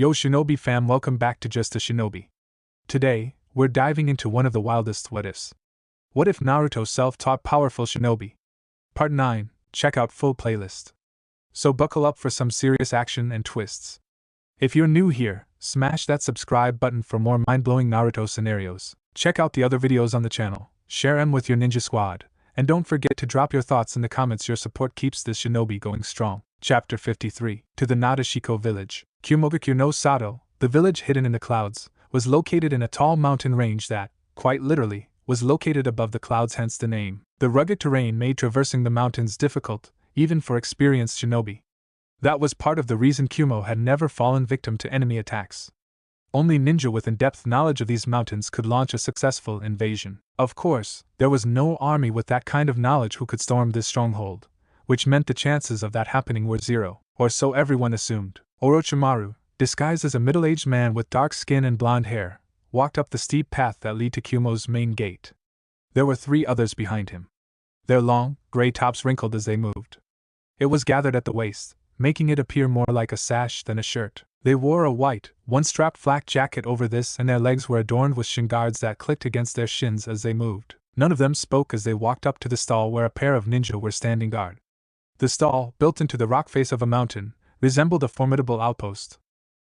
Yo Shinobi fam, welcome back to Just a Shinobi. Today, we're diving into one of the wildest what-ifs. What if Naruto self-taught Powerfull Shinobi? Part 9, check out full playlist. So buckle up for some serious action and twists. If you're new here, smash that subscribe button for more mind-blowing Naruto scenarios. Check out the other videos on the channel, share them with your ninja squad, and don't forget to drop your thoughts in the comments. Your support keeps this shinobi going strong. Chapter 53. To the Nadeshiko Village. Kumogakure no Sato, the village hidden in the clouds, was located in a tall mountain range that, quite literally, was located above the clouds, hence the name. The rugged terrain made traversing the mountains difficult, even for experienced shinobi. That was part of the reason Kumo had never fallen victim to enemy attacks. Only ninja with in-depth knowledge of these mountains could launch a successful invasion. Of course, there was no army with that kind of knowledge who could storm this stronghold, which meant the chances of that happening were zero, or so everyone assumed. Orochimaru, disguised as a middle-aged man with dark skin and blonde hair, walked up the steep path that led to Kumo's main gate. There were 3 others behind him. Their long, gray tops wrinkled as they moved. It was gathered at the waist, making it appear more like a sash than a shirt. They wore a white, one-strapped flak jacket over this, and their legs were adorned with shin guards that clicked against their shins as they moved. None of them spoke as they walked up to the stall where a pair of ninja were standing guard. The stall, built into the rock face of a mountain, resembled a formidable outpost.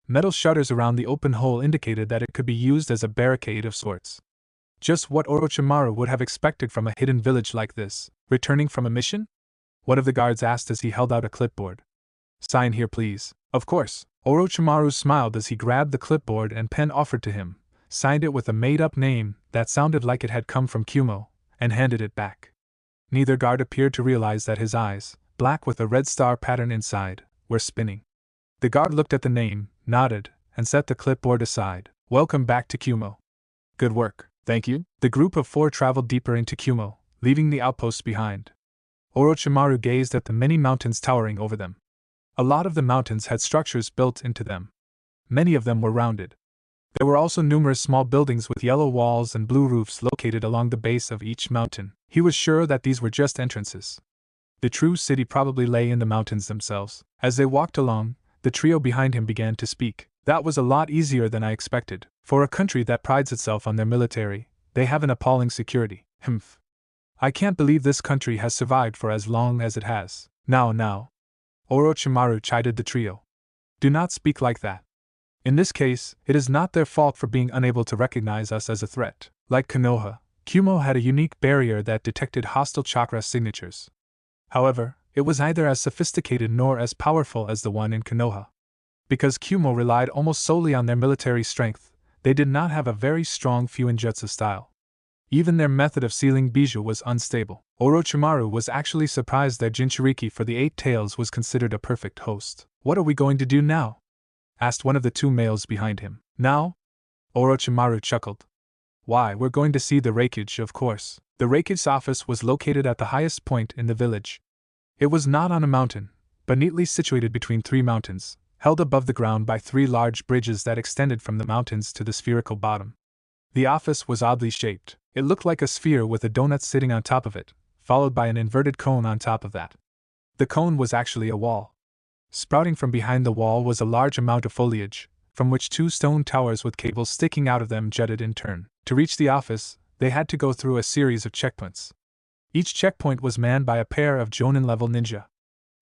Metal shutters around the open hole indicated that it could be used as a barricade of sorts. Just what Orochimaru would have expected from a hidden village like this. Returning from a mission? One of the guards asked as he held out a clipboard. Sign here, please. Of course. Orochimaru smiled as he grabbed the clipboard and pen offered to him, signed it with a made-up name that sounded like it had come from Kumo, and handed it back. Neither guard appeared to realize that his eyes, black with a red star pattern inside, were spinning. The guard looked at the name, nodded, and set the clipboard aside. Welcome back to Kumo. Good work, thank you. The group of 4 traveled deeper into Kumo, leaving the outposts behind. Orochimaru gazed at the many mountains towering over them. A lot of the mountains had structures built into them. Many of them were rounded. There were also numerous small buildings with yellow walls and blue roofs located along the base of each mountain. He was sure that these were just entrances. The true city probably lay in the mountains themselves. As they walked along, the trio behind him began to speak. That was a lot easier than I expected. For a country that prides itself on their military, they have an appalling security. Humph. I can't believe this country has survived for as long as it has. Now. Orochimaru chided the trio. Do not speak like that. In this case, it is not their fault for being unable to recognize us as a threat. Like Konoha, Kumo had a unique barrier that detected hostile chakra signatures. However, it was neither as sophisticated nor as powerful as the one in Konoha. Because Kumo relied almost solely on their military strength, they did not have a very strong Fuinjutsu style. Even their method of sealing bijou was unstable. Orochimaru was actually surprised that Jinchuriki for the 8 Tails was considered a perfect host. What are we going to do now? Asked one of the 2 males behind him. Now? Orochimaru chuckled. Why, we're going to see the Reikage, of course. The Reikage's office was located at the highest point in the village. It was not on a mountain, but neatly situated between 3 mountains, held above the ground by 3 large bridges that extended from the mountains to the spherical bottom. The office was oddly shaped. It looked like a sphere with a donut sitting on top of it, followed by an inverted cone on top of that. The cone was actually a wall. Sprouting from behind the wall was a large amount of foliage, from which 2 stone towers with cables sticking out of them jutted in turn. To reach the office, they had to go through a series of checkpoints. Each checkpoint was manned by a pair of Jonin-level ninja.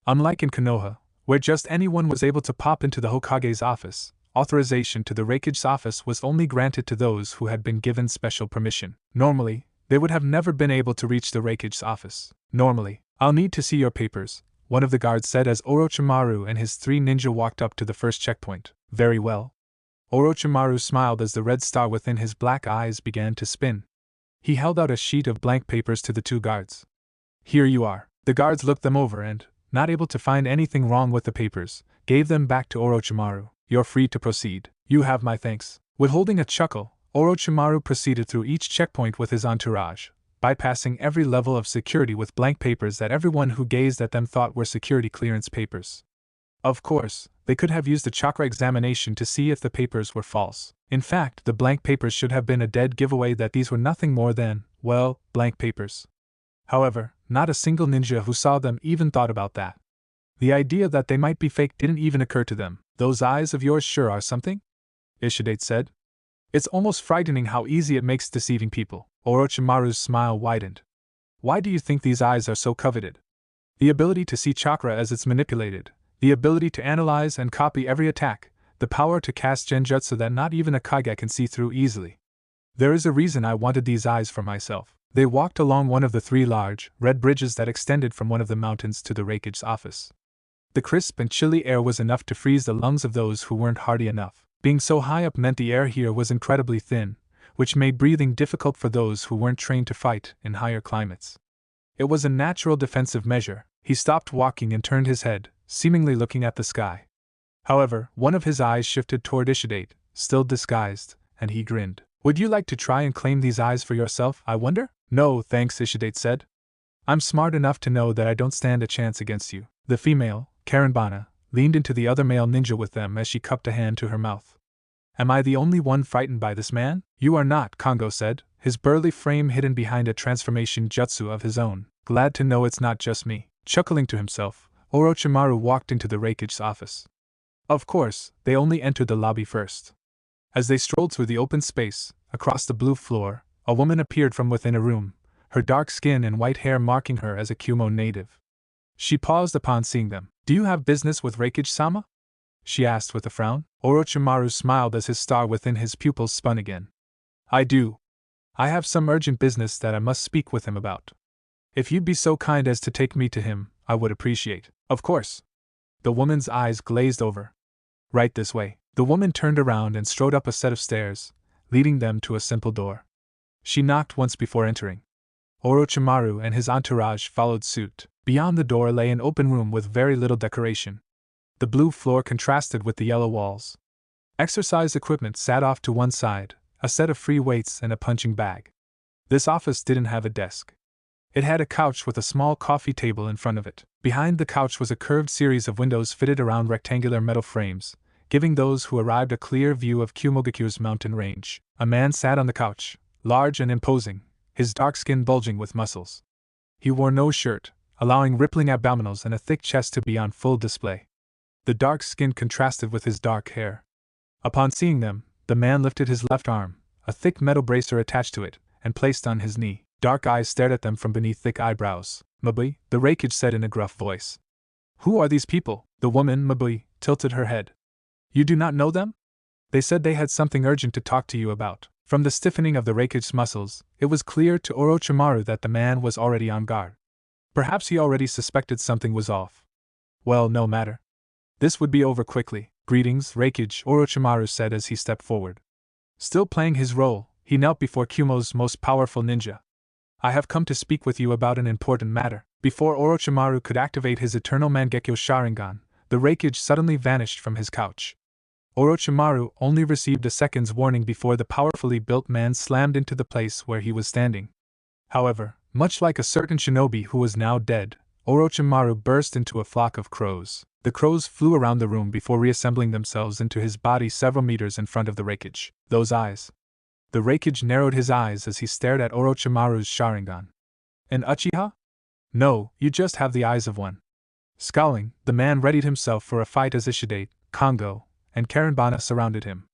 Unlike in Konoha, where just anyone was able to pop into the Hokage's office, authorization to the Reikage's office was only granted to those who had been given special permission. Normally, they would have never been able to reach the Reikage's office. Normally, I'll need to see your papers, one of the guards said as Orochimaru and his 3 ninja walked up to the first checkpoint. Very well. Orochimaru smiled as the red star within his black eyes began to spin. He held out a sheet of blank papers to the 2 guards. Here you are. The guards looked them over and, not able to find anything wrong with the papers, gave them back to Orochimaru. You're free to proceed. You have my thanks. Withholding a chuckle, Orochimaru proceeded through each checkpoint with his entourage, bypassing every level of security with blank papers that everyone who gazed at them thought were security clearance papers. Of course, they could have used a chakra examination to see if the papers were false. In fact, the blank papers should have been a dead giveaway that these were nothing more than, well, blank papers. However, not a single ninja who saw them even thought about that. The idea that they might be fake didn't even occur to them. Those eyes of yours sure are something? Ishidate said. It's almost frightening how easy it makes deceiving people. Orochimaru's smile widened. Why do you think these eyes are so coveted? The ability to see chakra as it's manipulated, the ability to analyze and copy every attack, the power to cast genjutsu that not even a kage can see through easily. There is a reason I wanted these eyes for myself. They walked along one of the 3 large, red bridges that extended from one of the mountains to the Raikage's office. The crisp and chilly air was enough to freeze the lungs of those who weren't hardy enough. Being so high up meant the air here was incredibly thin, which made breathing difficult for those who weren't trained to fight in higher climates. It was a natural defensive measure. He stopped walking and turned his head, seemingly looking at the sky. However, one of his eyes shifted toward Ishidate, still disguised, and he grinned. Would you like to try and claim these eyes for yourself, I wonder? No, thanks, Ishidate said. I'm smart enough to know that I don't stand a chance against you. The female, Karenbana, leaned into the other male ninja with them as she cupped a hand to her mouth. Am I the only one frightened by this man? You are not, Kongo said, his burly frame hidden behind a transformation jutsu of his own. Glad to know it's not just me. Chuckling to himself, Orochimaru walked into the Raikage's office. Of course, they only entered the lobby first. As they strolled through the open space, across the blue floor, a woman appeared from within a room, her dark skin and white hair marking her as a Kumo native. She paused upon seeing them. Do you have business with Raikage-sama? She asked with a frown. Orochimaru smiled as his star within his pupils spun again. I do. I have some urgent business that I must speak with him about. If you'd be so kind as to take me to him, I would appreciate. Of course. The woman's eyes glazed over. Right this way. The woman turned around and strode up a set of stairs, leading them to a simple door. She knocked once before entering. Orochimaru and his entourage followed suit. Beyond the door lay an open room with very little decoration. The blue floor contrasted with the yellow walls. Exercise equipment sat off to one side, a set of free weights and a punching bag. This office didn't have a desk. It had a couch with a small coffee table in front of it. Behind the couch was a curved series of windows fitted around rectangular metal frames, giving those who arrived a clear view of Kumogaku's mountain range. A man sat on the couch, large and imposing, his dark skin bulging with muscles. He wore no shirt, allowing rippling abdominals and a thick chest to be on full display. The dark skin contrasted with his dark hair. Upon seeing them, the man lifted his left arm, a thick metal bracer attached to it, and placed on his knee. Dark eyes stared at them from beneath thick eyebrows. Mabui, the Raikage said in a gruff voice. Who are these people? The woman, Mabui, tilted her head. You do not know them? They said they had something urgent to talk to you about. From the stiffening of the Raikage's muscles, it was clear to Orochimaru that the man was already on guard. Perhaps he already suspected something was off. Well, no matter. This would be over quickly. Greetings, Raikage, Orochimaru said as he stepped forward. Still playing his role, he knelt before Kumo's most powerful ninja. I have come to speak with you about an important matter. Before Orochimaru could activate his eternal Mangekyo Sharingan, the Raikage suddenly vanished from his couch. Orochimaru only received a second's warning before the powerfully built man slammed into the place where he was standing. However, much like a certain shinobi who was now dead, Orochimaru burst into a flock of crows. The crows flew around the room before reassembling themselves into his body several meters in front of the Raikage. Those eyes. The Raikage narrowed his eyes as he stared at Orochimaru's Sharingan. An uchiha? No, you just have the eyes of one. Scowling, the man readied himself for a fight as Ishidate, Kongo, and Karenbana surrounded him.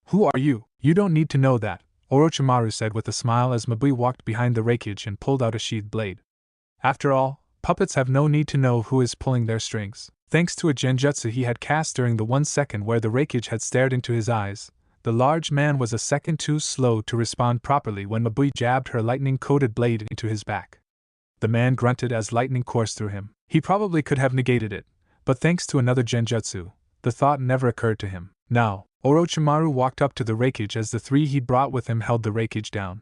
Who are you? You don't need to know that, Orochimaru said with a smile as Mabui walked behind the Raikage and pulled out a sheathed blade. After all, puppets have no need to know who is pulling their strings. Thanks to a genjutsu he had cast during the 1 second where the Raikage had stared into his eyes, the large man was a second too slow to respond properly when Mabui jabbed her lightning-coated blade into his back. The man grunted as lightning coursed through him. He probably could have negated it, but thanks to another genjutsu, the thought never occurred to him. Now, Orochimaru walked up to the Raikage as the 3 he brought with him held the Raikage down.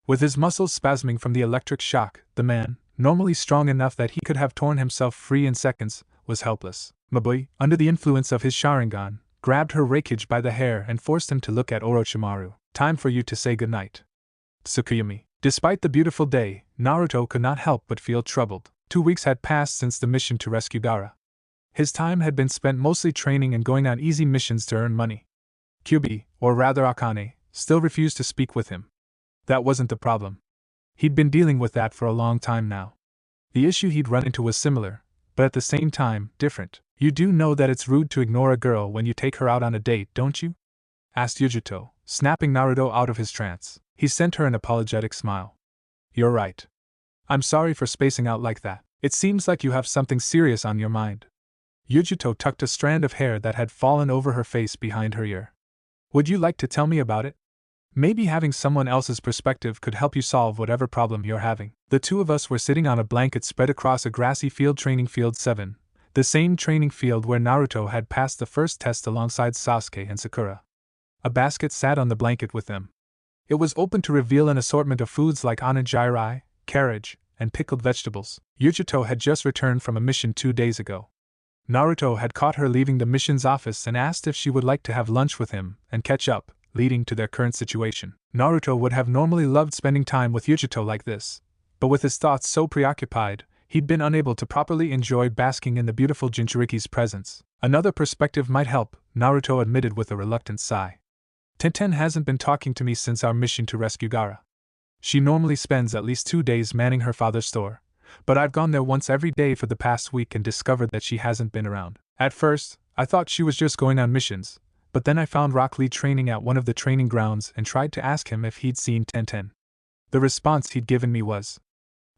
With his muscles spasming from the electric shock, the man, normally strong enough that he could have torn himself free in seconds, was helpless. Mabui, under the influence of his Sharingan, grabbed her Raikage by the hair and forced him to look at Orochimaru. Time for you to say goodnight. Tsukuyomi. Despite the beautiful day, Naruto could not help but feel troubled. 2 weeks had passed since the mission to rescue Gaara. His time had been spent mostly training and going on easy missions to earn money. Kyubi, or rather Akane, still refused to speak with him. That wasn't the problem. He'd been dealing with that for a long time now. The issue he'd run into was similar, but at the same time, different. You do know that it's rude to ignore a girl when you take her out on a date, don't you? Asked Yujito, snapping Naruto out of his trance. He sent her an apologetic smile. You're right. I'm sorry for spacing out like that. It seems like you have something serious on your mind. Yujito tucked a strand of hair that had fallen over her face behind her ear. Would you like to tell me about it? Maybe having someone else's perspective could help you solve whatever problem you're having. The two of us were sitting on a blanket spread across a grassy field, training field 7, the same training field where Naruto had passed the first test alongside Sasuke and Sakura. A basket sat on the blanket with them. It was open to reveal an assortment of foods like onigiri, carriage, and pickled vegetables. Yujito had just returned from a mission 2 days ago. Naruto had caught her leaving the mission's office and asked if she would like to have lunch with him and catch up, leading to their current situation. Naruto would have normally loved spending time with Yujito like this, but with his thoughts so preoccupied, he'd been unable to properly enjoy basking in the beautiful Jinchuriki's presence. Another perspective might help, Naruto admitted with a reluctant sigh. Tenten hasn't been talking to me since our mission to rescue Gaara. She normally spends at least 2 days manning her father's store, but I've gone there once every day for the past week and discovered that she hasn't been around. At first, I thought she was just going on missions, but then I found Rock Lee training at one of the training grounds and tried to ask him if he'd seen Tenten. The response he'd given me was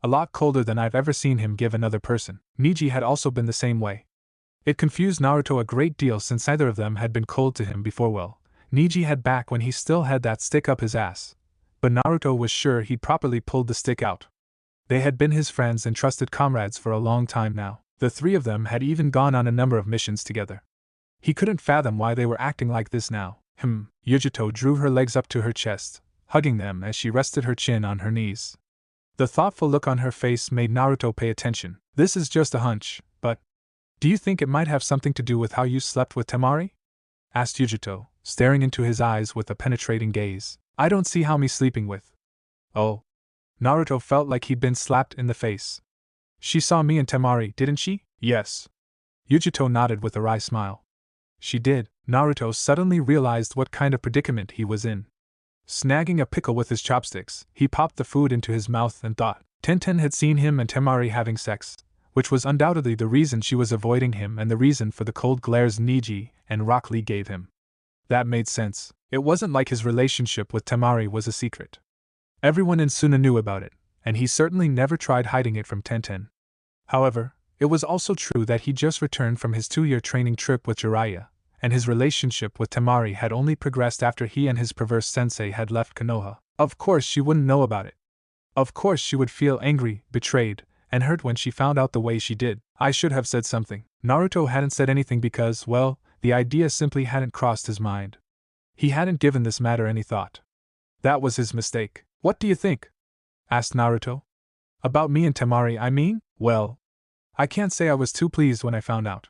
a lot colder than I've ever seen him give another person. Niji had also been the same way. It confused Naruto a great deal since either of them had been cold to him before. Well, Niji had back when he still had that stick up his ass, but Naruto was sure he'd properly pulled the stick out. They had been his friends and trusted comrades for a long time now. The three of them had even gone on a number of missions together. He couldn't fathom why they were acting like this now. Yujito drew her legs up to her chest, hugging them as she rested her chin on her knees. The thoughtful look on her face made Naruto pay attention. This is just a hunch, but do you think it might have something to do with how you slept with Temari? Asked Yujito, staring into his eyes with a penetrating gaze. I don't see how me sleeping with. Oh. Naruto felt like he'd been slapped in the face. She saw me and Temari, didn't she? Yes. Yujito nodded with a wry smile. She did. Naruto suddenly realized what kind of predicament he was in. Snagging a pickle with his chopsticks, he popped the food into his mouth and thought. Tenten had seen him and Temari having sex, which was undoubtedly the reason she was avoiding him and the reason for the cold glares Niji and Rock Lee gave him. That made sense. It wasn't like his relationship with Temari was a secret. Everyone in Suna knew about it, and he certainly never tried hiding it from Tenten. However, it was also true that he just returned from his 2-year training trip with Jiraiya, and his relationship with Temari had only progressed after he and his perverse sensei had left Konoha. Of course she wouldn't know about it. Of course she would feel angry, betrayed, and hurt when she found out the way she did. I should have said something. Naruto hadn't said anything because, well, the idea simply hadn't crossed his mind. He hadn't given this matter any thought. That was his mistake. What do you think? Asked Naruto. About me and Temari, I mean? Well, I can't say I was too pleased when I found out.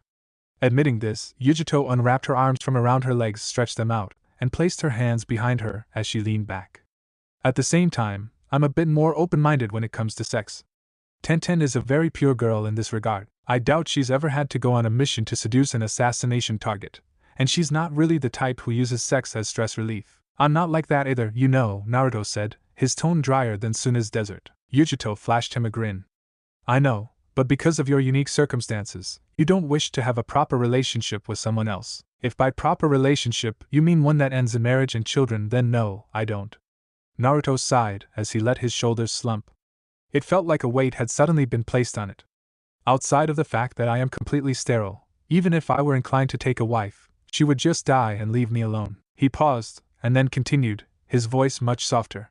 Admitting this, Yujito unwrapped her arms from around her legs, stretched them out, and placed her hands behind her as she leaned back. At the same time, I'm a bit more open-minded when it comes to sex. Tenten is a very pure girl in this regard. I doubt she's ever had to go on a mission to seduce an assassination target, and she's not really the type who uses sex as stress relief. I'm not like that either, you know, Naruto said, his tone drier than Suna's desert. Yujito flashed him a grin. I know, but because of your unique circumstances, you don't wish to have a proper relationship with someone else. If by proper relationship you mean one that ends in marriage and children, then no, I don't. Naruto sighed as he let his shoulders slump. It felt like a weight had suddenly been placed on it. Outside of the fact that I am completely sterile, even if I were inclined to take a wife, she would just die and leave me alone. He paused, and then continued, his voice much softer.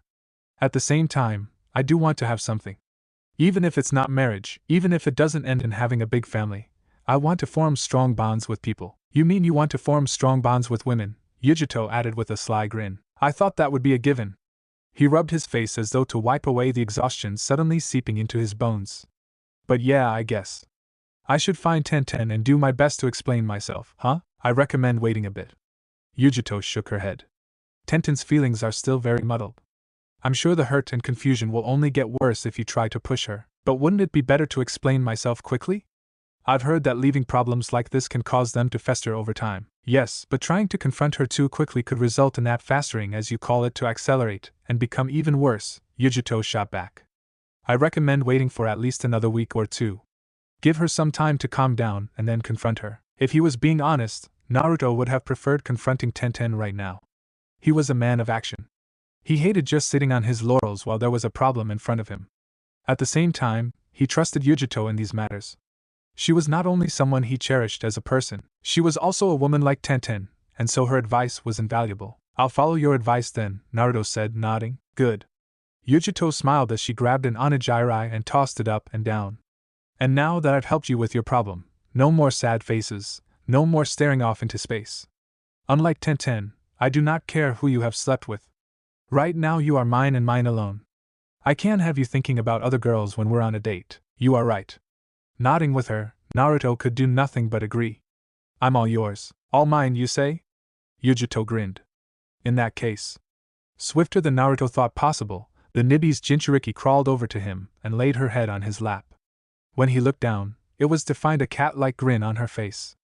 At the same time, I do want to have something. Even if it's not marriage, even if it doesn't end in having a big family, I want to form strong bonds with people. You mean you want to form strong bonds with women? Yujito added with a sly grin. I thought that would be a given. He rubbed his face as though to wipe away the exhaustion suddenly seeping into his bones. But yeah, I guess. I should find Tenten and do my best to explain myself, huh? I recommend waiting a bit. Yujito shook her head. Tenten's feelings are still very muddled. I'm sure the hurt and confusion will only get worse if you try to push her. But wouldn't it be better to explain myself quickly? I've heard that leaving problems like this can cause them to fester over time. Yes, but trying to confront her too quickly could result in that festering, as you call it, to accelerate and become even worse, Yujito shot back. I recommend waiting for at least another week or two. Give her some time to calm down and then confront her. If he was being honest, Naruto would have preferred confronting Tenten right now. He was a man of action. He hated just sitting on his laurels while there was a problem in front of him. At the same time, he trusted Yujito in these matters. She was not only someone he cherished as a person, she was also a woman like Tenten, and so her advice was invaluable. I'll follow your advice then, Naruto said, nodding. Good. Yujito smiled as she grabbed an onigiri and tossed it up and down. And now that I've helped you with your problem, no more sad faces, no more staring off into space. Unlike Tenten, I do not care who you have slept with. Right now you are mine and mine alone. I can't have you thinking about other girls when we're on a date. You are right. Nodding with her, Naruto could do nothing but agree. I'm all yours. All mine, you say? Yujito grinned. In that case. Swifter than Naruto thought possible, the Nibi's Jinchuriki crawled over to him and laid her head on his lap. When he looked down, it was to find a cat-like grin on her face.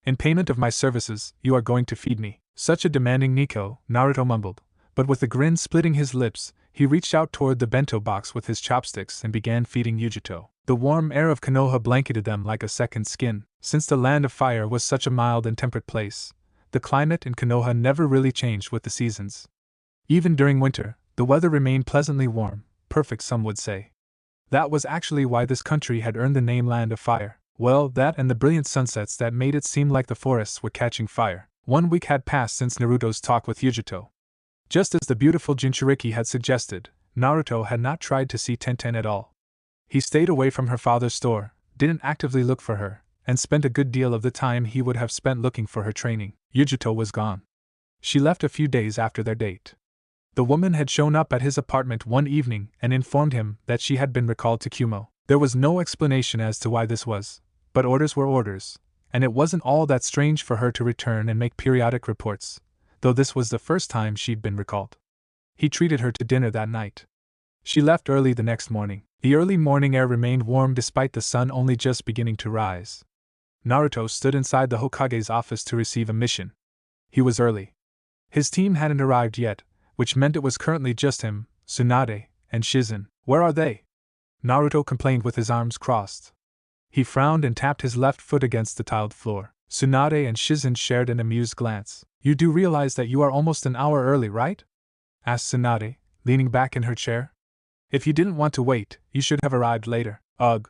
In payment of my services, you are going to feed me. Such a demanding Nico, Naruto mumbled, but with a grin splitting his lips, he reached out toward the bento box with his chopsticks and began feeding Yujito. The warm air of Konoha blanketed them like a second skin. Since the Land of Fire was such a mild and temperate place, the climate in Konoha never really changed with the seasons. Even during winter, the weather remained pleasantly warm, perfect some would say. That was actually why this country had earned the name Land of Fire. Well, that and the brilliant sunsets that made it seem like the forests were catching fire. 1 week had passed since Naruto's talk with Yujito. Just as the beautiful Jinchuriki had suggested, Naruto had not tried to see Tenten at all. He stayed away from her father's store, didn't actively look for her, and spent a good deal of the time he would have spent looking for her training. Yujito was gone. She left a few days after their date. The woman had shown up at his apartment one evening and informed him that she had been recalled to Kumo. There was no explanation as to why this was, but orders were orders, and it wasn't all that strange for her to return and make periodic reports, though this was the first time she'd been recalled. He treated her to dinner that night. She left early the next morning. The early morning air remained warm despite the sun only just beginning to rise. Naruto stood inside the Hokage's office to receive a mission. He was early. His team hadn't arrived yet, which meant it was currently just him, Tsunade, and Shizen. Where are they? Naruto complained with his arms crossed. He frowned and tapped his left foot against the tiled floor. Tsunade and Shizen shared an amused glance. You do realize that you are almost an hour early, right? Asked Tsunade, leaning back in her chair. If you didn't want to wait, you should have arrived later. Ugh.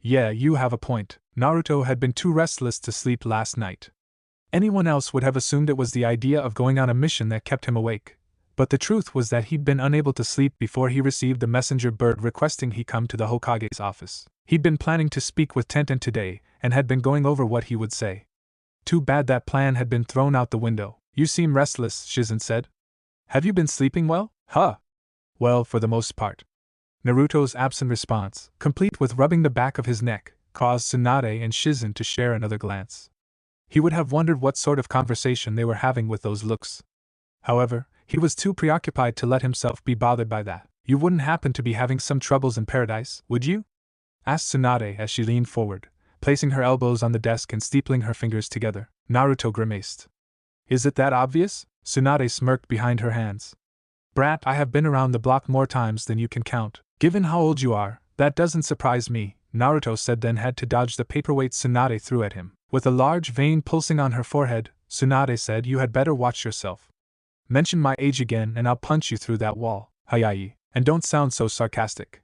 Yeah, you have a point. Naruto had been too restless to sleep last night. Anyone else would have assumed it was the idea of going on a mission that kept him awake. But the truth was that he'd been unable to sleep before he received the messenger bird requesting he come to the Hokage's office. He'd been planning to speak with Tenten today, and had been going over what he would say. Too bad that plan had been thrown out the window. You seem restless, Shizen said. Have you been sleeping well? Huh. Well, for the most part. Naruto's absent response, complete with rubbing the back of his neck, caused Tsunade and Shizen to share another glance. He would have wondered what sort of conversation they were having with those looks. However, he was too preoccupied to let himself be bothered by that. You wouldn't happen to be having some troubles in paradise, would you? Asked Tsunade as she leaned forward, placing her elbows on the desk and steepling her fingers together. Naruto grimaced. Is it that obvious? Tsunade smirked behind her hands. Brat, I have been around the block more times than you can count. Given how old you are, that doesn't surprise me, Naruto said, then had to dodge the paperweight Tsunade threw at him. With a large vein pulsing on her forehead, Tsunade said, you had better watch yourself. Mention my age again and I'll punch you through that wall, Hayayi, and don't sound so sarcastic.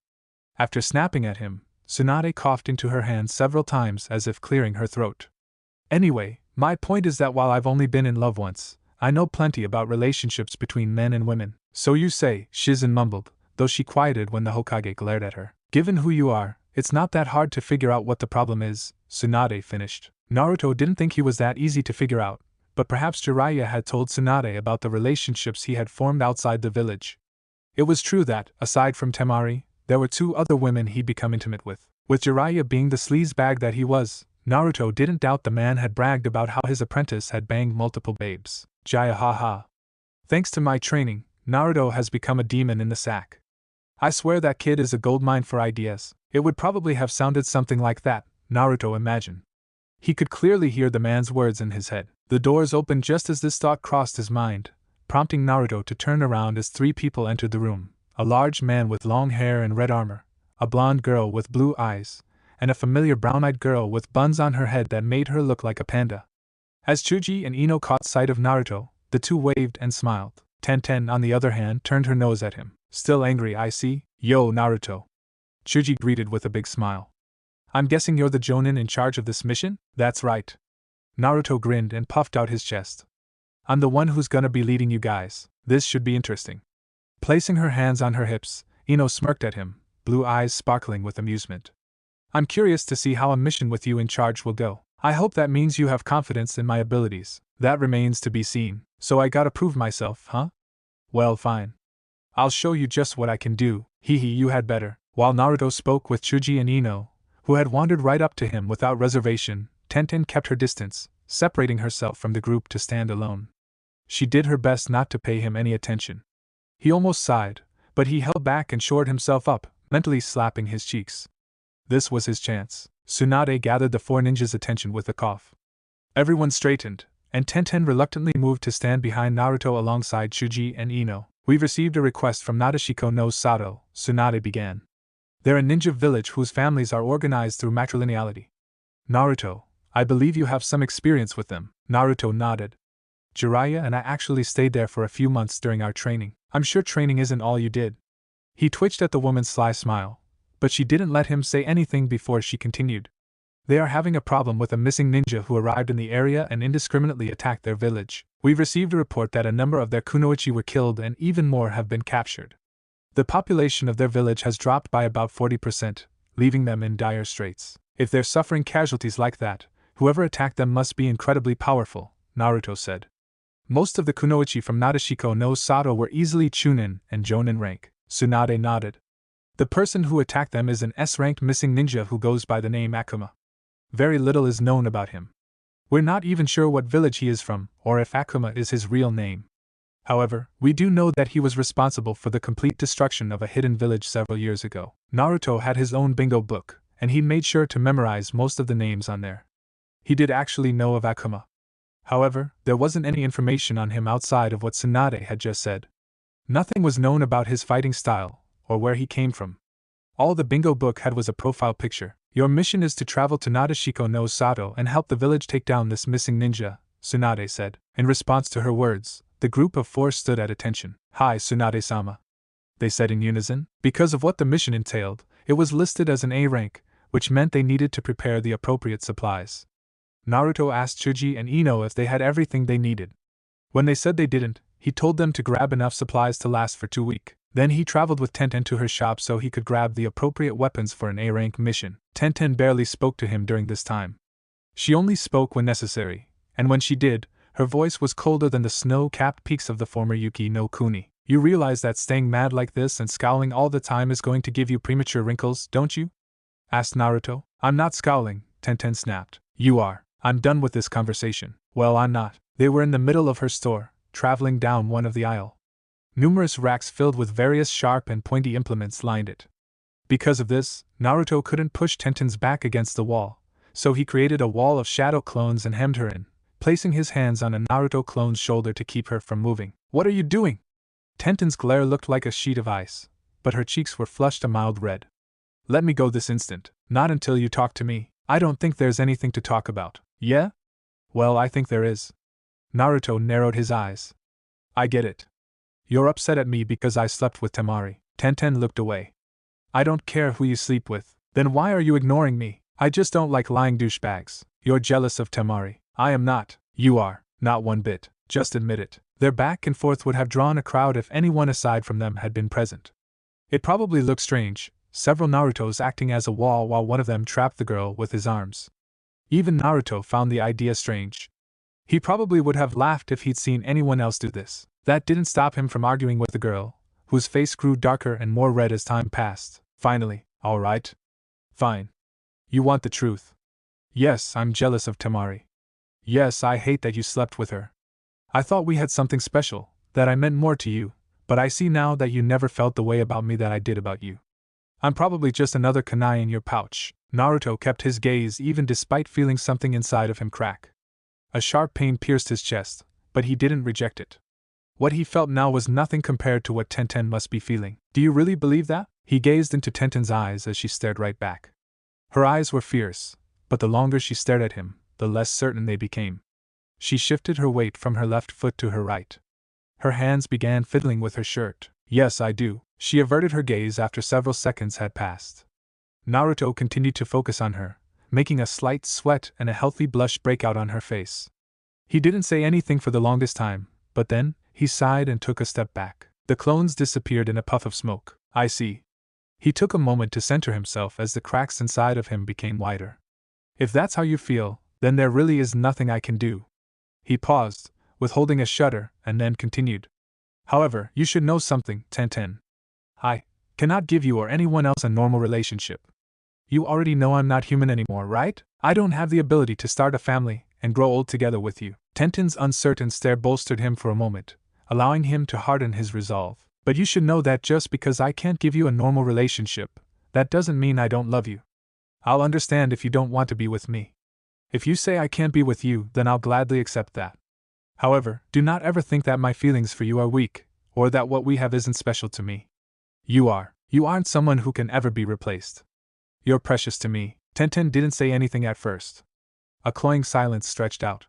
After snapping at him, Tsunade coughed into her hand several times as if clearing her throat. Anyway, my point is that while I've only been in love once, I know plenty about relationships between men and women. So you say, Shizen mumbled, though she quieted when the Hokage glared at her. Given who you are, it's not that hard to figure out what the problem is, Tsunade finished. Naruto didn't think he was that easy to figure out, but perhaps Jiraiya had told Tsunade about the relationships he had formed outside the village. It was true that, aside from Temari, there were 2 other women he'd become intimate with. With Jiraiya being the sleazebag that he was, Naruto didn't doubt the man had bragged about how his apprentice had banged multiple babes. Jaya haha. Thanks to my training, Naruto has become a demon in the sack. I swear that kid is a goldmine for ideas. It would probably have sounded something like that, Naruto imagined. He could clearly hear the man's words in his head. The doors opened just as this thought crossed his mind, prompting Naruto to turn around as 3 people entered the room. A large man with long hair and red armor, a blonde girl with blue eyes, and a familiar brown-eyed girl with buns on her head that made her look like a panda. As Chuji and Ino caught sight of Naruto, the two waved and smiled. Tenten, on the other hand, turned her nose at him. Still angry, I see. Yo, Naruto. Chuji greeted with a big smile. I'm guessing you're the Jonin in charge of this mission? That's right. Naruto grinned and puffed out his chest. I'm the one who's gonna be leading you guys. This should be interesting. Placing her hands on her hips, Ino smirked at him, blue eyes sparkling with amusement. I'm curious to see how a mission with you in charge will go. I hope that means you have confidence in my abilities. That remains to be seen. So I gotta prove myself, huh? Well, fine. I'll show you just what I can do. Hee, you had better. While Naruto spoke with Chuji and Ino, who had wandered right up to him without reservation, Tenten kept her distance, separating herself from the group to stand alone. She did her best not to pay him any attention. He almost sighed, but he held back and shored himself up, mentally slapping his cheeks. This was his chance. Tsunade gathered the four ninjas' attention with a cough. Everyone straightened, and Tenten reluctantly moved to stand behind Naruto alongside Chuji and Ino. We've received a request from Nadeshiko no Sato, Tsunade began. They're a ninja village whose families are organized through matrilineality. Naruto, I believe you have some experience with them. Naruto nodded. Jiraiya and I actually stayed there for a few months during our training. I'm sure training isn't all you did. He twitched at the woman's sly smile, but she didn't let him say anything before she continued. They are having a problem with a missing ninja who arrived in the area and indiscriminately attacked their village. We've received a report that a number of their kunoichi were killed and even more have been captured. The population of their village has dropped by about 40%, leaving them in dire straits. If they're suffering casualties like that, whoever attacked them must be incredibly powerful, Naruto said. Most of the kunoichi from Nadeshiko no Sato were easily Chunin and Jonin rank. Tsunade nodded. The person who attacked them is an S-ranked missing ninja who goes by the name Akuma. Very little is known about him. We're not even sure what village he is from, or if Akuma is his real name. However, we do know that he was responsible for the complete destruction of a hidden village several years ago. Naruto had his own bingo book, and he made sure to memorize most of the names on there. He did actually know of Akuma. However, there wasn't any information on him outside of what Tsunade had just said. Nothing was known about his fighting style, or where he came from. All the bingo book had was a profile picture. Your mission is to travel to Nadeshiko no Sato and help the village take down this missing ninja, Tsunade said. In response to her words, the group of four stood at attention. Hi, Tsunade-sama. They said in unison. Because of what the mission entailed, it was listed as an A rank, which meant they needed to prepare the appropriate supplies. Naruto asked Chuji and Ino if they had everything they needed. When they said they didn't, he told them to grab enough supplies to last for 2 weeks. Then he traveled with Tenten to her shop so he could grab the appropriate weapons for an A-rank mission. Tenten barely spoke to him during this time. She only spoke when necessary, and when she did, her voice was colder than the snow-capped peaks of the former Yuki no Kuni. You realize that staying mad like this and scowling all the time is going to give you premature wrinkles, don't you? Asked Naruto. I'm not scowling, Tenten snapped. You are. I'm done with this conversation. Well, I'm not. They were in the middle of her store, traveling down one of the aisle. Numerous racks filled with various sharp and pointy implements lined it. Because of this, Naruto couldn't push Tenten's back against the wall, so he created a wall of shadow clones and hemmed her in, placing his hands on a Naruto clone's shoulder to keep her from moving. What are you doing? Tenten's glare looked like a sheet of ice, but her cheeks were flushed a mild red. Let me go this instant. Not until you talk to me. I don't think there's anything to talk about. Yeah? Well, I think there is. Naruto narrowed his eyes. I get it. You're upset at me because I slept with Temari. Tenten looked away. I don't care who you sleep with. Then why are you ignoring me? I just don't like lying douchebags. You're jealous of Temari. I am not. You are. Not one bit. Just admit it. Their back and forth would have drawn a crowd if anyone aside from them had been present. It probably looked strange, several Narutos acting as a wall while one of them trapped the girl with his arms. Even Naruto found the idea strange. He probably would have laughed if he'd seen anyone else do this. That didn't stop him from arguing with the girl, whose face grew darker and more red as time passed. Finally, all right. Fine. You want the truth. Yes, I'm jealous of Temari. Yes, I hate that you slept with her. I thought we had something special, that I meant more to you, but I see now that you never felt the way about me that I did about you. I'm probably just another kunai in your pouch. Naruto kept his gaze even despite feeling something inside of him crack. A sharp pain pierced his chest, but he didn't reject it. What he felt now was nothing compared to what Tenten must be feeling. Do you really believe that? He gazed into Tenten's eyes as she stared right back. Her eyes were fierce, but the longer she stared at him, the less certain they became. She shifted her weight from her left foot to her right. Her hands began fiddling with her shirt. Yes, I do. She averted her gaze after several seconds had passed. Naruto continued to focus on her, making a slight sweat and a healthy blush break out on her face. He didn't say anything for the longest time, but then, he sighed and took a step back. The clones disappeared in a puff of smoke. I see. He took a moment to center himself as the cracks inside of him became wider. If that's how you feel, then there really is nothing I can do. He paused, withholding a shudder, and then continued. However, you should know something, Tenten. I cannot give you or anyone else a normal relationship. You already know I'm not human anymore, right? I don't have the ability to start a family and grow old together with you. Tenten's uncertain stare bolstered him for a moment, allowing him to harden his resolve. But you should know that just because I can't give you a normal relationship, that doesn't mean I don't love you. I'll understand if you don't want to be with me. If you say I can't be with you, then I'll gladly accept that. However, do not ever think that my feelings for you are weak, or that what we have isn't special to me. You aren't someone who can ever be replaced. You're precious to me. Tenten didn't say anything at first. A cloying silence stretched out.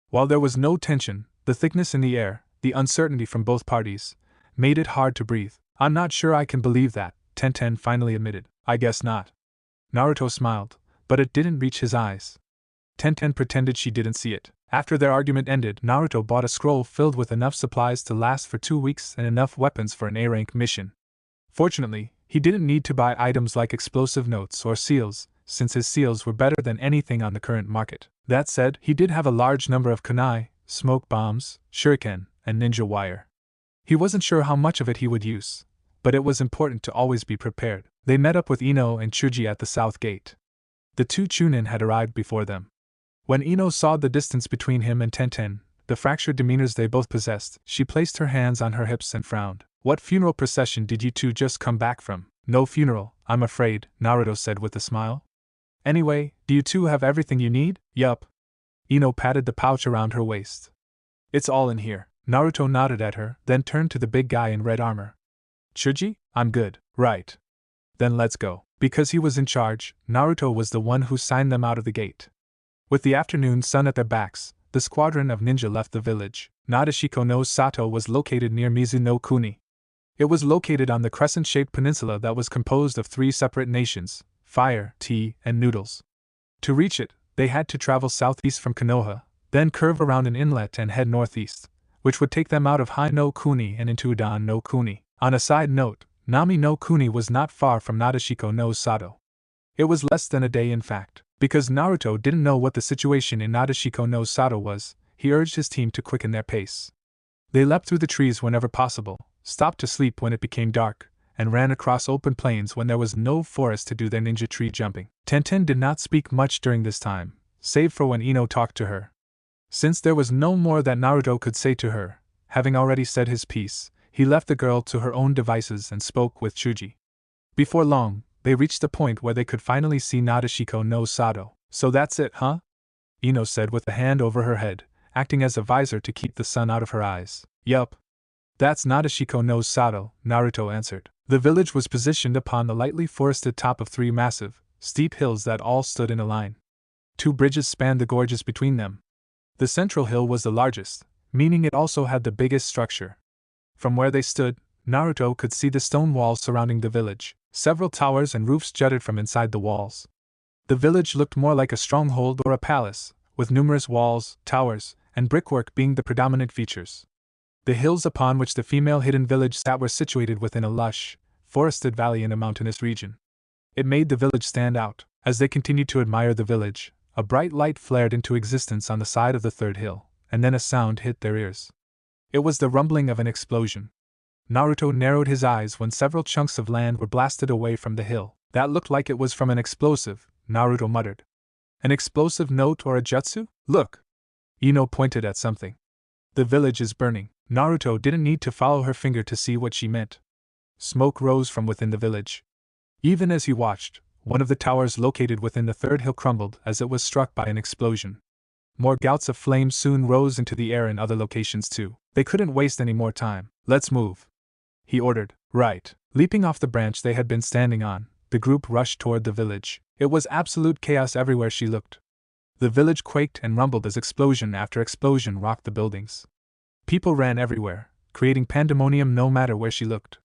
While there was no tension, the thickness in the air, the uncertainty from both parties, made it hard to breathe. I'm not sure I can believe that, Tenten finally admitted. I guess not. Naruto smiled, but it didn't reach his eyes. Tenten pretended she didn't see it. After their argument ended, Naruto bought a scroll filled with enough supplies to last for 2 weeks and enough weapons for an A-rank mission. Fortunately, he didn't need to buy items like explosive notes or seals, since his seals were better than anything on the current market. That said, he did have a large number of kunai, smoke bombs, shuriken, and ninja wire. He wasn't sure how much of it he would use, but it was important to always be prepared. They met up with Ino and Chuji at the south gate. The two Chunin had arrived before them. When Ino saw the distance between him and Tenten, the fractured demeanors they both possessed, she placed her hands on her hips and frowned. What funeral procession did you two just come back from? No funeral, I'm afraid, Naruto said with a smile. Anyway, do you two have everything you need? Yup. Ino patted the pouch around her waist. It's all in here. Naruto nodded at her, then turned to the big guy in red armor. Chuji, I'm good. Right. Then let's go. Because he was in charge, Naruto was the one who signed them out of the gate. With the afternoon sun at their backs, the squadron of ninja left the village. Nadeshiko no Sato was located near Mizuno Kuni. It was located on the crescent-shaped peninsula that was composed of 3 separate nations: fire, tea, and noodles. To reach it, they had to travel southeast from Konoha, then curve around an inlet and head northeast, which would take them out of Hai no Kuni and into Udan no Kuni. On a side note, Nami no Kuni was not far from Nadeshiko no Sato. It was less than a day in fact. Because Naruto didn't know what the situation in Nadeshiko no Sato was, he urged his team to quicken their pace. They leapt through the trees whenever possible, stopped to sleep when it became dark, and ran across open plains when there was no forest to do their ninja tree jumping. Tenten did not speak much during this time, save for when Ino talked to her. Since there was no more that Naruto could say to her, having already said his piece, he left the girl to her own devices and spoke with Chuji. Before long, they reached the point where they could finally see Nadeshiko no Sato. So that's it, huh? Ino said with a hand over her head, acting as a visor to keep the sun out of her eyes. Yup. That's Nadeshiko no Sato, Naruto answered. The village was positioned upon the lightly forested top of 3 massive, steep hills that all stood in a line. 2 bridges spanned the gorges between them. The central hill was the largest, meaning it also had the biggest structure. From where they stood, Naruto could see the stone walls surrounding the village. Several towers and roofs jutted from inside the walls. The village looked more like a stronghold or a palace, with numerous walls, towers, and brickwork being the predominant features. The hills upon which the female hidden village sat were situated within a lush, forested valley in a mountainous region. It made the village stand out. As they continued to admire the village, a bright light flared into existence on the side of the 3rd hill, and then a sound hit their ears. It was the rumbling of an explosion. Naruto narrowed his eyes when several chunks of land were blasted away from the hill. That looked like it was from an explosive, Naruto muttered. An explosive note or a jutsu? Look! Ino pointed at something. The village is burning. Naruto didn't need to follow her finger to see what she meant. Smoke rose from within the village. Even as he watched, one of the towers located within the 3rd hill crumbled as it was struck by an explosion. More gouts of flame soon rose into the air in other locations too. They couldn't waste any more time. Let's move, he ordered. Right. Leaping off the branch they had been standing on, the group rushed toward the village. It was absolute chaos everywhere she looked. The village quaked and rumbled as explosion after explosion rocked the buildings. People ran everywhere, creating pandemonium no matter where she looked.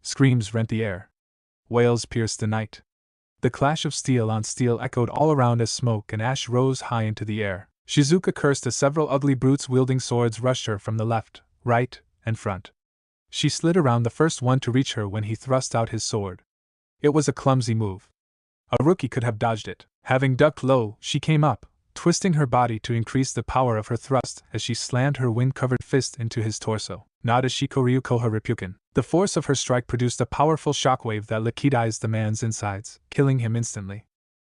Screams rent the air. Wails pierced the night. The clash of steel on steel echoed all around as smoke and ash rose high into the air. Shizuka cursed as several ugly brutes wielding swords rushed her from the left, right, and front. She slid around the first one to reach her when he thrust out his sword. It was a clumsy move. A rookie could have dodged it. Having ducked low, she came up, twisting her body to increase the power of her thrust as she slammed her wind-covered fist into his torso. Nadeshiko Ryukoha Reppuken. The force of her strike produced a powerful shockwave that liquidized the man's insides, killing him instantly.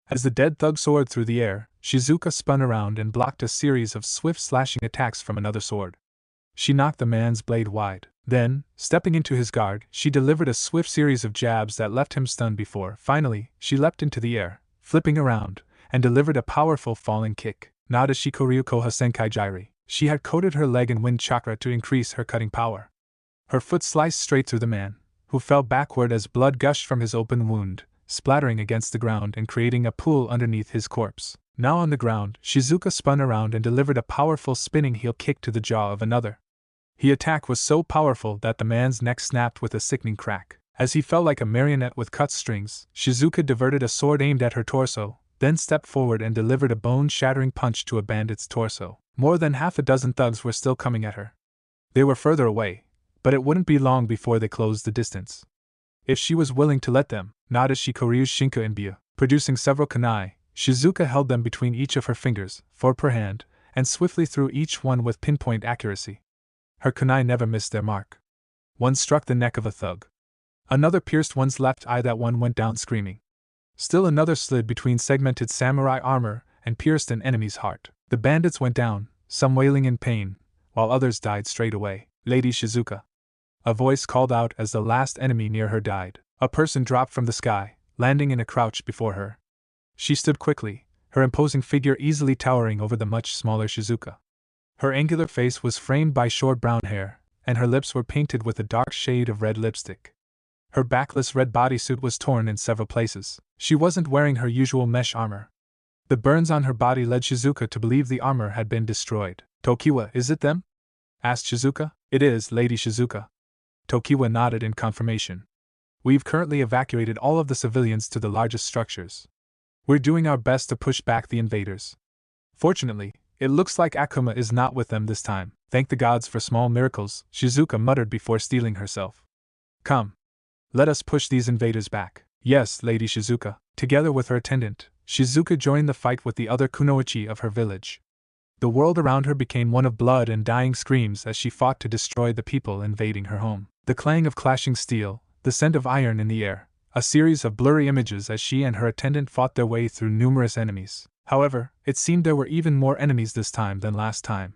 As the dead thug soared through the air, Shizuka spun around and blocked a series of swift slashing attacks from another sword. She knocked the man's blade wide. Then, stepping into his guard, she delivered a swift series of jabs that left him stunned before, finally, she leapt into the air, flipping around, and delivered a powerful falling kick. Nadeshiko Ryukoha Senkai Jairi. She had coated her leg in wind chakra to increase her cutting power. Her foot sliced straight through the man, who fell backward as blood gushed from his open wound, splattering against the ground and creating a pool underneath his corpse. Now on the ground, Shizuka spun around and delivered a powerful spinning heel kick to the jaw of another. The attack was so powerful that the man's neck snapped with a sickening crack. As he fell like a marionette with cut strings, Shizuka diverted a sword aimed at her torso, then stepped forward and delivered a bone-shattering punch to a bandit's torso. More than half a dozen thugs were still coming at her. They were further away, but it wouldn't be long before they closed the distance. If she was willing to let them, Nadeshiko Ryu's Shinka Inbya, producing several kunai, Shizuka held them between each of her fingers, 4 per hand, and swiftly threw each one with pinpoint accuracy. Her kunai never missed their mark. One struck the neck of a thug. Another pierced one's left eye. That one went down screaming. Still another slid between segmented samurai armor and pierced an enemy's heart. The bandits went down, some wailing in pain, while others died straight away. Lady Shizuka. A voice called out as the last enemy near her died. A person dropped from the sky, landing in a crouch before her. She stood quickly, her imposing figure easily towering over the much smaller Shizuka. Her angular face was framed by short brown hair, and her lips were painted with a dark shade of red lipstick. Her backless red bodysuit was torn in several places. She wasn't wearing her usual mesh armor. The burns on her body led Shizuka to believe the armor had been destroyed. Tokiwa, is it them? Asked Shizuka. It is, Lady Shizuka. Tokiwa nodded in confirmation. We've currently evacuated all of the civilians to the largest structures. We're doing our best to push back the invaders. Fortunately, it looks like Akuma is not with them this time. Thank the gods for small miracles, Shizuka muttered before steeling herself. Come. Let us push these invaders back. Yes, Lady Shizuka. Together with her attendant, Shizuka joined the fight with the other kunoichi of her village. The world around her became one of blood and dying screams as she fought to destroy the people invading her home. The clang of clashing steel, the scent of iron in the air, a series of blurry images as she and her attendant fought their way through numerous enemies. However, it seemed there were even more enemies this time than last time.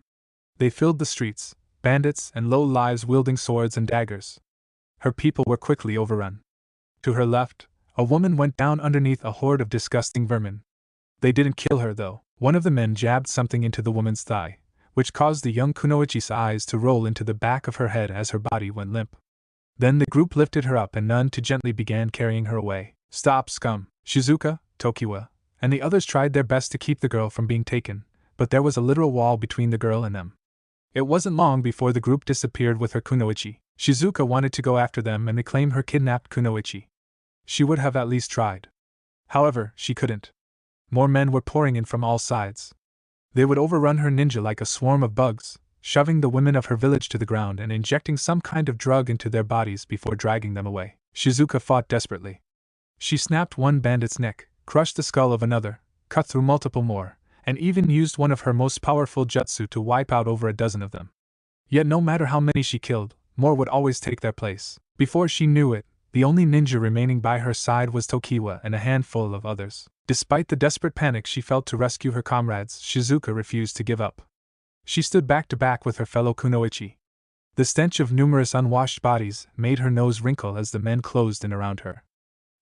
They filled the streets, bandits and low-lives wielding swords and daggers. Her people were quickly overrun. To her left, a woman went down underneath a horde of disgusting vermin. They didn't kill her though. One of the men jabbed something into the woman's thigh, which caused the young kunoichi's eyes to roll into the back of her head as her body went limp. Then the group lifted her up and none too gently began carrying her away. Stop, scum! Shizuka, Tokiwa, and the others tried their best to keep the girl from being taken, but there was a literal wall between the girl and them. It wasn't long before the group disappeared with her kunoichi. Shizuka wanted to go after them and reclaim her kidnapped kunoichi. She would have at least tried. However, she couldn't. More men were pouring in from all sides. They would overrun her ninja like a swarm of bugs, shoving the women of her village to the ground and injecting some kind of drug into their bodies before dragging them away. Shizuka fought desperately. She snapped one bandit's neck, crushed the skull of another, cut through multiple more, and even used one of her most powerful jutsu to wipe out over a dozen of them. Yet no matter how many she killed, more would always take their place. Before she knew it, the only ninja remaining by her side was Tokiwa and a handful of others. Despite the desperate panic she felt to rescue her comrades, Shizuka refused to give up. She stood back to back with her fellow kunoichi. The stench of numerous unwashed bodies made her nose wrinkle as the men closed in around her.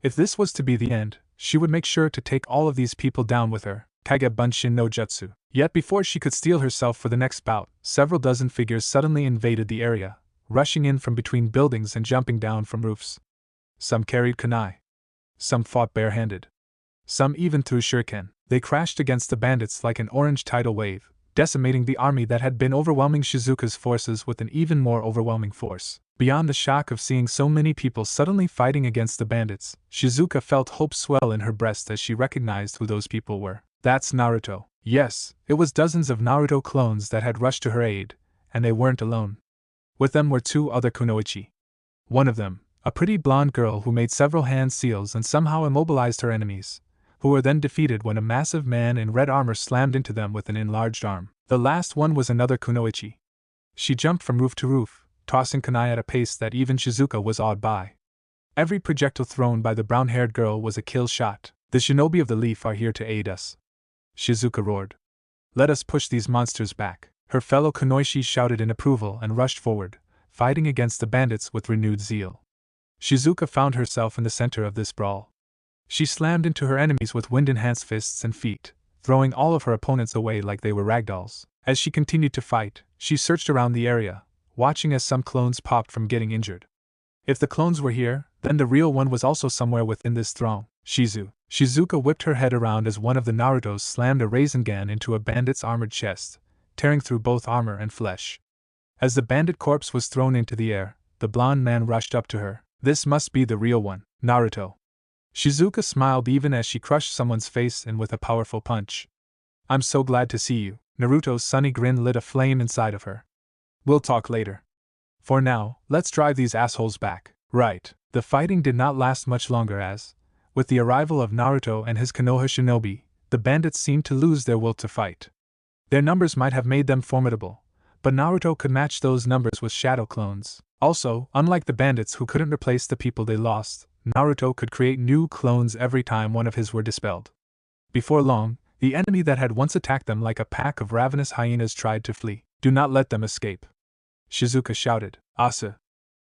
If this was to be the end, she would make sure to take all of these people down with her. Kage Bunshin no Jutsu. Yet before she could steel herself for the next bout, several dozen figures suddenly invaded the area, rushing in from between buildings and jumping down from roofs. Some carried kunai. Some fought barehanded. Some even threw shuriken. They crashed against the bandits like an orange tidal wave, decimating the army that had been overwhelming Shizuka's forces with an even more overwhelming force. Beyond the shock of seeing so many people suddenly fighting against the bandits, Shizuka felt hope swell in her breast as she recognized who those people were. That's Naruto. Yes, it was dozens of Naruto clones that had rushed to her aid, and they weren't alone. With them were 2 other kunoichi. One of them, a pretty blonde girl who made several hand seals and somehow immobilized her enemies, who were then defeated when a massive man in red armor slammed into them with an enlarged arm. The last one was another kunoichi. She jumped from roof to roof, tossing kunai at a pace that even Shizuka was awed by. Every projectile thrown by the brown-haired girl was a kill shot. The shinobi of the leaf are here to aid us, Shizuka roared. Let us push these monsters back. Her fellow kunoichi shouted in approval and rushed forward, fighting against the bandits with renewed zeal. Shizuka found herself in the center of this brawl. She slammed into her enemies with wind-enhanced fists and feet, throwing all of her opponents away like they were ragdolls. As she continued to fight, she searched around the area, watching as some clones popped from getting injured. If the clones were here, then the real one was also somewhere within this throng. Shizuka whipped her head around as one of the Narutos slammed a Rasengan into a bandit's armored chest, tearing through both armor and flesh. As the bandit corpse was thrown into the air, the blonde man rushed up to her. This must be the real one, Naruto. Shizuka smiled even as she crushed someone's face in with a powerful punch. I'm so glad to see you. Naruto's sunny grin lit a flame inside of her. We'll talk later. For now, let's drive these assholes back. Right. The fighting did not last much longer as, with the arrival of Naruto and his Konoha shinobi, the bandits seemed to lose their will to fight. Their numbers might have made them formidable, but Naruto could match those numbers with shadow clones. Also, unlike the bandits who couldn't replace the people they lost, Naruto could create new clones every time one of his were dispelled. Before long, the enemy that had once attacked them like a pack of ravenous hyenas tried to flee. Do not let them escape, Shizuka shouted. Asa!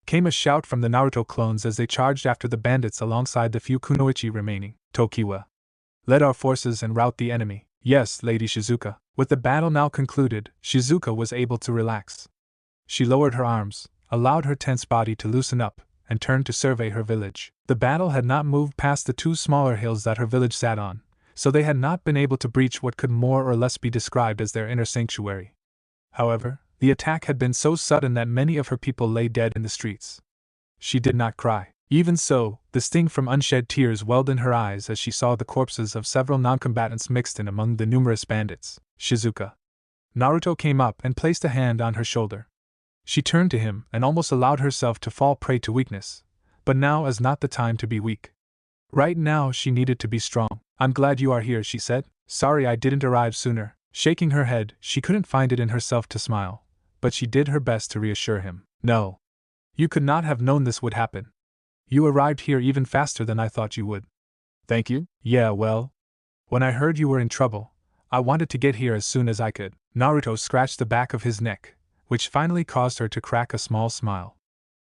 Came a shout from the Naruto clones as they charged after the bandits alongside the few kunoichi remaining. Tokiwa! Lead our forces and rout the enemy. Yes, Lady Shizuka. With the battle now concluded, Shizuka was able to relax. She lowered her arms, allowed her tense body to loosen up, and turned to survey her village. The battle had not moved past the 2 smaller hills that her village sat on, so they had not been able to breach what could more or less be described as their inner sanctuary. However, the attack had been so sudden that many of her people lay dead in the streets. She did not cry. Even so, the sting from unshed tears welled in her eyes as she saw the corpses of several non-combatants mixed in among the numerous bandits. Shizuka. Naruto came up and placed a hand on her shoulder. She turned to him and almost allowed herself to fall prey to weakness, but now is not the time to be weak. Right now she needed to be strong. I'm glad you are here, she said. Sorry I didn't arrive sooner. Shaking her head, she couldn't find it in herself to smile, but she did her best to reassure him. No. You could not have known this would happen. You arrived here even faster than I thought you would. Thank you? Yeah, well, when I heard you were in trouble, I wanted to get here as soon as I could. Naruto scratched the back of his neck, which finally caused her to crack a small smile.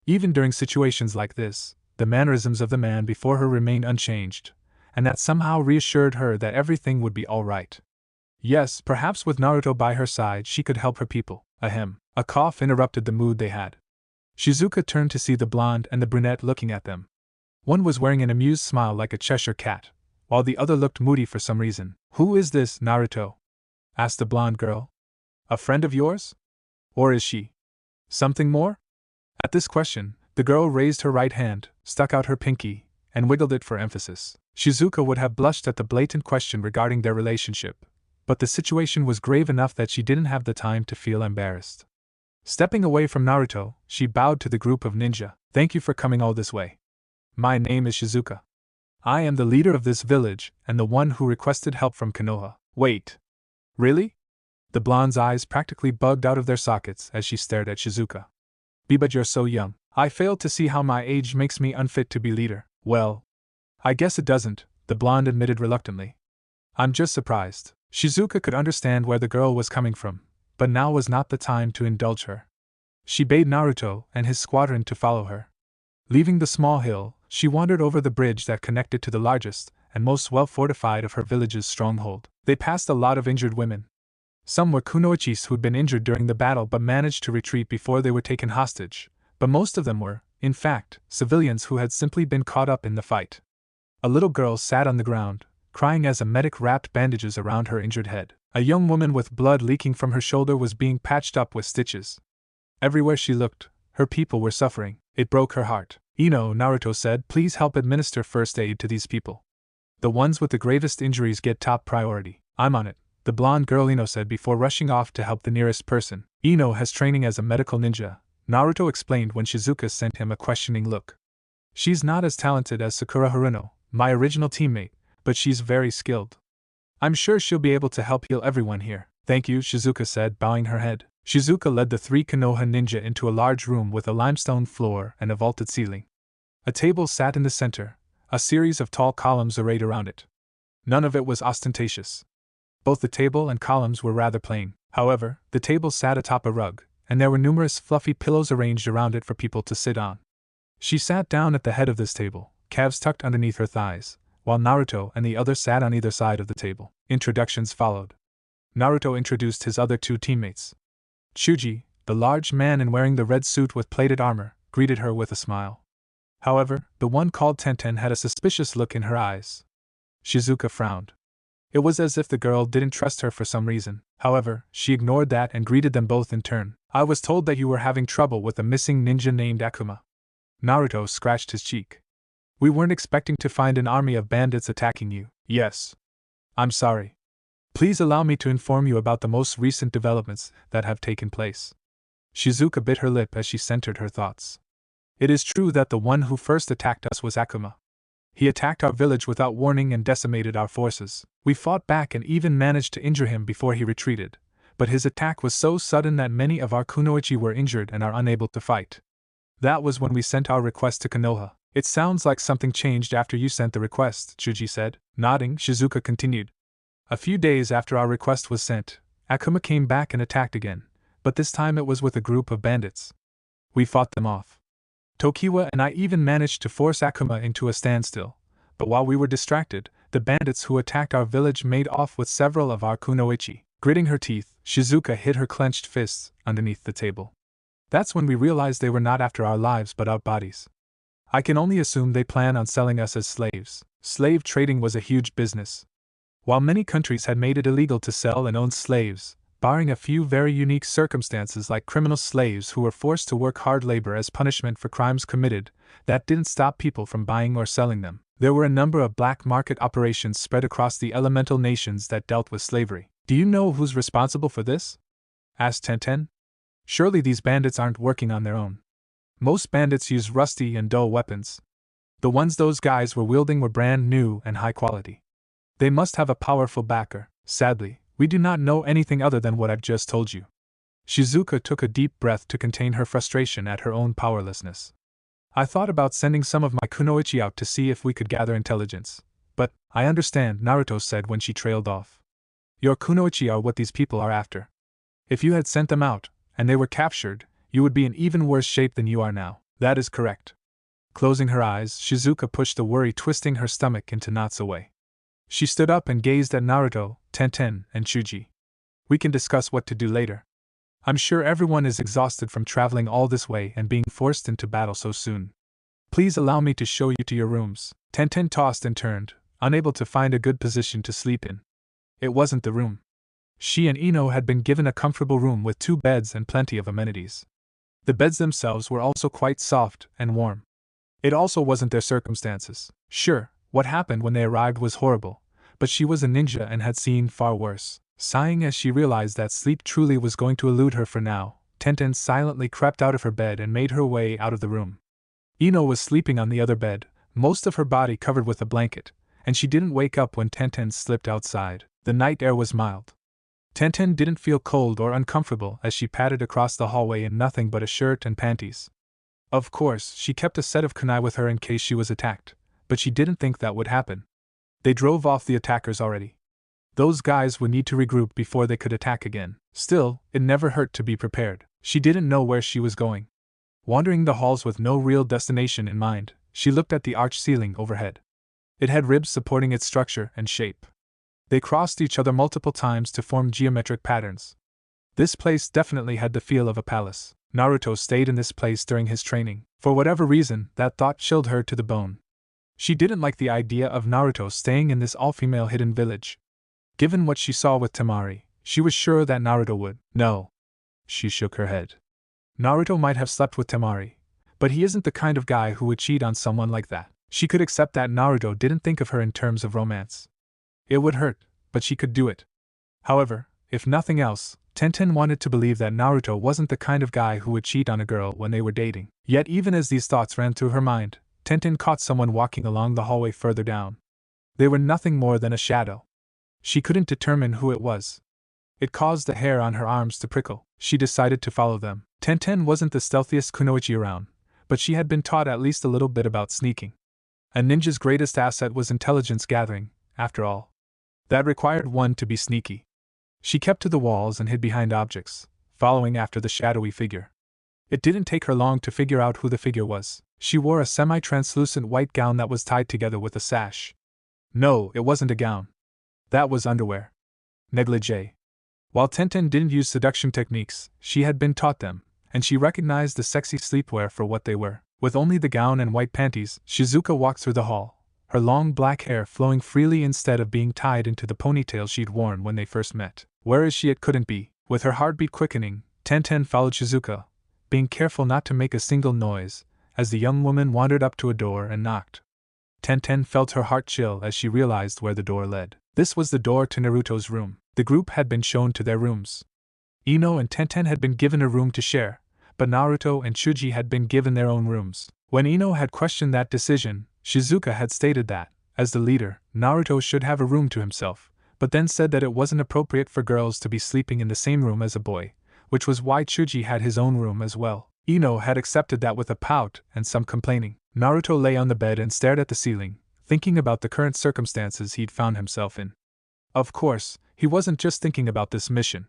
Even during situations like this, the mannerisms of the man before her remained unchanged, and that somehow reassured her that everything would be all right. Yes, perhaps with Naruto by her side she could help her people. Ahem. A cough interrupted the mood they had. Shizuka turned to see the blonde and the brunette looking at them. One was wearing an amused smile like a Cheshire cat, while the other looked moody for some reason. Who is this, Naruto? Asked the blonde girl. A friend of yours? Or is she something more? At this question, the girl raised her right hand, stuck out her pinky, and wiggled it for emphasis. Shizuka would have blushed at the blatant question regarding their relationship, but the situation was grave enough that she didn't have the time to feel embarrassed. Stepping away from Naruto, she bowed to the group of ninja. Thank you for coming all this way. My name is Shizuka. I am the leader of this village and the one who requested help from Konoha. Wait. Really? The blonde's eyes practically bugged out of their sockets as she stared at Shizuka. But you're so young. I fail to see how my age makes me unfit to be leader. Well, I guess it doesn't, the blonde admitted reluctantly. I'm just surprised. Shizuka could understand where the girl was coming from, but now was not the time to indulge her. She bade Naruto and his squadron to follow her. Leaving the small hill, she wandered over the bridge that connected to the largest and most well-fortified of her village's stronghold. They passed a lot of injured women. Some were kunoichis who'd been injured during the battle but managed to retreat before they were taken hostage, but most of them were, in fact, civilians who had simply been caught up in the fight. A little girl sat on the ground, crying as a medic wrapped bandages around her injured head. A young woman with blood leaking from her shoulder was being patched up with stitches. Everywhere she looked, her people were suffering. It broke her heart. Naruto said, please help administer first aid to these people. The ones with the gravest injuries get top priority. I'm on it, the blonde girl Ino said before rushing off to help the nearest person. Ino has training as a medical ninja, Naruto explained when Shizuka sent him a questioning look. She's not as talented as Sakura Haruno, my original teammate, but she's very skilled. I'm sure she'll be able to help heal everyone here. Thank you, Shizuka said, bowing her head. Shizuka led the 3 Konoha ninja into a large room with a limestone floor and a vaulted ceiling. A table sat in the center, a series of tall columns arrayed around it. None of it was ostentatious. Both the table and columns were rather plain. However, the table sat atop a rug, and there were numerous fluffy pillows arranged around it for people to sit on. She sat down at the head of this table, calves tucked underneath her thighs, while Naruto and the others sat on either side of the table. Introductions followed. Naruto introduced his other 2 teammates. Chuji, the large man in wearing the red suit with plated armor, greeted her with a smile. However, the one called Tenten had a suspicious look in her eyes. Shizuka frowned. It was as if the girl didn't trust her for some reason. However, she ignored that and greeted them both in turn. I was told that you were having trouble with a missing ninja named Akuma. Naruto scratched his cheek. We weren't expecting to find an army of bandits attacking you. Yes. I'm sorry. Please allow me to inform you about the most recent developments that have taken place. Shizuka bit her lip as she centered her thoughts. It is true that the one who first attacked us was Akuma. He attacked our village without warning and decimated our forces. We fought back and even managed to injure him before he retreated, but his attack was so sudden that many of our kunoichi were injured and are unable to fight. That was when we sent our request to Konoha. It sounds like something changed after you sent the request, Chuji said. Nodding, Shizuka continued. A few days after our request was sent, Akuma came back and attacked again, but this time it was with a group of bandits. We fought them off. Tokiwa and I even managed to force Akuma into a standstill, but while we were distracted, the bandits who attacked our village made off with several of our kunoichi. Gritting her teeth, Shizuka hid her clenched fists underneath the table. That's when we realized they were not after our lives but our bodies. I can only assume they plan on selling us as slaves. Slave trading was a huge business. While many countries had made it illegal to sell and own slaves, barring a few very unique circumstances like criminal slaves who were forced to work hard labor as punishment for crimes committed, that didn't stop people from buying or selling them. There were a number of black market operations spread across the elemental nations that dealt with slavery. Do you know who's responsible for this? Asked Tenten. Surely these bandits aren't working on their own. Most bandits use rusty and dull weapons. The ones those guys were wielding were brand new and high quality. They must have a powerful backer. Sadly, we do not know anything other than what I've just told you. Shizuka took a deep breath to contain her frustration at her own powerlessness. I thought about sending some of my kunoichi out to see if we could gather intelligence. But, I understand, Naruto said when she trailed off. Your kunoichi are what these people are after. If you had sent them out, and they were captured, you would be in even worse shape than you are now. That is correct. Closing her eyes, Shizuka pushed the worry twisting her stomach into knots away. She stood up and gazed at Naruto, Tenten, and Chuji. We can discuss what to do later. I'm sure everyone is exhausted from traveling all this way and being forced into battle so soon. Please allow me to show you to your rooms. Tenten tossed and turned, unable to find a good position to sleep in. It wasn't the room. She and Ino had been given a comfortable room with 2 beds and plenty of amenities. The beds themselves were also quite soft and warm. It also wasn't their circumstances. Sure, what happened when they arrived was horrible, but she was a ninja and had seen far worse. Sighing as she realized that sleep truly was going to elude her for now, Tenten silently crept out of her bed and made her way out of the room. Ino was sleeping on the other bed, most of her body covered with a blanket, and she didn't wake up when Tenten slipped outside. The night air was mild. Tenten didn't feel cold or uncomfortable as she padded across the hallway in nothing but a shirt and panties. Of course, she kept a set of kunai with her in case she was attacked, but she didn't think that would happen. They drove off the attackers already. Those guys would need to regroup before they could attack again. Still, it never hurt to be prepared. She didn't know where she was going. Wandering the halls with no real destination in mind, she looked at the arched ceiling overhead. It had ribs supporting its structure and shape. They crossed each other multiple times to form geometric patterns. This place definitely had the feel of a palace. Naruto stayed in this place during his training. For whatever reason, that thought chilled her to the bone. She didn't like the idea of Naruto staying in this all-female hidden village. Given what she saw with Temari, she was sure that Naruto would. No. She shook her head. Naruto might have slept with Temari, but he isn't the kind of guy who would cheat on someone like that. She could accept that Naruto didn't think of her in terms of romance. It would hurt, but she could do it. However, if nothing else, Tenten wanted to believe that Naruto wasn't the kind of guy who would cheat on a girl when they were dating. Yet even as these thoughts ran through her mind, Tenten caught someone walking along the hallway further down. They were nothing more than a shadow. She couldn't determine who it was. It caused the hair on her arms to prickle. She decided to follow them. Tenten wasn't the stealthiest kunoichi around, but she had been taught at least a little bit about sneaking. A ninja's greatest asset was intelligence gathering, after all. That required one to be sneaky. She kept to the walls and hid behind objects, following after the shadowy figure. It didn't take her long to figure out who the figure was. She wore a semi-translucent white gown that was tied together with a sash. No, it wasn't a gown. That was underwear. Negligee. While Tenten didn't use seduction techniques, she had been taught them, and she recognized the sexy sleepwear for what they were. With only the gown and white panties, Shizuka walked through the hall, her long black hair flowing freely instead of being tied into the ponytail she'd worn when they first met. Where is she? It couldn't be. With her heartbeat quickening, Tenten followed Shizuka, being careful not to make a single noise, as the young woman wandered up to a door and knocked. Tenten felt her heart chill as she realized where the door led. This was the door to Naruto's room. The group had been shown to their rooms. Ino and Tenten had been given a room to share, but Naruto and Chuji had been given their own rooms. When Ino had questioned that decision, Shizuka had stated that, as the leader, Naruto should have a room to himself, but then said that it wasn't appropriate for girls to be sleeping in the same room as a boy, which was why Chuji had his own room as well. Ino had accepted that with a pout and some complaining. Naruto lay on the bed and stared at the ceiling, thinking about the current circumstances he'd found himself in. Of course, he wasn't just thinking about this mission.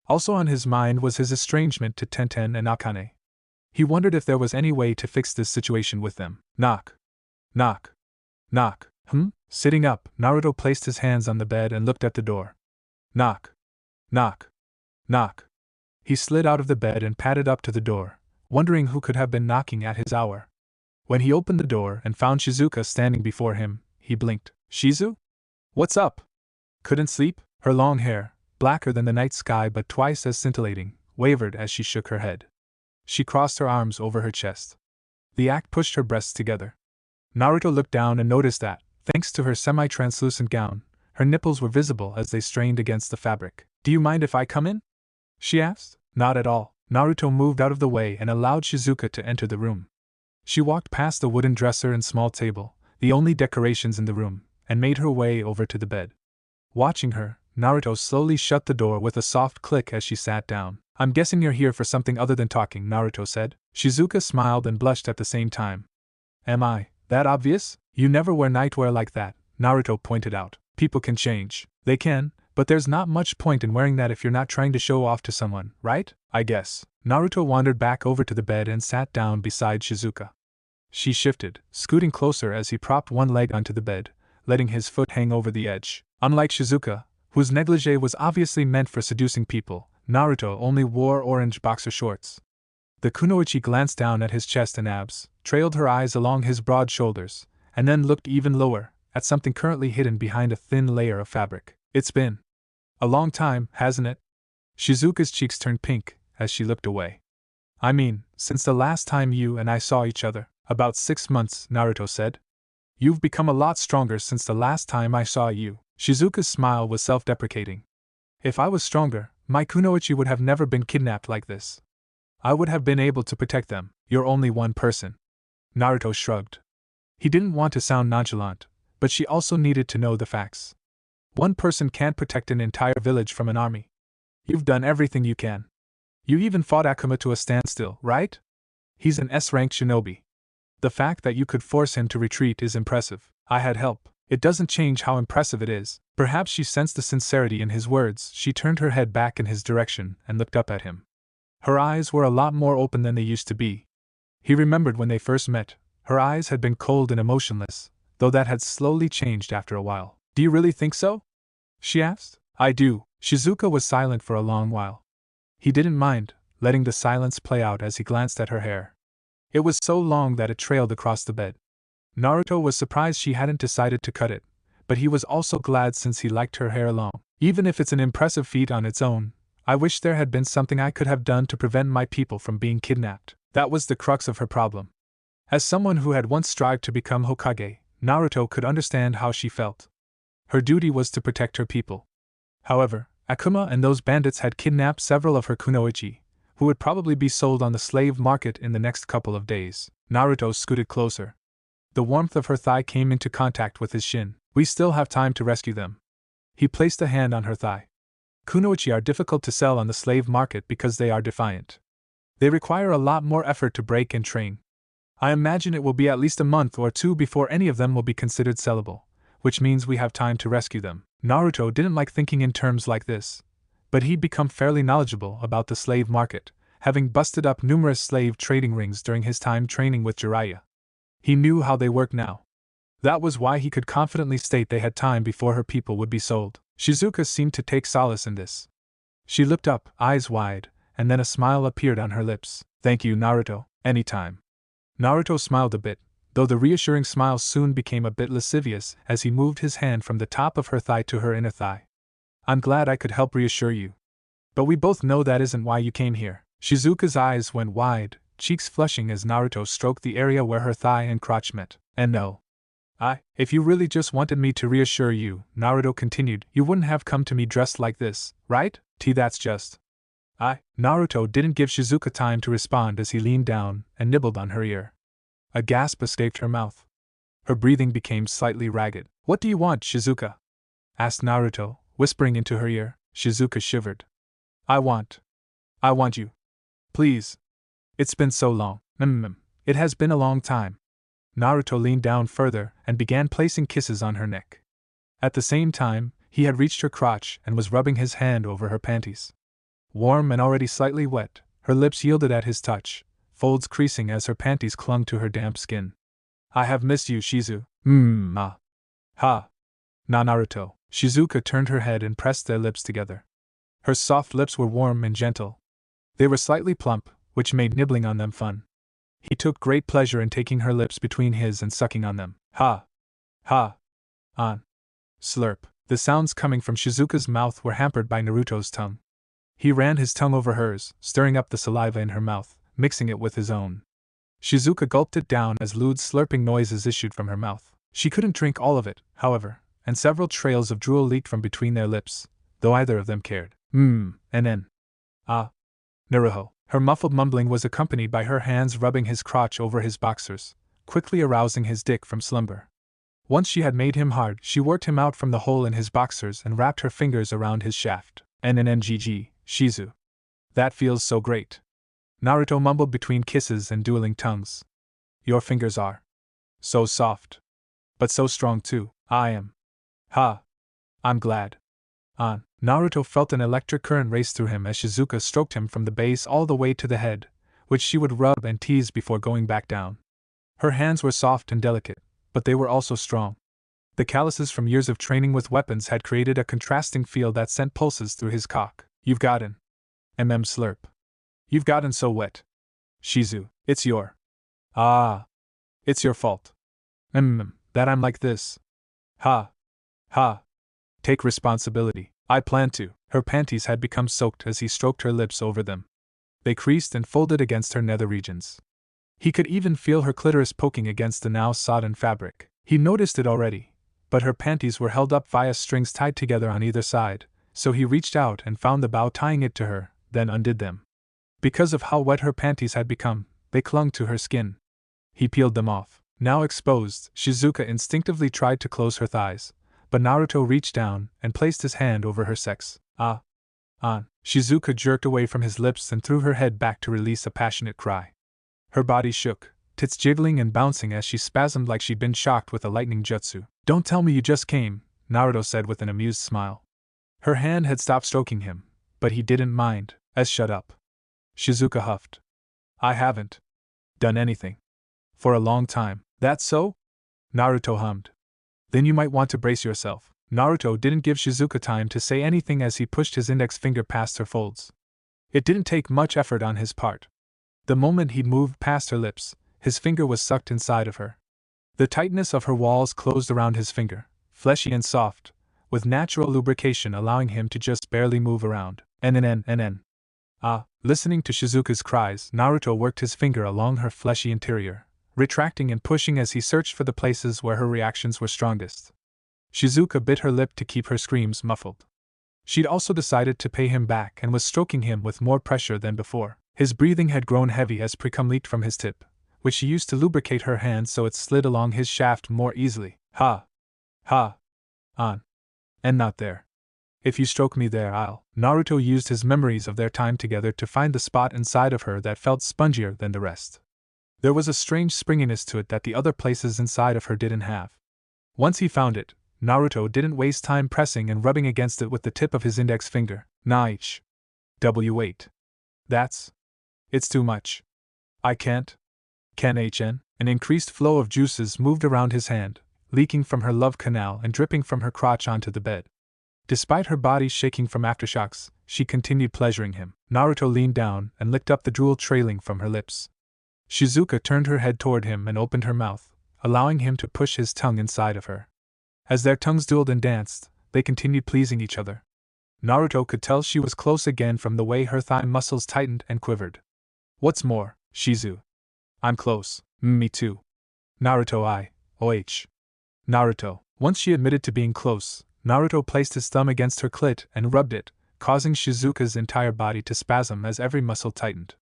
Also on his mind was his estrangement to Tenten and Akane. He wondered if there was any way to fix this situation with them. Knock. Knock. Knock. Sitting up, Naruto placed his hands on the bed and looked at the door. Knock. Knock. Knock. He slid out of the bed and padded up to the door, wondering who could have been knocking at his hour. When he opened the door and found Shizuka standing before him, he blinked. Shizu? What's up? Couldn't sleep? Her long hair, blacker than the night sky but twice as scintillating, wavered as she shook her head. She crossed her arms over her chest. The act pushed her breasts together. Naruto looked down and noticed that, thanks to her semi-translucent gown, her nipples were visible as they strained against the fabric. Do you mind if I come in? She asked. Not at all. Naruto moved out of the way and allowed Shizuka to enter the room. She walked past the wooden dresser and small table, the only decorations in the room, and made her way over to the bed. Watching her, Naruto slowly shut the door with a soft click as she sat down. I'm guessing you're here for something other than talking, Naruto said. Shizuka smiled and blushed at the same time. Am I that obvious? You never wear nightwear like that, Naruto pointed out. People can change. They can, but there's not much point in wearing that if you're not trying to show off to someone, right? I guess. Naruto wandered back over to the bed and sat down beside Shizuka. She shifted, scooting closer as he propped one leg onto the bed, letting his foot hang over the edge. Unlike Shizuka, whose negligee was obviously meant for seducing people, Naruto only wore orange boxer shorts. The kunoichi glanced down at his chest and abs, trailed her eyes along his broad shoulders, and then looked even lower, at something currently hidden behind a thin layer of fabric. It's been a long time, hasn't it? Shizuka's cheeks turned pink as she looked away. I mean, since the last time you and I saw each other. About 6 months, Naruto said. You've become a lot stronger since the last time I saw you. Shizuka's smile was self-deprecating. If I was stronger, my kunoichi would have never been kidnapped like this. I would have been able to protect them. You're only one person. Naruto shrugged. He didn't want to sound nonchalant, but she also needed to know the facts. One person can't protect an entire village from an army. You've done everything you can. You even fought Akuma to a standstill, right? He's an S-rank shinobi. The fact that you could force him to retreat is impressive. I had help. It doesn't change how impressive it is. Perhaps she sensed the sincerity in his words. She turned her head back in his direction and looked up at him. Her eyes were a lot more open than they used to be. He remembered when they first met, her eyes had been cold and emotionless, though that had slowly changed after a while. Do you really think so? She asked. I do. Shizuka was silent for a long while. He didn't mind, letting the silence play out as he glanced at her hair. It was so long that it trailed across the bed. Naruto was surprised she hadn't decided to cut it, but he was also glad since he liked her hair long. Even if it's an impressive feat on its own, I wish there had been something I could have done to prevent my people from being kidnapped. That was the crux of her problem. As someone who had once strived to become Hokage, Naruto could understand how she felt. Her duty was to protect her people. However, Akuma and those bandits had kidnapped several of her kunoichi, who would probably be sold on the slave market in the next couple of days. Naruto scooted closer. The warmth of her thigh came into contact with his shin. We still have time to rescue them. He placed a hand on her thigh. Kunoichi are difficult to sell on the slave market because they are defiant. They require a lot more effort to break and train. I imagine it will be at least a month or two before any of them will be considered sellable, which means we have time to rescue them. Naruto didn't like thinking in terms like this, but he'd become fairly knowledgeable about the slave market, having busted up numerous slave trading rings during his time training with Jiraiya. He knew how they work now. That was why he could confidently state they had time before her people would be sold. Shizuka seemed to take solace in this. She looked up, eyes wide, and then a smile appeared on her lips. Thank you, Naruto, anytime. Naruto smiled a bit, though the reassuring smile soon became a bit lascivious as he moved his hand from the top of her thigh to her inner thigh. I'm glad I could help reassure you. But we both know that isn't why you came here. Shizuka's eyes went wide, cheeks flushing as Naruto stroked the area where her thigh and crotch met. And no. If you really just wanted me to reassure you, Naruto continued, you wouldn't have come to me dressed like this, right? That's just. Naruto didn't give Shizuka time to respond as he leaned down and nibbled on her ear. A gasp escaped her mouth. Her breathing became slightly ragged. What do you want, Shizuka? Asked Naruto, whispering into her ear. Shizuka shivered. I want you. Please. It's been so long. It has been a long time. Naruto leaned down further and began placing kisses on her neck. At the same time, he had reached her crotch and was rubbing his hand over her panties. Warm and already slightly wet, her lips yielded at his touch, folds creasing as her panties clung to her damp skin. I have missed you, Shizu. Ha. Na, Naruto. Shizuka turned her head and pressed their lips together. Her soft lips were warm and gentle. They were slightly plump, which made nibbling on them fun. He took great pleasure in taking her lips between his and sucking on them. Ha. On. Slurp. The sounds coming from Shizuka's mouth were hampered by Naruto's tongue. He ran his tongue over hers, stirring up the saliva in her mouth, mixing it with his own. Shizuka gulped it down as lewd slurping noises issued from her mouth. She couldn't drink all of it, however, and several trails of drool leaked from between their lips, though either of them cared. And then. Naruto. Her muffled mumbling was accompanied by her hands rubbing his crotch over his boxers, quickly arousing his dick from slumber. Once she had made him hard, she worked him out from the hole in his boxers and wrapped her fingers around his shaft. NNNGG, Shizu. That feels so great. Naruto mumbled between kisses and dueling tongues. Your fingers are so soft. But so strong too. I am. I'm glad. Naruto felt an electric current race through him as Shizuka stroked him from the base all the way to the head, which she would rub and tease before going back down. Her hands were soft and delicate, but they were also strong. The calluses from years of training with weapons had created a contrasting feel that sent pulses through his cock. You've gotten. Slurp. You've gotten so wet. Shizu, it's your. It's your fault. That I'm like this. Ha. Take responsibility. I plan to. Her panties had become soaked as he stroked her lips over them. They creased and folded against her nether regions. He could even feel her clitoris poking against the now sodden fabric. He noticed it already, but her panties were held up via strings tied together on either side, so he reached out and found the bow tying it to her, then undid them. Because of how wet her panties had become, they clung to her skin. He peeled them off. Now exposed, Shizuka instinctively tried to close her thighs, but Naruto reached down and placed his hand over her sex. Shizuka jerked away from his lips and threw her head back to release a passionate cry. Her body shook, tits jiggling and bouncing as she spasmed like she'd been shocked with a lightning jutsu. Don't tell me you just came, Naruto said with an amused smile. Her hand had stopped stroking him, but he didn't mind. Shut up. Shizuka huffed. I haven't done anything. For a long time. That's so? Naruto hummed. Then you might want to brace yourself. Naruto didn't give Shizuka time to say anything as he pushed his index finger past her folds. It didn't take much effort on his part. The moment he'd moved past her lips, his finger was sucked inside of her. The tightness of her walls closed around his finger, fleshy and soft, with natural lubrication allowing him to just barely move around. NNN. Listening to Shizuka's cries, Naruto worked his finger along her fleshy interior, retracting and pushing as he searched for the places where her reactions were strongest. Shizuka bit her lip to keep her screams muffled. She'd also decided to pay him back and was stroking him with more pressure than before. His breathing had grown heavy as precum leaked from his tip, which she used to lubricate her hand so it slid along his shaft more easily. On. And not there. If you stroke me there, I'll. Naruto used his memories of their time together to find the spot inside of her that felt spongier than the rest. There was a strange springiness to it that the other places inside of her didn't have. Once he found it, Naruto didn't waste time pressing and rubbing against it with the tip of his index finger. Wait. It's too much. I can't. An increased flow of juices moved around his hand, leaking from her love canal and dripping from her crotch onto the bed. Despite her body shaking from aftershocks, she continued pleasuring him. Naruto leaned down and licked up the drool trailing from her lips. Shizuka turned her head toward him and opened her mouth, allowing him to push his tongue inside of her. As their tongues dueled and danced, they continued pleasing each other. Naruto could tell she was close again from the way her thigh muscles tightened and quivered. What's more, Shizu. I'm close. Me too. Naruto Naruto. Once she admitted to being close, Naruto placed his thumb against her clit and rubbed it, causing Shizuka's entire body to spasm as every muscle tightened.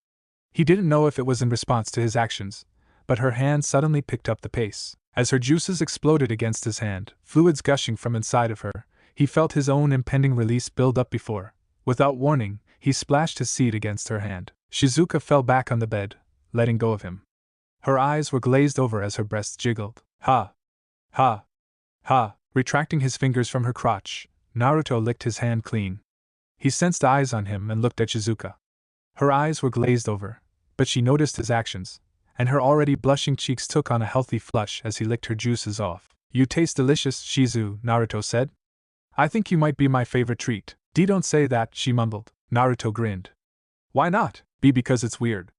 He didn't know if it was in response to his actions, but her hand suddenly picked up the pace. As her juices exploded against his hand, fluids gushing from inside of her, he felt his own impending release build up before, without warning, he splashed his seed against her hand. Shizuka fell back on the bed, letting go of him. Her eyes were glazed over as her breasts jiggled. Retracting his fingers from her crotch, Naruto licked his hand clean. He sensed eyes on him and looked at Shizuka. Her eyes were glazed over, but she noticed his actions, and her already blushing cheeks took on a healthy flush as he licked her juices off. You taste delicious, Shizu, Naruto said. I think you might be my favorite treat. Don't say that, she mumbled. Naruto grinned. Why not? Because it's weird.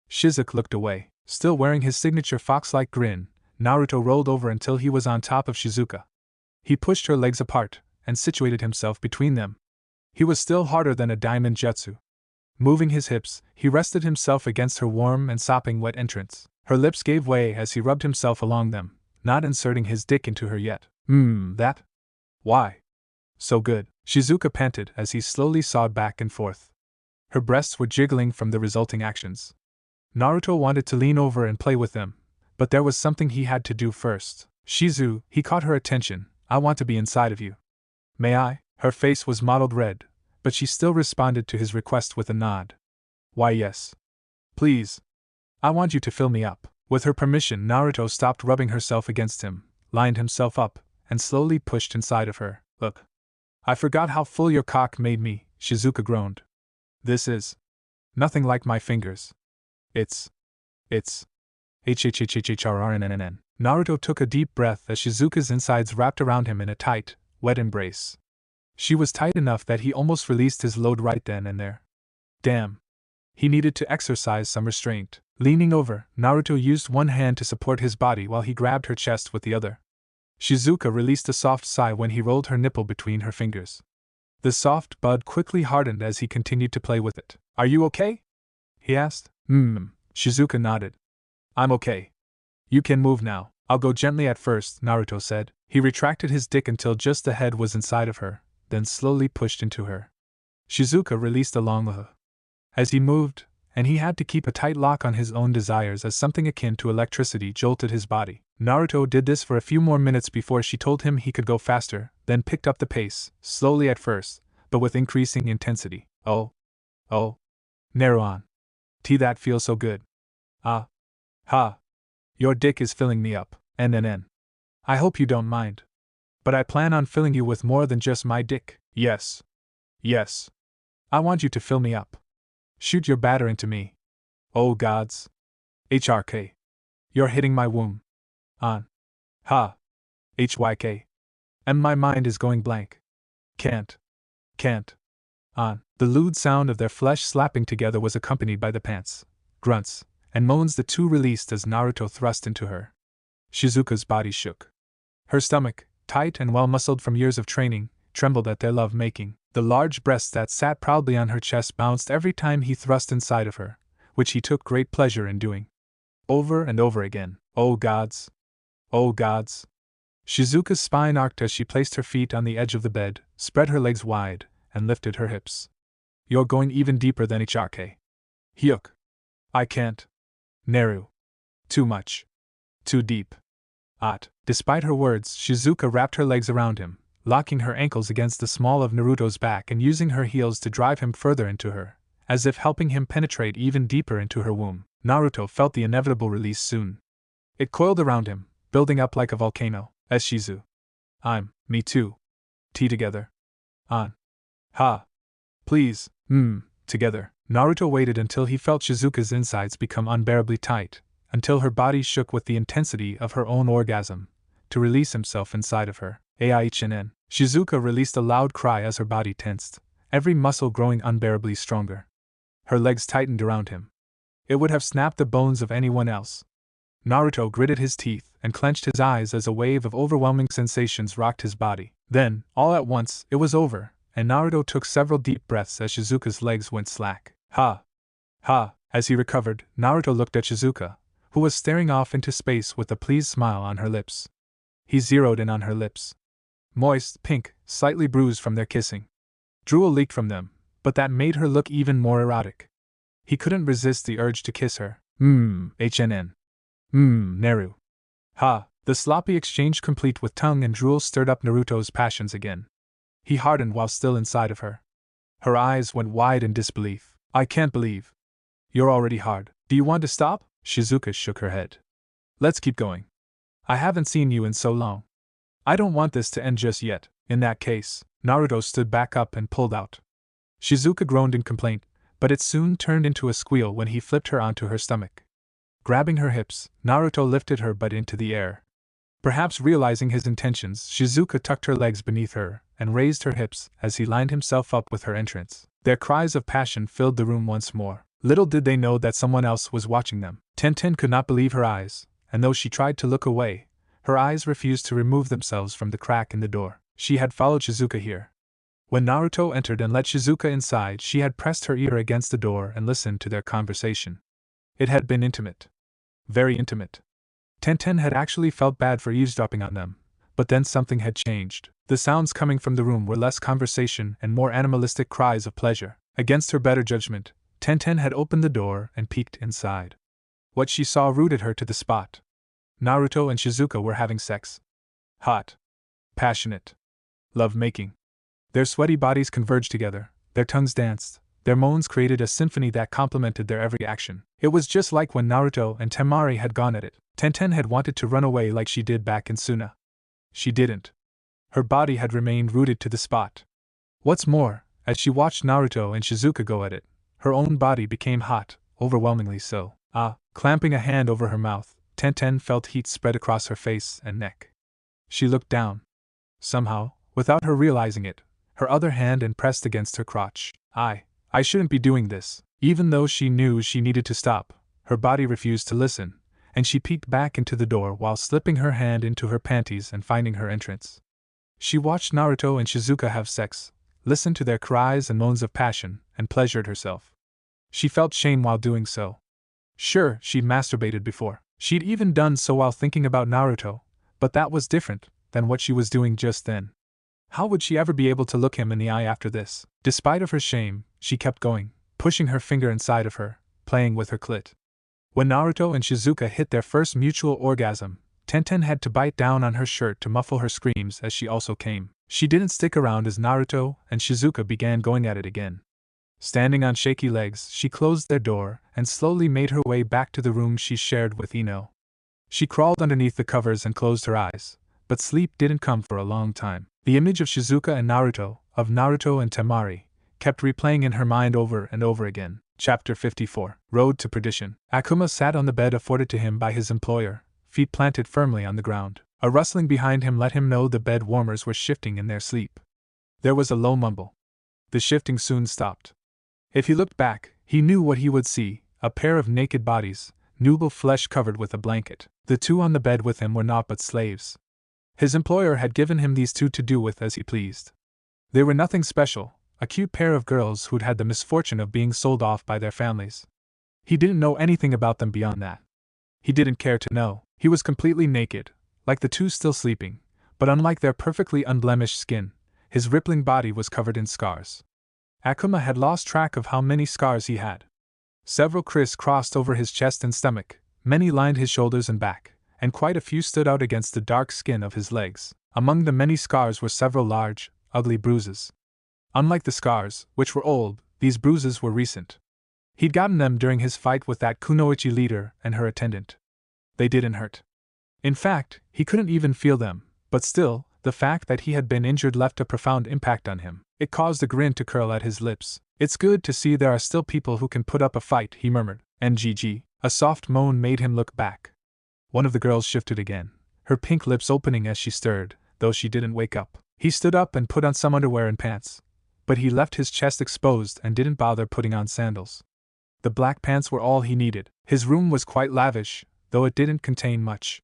Shizuka looked away. Still wearing his signature fox-like grin, Naruto rolled over until he was on top of Shizuka. He pushed her legs apart, and situated himself between them. He was still harder than a diamond jutsu. Moving his hips, he rested himself against her warm and sopping wet entrance. Her lips gave way as he rubbed himself along them, not inserting his dick into her yet. That? Why? So good, Shizuka panted as he slowly sawed back and forth. Her breasts were jiggling from the resulting actions. Naruto wanted to lean over and play with them, but there was something he had to do first. Shizu, he caught her attention. I want to be inside of you. May I? Her face was mottled red, but she still responded to his request with a nod. Why, yes. Please. I want you to fill me up. With her permission, Naruto stopped rubbing herself against him, lined himself up, and slowly pushed inside of her. Look. I forgot how full your cock made me, Shizuka groaned. This is nothing like my fingers. It's HHHHRRNNN. Naruto took a deep breath as Shizuka's insides wrapped around him in a tight, wet embrace. She was tight enough that he almost released his load right then and there. Damn. He needed to exercise some restraint. Leaning over, Naruto used one hand to support his body while he grabbed her chest with the other. Shizuka released a soft sigh when he rolled her nipple between her fingers. The soft bud quickly hardened as he continued to play with it. Are you okay? He asked. Shizuka nodded. I'm okay. You can move now. I'll go gently at first, Naruto said. He retracted his dick until just the head was inside of her, then slowly pushed into her. Shizuka released a long as he moved, and he had to keep a tight lock on his own desires as something akin to electricity jolted his body. Naruto did this for a few more minutes before she told him he could go faster, then picked up the pace, slowly at first, but with increasing intensity. Oh. Naruan. That feels so good. Your dick is filling me up, NNN. I hope you don't mind. But I plan on filling you with more than just my dick. Yes. I want you to fill me up. Shoot your batter into me. Oh gods. HRK. You're hitting my womb. On. HYK. And my mind is going blank. Can't. On. The lewd sound of their flesh slapping together was accompanied by the pants, grunts, and moans the two released as Naruto thrust into her. Shizuka's body shook. Her stomach, tight and well-muscled from years of training, trembled at their love-making. The large breasts that sat proudly on her chest bounced every time he thrust inside of her, which he took great pleasure in doing. Over and over again. Oh gods! Oh gods! Shizuka's spine arched as she placed her feet on the edge of the bed, spread her legs wide, and lifted her hips. You're going even deeper than Ichake. Hyuk. I can't. Neru. Too much. Too deep. Despite her words, Shizuka wrapped her legs around him, locking her ankles against the small of Naruto's back and using her heels to drive him further into her, as if helping him penetrate even deeper into her womb. Naruto felt the inevitable release soon. It coiled around him, building up like a volcano. As Shizu. Me too. T together. Ha. Please, together. Naruto waited until he felt Shizuka's insides become unbearably tight, until her body shook with the intensity of her own orgasm, to release himself inside of her. Aichinen. Shizuka released a loud cry as her body tensed, every muscle growing unbearably stronger. Her legs tightened around him. It would have snapped the bones of anyone else. Naruto gritted his teeth and clenched his eyes as a wave of overwhelming sensations rocked his body. Then, all at once, it was over, and Naruto took several deep breaths as Shizuka's legs went slack. Ha! As he recovered, Naruto looked at Shizuka, who was staring off into space with a pleased smile on her lips. He zeroed in on her lips. Moist, pink, slightly bruised from their kissing. Drool leaked from them, but that made her look even more erotic. He couldn't resist the urge to kiss her. HNN. Neru. Ha! The sloppy exchange complete with tongue and drool stirred up Naruto's passions again. He hardened while still inside of her. Her eyes went wide in disbelief. I can't believe. You're already hard. Do you want to stop? Shizuka shook her head. Let's keep going. I haven't seen you in so long. I don't want this to end just yet. In that case, Naruto stood back up and pulled out. Shizuka groaned in complaint, but it soon turned into a squeal when he flipped her onto her stomach. Grabbing her hips, Naruto lifted her butt into the air. Perhaps realizing his intentions, Shizuka tucked her legs beneath her and raised her hips as he lined himself up with her entrance. Their cries of passion filled the room once more. Little did they know that someone else was watching them. Tenten could not believe her eyes, and though she tried to look away, her eyes refused to remove themselves from the crack in the door. She had followed Shizuka here. When Naruto entered and let Shizuka inside, she had pressed her ear against the door and listened to their conversation. It had been intimate. Very intimate. Tenten had actually felt bad for eavesdropping on them, but then something had changed. The sounds coming from the room were less conversation and more animalistic cries of pleasure. Against her better judgment, Tenten had opened the door and peeked inside. What she saw rooted her to the spot. Naruto and Shizuka were having sex. Hot. Passionate. Love-making. Their sweaty bodies converged together, their tongues danced, their moans created a symphony that complemented their every action. It was just like when Naruto and Temari had gone at it. Tenten had wanted to run away like she did back in Suna. She didn't. Her body had remained rooted to the spot. What's more, as she watched Naruto and Shizuka go at it, her own body became hot, overwhelmingly so. Clamping a hand over her mouth, Tenten felt heat spread across her face and neck. She looked down. Somehow, without her realizing it, her other hand and pressed against her crotch. I shouldn't be doing this. Even though she knew she needed to stop, her body refused to listen, and she peeked back into the door while slipping her hand into her panties and finding her entrance. She watched Naruto and Shizuka have sex, listened to their cries and moans of passion, and pleasured herself. She felt shame while doing so. Sure, she'd masturbated before. She'd even done so while thinking about Naruto, but that was different than what she was doing just then. How would she ever be able to look him in the eye after this? Despite of her shame, she kept going, pushing her finger inside of her, playing with her clit. When Naruto and Shizuka hit their first mutual orgasm, Tenten had to bite down on her shirt to muffle her screams as she also came. She didn't stick around as Naruto and Shizuka began going at it again. Standing on shaky legs, she closed their door and slowly made her way back to the room she shared with Ino. She crawled underneath the covers and closed her eyes, but sleep didn't come for a long time. The image of Shizuka and Naruto, of Naruto and Temari, kept replaying in her mind over and over again. Chapter 54. Road to Perdition. Akuma sat on the bed afforded to him by his employer, feet planted firmly on the ground. A rustling behind him let him know the bed warmers were shifting in their sleep. There was a low mumble. The shifting soon stopped. If he looked back, he knew what he would see, a pair of naked bodies, nubile flesh covered with a blanket. The two on the bed with him were naught but slaves. His employer had given him these two to do with as he pleased. They were nothing special, a cute pair of girls who'd had the misfortune of being sold off by their families. He didn't know anything about them beyond that. He didn't care to know. He was completely naked, like the two still sleeping, but unlike their perfectly unblemished skin, his rippling body was covered in scars. Akuma had lost track of how many scars he had. Several criss-crossed over his chest and stomach, many lined his shoulders and back, and quite a few stood out against the dark skin of his legs. Among the many scars were several large, ugly bruises. Unlike the scars, which were old, these bruises were recent. He'd gotten them during his fight with that kunoichi leader and her attendant. They didn't hurt. In fact, he couldn't even feel them, but still, the fact that he had been injured left a profound impact on him. It caused a grin to curl at his lips. "It's good to see there are still people who can put up a fight," he murmured. "NGG." A soft moan made him look back. One of the girls shifted again, her pink lips opening as she stirred, though she didn't wake up. He stood up and put on some underwear and pants, but he left his chest exposed and didn't bother putting on sandals. The black pants were all he needed. His room was quite lavish, though it didn't contain much.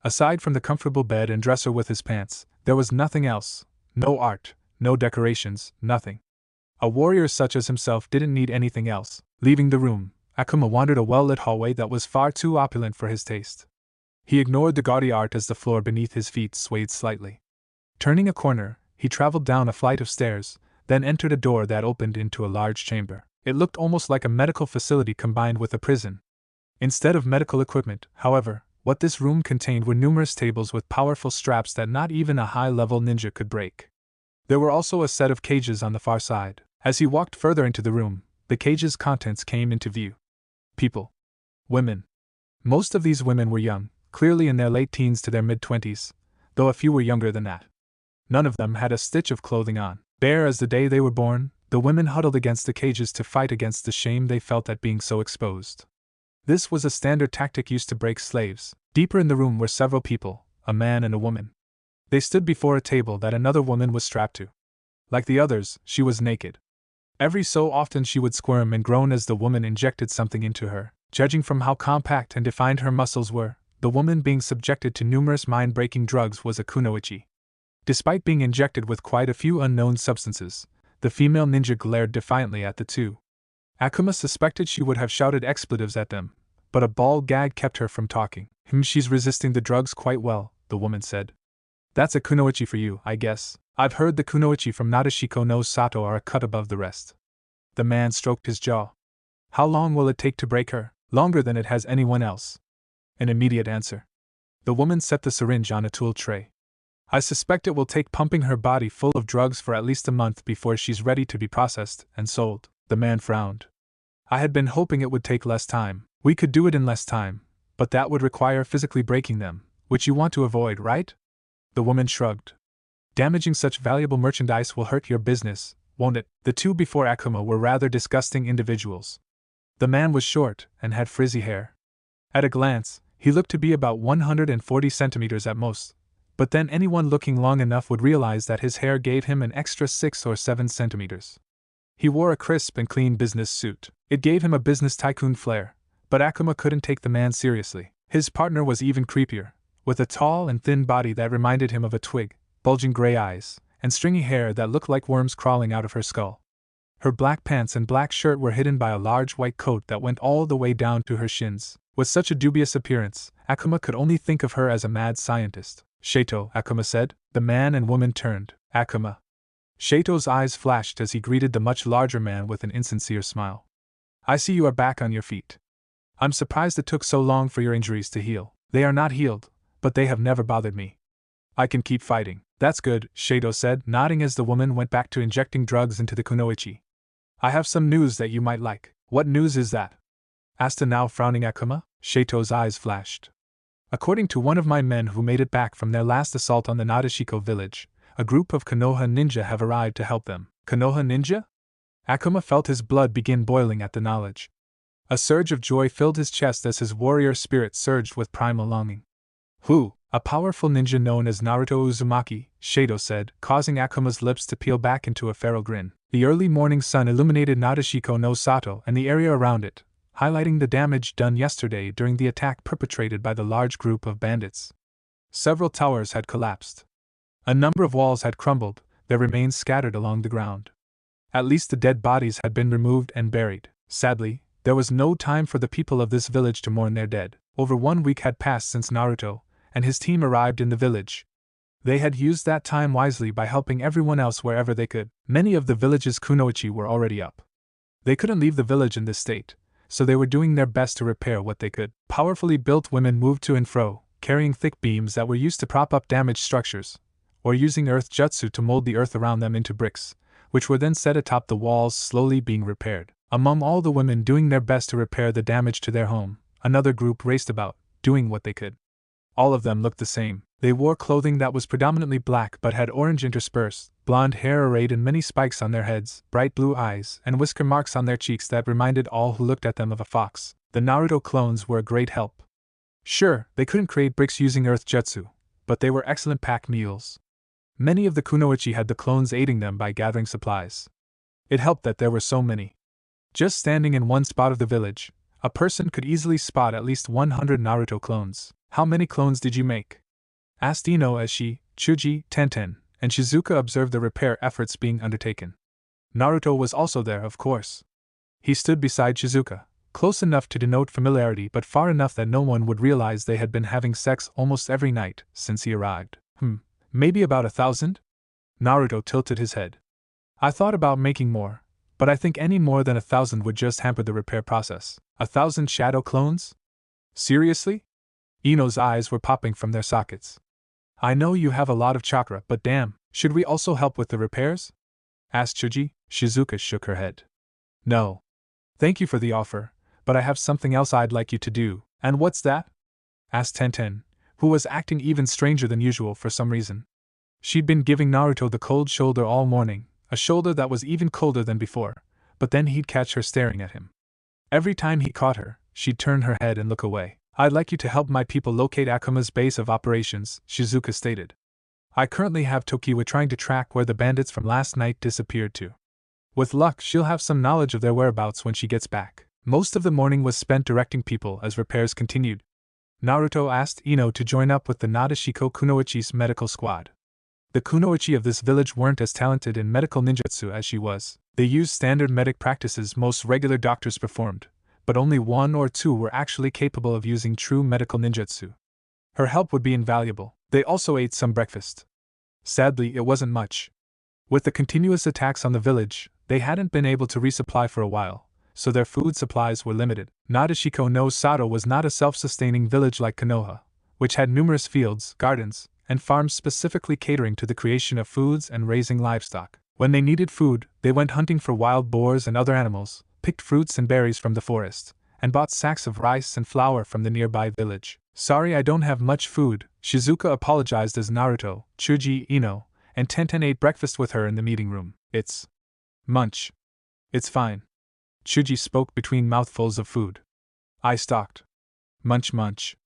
Aside from the comfortable bed and dresser with his pants, there was nothing else. No art, no decorations, nothing. A warrior such as himself didn't need anything else. Leaving the room, Akuma wandered a well-lit hallway that was far too opulent for his taste. He ignored the gaudy art as the floor beneath his feet swayed slightly. Turning a corner, he traveled down a flight of stairs, then entered a door that opened into a large chamber. It looked almost like a medical facility combined with a prison. Instead of medical equipment, however, what this room contained were numerous tables with powerful straps that not even a high-level ninja could break. There were also a set of cages on the far side. As he walked further into the room, the cage's contents came into view. People. Women. Most of these women were young, clearly in their late teens to their mid-20s, though a few were younger than that. None of them had a stitch of clothing on. Bare as the day they were born, the women huddled against the cages to fight against the shame they felt at being so exposed. This was a standard tactic used to break slaves. Deeper in the room were several people, a man and a woman. They stood before a table that another woman was strapped to. Like the others, she was naked. Every so often she would squirm and groan as the woman injected something into her. Judging from how compact and defined her muscles were, the woman being subjected to numerous mind-breaking drugs was a kunoichi. Despite being injected with quite a few unknown substances, the female ninja glared defiantly at the two. Akuma suspected she would have shouted expletives at them, but a bald gag kept her from talking. She's resisting the drugs quite well," the woman said. "That's a kunoichi for you, I guess. I've heard the kunoichi from Nadeshiko no Sato are a cut above the rest." The man stroked his jaw. "How long will it take to break her?" "Longer than it has anyone else." An immediate answer. The woman set the syringe on a tool tray. "I suspect it will take pumping her body full of drugs for at least a month before she's ready to be processed and sold." The man frowned. "I had been hoping it would take less time. We could do it in less time, but that would require physically breaking them, which you want to avoid, right?" The woman shrugged. "Damaging such valuable merchandise will hurt your business, won't it?" The two before Akuma were rather disgusting individuals. The man was short and had frizzy hair. At a glance, he looked to be about 140 centimeters at most, but then anyone looking long enough would realize that his hair gave him an extra 6 or 7 centimeters. He wore a crisp and clean business suit. It gave him a business tycoon flair, but Akuma couldn't take the man seriously. His partner was even creepier, with a tall and thin body that reminded him of a twig, bulging gray eyes, and stringy hair that looked like worms crawling out of her skull. Her black pants and black shirt were hidden by a large white coat that went all the way down to her shins. With such a dubious appearance, Akuma could only think of her as a mad scientist. "Shato," Akuma said. The man and woman turned. "Akuma." Shato's eyes flashed as he greeted the much larger man with an insincere smile. "I see you are back on your feet. I'm surprised it took so long for your injuries to heal." "They are not healed, but they have never bothered me. I can keep fighting." "That's good," Shato said, nodding as the woman went back to injecting drugs into the kunoichi. "I have some news that you might like." "What news is that?" asked a now frowning Akuma. Shato's eyes flashed. "According to one of my men who made it back from their last assault on the Nadeshiko village, a group of Konoha ninja have arrived to help them." "Konoha ninja?" Akuma felt his blood begin boiling at the knowledge. A surge of joy filled his chest as his warrior spirit surged with primal longing. "Who?" "A powerful ninja known as Naruto Uzumaki," Shato said, causing Akuma's lips to peel back into a feral grin. The early morning sun illuminated Nadeshiko no Sato and the area around it, highlighting the damage done yesterday during the attack perpetrated by the large group of bandits. Several towers had collapsed. A number of walls had crumbled, their remains scattered along the ground. At least the dead bodies had been removed and buried. Sadly, there was no time for the people of this village to mourn their dead. Over 1 week had passed since Naruto and his team arrived in the village. They had used that time wisely by helping everyone else wherever they could. Many of the village's kunoichi were already up. They couldn't leave the village in this state, so they were doing their best to repair what they could. Powerfully built women moved to and fro, carrying thick beams that were used to prop up damaged structures, or using earth jutsu to mold the earth around them into bricks, which were then set atop the walls, slowly being repaired. Among all the women doing their best to repair the damage to their home, another group raced about, doing what they could. All of them looked the same. They wore clothing that was predominantly black but had orange interspersed, blonde hair arrayed in many spikes on their heads, bright blue eyes, and whisker marks on their cheeks that reminded all who looked at them of a fox. The Naruto clones were a great help. Sure, they couldn't create bricks using earth jutsu, but they were excellent pack mules. Many of the kunoichi had the clones aiding them by gathering supplies. It helped that there were so many. Just standing in one spot of the village, a person could easily spot at least 100 Naruto clones. How many clones did you make? Asked Ino as she, Chuji, Tenten, and Shizuka observed the repair efforts being undertaken. Naruto was also there, of course. He stood beside Shizuka, close enough to denote familiarity but far enough that no one would realize they had been having sex almost every night since he arrived. Maybe about 1,000? Naruto tilted his head. I thought about making more, but I think any more than 1,000 would just hamper the repair process. 1,000 shadow clones? Seriously? Ino's eyes were popping from their sockets. I know you have a lot of chakra, but damn, should we also help with the repairs? Asked Chuji. Shizuka shook her head. No. Thank you for the offer, but I have something else I'd like you to do. And what's that? Asked Tenten, who was acting even stranger than usual for some reason. She'd been giving Naruto the cold shoulder all morning, a shoulder that was even colder than before, but then he'd catch her staring at him. Every time he caught her, she'd turn her head and look away. I'd like you to help my people locate Akuma's base of operations, Shizuka stated. I currently have Tokiwa trying to track where the bandits from last night disappeared to. With luck, she'll have some knowledge of their whereabouts when she gets back. Most of the morning was spent directing people as repairs continued. Naruto asked Ino to join up with the Nadeshiko Kunoichi's medical squad. The kunoichi of this village weren't as talented in medical ninjutsu as she was. They used standard medic practices most regular doctors performed, but only 1 or 2 were actually capable of using true medical ninjutsu. Her help would be invaluable. They also ate some breakfast. Sadly, it wasn't much. With the continuous attacks on the village, they hadn't been able to resupply for a while, so their food supplies were limited. Nadeshiko no Sato was not a self-sustaining village like Konoha, which had numerous fields, gardens, and farms specifically catering to the creation of foods and raising livestock. When they needed food, they went hunting for wild boars and other animals, picked fruits and berries from the forest, and bought sacks of rice and flour from the nearby village. Sorry I don't have much food, Shizuka apologized as Naruto, Chuji, Ino, and Tenten ate breakfast with her in the meeting room. It's munch. It's fine. Chuji spoke between mouthfuls of food. I stalked. Munch munch.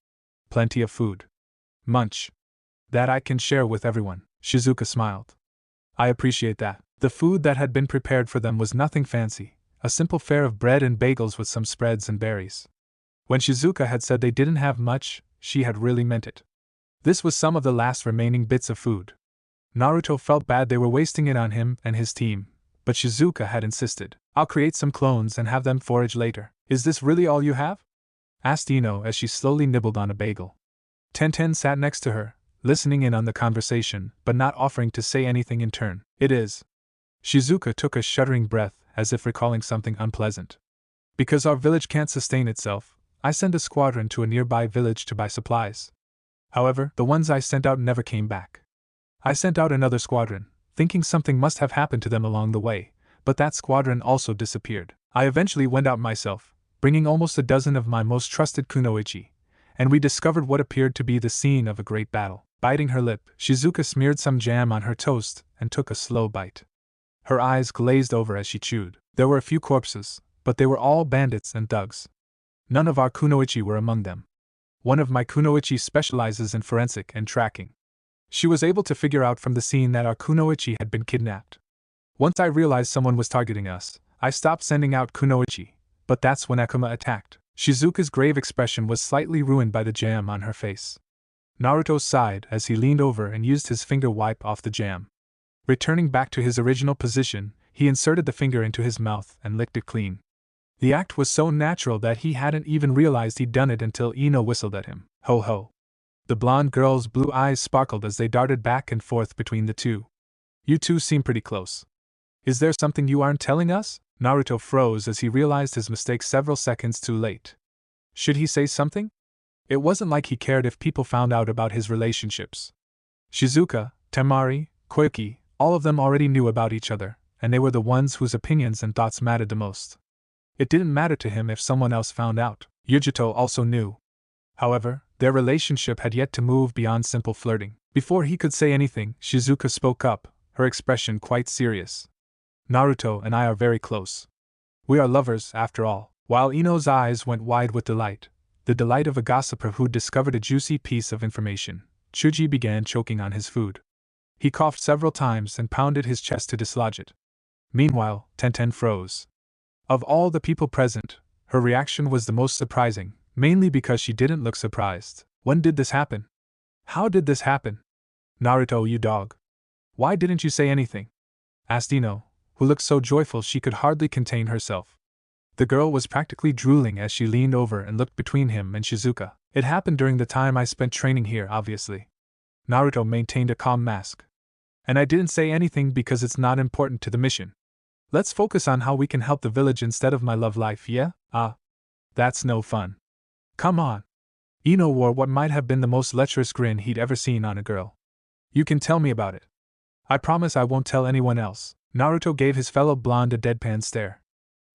Plenty of food. Munch. That I can share with everyone, Shizuka smiled. I appreciate that. The food that had been prepared for them was nothing fancy, a simple fare of bread and bagels with some spreads and berries. When Shizuka had said they didn't have much, she had really meant it. This was some of the last remaining bits of food. Naruto felt bad they were wasting it on him and his team, but Shizuka had insisted. I'll create some clones and have them forage later. Is this really all you have? Asked Ino as she slowly nibbled on a bagel. Tenten sat next to her, listening in on the conversation, but not offering to say anything in turn. It is. Shizuka took a shuddering breath, as if recalling something unpleasant. Because our village can't sustain itself, I send a squadron to a nearby village to buy supplies. However, the ones I sent out never came back. I sent out another squadron, thinking something must have happened to them along the way, but that squadron also disappeared. I eventually went out myself, bringing almost a dozen of my most trusted kunoichi, and we discovered what appeared to be the scene of a great battle. Biting her lip, Shizuka smeared some jam on her toast and took a slow bite. Her eyes glazed over as she chewed. There were a few corpses, but they were all bandits and thugs. None of our kunoichi were among them. One of my kunoichi specializes in forensic and tracking. She was able to figure out from the scene that our kunoichi had been kidnapped. Once I realized someone was targeting us, I stopped sending out kunoichi, But that's when Akuma attacked. Shizuka's grave expression was slightly ruined by the jam on her face. Naruto sighed as he leaned over and used his finger wipe off the jam. Returning back to his original position, he inserted the finger into his mouth and licked it clean. The act was so natural that he hadn't even realized he'd done it until Ino whistled at him. Ho ho. The blonde girl's blue eyes sparkled as they darted back and forth between the two. You two seem pretty close. Is there something you aren't telling us? Naruto froze as he realized his mistake several seconds too late. Should he say something? It wasn't like he cared if people found out about his relationships. Shizuka, Temari, Koyuki, all of them already knew about each other, and they were the ones whose opinions and thoughts mattered the most. It didn't matter to him if someone else found out. Yujito also knew. However, their relationship had yet to move beyond simple flirting. Before he could say anything, Shizuka spoke up, her expression quite serious. Naruto and I are very close. We are lovers, after all. While Ino's eyes went wide with delight, the delight of a gossiper who'd discovered a juicy piece of information, Chuji began choking on his food. He coughed several times and pounded his chest to dislodge it. Meanwhile, Tenten froze. Of all the people present, her reaction was the most surprising, mainly because she didn't look surprised. When did this happen? How did this happen? Naruto, you dog. Why didn't you say anything? Asked Ino, who looked so joyful she could hardly contain herself. The girl was practically drooling as she leaned over and looked between him and Shizuka. It happened during the time I spent training here, obviously. Naruto maintained a calm mask. And I didn't say anything because it's not important to the mission. Let's focus on how we can help the village instead of my love life, yeah? That's no fun. Come on. Ino wore what might have been the most lecherous grin he'd ever seen on a girl. You can tell me about it. I promise I won't tell anyone else. Naruto gave his fellow blonde a deadpan stare.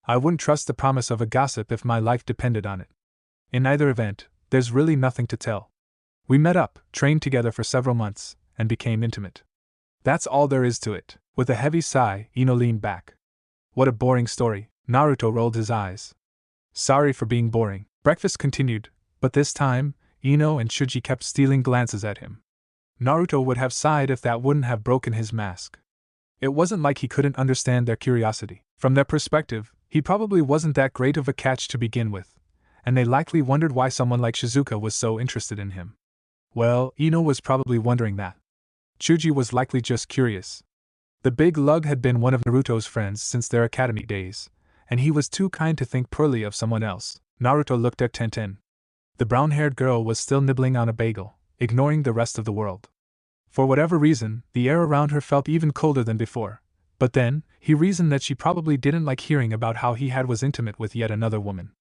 I wouldn't trust the promise of a gossip if my life depended on it. In either event, there's really nothing to tell. We met up, trained together for several months, and became intimate. That's all there is to it. With a heavy sigh, Ino leaned back. What a boring story. Naruto rolled his eyes. Sorry for being boring. Breakfast continued, but this time, Ino and Chuji kept stealing glances at him. Naruto would have sighed if that wouldn't have broken his mask. It wasn't like he couldn't understand their curiosity. From their perspective, he probably wasn't that great of a catch to begin with, and they likely wondered why someone like Shizuka was so interested in him. Well, Ino was probably wondering that. Chuji was likely just curious. The big lug had been one of Naruto's friends since their academy days, and he was too kind to think poorly of someone else. Naruto looked at Tenten. The brown-haired girl was still nibbling on a bagel, ignoring the rest of the world. For whatever reason, the air around her felt even colder than before, but then, he reasoned that she probably didn't like hearing about how he was intimate with yet another woman.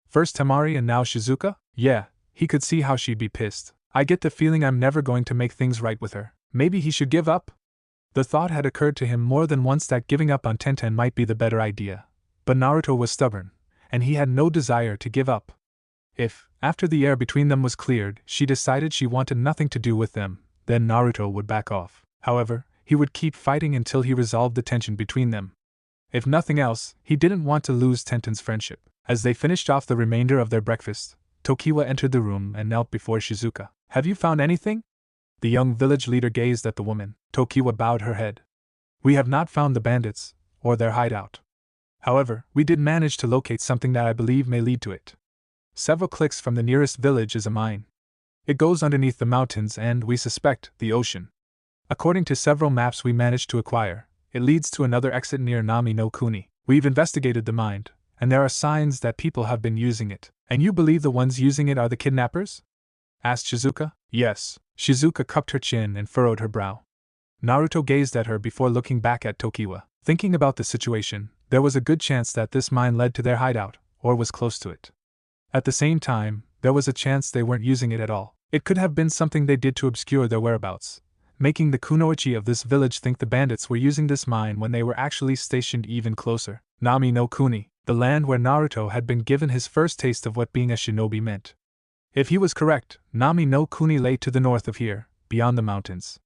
First Temari and now Shizuka? Yeah, he could see how she'd be pissed. I get the feeling I'm never going to make things right with her. Maybe he should give up? The thought had occurred to him more than once that giving up on Tenten might be the better idea. But Naruto was stubborn, and he had no desire to give up. If, after the air between them was cleared, she decided she wanted nothing to do with them, then Naruto would back off. However, he would keep fighting until he resolved the tension between them. If nothing else, he didn't want to lose Tenten's friendship. As they finished off the remainder of their breakfast, Tokiwa entered the room and knelt before Shizuka. Have you found anything? The young village leader gazed at the woman. Tokiwa bowed her head. We have not found the bandits, or their hideout. However, we did manage to locate something that I believe may lead to it. Several clicks from the nearest village is a mine. It goes underneath the mountains and, we suspect, the ocean. According to several maps we managed to acquire, it leads to another exit near Nami no Kuni. We've investigated the mine, and there are signs that people have been using it. And you believe the ones using it are the kidnappers? Asked Shizuka. Yes. Shizuka cupped her chin and furrowed her brow. Naruto gazed at her before looking back at Tokiwa. Thinking about the situation, there was a good chance that this mine led to their hideout, or was close to it. At the same time, there was a chance they weren't using it at all. It could have been something they did to obscure their whereabouts, making the kunoichi of this village think the bandits were using this mine when they were actually stationed even closer. Nami no Kuni, the land where Naruto had been given his first taste of what being a shinobi meant. If he was correct, Nami no Kuni lay to the north of here, beyond the mountains.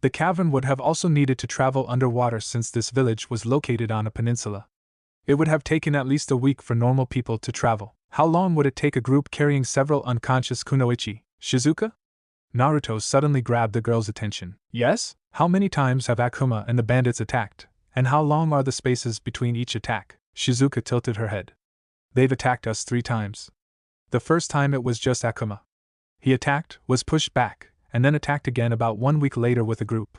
The cavern would have also needed to travel underwater since this village was located on a peninsula. It would have taken at least a week for normal people to travel. How long would it take a group carrying several unconscious kunoichi? Shizuka? Naruto suddenly grabbed the girl's attention. Yes? How many times have Akuma and the bandits attacked? And how long are the spaces between each attack? Shizuka tilted her head. They've attacked us 3 times. The first time it was just Akuma. He attacked, was pushed back, and then attacked again about 1 week later with a group.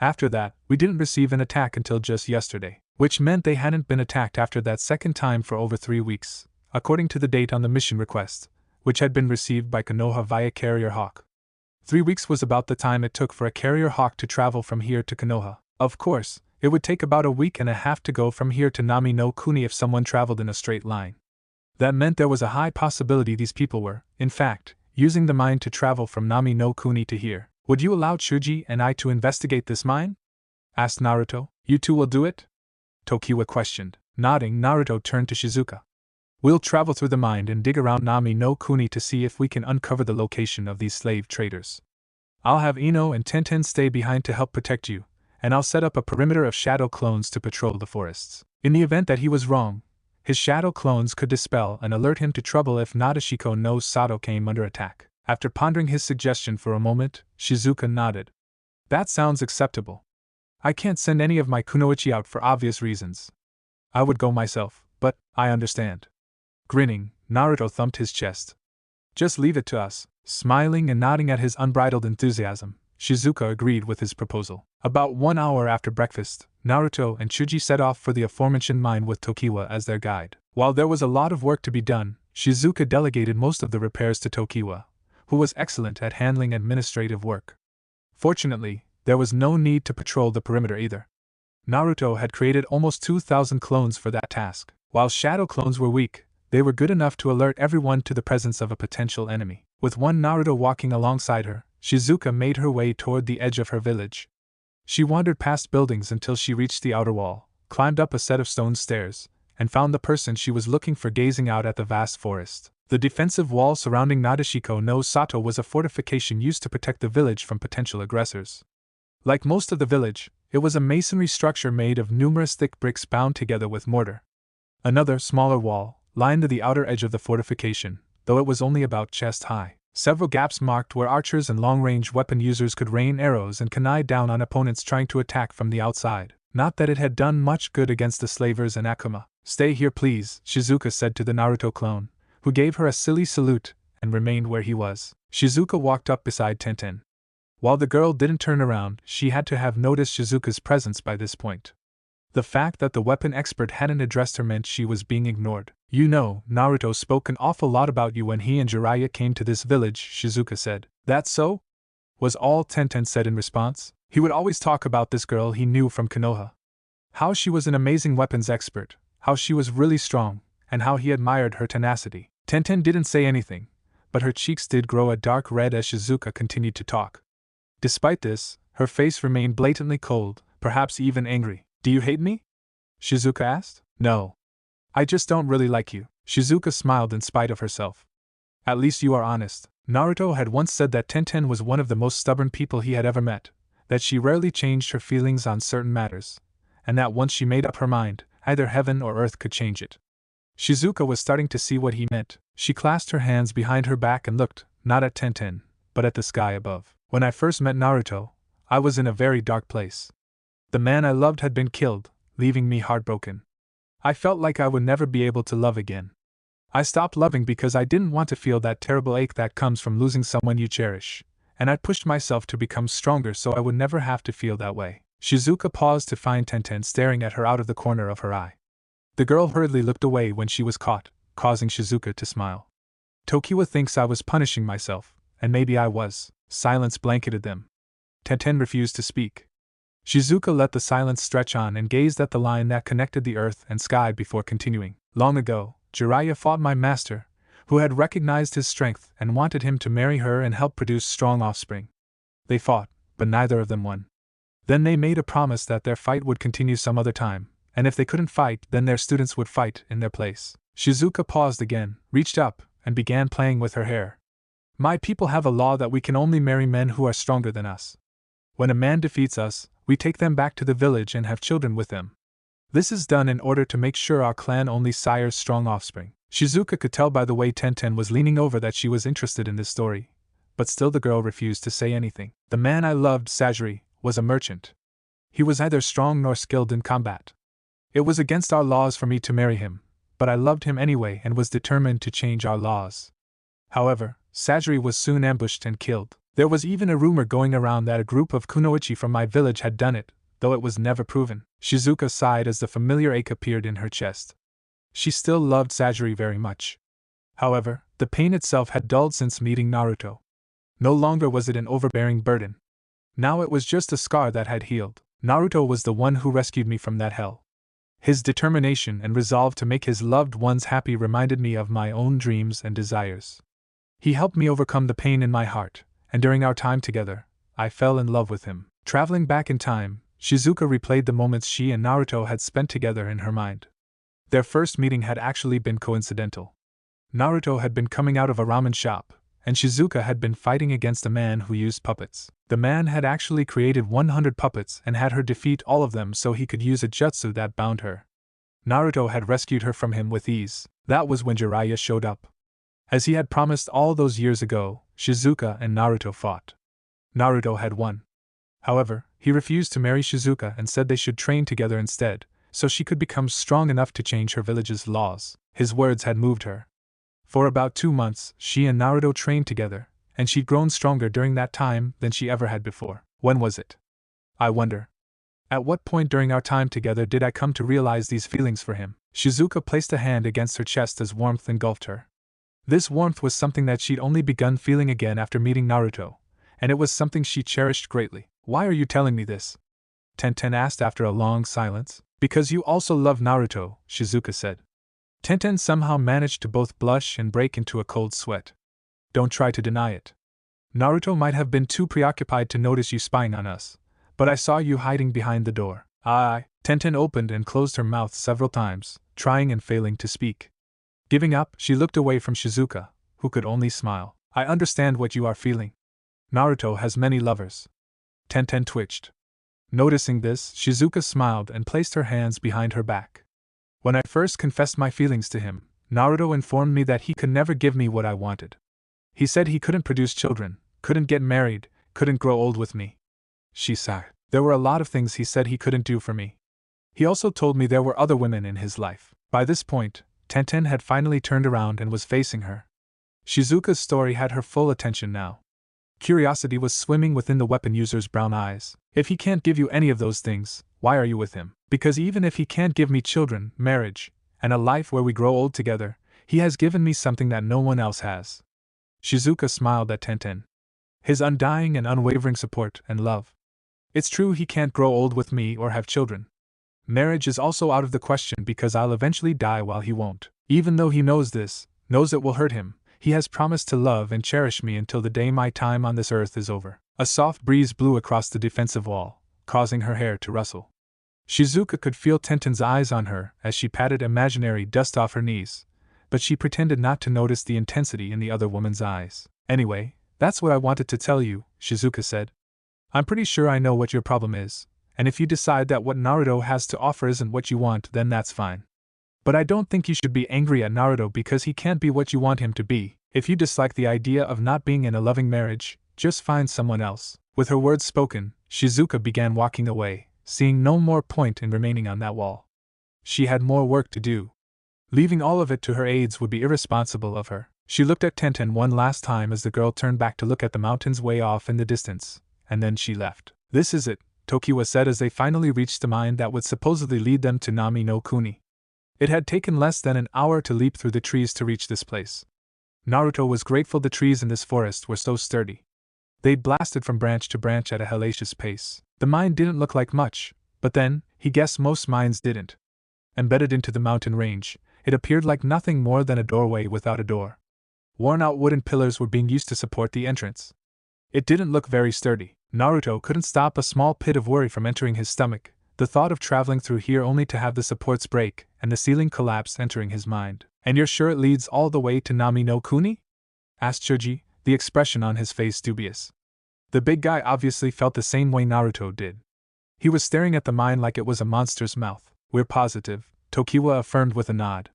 After that, we didn't receive an attack until just yesterday, which meant they hadn't been attacked after that second time for over 3 weeks, according to the date on the mission request, which had been received by Konoha via Carrier Hawk. 3 weeks was about the time it took for a Carrier Hawk to travel from here to Konoha. Of course, it would take about a week and a half to go from here to Nami no Kuni if someone traveled in a straight line. That meant there was a high possibility these people were, in fact, using the mine to travel from Nami no Kuni to here. Would you allow Chuji and I to investigate this mine? Asked Naruto. You two will do it? Tokiwa questioned. Nodding, Naruto turned to Shizuka. We'll travel through the mine and dig around Nami no Kuni to see if we can uncover the location of these slave traders. I'll have Ino and Tenten stay behind to help protect you, and I'll set up a perimeter of shadow clones to patrol the forests. In the event that he was wrong, his shadow clones could dispel and alert him to trouble if Nadeshiko no Sato came under attack. After pondering his suggestion for a moment, Shizuka nodded. That sounds acceptable. I can't send any of my kunoichi out for obvious reasons. I would go myself, but I understand. Grinning, Naruto thumped his chest. Just leave it to us. Smiling and nodding at his unbridled enthusiasm, Shizuka agreed with his proposal. About 1 hour after breakfast, Naruto and Chuji set off for the aforementioned mine with Tokiwa as their guide. While there was a lot of work to be done, Shizuka delegated most of the repairs to Tokiwa, who was excellent at handling administrative work. Fortunately, there was no need to patrol the perimeter either. Naruto had created almost 2,000 clones for that task. While shadow clones were weak, they were good enough to alert everyone to the presence of a potential enemy. With one Naruto walking alongside her, Shizuka made her way toward the edge of her village. She wandered past buildings until she reached the outer wall, climbed up a set of stone stairs, and found the person she was looking for gazing out at the vast forest. The defensive wall surrounding Nadeshiko no Sato was a fortification used to protect the village from potential aggressors. Like most of the village, it was a masonry structure made of numerous thick bricks bound together with mortar. Another, smaller wall lined the outer edge of the fortification, though it was only about chest high. Several gaps marked where archers and long-range weapon users could rain arrows and kunai down on opponents trying to attack from the outside. Not that it had done much good against the slavers and Akuma. Stay here please, Shizuka said to the Naruto clone, who gave her a silly salute and remained where he was. Shizuka walked up beside Tenten. While the girl didn't turn around, she had to have noticed Shizuka's presence by this point. The fact that the weapon expert hadn't addressed her meant she was being ignored. You know, Naruto spoke an awful lot about you when he and Jiraiya came to this village, Shizuka said. That's so? Was all Tenten said in response. He would always talk about this girl he knew from Konoha. How she was an amazing weapons expert, how she was really strong, and how he admired her tenacity. Tenten didn't say anything, but her cheeks did grow a dark red as Shizuka continued to talk. Despite this, her face remained blatantly cold, perhaps even angry. Do you hate me? Shizuka asked. No. I just don't really like you. Shizuka smiled in spite of herself. At least you are honest. Naruto had once said that Tenten was one of the most stubborn people he had ever met, that she rarely changed her feelings on certain matters, and that once she made up her mind, either heaven or earth could change it. Shizuka was starting to see what he meant. She clasped her hands behind her back and looked, not at Tenten, but at the sky above. When I first met Naruto, I was in a very dark place. The man I loved had been killed, leaving me heartbroken. I felt like I would never be able to love again. I stopped loving because I didn't want to feel that terrible ache that comes from losing someone you cherish, and I pushed myself to become stronger so I would never have to feel that way. Shizuka paused to find Tenten staring at her out of the corner of her eye. The girl hurriedly looked away when she was caught, causing Shizuka to smile. Tokiwa thinks I was punishing myself, and maybe I was. Silence blanketed them. Tenten refused to speak. Shizuka let the silence stretch on and gazed at the line that connected the earth and sky before continuing. Long ago, Jiraiya fought my master, who had recognized his strength and wanted him to marry her and help produce strong offspring. They fought, but neither of them won. Then they made a promise that their fight would continue some other time, and if they couldn't fight, then their students would fight in their place. Shizuka paused again, reached up, and began playing with her hair. My people have a law that we can only marry men who are stronger than us. When a man defeats us, we take them back to the village and have children with them. This is done in order to make sure our clan only sires strong offspring. Shizuka could tell by the way Tenten was leaning over that she was interested in this story, but still the girl refused to say anything. The man I loved, Sajiri, was a merchant. He was neither strong nor skilled in combat. It was against our laws for me to marry him, but I loved him anyway and was determined to change our laws. However, Sajiri was soon ambushed and killed. There was even a rumor going around that a group of kunoichi from my village had done it, though it was never proven. Shizuka sighed as the familiar ache appeared in her chest. She still loved Sajiri very much. However, the pain itself had dulled since meeting Naruto. No longer was it an overbearing burden. Now it was just a scar that had healed. Naruto was the one who rescued me from that hell. His determination and resolve to make his loved ones happy reminded me of my own dreams and desires. He helped me overcome the pain in my heart, and during our time together, I fell in love with him. Traveling back in time, Shizuka replayed the moments she and Naruto had spent together in her mind. Their first meeting had actually been coincidental. Naruto had been coming out of a ramen shop, and Shizuka had been fighting against a man who used puppets. The man had actually created 100 puppets and had her defeat all of them so he could use a jutsu that bound her. Naruto had rescued her from him with ease. That was when Jiraiya showed up. As he had promised all those years ago, Shizuka and Naruto fought. Naruto had won. However, he refused to marry Shizuka and said they should train together instead, so she could become strong enough to change her village's laws. His words had moved her. For about 2 months, she and Naruto trained together, and she'd grown stronger during that time than she ever had before. When was it? I wonder. At what point during our time together did I come to realize these feelings for him? Shizuka placed a hand against her chest as warmth engulfed her. This warmth was something that she'd only begun feeling again after meeting Naruto, and it was something she cherished greatly. Why are you telling me this? Tenten asked after a long silence. Because you also love Naruto, Shizuka said. Tenten somehow managed to both blush and break into a cold sweat. Don't try to deny it. Naruto might have been too preoccupied to notice you spying on us, but I saw you hiding behind the door. Tenten opened and closed her mouth several times, trying and failing to speak. Giving up, she looked away from Shizuka, who could only smile. I understand what you are feeling. Naruto has many lovers. Tenten twitched. Noticing this, Shizuka smiled and placed her hands behind her back. When I first confessed my feelings to him, Naruto informed me that he could never give me what I wanted. He said he couldn't produce children, couldn't get married, couldn't grow old with me. She sighed. There were a lot of things he said he couldn't do for me. He also told me there were other women in his life. By this point, Tenten had finally turned around and was facing her. Shizuka's story had her full attention now. Curiosity was swimming within the weapon user's brown eyes. If he can't give you any of those things, why are you with him? Because even if he can't give me children, marriage, and a life where we grow old together, he has given me something that no one else has. Shizuka smiled at Tenten. His undying and unwavering support and love. It's true he can't grow old with me or have children. Marriage is also out of the question because I'll eventually die while he won't. Even though he knows this, knows it will hurt him, he has promised to love and cherish me until the day my time on this earth is over. A soft breeze blew across the defensive wall, causing her hair to rustle. Shizuka could feel Tenten's eyes on her as she patted imaginary dust off her knees, but she pretended not to notice the intensity in the other woman's eyes. Anyway, that's what I wanted to tell you, Shizuka said. I'm pretty sure I know what your problem is, and if you decide that what Naruto has to offer isn't what you want, then that's fine. But I don't think you should be angry at Naruto because he can't be what you want him to be. If you dislike the idea of not being in a loving marriage, just find someone else. With her words spoken, Shizuka began walking away, seeing no more point in remaining on that wall. She had more work to do. Leaving all of it to her aides would be irresponsible of her. She looked at Tenten one last time as the girl turned back to look at the mountains way off in the distance, and then she left. This is it, Tokiwa said as they finally reached the mine that would supposedly lead them to Nami no Kuni. It had taken less than an hour to leap through the trees to reach this place. Naruto was grateful the trees in this forest were so sturdy. They blasted from branch to branch at a hellacious pace. The mine didn't look like much, but then, he guessed most mines didn't. Embedded into the mountain range, it appeared like nothing more than a doorway without a door. Worn-out wooden pillars were being used to support the entrance. It didn't look very sturdy. Naruto couldn't stop a small pit of worry from entering his stomach, the thought of traveling through here only to have the supports break and the ceiling collapse entering his mind. And you're sure it leads all the way to Nami no Kuni? Asked Choji, the expression on his face dubious. The big guy obviously felt the same way Naruto did. He was staring at the mine like it was a monster's mouth. We're positive, Tokiwa affirmed with a nod.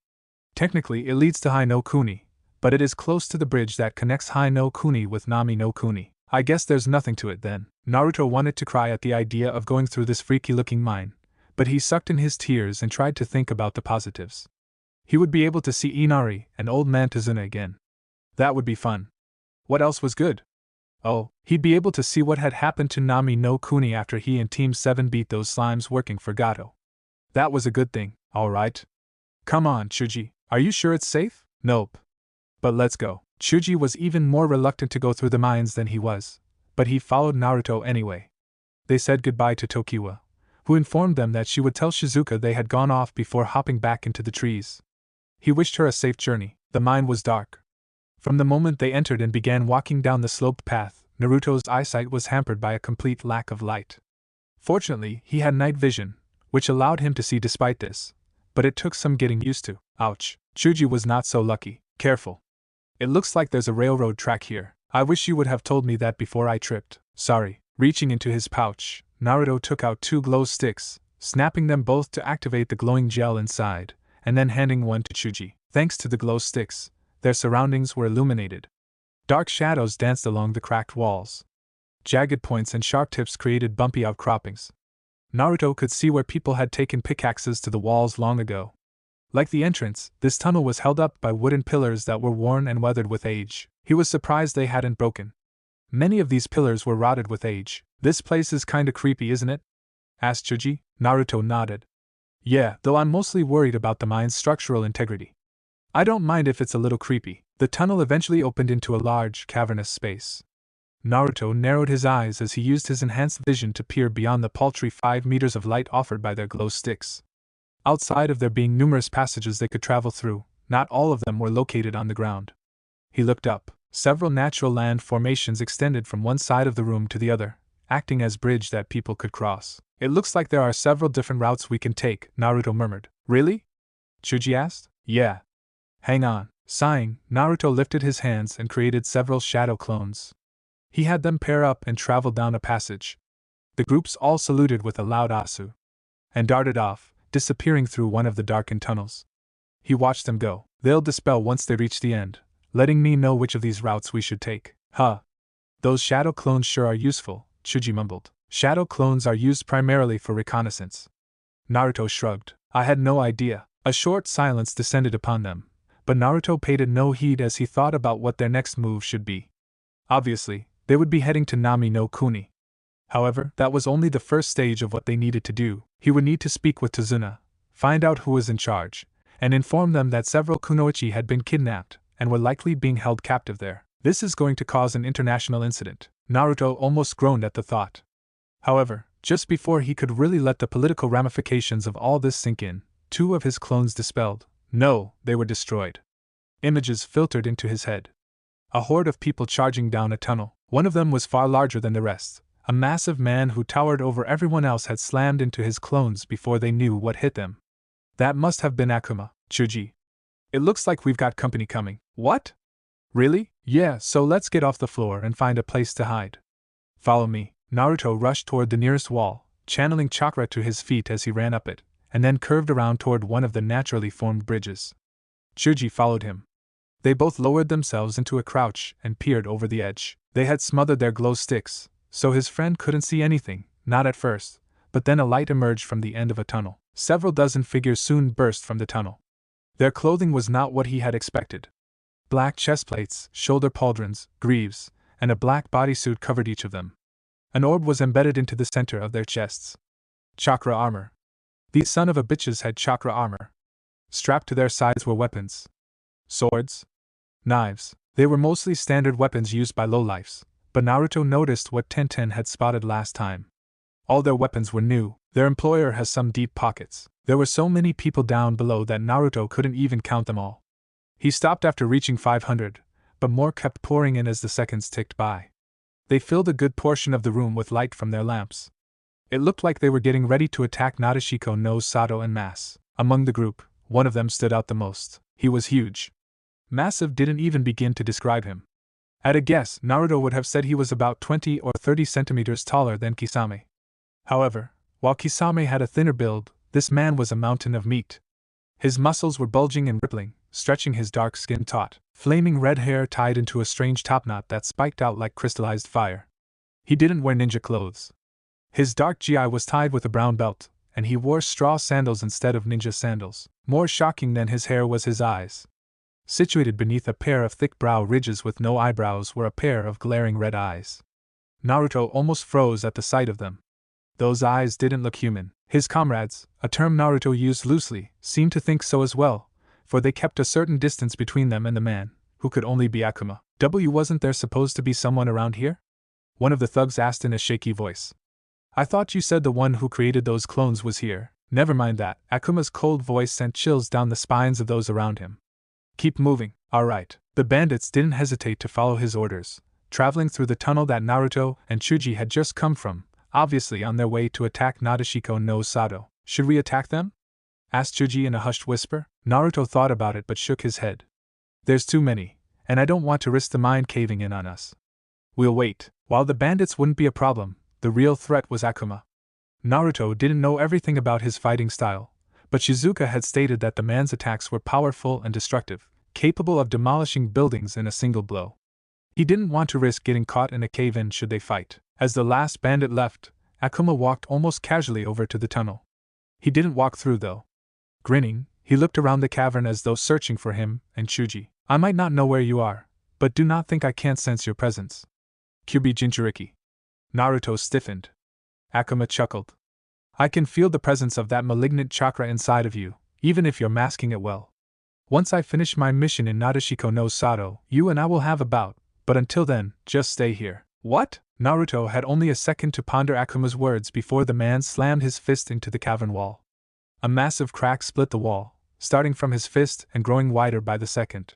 Technically it leads to Hai no Kuni, but it is close to the bridge that connects Hai no Kuni with Nami no Kuni. I guess there's nothing to it then. Naruto wanted to cry at the idea of going through this freaky-looking mine, but he sucked in his tears and tried to think about the positives. He would be able to see Inari and old man Tazuna again. That would be fun. What else was good? Oh, he'd be able to see what had happened to Nami no Kuni after he and Team 7 beat those slimes working for Gato. That was a good thing, alright. Come on, Chuji, are you sure it's safe? Nope. But let's go. Chuji was even more reluctant to go through the mines than he was, but he followed Naruto anyway. They said goodbye to Tokiwa, who informed them that she would tell Shizuka they had gone off before hopping back into the trees. He wished her a safe journey. The mine was dark. From the moment they entered and began walking down the sloped path, Naruto's eyesight was hampered by a complete lack of light. Fortunately, he had night vision, which allowed him to see despite this, but it took some getting used to. Ouch. Chuji was not so lucky. Careful. It looks like there's a railroad track here. I wish you would have told me that before I tripped. Sorry. Reaching into his pouch, Naruto took out 2 glow sticks, snapping them both to activate the glowing gel inside, and then handing one to Chuji. Thanks to the glow sticks, their surroundings were illuminated. Dark shadows danced along the cracked walls. Jagged points and sharp tips created bumpy outcroppings. Naruto could see where people had taken pickaxes to the walls long ago. Like the entrance, this tunnel was held up by wooden pillars that were worn and weathered with age. He was surprised they hadn't broken. Many of these pillars were rotted with age. This place is kinda creepy, isn't it? Asked Chuji. Naruto nodded. Yeah, though I'm mostly worried about the mine's structural integrity. I don't mind if it's a little creepy. The tunnel eventually opened into a large, cavernous space. Naruto narrowed his eyes as he used his enhanced vision to peer beyond the paltry 5 meters of light offered by their glow sticks. Outside of there being numerous passages they could travel through, not all of them were located on the ground. He looked up. Several natural land formations extended from one side of the room to the other, acting as bridge that people could cross. It looks like there are several different routes we can take, Naruto murmured. Really? Chuji asked. Yeah. Hang on. Sighing, Naruto lifted his hands and created several shadow clones. He had them pair up and travel down a passage. The groups all saluted with a loud asu, and darted off, disappearing through one of the darkened tunnels. He watched them go. They'll dispel once they reach the end, letting me know which of these routes we should take. Huh. Those shadow clones sure are useful, Chuji mumbled. Shadow clones are used primarily for reconnaissance. Naruto shrugged. I had no idea. A short silence descended upon them, but Naruto paid it no heed as he thought about what their next move should be. Obviously, they would be heading to Nami no Kuni. However, that was only the first stage of what they needed to do. He would need to speak with Tazuna, find out who was in charge, and inform them that several kunoichi had been kidnapped and were likely being held captive there. This is going to cause an international incident. Naruto almost groaned at the thought. However, just before he could really let the political ramifications of all this sink in, 2 of his clones dispelled. No, they were destroyed. Images filtered into his head. A horde of people charging down a tunnel. One of them was far larger than the rest. A massive man who towered over everyone else had slammed into his clones before they knew what hit them. That must have been Akuma, Chuji. It looks like we've got company coming. What? Really? Yeah, so let's get off the floor and find a place to hide. Follow me. Naruto rushed toward the nearest wall, channeling chakra to his feet as he ran up it, and then curved around toward one of the naturally formed bridges. Chuji followed him. They both lowered themselves into a crouch and peered over the edge. They had smothered their glow sticks, so his friend couldn't see anything, not at first, but then a light emerged from the end of a tunnel. Several dozen figures soon burst from the tunnel. Their clothing was not what he had expected. Black chestplates, shoulder pauldrons, greaves, and a black bodysuit covered each of them. An orb was embedded into the center of their chests. Chakra armor. These son of a bitches had chakra armor. Strapped to their sides were weapons. Swords. Knives. They were mostly standard weapons used by lowlifes, but Naruto noticed what Tenten had spotted last time. All their weapons were new. Their employer has some deep pockets. There were so many people down below that Naruto couldn't even count them all. He stopped after reaching 500, but more kept pouring in as the seconds ticked by. They filled a good portion of the room with light from their lamps. It looked like they were getting ready to attack Nadeshiko no Sato en masse. Among the group, one of them stood out the most. He was huge. Massive didn't even begin to describe him. At a guess, Naruto would have said he was about 20 or 30 centimeters taller than Kisame. However, while Kisame had a thinner build, this man was a mountain of meat. His muscles were bulging and rippling, stretching his dark skin taut, flaming red hair tied into a strange topknot that spiked out like crystallized fire. He didn't wear ninja clothes. His dark gi was tied with a brown belt, and he wore straw sandals instead of ninja sandals. More shocking than his hair was his eyes. Situated beneath a pair of thick brow ridges with no eyebrows were a pair of glaring red eyes. Naruto almost froze at the sight of them. Those eyes didn't look human. His comrades, a term Naruto used loosely, seemed to think so as well, for they kept a certain distance between them and the man, who could only be Akuma. Wasn't there supposed to be someone around here? One of the thugs asked in a shaky voice. I thought you said the one who created those clones was here. Never mind that. Akuma's cold voice sent chills down the spines of those around him. Keep moving. All right. The bandits didn't hesitate to follow his orders, traveling through the tunnel that Naruto and Chuji had just come from, obviously on their way to attack Nadeshiko no Sato. Should we attack them? Asked Chuji in a hushed whisper. Naruto thought about it but shook his head. There's too many, and I don't want to risk the mine caving in on us. We'll wait. While the bandits wouldn't be a problem, the real threat was Akuma. Naruto didn't know everything about his fighting style, but Shizuka had stated that the man's attacks were powerful and destructive, capable of demolishing buildings in a single blow. He didn't want to risk getting caught in a cave-in should they fight. As the last bandit left, Akuma walked almost casually over to the tunnel. He didn't walk through though. Grinning, he looked around the cavern as though searching for him and Chuji. I might not know where you are, but do not think I can't sense your presence. Kyuubi Jinchuriki. Naruto stiffened. Akuma chuckled. I can feel the presence of that malignant chakra inside of you, even if you're masking it well. Once I finish my mission in Nadeshiko no Sato, you and I will have a bout, but until then, just stay here. What? Naruto had only a second to ponder Akuma's words before the man slammed his fist into the cavern wall. A massive crack split the wall, starting from his fist and growing wider by the second.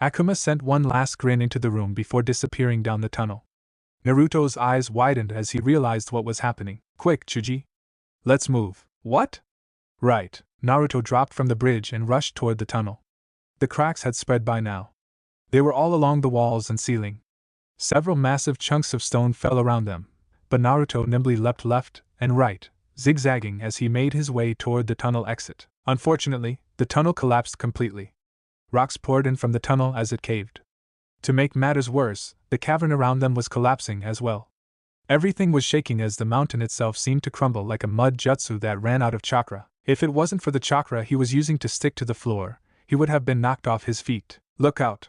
Akuma sent one last grin into the room before disappearing down the tunnel. Naruto's eyes widened as he realized what was happening. Quick, Chuji. Let's move. What? Right. Naruto dropped from the bridge and rushed toward the tunnel. The cracks had spread by now. They were all along the walls and ceiling. Several massive chunks of stone fell around them, but Naruto nimbly leapt left and right, zigzagging as he made his way toward the tunnel exit. Unfortunately, the tunnel collapsed completely. Rocks poured in from the tunnel as it caved. To make matters worse, the cavern around them was collapsing as well. Everything was shaking as the mountain itself seemed to crumble like a mud jutsu that ran out of chakra. If it wasn't for the chakra he was using to stick to the floor, he would have been knocked off his feet. Look out!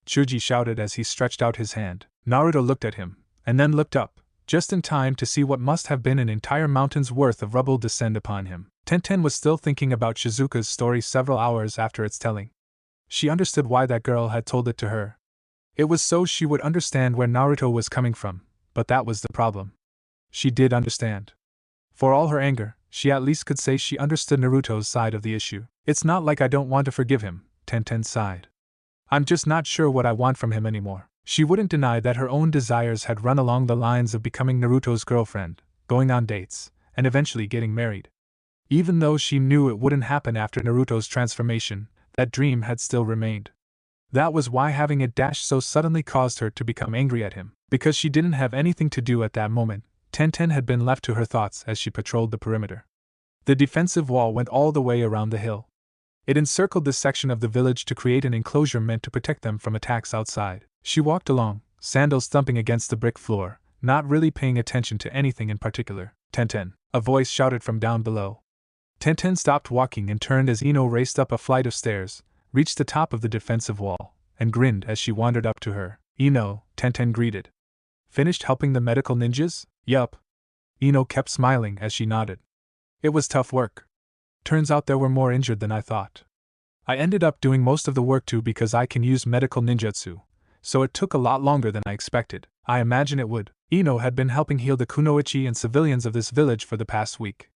Chuji shouted as he stretched out his hand. Naruto looked at him, and then looked up, just in time to see what must have been an entire mountain's worth of rubble descend upon him. Tenten was still thinking about Shizuka's story several hours after its telling. She understood why that girl had told it to her. It was so she would understand where Naruto was coming from, but that was the problem. She did understand. For all her anger, she at least could say she understood Naruto's side of the issue. It's not like I don't want to forgive him, Tenten sighed. I'm just not sure what I want from him anymore. She wouldn't deny that her own desires had run along the lines of becoming Naruto's girlfriend, going on dates, and eventually getting married. Even though she knew it wouldn't happen after Naruto's transformation, that dream had still remained. That was why having it dashed so suddenly caused her to become angry at him. Because she didn't have anything to do at that moment, Tenten had been left to her thoughts as she patrolled the perimeter. The defensive wall went all the way around the hill. It encircled this section of the village to create an enclosure meant to protect them from attacks outside. She walked along, sandals thumping against the brick floor, not really paying attention to anything in particular. Tenten, a voice shouted from down below. Tenten stopped walking and turned as Ino raced up a flight of stairs, reached the top of the defensive wall, and grinned as she wandered up to her. Ino, Tenten greeted. Finished helping the medical ninjas? Yup. Ino kept smiling as she nodded. It was tough work. Turns out there were more injured than I thought. I ended up doing most of the work too because I can use medical ninjutsu, so it took a lot longer than I expected. I imagine it would. Ino had been helping heal the kunoichi and civilians of this village for the past week.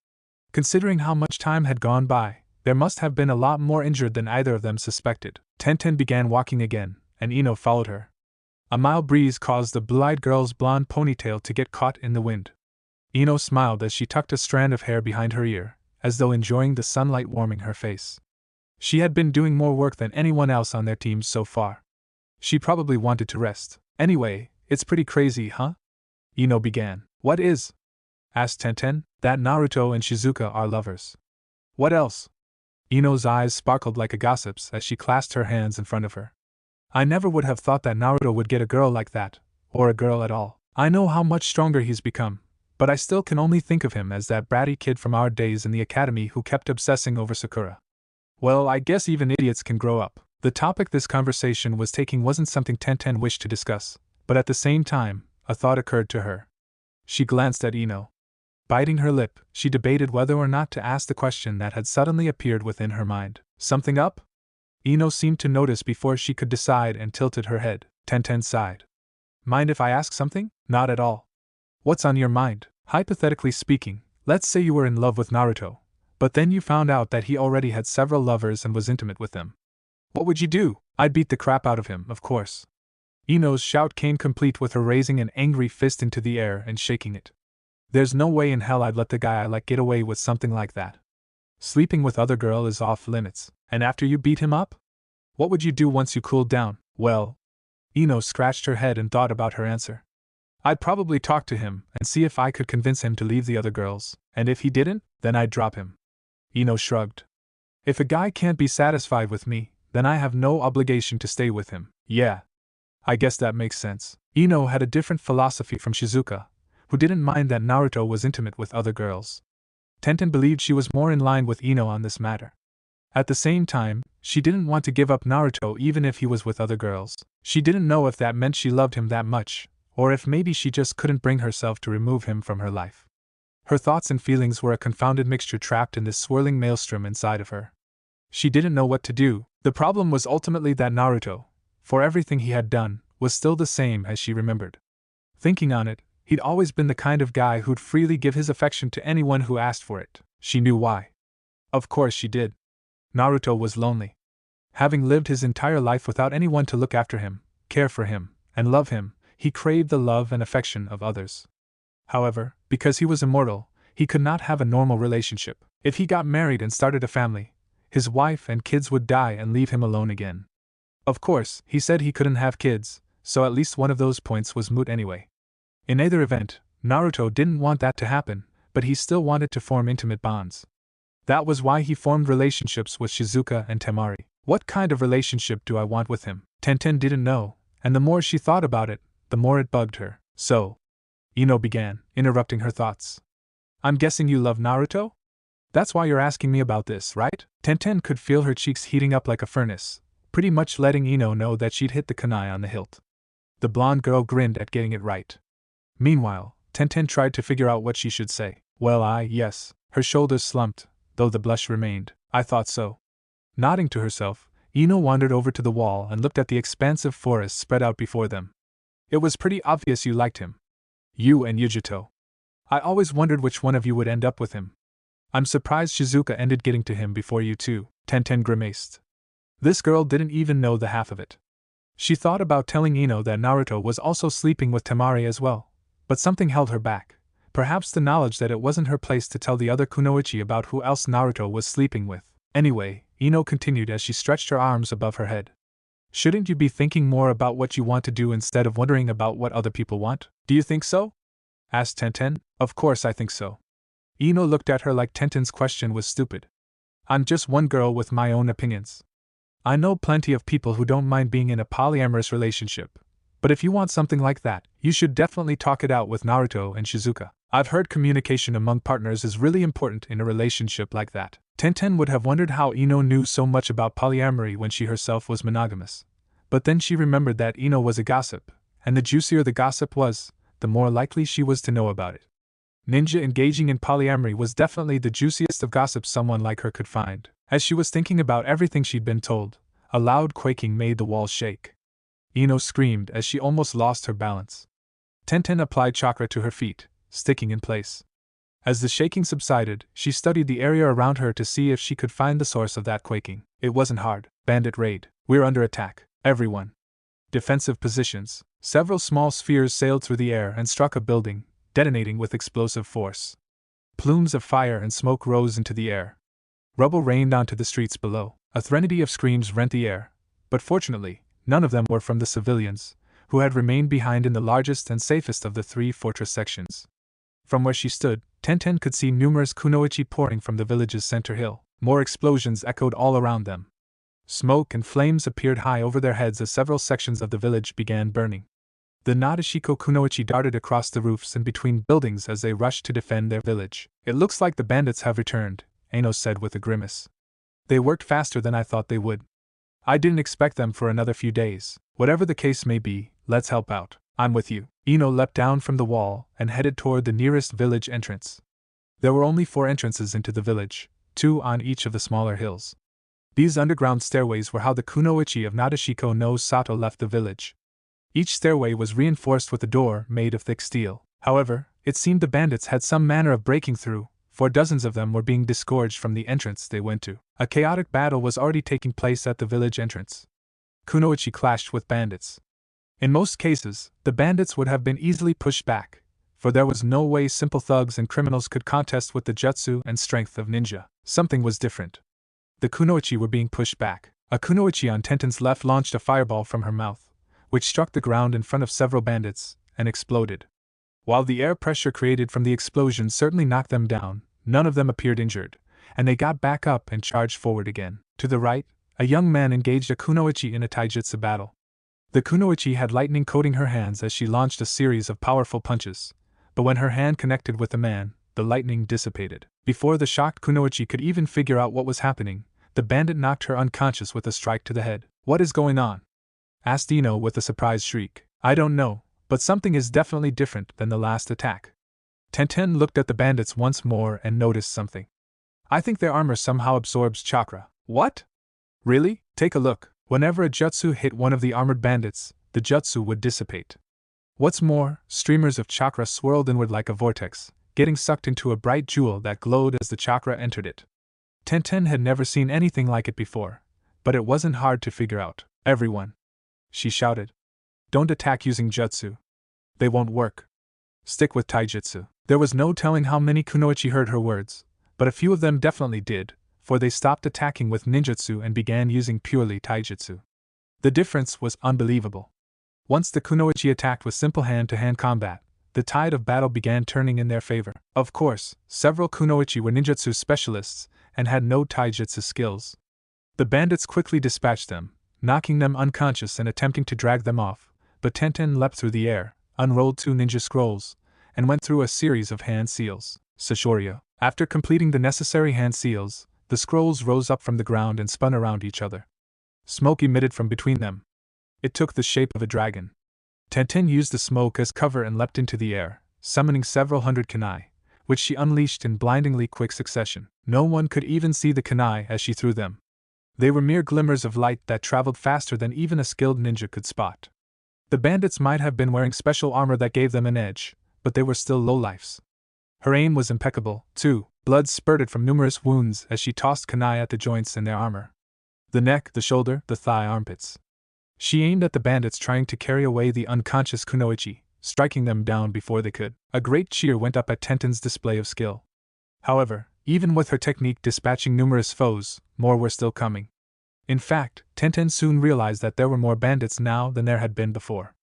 Considering how much time had gone by, there must have been a lot more injured than either of them suspected. Tenten began walking again, and Ino followed her. A mild breeze caused the blue-eyed girl's blonde ponytail to get caught in the wind. Ino smiled as she tucked a strand of hair behind her ear, as though enjoying the sunlight warming her face. She had been doing more work than anyone else on their team so far. She probably wanted to rest. Anyway, it's pretty crazy, huh? Ino began. What is? Asked Tenten. That Naruto and Shizuka are lovers. What else? Ino's eyes sparkled like a gossip's as she clasped her hands in front of her. I never would have thought that Naruto would get a girl like that, or a girl at all. I know how much stronger he's become, but I still can only think of him as that bratty kid from our days in the academy who kept obsessing over Sakura. Well, I guess even idiots can grow up. The topic this conversation was taking wasn't something Tenten wished to discuss, but at the same time, a thought occurred to her. She glanced at Ino. Biting her lip, she debated whether or not to ask the question that had suddenly appeared within her mind. Something up? Ino seemed to notice before she could decide and tilted her head. Tenten sighed. Mind if I ask something? Not at all. What's on your mind? Hypothetically speaking, let's say you were in love with Naruto, but then you found out that he already had several lovers and was intimate with them. What would you do? I'd beat the crap out of him, of course. Ino's shout came complete with her raising an angry fist into the air and shaking it. There's no way in hell I'd let the guy I like get away with something like that. Sleeping with other girl is off limits. And after you beat him up? What would you do once you cooled down? Well, Ino scratched her head and thought about her answer. I'd probably talk to him and see if I could convince him to leave the other girls, and if he didn't, then I'd drop him. Ino shrugged. If a guy can't be satisfied with me, then I have no obligation to stay with him. Yeah. I guess that makes sense. Ino had a different philosophy from Shizuka, who didn't mind that Naruto was intimate with other girls. Tenten believed she was more in line with Ino on this matter. At the same time, she didn't want to give up Naruto even if he was with other girls. She didn't know if that meant she loved him that much, or if maybe she just couldn't bring herself to remove him from her life. Her thoughts and feelings were a confounded mixture trapped in this swirling maelstrom inside of her. She didn't know what to do. The problem was ultimately that Naruto, for everything he had done, was still the same as she remembered. Thinking on it, he'd always been the kind of guy who'd freely give his affection to anyone who asked for it. She knew why. Of course she did. Naruto was lonely. Having lived his entire life without anyone to look after him, care for him, and love him, he craved the love and affection of others. However, because he was immortal, he could not have a normal relationship. If he got married and started a family, his wife and kids would die and leave him alone again. Of course, he said he couldn't have kids, so at least one of those points was moot anyway. In either event, Naruto didn't want that to happen, but he still wanted to form intimate bonds. That was why he formed relationships with Shizuka and Temari. What kind of relationship do I want with him? Tenten didn't know, and the more she thought about it, the more it bugged her. So, Ino began, interrupting her thoughts. I'm guessing you love Naruto? That's why you're asking me about this, right? Tenten could feel her cheeks heating up like a furnace, pretty much letting Ino know that she'd hit the kunai on the hilt. The blonde girl grinned at getting it right. Meanwhile, Tenten tried to figure out what she should say. Well, yes. Her shoulders slumped, though the blush remained. I thought so. Nodding to herself, Ino wandered over to the wall and looked at the expansive forest spread out before them. It was pretty obvious you liked him. You and Yujito. I always wondered which one of you would end up with him. I'm surprised Shizuka ended getting to him before you two, Tenten grimaced. This girl didn't even know the half of it. She thought about telling Ino that Naruto was also sleeping with Temari as well, but something held her back, perhaps the knowledge that it wasn't her place to tell the other kunoichi about who else Naruto was sleeping with. Anyway, Ino continued as she stretched her arms above her head. Shouldn't you be thinking more about what you want to do instead of wondering about what other people want? Do you think so? Asked Tenten. Of course I think so. Ino looked at her like Tenten's question was stupid. I'm just one girl with my own opinions. I know plenty of people who don't mind being in a polyamorous relationship, but if you want something like that, you should definitely talk it out with Naruto and Shizuka. I've heard communication among partners is really important in a relationship like that. Tenten would have wondered how Ino knew so much about polyamory when she herself was monogamous, but then she remembered that Ino was a gossip, and the juicier the gossip was, the more likely she was to know about it. Ninja engaging in polyamory was definitely the juiciest of gossips someone like her could find. As she was thinking about everything she'd been told, a loud quaking made the walls shake. Ino screamed as she almost lost her balance. Tenten applied chakra to her feet, sticking in place. As the shaking subsided, she studied the area around her to see if she could find the source of that quaking. It wasn't hard. Bandit raid. We're under attack. Everyone. Defensive positions. Several small spheres sailed through the air and struck a building, detonating with explosive force. Plumes of fire and smoke rose into the air. Rubble rained onto the streets below. A threnody of screams rent the air, but fortunately, none of them were from the civilians, who had remained behind in the largest and safest of the three fortress sections. From where she stood, Tenten could see numerous kunoichi pouring from the village's center hill. More explosions echoed all around them. Smoke and flames appeared high over their heads as several sections of the village began burning. The Nadeshiko kunoichi darted across the roofs and between buildings as they rushed to defend their village. It looks like the bandits have returned, Ano said with a grimace. They worked faster than I thought they would. I didn't expect them for another few days. Whatever the case may be, let's help out. I'm with you. Ino leapt down from the wall and headed toward the nearest village entrance. There were only 4 entrances into the village, 2 on each of the smaller hills. These underground stairways were how the kunoichi of Nadeshiko no Sato left the village. Each stairway was reinforced with a door made of thick steel. However, it seemed the bandits had some manner of breaking through, for dozens of them were being disgorged from the entrance they went to. A chaotic battle was already taking place at the village entrance. Kunoichi clashed with bandits. In most cases, the bandits would have been easily pushed back, for there was no way simple thugs and criminals could contest with the jutsu and strength of ninja. Something was different. The kunoichi were being pushed back. A kunoichi on Tenten's left launched a fireball from her mouth, which struck the ground in front of several bandits, and exploded. While the air pressure created from the explosion certainly knocked them down, none of them appeared injured, and they got back up and charged forward again. To the right, a young man engaged a kunoichi in a taijutsu battle. The kunoichi had lightning coating her hands as she launched a series of powerful punches, but when her hand connected with the man, the lightning dissipated. Before the shocked kunoichi could even figure out what was happening, the bandit knocked her unconscious with a strike to the head. "What is going on?" asked Ino with a surprised shriek. "I don't know, but something is definitely different than the last attack." Tenten looked at the bandits once more and noticed something. "I think their armor somehow absorbs chakra." "What? Really? Take a look." Whenever a jutsu hit one of the armored bandits, the jutsu would dissipate. What's more, streamers of chakra swirled inward like a vortex, getting sucked into a bright jewel that glowed as the chakra entered it. Tenten had never seen anything like it before, but it wasn't hard to figure out. "Everyone," she shouted, "don't attack using jutsu. They won't work. Stick with taijutsu." There was no telling how many kunoichi heard her words, but a few of them definitely did, for they stopped attacking with ninjutsu and began using purely taijutsu. The difference was unbelievable. Once the kunoichi attacked with simple hand-to-hand combat, the tide of battle began turning in their favor. Of course, several kunoichi were ninjutsu specialists and had no taijutsu skills. The bandits quickly dispatched them, knocking them unconscious and attempting to drag them off, but Tenten leapt through the air, unrolled 2 ninja scrolls, and went through a series of hand seals. Sashoryo. After completing the necessary hand seals, the scrolls rose up from the ground and spun around each other. Smoke emitted from between them. It took the shape of a dragon. Tenten used the smoke as cover and leapt into the air, summoning several hundred kunai, which she unleashed in blindingly quick succession. No one could even see the kunai as she threw them. They were mere glimmers of light that traveled faster than even a skilled ninja could spot. The bandits might have been wearing special armor that gave them an edge, but they were still lowlifes. Her aim was impeccable, too. Blood spurted from numerous wounds as she tossed kunai at the joints in their armor. The neck, the shoulder, the thigh, armpits. She aimed at the bandits trying to carry away the unconscious kunoichi, striking them down before they could. A great cheer went up at Tenten's display of skill. However, even with her technique dispatching numerous foes, more were still coming. In fact, Tenten soon realized that there were more bandits now than there had been before.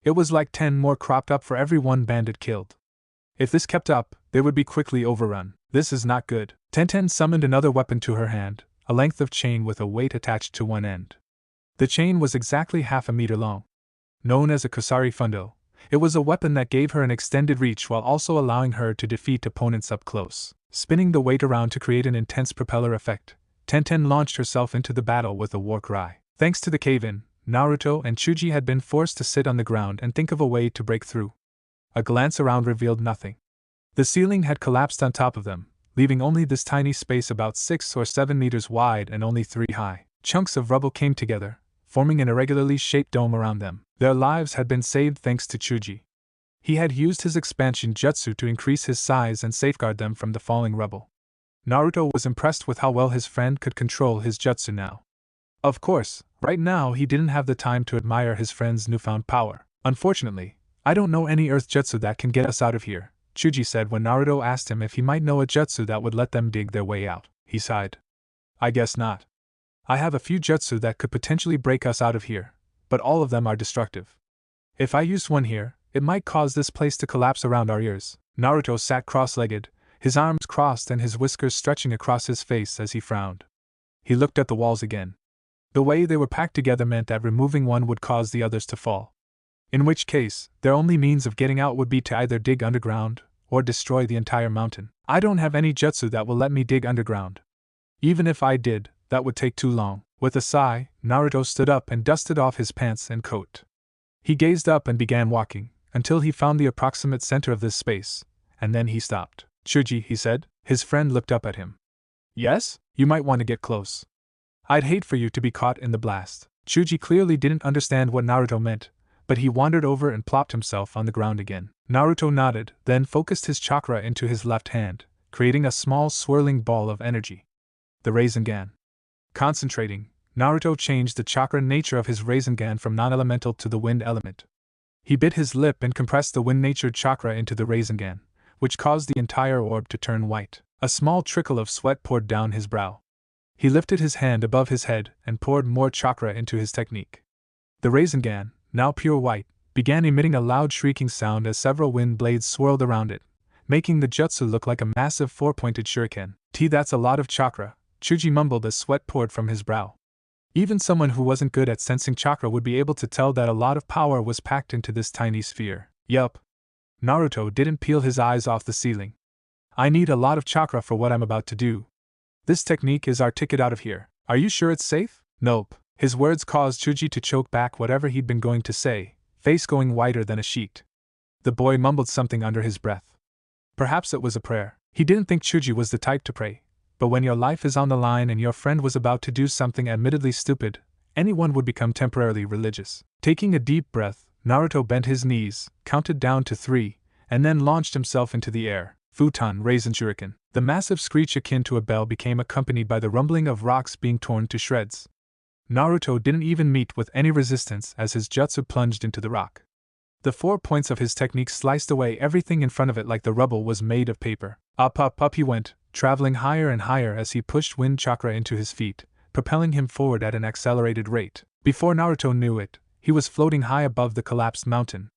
It was like 10 more cropped up for every one bandit killed. If this kept up, they would be quickly overrun. This is not good. Tenten summoned another weapon to her hand, a length of chain with a weight attached to one end. The chain was exactly half a meter long. Known as a kusari fundo, it was a weapon that gave her an extended reach while also allowing her to defeat opponents up close. Spinning the weight around to create an intense propeller effect, Tenten launched herself into the battle with a war cry. Thanks to the cave-in, Naruto and Chuji had been forced to sit on the ground and think of a way to break through. A glance around revealed nothing. The ceiling had collapsed on top of them, leaving only this tiny space about 6 or 7 meters wide and only 3 high. Chunks of rubble came together, forming an irregularly shaped dome around them. Their lives had been saved thanks to Chuji. He had used his expansion jutsu to increase his size and safeguard them from the falling rubble. Naruto was impressed with how well his friend could control his jutsu now. Of course, right now he didn't have the time to admire his friend's newfound power. "Unfortunately, I don't know any earth jutsu that can get us out of here," Chuji said when Naruto asked him if he might know a jutsu that would let them dig their way out. He sighed. "I guess not. I have a few jutsu that could potentially break us out of here, but all of them are destructive. If I used one here, it might cause this place to collapse around our ears." Naruto sat cross-legged, his arms crossed and his whiskers stretching across his face as he frowned. He looked at the walls again. The way they were packed together meant that removing one would cause the others to fall. In which case, their only means of getting out would be to either dig underground, or destroy the entire mountain. I don't have any jutsu that will let me dig underground. Even if I did, that would take too long. With a sigh, Naruto stood up and dusted off his pants and coat. He gazed up and began walking, until he found the approximate center of this space, and then he stopped. Chuji, he said. His friend looked up at him. Yes? You might want to get close. I'd hate for you to be caught in the blast. Chuji clearly didn't understand what Naruto meant, but he wandered over and plopped himself on the ground again. Naruto nodded, then focused his chakra into his left hand, creating a small swirling ball of energy. The Rasengan. Concentrating, Naruto changed the chakra nature of his Rasengan from non-elemental to the wind element. He bit his lip and compressed the wind-natured chakra into the Rasengan, which caused the entire orb to turn white. A small trickle of sweat poured down his brow. He lifted his hand above his head and poured more chakra into his technique. The Rasengan, now pure white, began emitting a loud shrieking sound as several wind blades swirled around it, making the jutsu look like a massive four-pointed shuriken. That's a lot of chakra, Chuji mumbled as sweat poured from his brow. Even someone who wasn't good at sensing chakra would be able to tell that a lot of power was packed into this tiny sphere. Yup. Naruto didn't peel his eyes off the ceiling. I need a lot of chakra for what I'm about to do. This technique is our ticket out of here. Are you sure it's safe? Nope. His words caused Chuji to choke back whatever he'd been going to say, face going whiter than a sheet. The boy mumbled something under his breath. Perhaps it was a prayer. He didn't think Chuji was the type to pray, but when your life is on the line and your friend was about to do something admittedly stupid, anyone would become temporarily religious. Taking a deep breath, Naruto bent his knees, counted down to 3, and then launched himself into the air. Futon Rasen Shuriken. The massive screech akin to a bell became accompanied by the rumbling of rocks being torn to shreds. Naruto didn't even meet with any resistance as his jutsu plunged into the rock. The 4 points of his technique sliced away everything in front of it like the rubble was made of paper. Up he went, traveling higher and higher as he pushed wind chakra into his feet, propelling him forward at an accelerated rate. Before Naruto knew it, he was floating high above the collapsed mountain.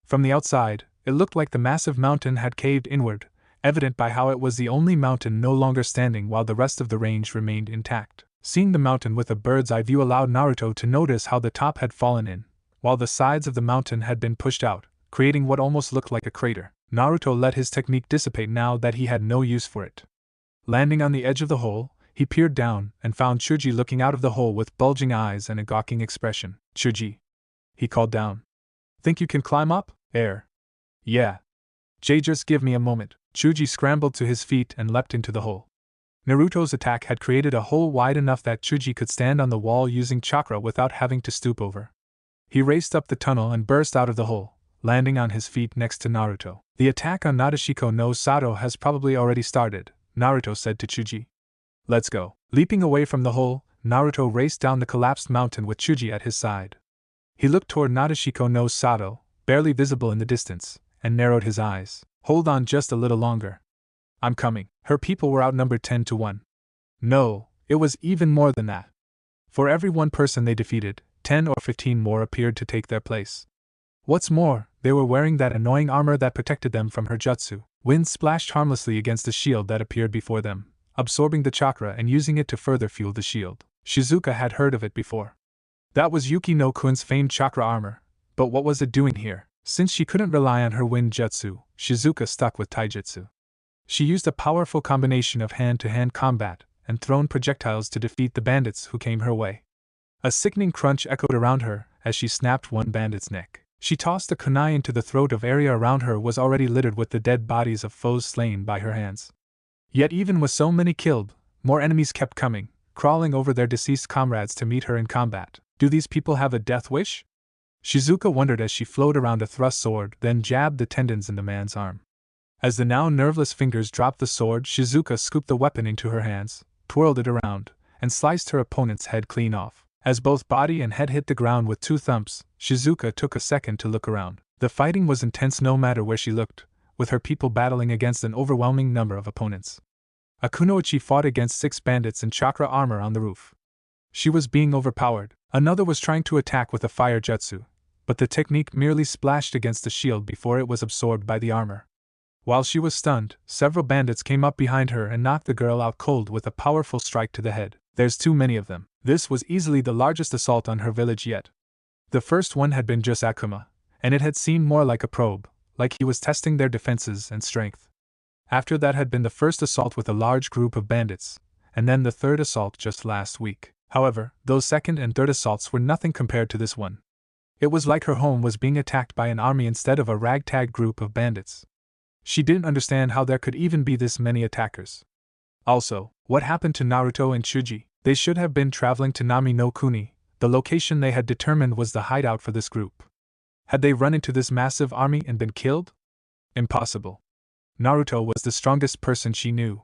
From the outside, it looked like the massive mountain had caved inward, evident by how it was the only mountain no longer standing while the rest of the range remained intact. Seeing the mountain with a bird's eye view allowed Naruto to notice how the top had fallen in, while the sides of the mountain had been pushed out, creating what almost looked like a crater. Naruto let his technique dissipate now that he had no use for it. Landing on the edge of the hole, he peered down and found Chuji looking out of the hole with bulging eyes and a gawking expression. Chuji, he called down. Think you can climb up? Yeah. Just give me a moment. Chuji scrambled to his feet and leapt into the hole. Naruto's attack had created a hole wide enough that Chuji could stand on the wall using chakra without having to stoop over. He raced up the tunnel and burst out of the hole, landing on his feet next to Naruto. The attack on Nadeshiko no Sato has probably already started, Naruto said to Chuji. Let's go. Leaping away from the hole, Naruto raced down the collapsed mountain with Chuji at his side. He looked toward Nadeshiko no Sato, barely visible in the distance, and narrowed his eyes. Hold on just a little longer. I'm coming. Her people were outnumbered 10 to 1. No, it was even more than that. For every one person they defeated, 10 or 15 more appeared to take their place. What's more, they were wearing that annoying armor that protected them from her jutsu. Wind splashed harmlessly against the shield that appeared before them, absorbing the chakra and using it to further fuel the shield. Shizuka had heard of it before. That was Yuki no Kun's famed chakra armor, but what was it doing here? Since she couldn't rely on her wind jutsu, Shizuka stuck with taijutsu. She used a powerful combination of hand-to-hand combat and thrown projectiles to defeat the bandits who came her way. A sickening crunch echoed around her as she snapped one bandit's neck. She tossed a kunai into the throat of area around her was already littered with the dead bodies of foes slain by her hands. Yet even with so many killed, more enemies kept coming, crawling over their deceased comrades to meet her in combat. Do these people have a death wish? Shizuka wondered as she flowed around a thrust sword, then jabbed the tendons in the man's arm. As the now nerveless fingers dropped the sword, Shizuka scooped the weapon into her hands, twirled it around, and sliced her opponent's head clean off. As both body and head hit the ground with 2 thumps, Shizuka took a second to look around. The fighting was intense no matter where she looked, with her people battling against an overwhelming number of opponents. A kunoichi fought against 6 bandits in chakra armor on the roof. She was being overpowered. Another was trying to attack with a fire jutsu, but the technique merely splashed against the shield before it was absorbed by the armor. While she was stunned, several bandits came up behind her and knocked the girl out cold with a powerful strike to the head. There's too many of them. This was easily the largest assault on her village yet. The first one had been just Akuma, and it had seemed more like a probe, like he was testing their defenses and strength. After that had been the first assault with a large group of bandits, and then the third assault just last week. However, those second and third assaults were nothing compared to this one. It was like her home was being attacked by an army instead of a ragtag group of bandits. She didn't understand how there could even be this many attackers. Also, what happened to Naruto and Chuji? They should have been traveling to Nami no Kuni. The location they had determined was the hideout for this group. Had they run into this massive army and been killed? Impossible. Naruto was the strongest person she knew.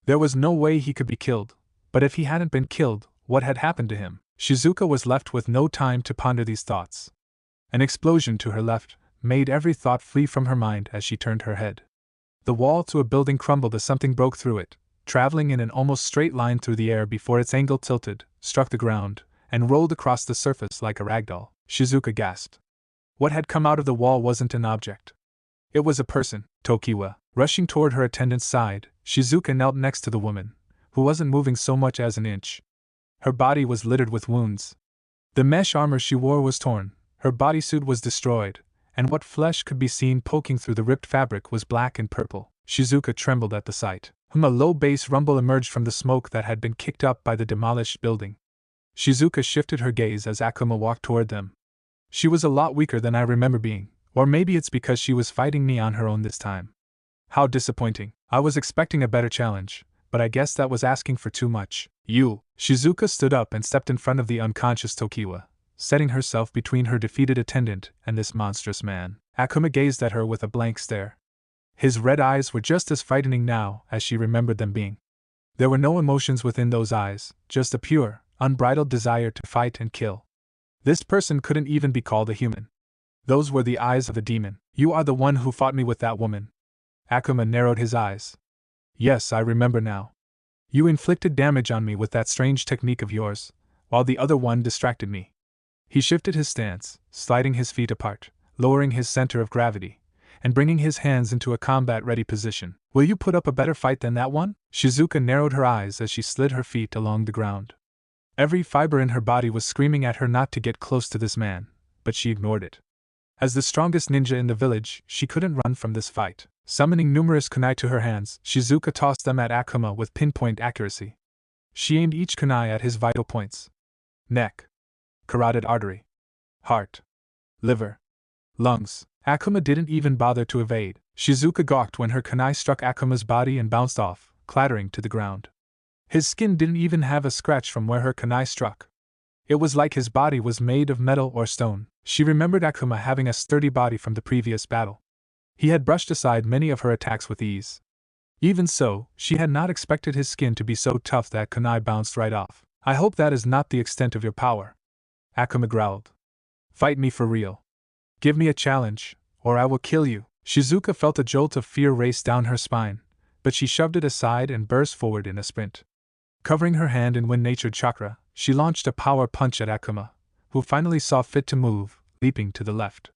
There was no way he could be killed, but if he hadn't been killed, what had happened to him? Shizuka was left with no time to ponder these thoughts. An explosion to her left made every thought flee from her mind as she turned her head. The wall to a building crumbled as something broke through it, traveling in an almost straight line through the air before its angle tilted, struck the ground, and rolled across the surface like a ragdoll. Shizuka gasped. What had come out of the wall wasn't an object. It was a person, Tokiwa. Rushing toward her attendant's side, Shizuka knelt next to the woman, who wasn't moving so much as an inch. Her body was littered with wounds. The mesh armor she wore was torn, her bodysuit was destroyed, and what flesh could be seen poking through the ripped fabric was black and purple. Shizuka trembled at the sight. A low bass rumble emerged from the smoke that had been kicked up by the demolished building. Shizuka shifted her gaze as Akuma walked toward them. She was a lot weaker than I remember being, or maybe it's because she was fighting me on her own this time. How disappointing. I was expecting a better challenge, but I guess that was asking for too much. You. Shizuka stood up and stepped in front of the unconscious Tokiwa, setting herself between her defeated attendant and this monstrous man. Akuma gazed at her with a blank stare. His red eyes were just as frightening now as she remembered them being. There were no emotions within those eyes, just a pure, unbridled desire to fight and kill. This person couldn't even be called a human. Those were the eyes of a demon. You are the one who fought me with that woman. Akuma narrowed his eyes. Yes, I remember now. You inflicted damage on me with that strange technique of yours, while the other one distracted me. He shifted his stance, sliding his feet apart, lowering his center of gravity, and bringing his hands into a combat-ready position. Will you put up a better fight than that one? Shizuka narrowed her eyes as she slid her feet along the ground. Every fiber in her body was screaming at her not to get close to this man, but she ignored it. As the strongest ninja in the village, she couldn't run from this fight. Summoning numerous kunai to her hands, Shizuka tossed them at Akuma with pinpoint accuracy. She aimed each kunai at his vital points. Neck. Carotid artery. Heart. Liver. Lungs. Akuma didn't even bother to evade. Shizuka gawked when her kunai struck Akuma's body and bounced off, clattering to the ground. His skin didn't even have a scratch from where her kunai struck. It was like his body was made of metal or stone. She remembered Akuma having a sturdy body from the previous battle. He had brushed aside many of her attacks with ease. Even so, she had not expected his skin to be so tough that kunai bounced right off. I hope that is not the extent of your power. Akuma growled. Fight me for real. Give me a challenge, or I will kill you. Shizuka felt a jolt of fear race down her spine, but she shoved it aside and burst forward in a sprint. Covering her hand in wind-natured chakra, she launched a power punch at Akuma, who finally saw fit to move, leaping to the left.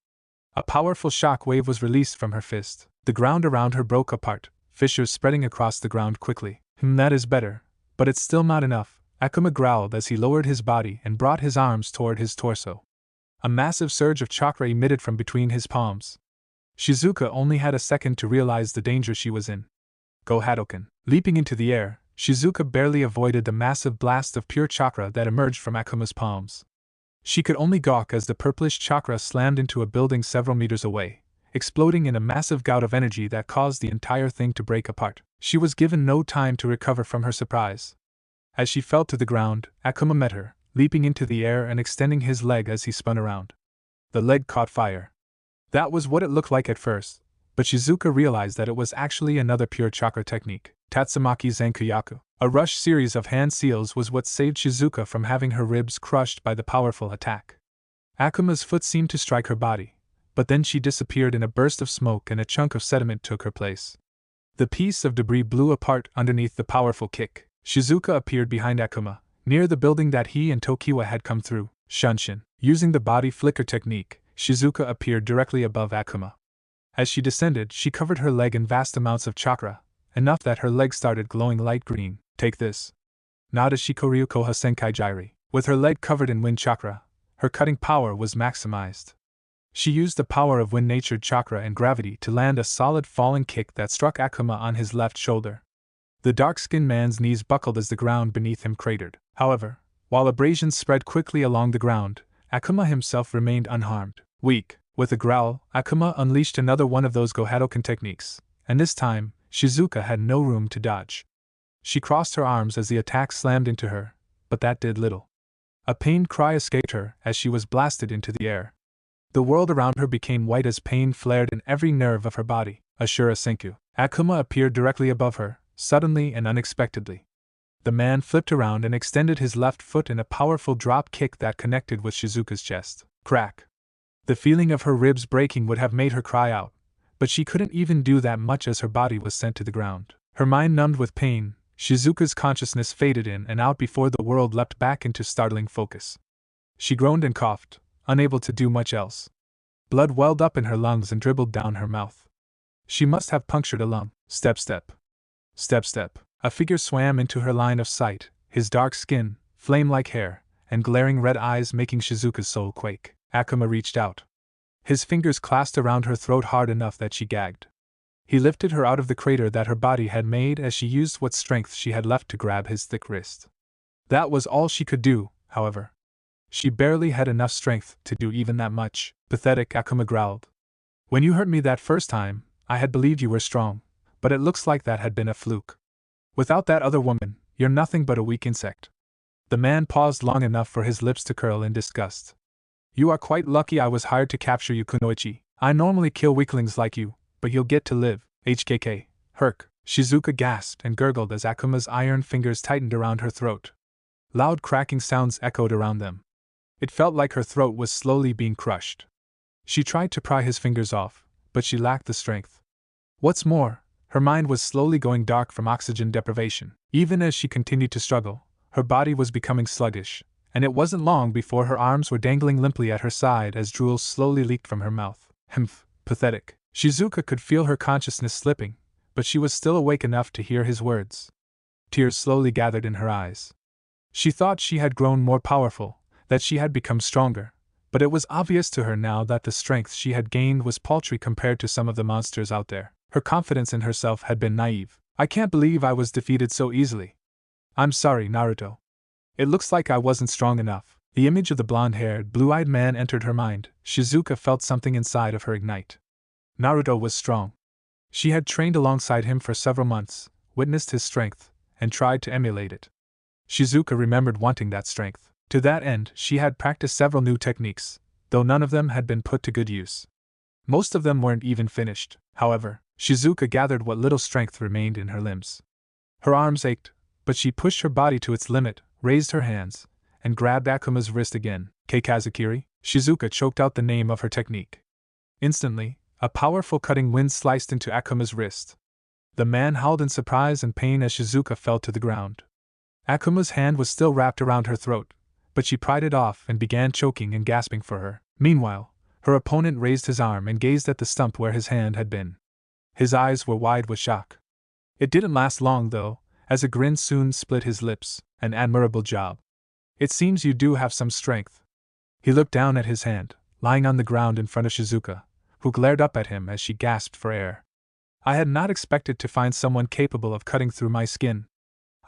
A powerful shock wave was released from her fist. The ground around her broke apart, fissures spreading across the ground quickly. That is better, but it's still not enough, Akuma growled as he lowered his body and brought his arms toward his torso. A massive surge of chakra emitted from between his palms. Shizuka only had a second to realize the danger she was in. Go Hadoken. Leaping into the air, Shizuka barely avoided the massive blast of pure chakra that emerged from Akuma's palms. She could only gawk as the purplish chakra slammed into a building several meters away, exploding in a massive gout of energy that caused the entire thing to break apart. She was given no time to recover from her surprise. As she fell to the ground, Akuma met her, leaping into the air and extending his leg as he spun around. The leg caught fire. That was what it looked like at first, but Shizuka realized that it was actually another pure chakra technique, Tatsumaki Zenkuyaku. A rush series of hand seals was what saved Shizuka from having her ribs crushed by the powerful attack. Akuma's foot seemed to strike her body, but then she disappeared in a burst of smoke and a chunk of sediment took her place. The piece of debris blew apart underneath the powerful kick. Shizuka appeared behind Akuma, near the building that he and Tokiwa had come through. Shunshin. Using the body flicker technique, Shizuka appeared directly above Akuma. As she descended, she covered her leg in vast amounts of chakra, enough that her leg started glowing light green. Take this. Nada Shikoryu Koha Senkai Jairi. With her leg covered in wind chakra, her cutting power was maximized. She used the power of wind-natured chakra and gravity to land a solid falling kick that struck Akuma on his left shoulder. The dark-skinned man's knees buckled as the ground beneath him cratered. However, while abrasions spread quickly along the ground, Akuma himself remained unharmed. Weak, with a growl, Akuma unleashed another one of those Gohadoken techniques, and this time, Shizuka had no room to dodge. She crossed her arms as the attack slammed into her, but that did little. A pained cry escaped her as she was blasted into the air. The world around her became white as pain flared in every nerve of her body. Ashura Senku. Akuma appeared directly above her, suddenly and unexpectedly. The man flipped around and extended his left foot in a powerful drop kick that connected with Shizuka's chest. Crack! The feeling of her ribs breaking would have made her cry out, but she couldn't even do that much as her body was sent to the ground. Her mind numbed with pain, Shizuka's consciousness faded in and out before the world leapt back into startling focus. She groaned and coughed, unable to do much else. Blood welled up in her lungs and dribbled down her mouth. She must have punctured a lung. Step, step. Step, step. A figure swam into her line of sight, his dark skin, flame-like hair, and glaring red eyes making Shizuka's soul quake. Akuma reached out. His fingers clasped around her throat hard enough that she gagged. He lifted her out of the crater that her body had made as she used what strength she had left to grab his thick wrist. That was all she could do, however. She barely had enough strength to do even that much. Pathetic, Akuma growled. When you hurt me that first time, I had believed you were strong, but it looks like that had been a fluke. Without that other woman, you're nothing but a weak insect. The man paused long enough for his lips to curl in disgust. You are quite lucky I was hired to capture you, Kunoichi. I normally kill weaklings like you, but you'll get to live. HKK. Herc. Shizuka gasped and gurgled as Akuma's iron fingers tightened around her throat. Loud cracking sounds echoed around them. It felt like her throat was slowly being crushed. She tried to pry his fingers off, but she lacked the strength. What's more, her mind was slowly going dark from oxygen deprivation. Even as she continued to struggle, her body was becoming sluggish, and it wasn't long before her arms were dangling limply at her side as drool slowly leaked from her mouth. Humph, pathetic. Shizuka could feel her consciousness slipping, but she was still awake enough to hear his words. Tears slowly gathered in her eyes. She thought she had grown more powerful, that she had become stronger, but it was obvious to her now that the strength she had gained was paltry compared to some of the monsters out there. Her confidence in herself had been naive. I can't believe I was defeated so easily. I'm sorry, Naruto. It looks like I wasn't strong enough. The image of the blonde-haired, blue-eyed man entered her mind. Shizuka felt something inside of her ignite. Naruto was strong. She had trained alongside him for several months, witnessed his strength, and tried to emulate it. Shizuka remembered wanting that strength. To that end, she had practiced several new techniques, though none of them had been put to good use. Most of them weren't even finished. However, Shizuka gathered what little strength remained in her limbs. Her arms ached, but she pushed her body to its limit, raised her hands, and grabbed Akuma's wrist again. Keikazukiri? Shizuka choked out the name of her technique. Instantly, a powerful cutting wind sliced into Akuma's wrist. The man howled in surprise and pain as Shizuka fell to the ground. Akuma's hand was still wrapped around her throat, but she pried it off and began choking and gasping for her. Meanwhile, her opponent raised his arm and gazed at the stump where his hand had been. His eyes were wide with shock. It didn't last long, though, as a grin soon split his lips. An admirable job. It seems you do have some strength. He looked down at his hand, lying on the ground in front of Shizuka, who glared up at him as she gasped for air. I had not expected to find someone capable of cutting through my skin.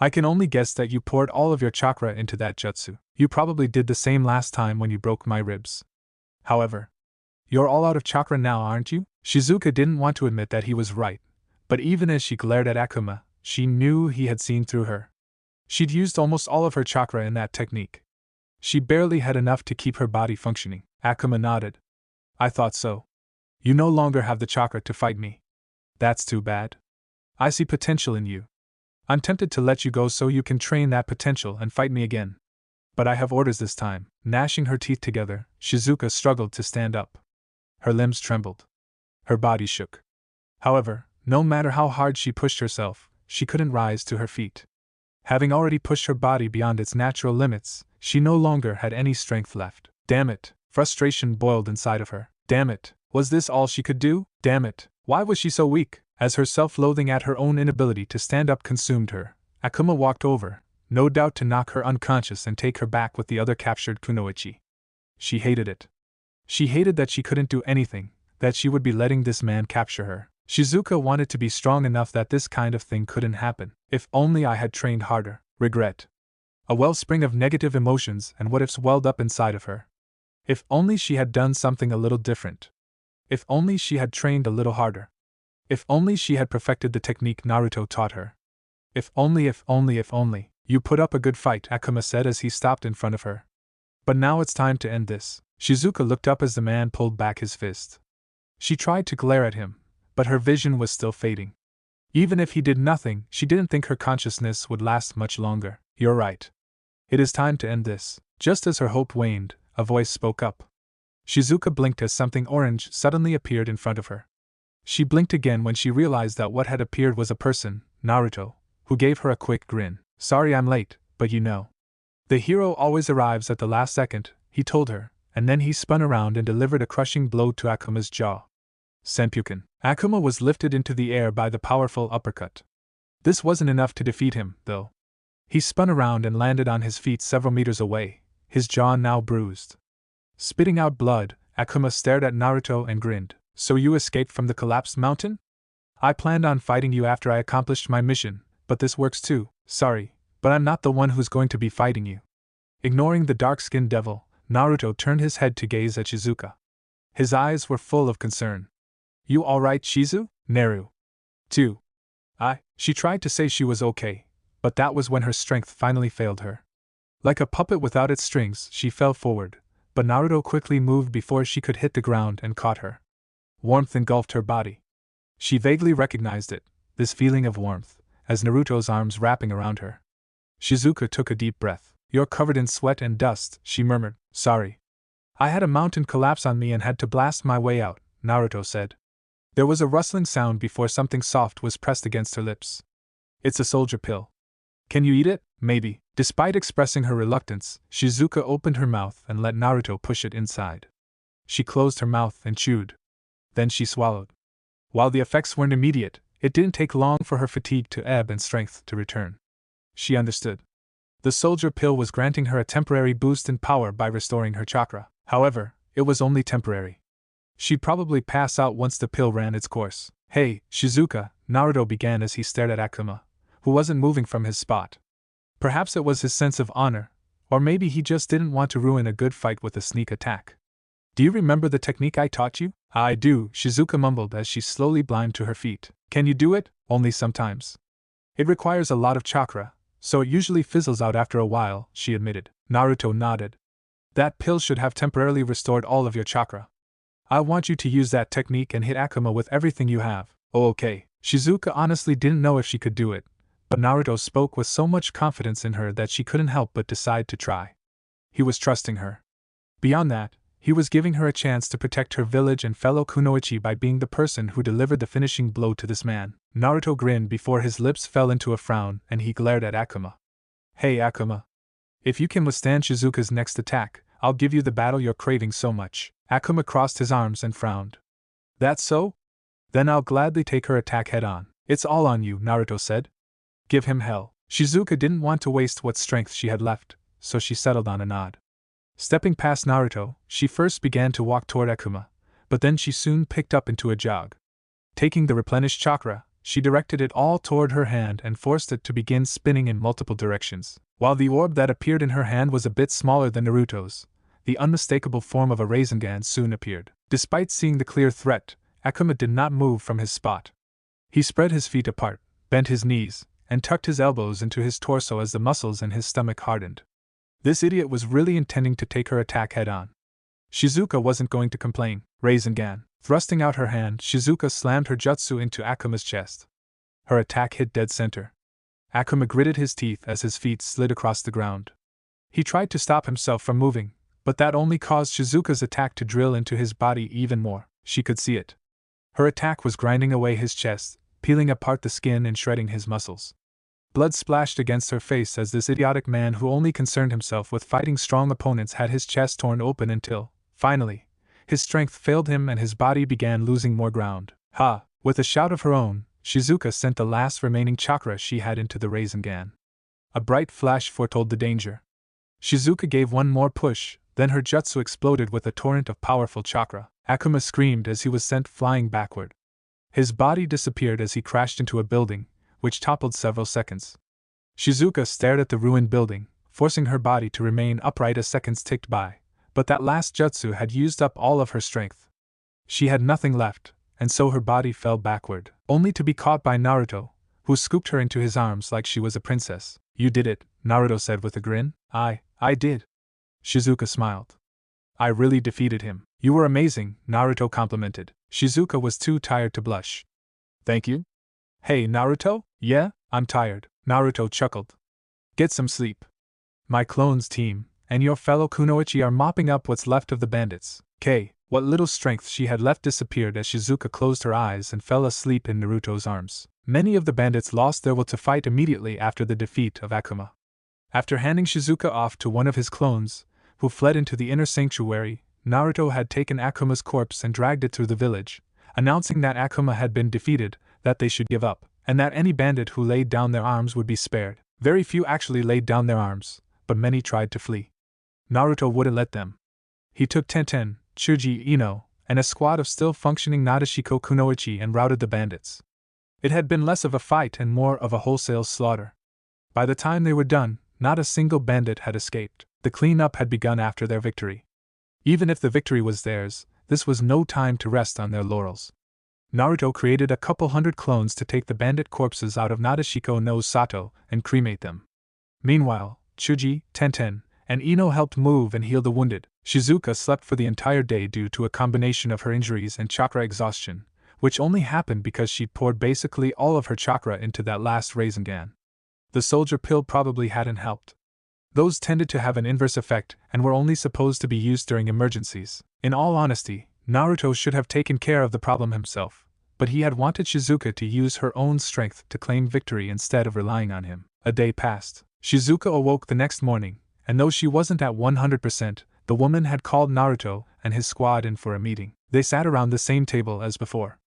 I can only guess that you poured all of your chakra into that jutsu. You probably did the same last time when you broke my ribs. However, you're all out of chakra now, aren't you? Shizuka didn't want to admit that he was right, but even as she glared at Akuma, she knew he had seen through her. She'd used almost all of her chakra in that technique. She barely had enough to keep her body functioning. Akuma nodded. I thought so. You no longer have the chakra to fight me. That's too bad. I see potential in you. I'm tempted to let you go so you can train that potential and fight me again. But I have orders this time. Gnashing her teeth together, Shizuka struggled to stand up. Her limbs trembled. Her body shook. However, no matter how hard she pushed herself, she couldn't rise to her feet. Having already pushed her body beyond its natural limits, she no longer had any strength left. Damn it! Frustration boiled inside of her. Damn it! Was this all she could do? Damn it! Why was she so weak? As her self-loathing at her own inability to stand up consumed her, Akuma walked over, no doubt to knock her unconscious and take her back with the other captured kunoichi. She hated it. She hated that she couldn't do anything, that she would be letting this man capture her. Shizuka wanted to be strong enough that this kind of thing couldn't happen. If only I had trained harder. Regret. A wellspring of negative emotions and what ifs welled up inside of her. If only she had done something a little different. If only she had trained a little harder. If only she had perfected the technique Naruto taught her. If only, if only, if only. You put up a good fight, Akuma said as he stopped in front of her. But now it's time to end this. Shizuka looked up as the man pulled back his fist. She tried to glare at him, but her vision was still fading. Even if he did nothing, she didn't think her consciousness would last much longer. You're right. It is time to end this. Just as her hope waned, a voice spoke up. Shizuka blinked as something orange suddenly appeared in front of her. She blinked again when she realized that what had appeared was a person, Naruto, who gave her a quick grin. Sorry I'm late, but you know. The hero always arrives at the last second, he told her, and then he spun around and delivered a crushing blow to Akuma's jaw. Senpuken. Akuma was lifted into the air by the powerful uppercut. This wasn't enough to defeat him, though. He spun around and landed on his feet several meters away, his jaw now bruised. Spitting out blood, Akuma stared at Naruto and grinned. So you escaped from the collapsed mountain? I planned on fighting you after I accomplished my mission, but this works too. Sorry, but I'm not the one who's going to be fighting you. Ignoring the dark-skinned devil, Naruto turned his head to gaze at Shizuka. His eyes were full of concern. You alright, Shizu? Neru. 2. She tried to say she was okay, but that was when her strength finally failed her. Like a puppet without its strings, she fell forward, but Naruto quickly moved before she could hit the ground and caught her. Warmth engulfed her body. She vaguely recognized it, this feeling of warmth, as Naruto's arms wrapping around her. Shizuka took a deep breath. You're covered in sweat and dust, she murmured. Sorry. I had a mountain collapse on me and had to blast my way out, Naruto said. There was a rustling sound before something soft was pressed against her lips. It's a soldier pill. Can you eat it? Maybe. Despite expressing her reluctance, Shizuka opened her mouth and let Naruto push it inside. She closed her mouth and chewed. Then she swallowed. While the effects weren't immediate, it didn't take long for her fatigue to ebb and strength to return. She understood. The soldier pill was granting her a temporary boost in power by restoring her chakra. However, it was only temporary. She'd probably pass out once the pill ran its course. Hey, Shizuka, Naruto began as he stared at Akuma, who wasn't moving from his spot. Perhaps it was his sense of honor, or maybe he just didn't want to ruin a good fight with a sneak attack. Do you remember the technique I taught you? I do, Shizuka mumbled as she slowly climbed to her feet. Can you do it? Only sometimes. It requires a lot of chakra, so it usually fizzles out after a while, she admitted. Naruto nodded. That pill should have temporarily restored all of your chakra. I want you to use that technique and hit Akuma with everything you have. Oh, okay. Shizuka honestly didn't know if she could do it, but Naruto spoke with so much confidence in her that she couldn't help but decide to try. He was trusting her. Beyond that, he was giving her a chance to protect her village and fellow kunoichi by being the person who delivered the finishing blow to this man. Naruto grinned before his lips fell into a frown and he glared at Akuma. Hey Akuma. If you can withstand Shizuka's next attack, I'll give you the battle you're craving so much. Akuma crossed his arms and frowned. That's so? Then I'll gladly take her attack head-on. It's all on you, Naruto said. Give him hell. Shizuka didn't want to waste what strength she had left, so she settled on a nod. Stepping past Naruto, she first began to walk toward Akuma, but then she soon picked up into a jog. Taking the replenished chakra, she directed it all toward her hand and forced it to begin spinning in multiple directions. While the orb that appeared in her hand was a bit smaller than Naruto's, the unmistakable form of a Rasengan soon appeared. Despite seeing the clear threat, Akuma did not move from his spot. He spread his feet apart, bent his knees, and tucked his elbows into his torso as the muscles in his stomach hardened. This idiot was really intending to take her attack head-on. Shizuka wasn't going to complain. Rasengan. Thrusting out her hand, Shizuka slammed her jutsu into Akuma's chest. Her attack hit dead center. Akuma gritted his teeth as his feet slid across the ground. He tried to stop himself from moving, but that only caused Shizuka's attack to drill into his body even more. She could see it. Her attack was grinding away his chest, peeling apart the skin and shredding his muscles. Blood splashed against her face as this idiotic man who only concerned himself with fighting strong opponents had his chest torn open until, finally, his strength failed him and his body began losing more ground. Ha! With a shout of her own, Shizuka sent the last remaining chakra she had into the Rasengan. A bright flash foretold the danger. Shizuka gave one more push, Then her jutsu exploded with a torrent of powerful chakra. Akuma screamed as he was sent flying backward. His body disappeared as he crashed into a building, which toppled several seconds. Shizuka stared at the ruined building, forcing her body to remain upright as seconds ticked by, but that last jutsu had used up all of her strength. She had nothing left, and so her body fell backward, only to be caught by Naruto, who scooped her into his arms like she was a princess. "You did it," Naruto said with a grin. I did." Shizuka smiled. "I really defeated him." "You were amazing," Naruto complimented. Shizuka was too tired to blush. "Thank you?" "Hey, Naruto? Yeah, I'm tired," Naruto chuckled. "Get some sleep. My clones team and your fellow kunoichi are mopping up what's left of the bandits." What little strength she had left disappeared as Shizuka closed her eyes and fell asleep in Naruto's arms. Many of the bandits lost their will to fight immediately after the defeat of Akuma. After handing Shizuka off to one of his clones, who fled into the inner sanctuary, Naruto had taken Akuma's corpse and dragged it through the village, announcing that Akuma had been defeated, that they should give up, and that any bandit who laid down their arms would be spared. Very few actually laid down their arms, but many tried to flee. Naruto wouldn't let them. He took Tenten, Chuji, Ino, and a squad of still-functioning Nadeshiko kunoichi and routed the bandits. It had been less of a fight and more of a wholesale slaughter. By the time they were done, not a single bandit had escaped. The cleanup had begun after their victory. Even if the victory was theirs, this was no time to rest on their laurels. Naruto created a couple hundred clones to take the bandit corpses out of Nadeshiko no Sato and cremate them. Meanwhile, Chuji, Tenten, and Ino helped move and heal the wounded. Shizuka slept for the entire day due to a combination of her injuries and chakra exhaustion, which only happened because she'd poured basically all of her chakra into that last Rasengan. The soldier pill probably hadn't helped. Those tended to have an inverse effect and were only supposed to be used during emergencies. In all honesty, Naruto should have taken care of the problem himself, but he had wanted Shizuka to use her own strength to claim victory instead of relying on him. A day passed. Shizuka awoke the next morning, and though she wasn't at 100%, the woman had called Naruto and his squad in for a meeting. They sat around the same table as before.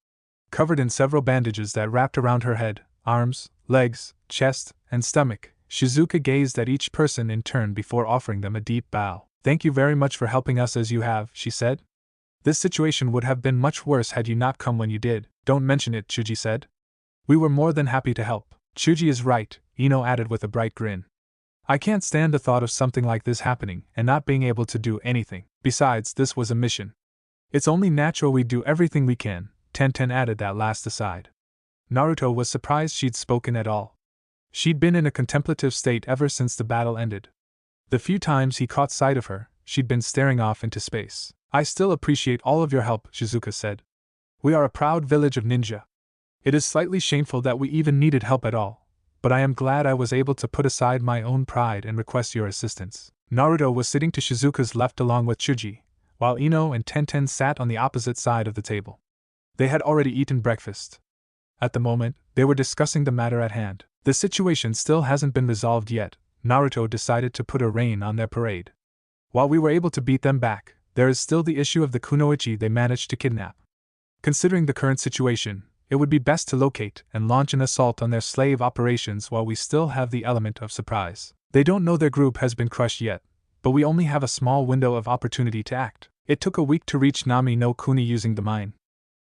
Covered in several bandages that wrapped around her head, arms, legs, chest, and stomach, Shizuka gazed at each person in turn before offering them a deep bow. "Thank you very much for helping us as you have," she said. "This situation would have been much worse had you not come when you did." "Don't mention it," Chuji said. "We were more than happy to help." "Chuji is right," Ino added with a bright grin. "I can't stand the thought of something like this happening and not being able to do anything. Besides, this was a mission. It's only natural we do everything we can." Tenten added that last aside. Naruto was surprised she'd spoken at all. She'd been in a contemplative state ever since the battle ended. The few times he caught sight of her, she'd been staring off into space. "I still appreciate all of your help," Shizuka said. "We are a proud village of ninja. It is slightly shameful that we even needed help at all, but I am glad I was able to put aside my own pride and request your assistance." Naruto was sitting to Shizuka's left along with Chuji, while Ino and Tenten sat on the opposite side of the table. They had already eaten breakfast. At the moment, they were discussing the matter at hand. "The situation still hasn't been resolved yet," Naruto decided to put a rein on their parade. "While we were able to beat them back, there is still the issue of the kunoichi they managed to kidnap. Considering the current situation, it would be best to locate and launch an assault on their slave operations while we still have the element of surprise. They don't know their group has been crushed yet, but we only have a small window of opportunity to act. It took a week to reach Nami no Kuni using the mine.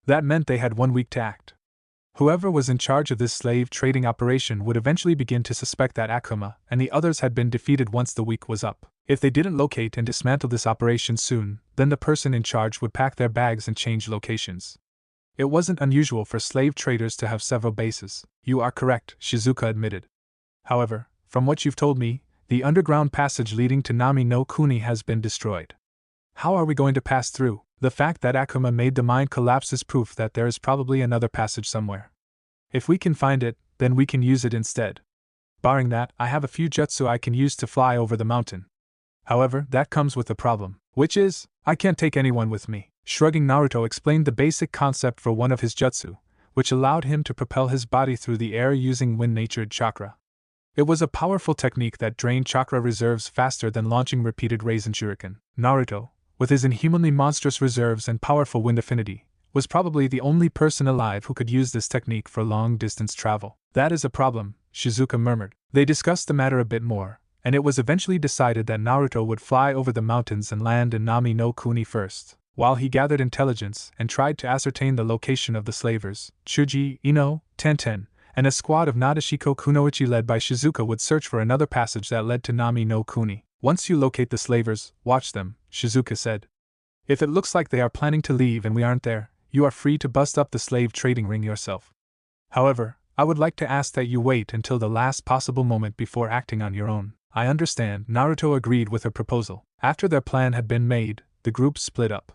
That meant they had 1 week to act. Whoever was in charge of this slave trading operation would eventually begin to suspect that Akuma and the others had been defeated once the week was up. If they didn't locate and dismantle this operation soon, then the person in charge would pack their bags and change locations. It wasn't unusual for slave traders to have several bases." "You are correct," Shizuka admitted. "However, from what you've told me, the underground passage leading to Nami no Kuni has been destroyed. How are we going to pass through? The fact that Akuma made the mine collapse is proof that there is probably another passage somewhere. If we can find it, then we can use it instead. Barring that, I have a few jutsu I can use to fly over the mountain. However, that comes with a problem. Which is, I can't take anyone with me." Shrugging, Naruto explained the basic concept for one of his jutsu, which allowed him to propel his body through the air using wind-natured chakra. It was a powerful technique that drained chakra reserves faster than launching repeated Rasen Shuriken. Naruto, with his inhumanly monstrous reserves and powerful wind affinity, was probably the only person alive who could use this technique for long-distance travel. "That is a problem," Shizuka murmured. They discussed the matter a bit more, and it was eventually decided that Naruto would fly over the mountains and land in Nami no Kuni first. While he gathered intelligence and tried to ascertain the location of the slavers, Chuji, Ino, Tenten, and a squad of Nadeshiko Kunoichi led by Shizuka would search for another passage that led to Nami no Kuni. Once you locate the slavers, watch them, Shizuka said. If it looks like they are planning to leave and we aren't there, you are free to bust up the slave trading ring yourself. However, I would like to ask that you wait until the last possible moment before acting on your own. I understand, Naruto agreed with her proposal. After their plan had been made, the group split up.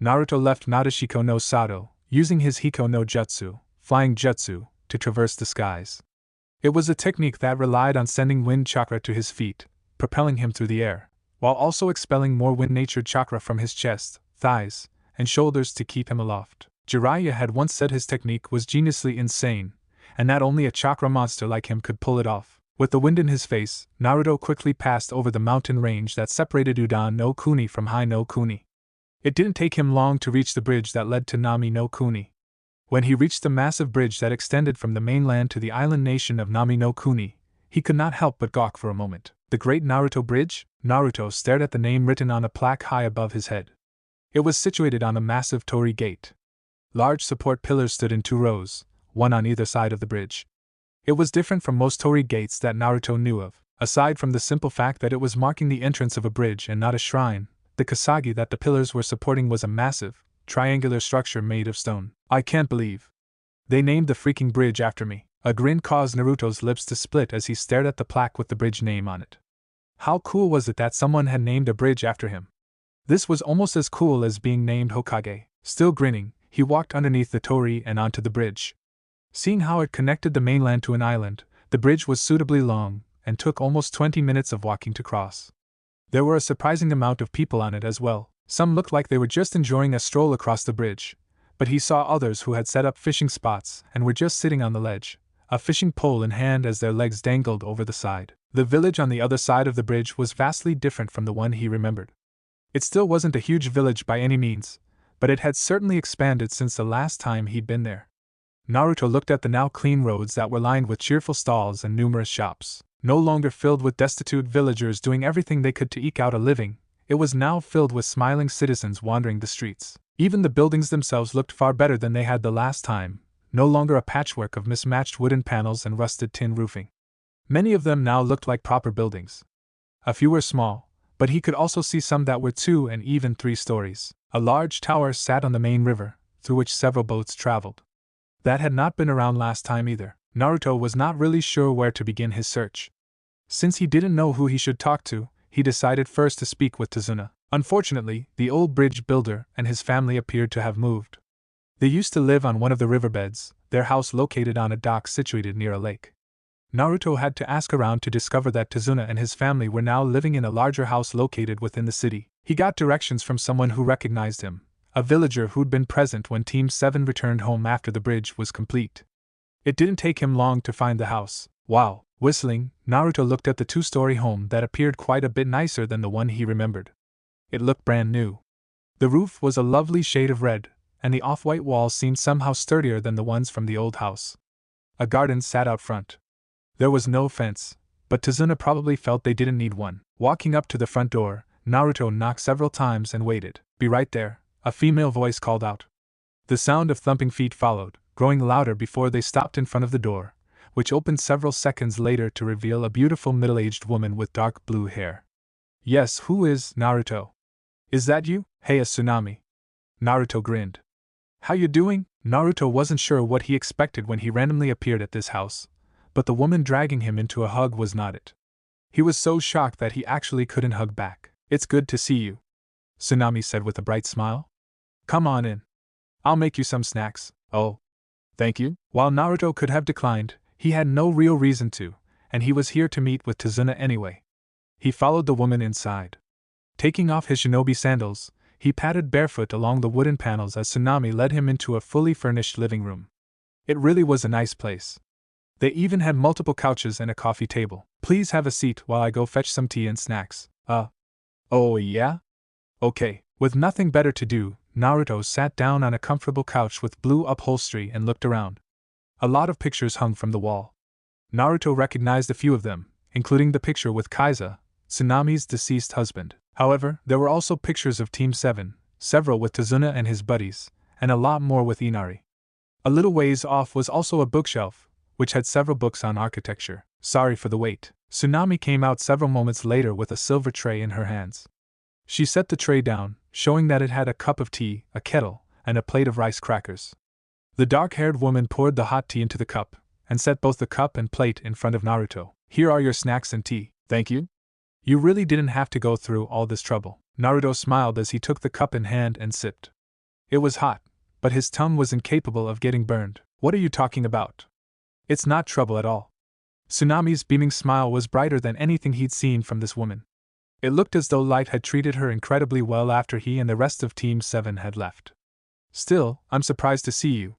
Naruto left Nadeshiko no Sato, using his Hiko no Jutsu, flying jutsu, to traverse the skies. It was a technique that relied on sending wind chakra to his feet, propelling him through the air, while also expelling more wind-natured chakra from his chest, thighs, and shoulders to keep him aloft. Jiraiya had once said his technique was geniusly insane, and that only a chakra monster like him could pull it off. With the wind in his face, Naruto quickly passed over the mountain range that separated Udan no Kuni from Hai no Kuni. It didn't take him long to reach the bridge that led to Nami no Kuni. When he reached the massive bridge that extended from the mainland to the island nation of Nami no Kuni, he could not help but gawk for a moment. The Great Naruto Bridge? Naruto stared at the name written on a plaque high above his head. It was situated on a massive torii gate. Large support pillars stood in 2 rows, one on either side of the bridge. It was different from most torii gates that Naruto knew of. Aside from the simple fact that it was marking the entrance of a bridge and not a shrine, the kasagi that the pillars were supporting was a massive, triangular structure made of stone. I can't believe they named the freaking bridge after me. A grin caused Naruto's lips to split as he stared at the plaque with the bridge name on it. How cool was it that someone had named a bridge after him? This was almost as cool as being named Hokage. Still grinning, he walked underneath the torii and onto the bridge. Seeing how it connected the mainland to an island, the bridge was suitably long, and took almost 20 minutes of walking to cross. There were a surprising amount of people on it as well. Some looked like they were just enjoying a stroll across the bridge, but he saw others who had set up fishing spots and were just sitting on the ledge, a fishing pole in hand as their legs dangled over the side. The village on the other side of the bridge was vastly different from the one he remembered. It still wasn't a huge village by any means, but it had certainly expanded since the last time he'd been there. Naruto looked at the now clean roads that were lined with cheerful stalls and numerous shops. No longer filled with destitute villagers doing everything they could to eke out a living, it was now filled with smiling citizens wandering the streets. Even the buildings themselves looked far better than they had the last time, no longer a patchwork of mismatched wooden panels and rusted tin roofing. Many of them now looked like proper buildings. A few were small, but he could also see some that were 2 and even 3 stories. A large tower sat on the main river, through which several boats traveled. That had not been around last time either. Naruto was not really sure where to begin his search. Since he didn't know who he should talk to, he decided first to speak with Tazuna. Unfortunately, the old bridge builder and his family appeared to have moved. They used to live on one of the riverbeds, their house located on a dock situated near a lake. Naruto had to ask around to discover that Tazuna and his family were now living in a larger house located within the city. He got directions from someone who recognized him, a villager who'd been present when Team 7 returned home after the bridge was complete. It didn't take him long to find the house. While whistling, Naruto looked at the 2-story home that appeared quite a bit nicer than the one he remembered. It looked brand new. The roof was a lovely shade of red, and the off-white walls seemed somehow sturdier than the ones from the old house. A garden sat out front. There was no fence, but Tazuna probably felt they didn't need one. Walking up to the front door, Naruto knocked several times and waited. "Be right there," a female voice called out. The sound of thumping feet followed, growing louder before they stopped in front of the door, which opened several seconds later to reveal a beautiful middle-aged woman with dark blue hair. "Yes, who is Naruto? Is that you? Hey, a tsunami." Naruto grinned. "How you doing?" Naruto wasn't sure what he expected when he randomly appeared at this house, but the woman dragging him into a hug was not it. He was so shocked that he actually couldn't hug back. "It's good to see you," Tsunami said with a bright smile. "Come on in. I'll make you some snacks." "Oh, thank you." While Naruto could have declined, he had no real reason to, and he was here to meet with Tazuna anyway. He followed the woman inside. Taking off his shinobi sandals, he padded barefoot along the wooden panels as Tsunami led him into a fully furnished living room. It really was a nice place. They even had multiple couches and a coffee table. "Please have a seat while I go fetch some tea and snacks." Oh yeah? Okay." With nothing better to do, Naruto sat down on a comfortable couch with blue upholstery and looked around. A lot of pictures hung from the wall. Naruto recognized a few of them, including the picture with Kaiza, Tsunami's deceased husband. However, there were also pictures of Team 7, several with Tazuna and his buddies, and a lot more with Inari. A little ways off was also a bookshelf, which had several books on architecture. Sorry for the wait. Tsunami came out several moments later with a silver tray in her hands. She set the tray down, showing that it had a cup of tea, a kettle, and a plate of rice crackers. The dark-haired woman poured the hot tea into the cup, and set both the cup and plate in front of Naruto. Here are your snacks and tea, thank you. You really didn't have to go through all this trouble. Naruto smiled as he took the cup in hand and sipped. It was hot, but his tongue was incapable of getting burned. What are you talking about? It's not trouble at all. Tsunami's beaming smile was brighter than anything he'd seen from this woman. It looked as though life had treated her incredibly well after he and the rest of Team 7 had left. Still, I'm surprised to see you.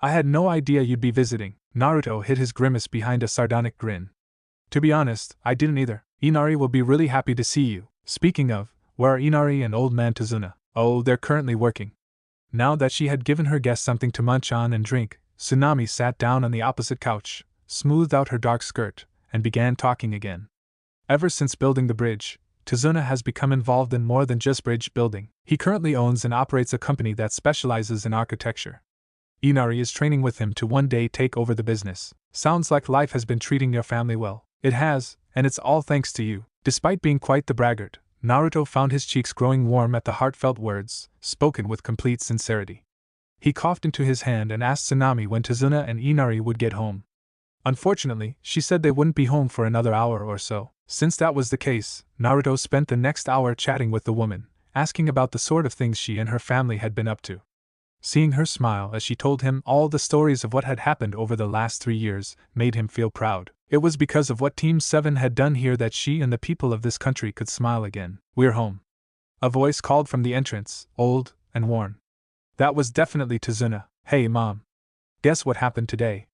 I had no idea you'd be visiting. Naruto hid his grimace behind a sardonic grin. To be honest, I didn't either. Inari will be really happy to see you. Speaking of, where are Inari and old man Tazuna? Oh, they're currently working. Now that she had given her guests something to munch on and drink, Tsunami sat down on the opposite couch, smoothed out her dark skirt, and began talking again. Ever since building the bridge, Tazuna has become involved in more than just bridge building. He currently owns and operates a company that specializes in architecture. Inari is training with him to one day take over the business. Sounds like life has been treating your family well. It has, and it's all thanks to you. Despite being quite the braggart, Naruto found his cheeks growing warm at the heartfelt words, spoken with complete sincerity. He coughed into his hand and asked Tsunami when Tazuna and Inari would get home. Unfortunately, she said they wouldn't be home for another hour or so. Since that was the case, Naruto spent the next hour chatting with the woman, asking about the sort of things she and her family had been up to. Seeing her smile as she told him all the stories of what had happened over the last 3 years made him feel proud. It was because of what Team 7 had done here that she and the people of this country could smile again. We're home. A voice called from the entrance, old and worn. That was definitely Tazuna. Hey Mom. Guess what happened today?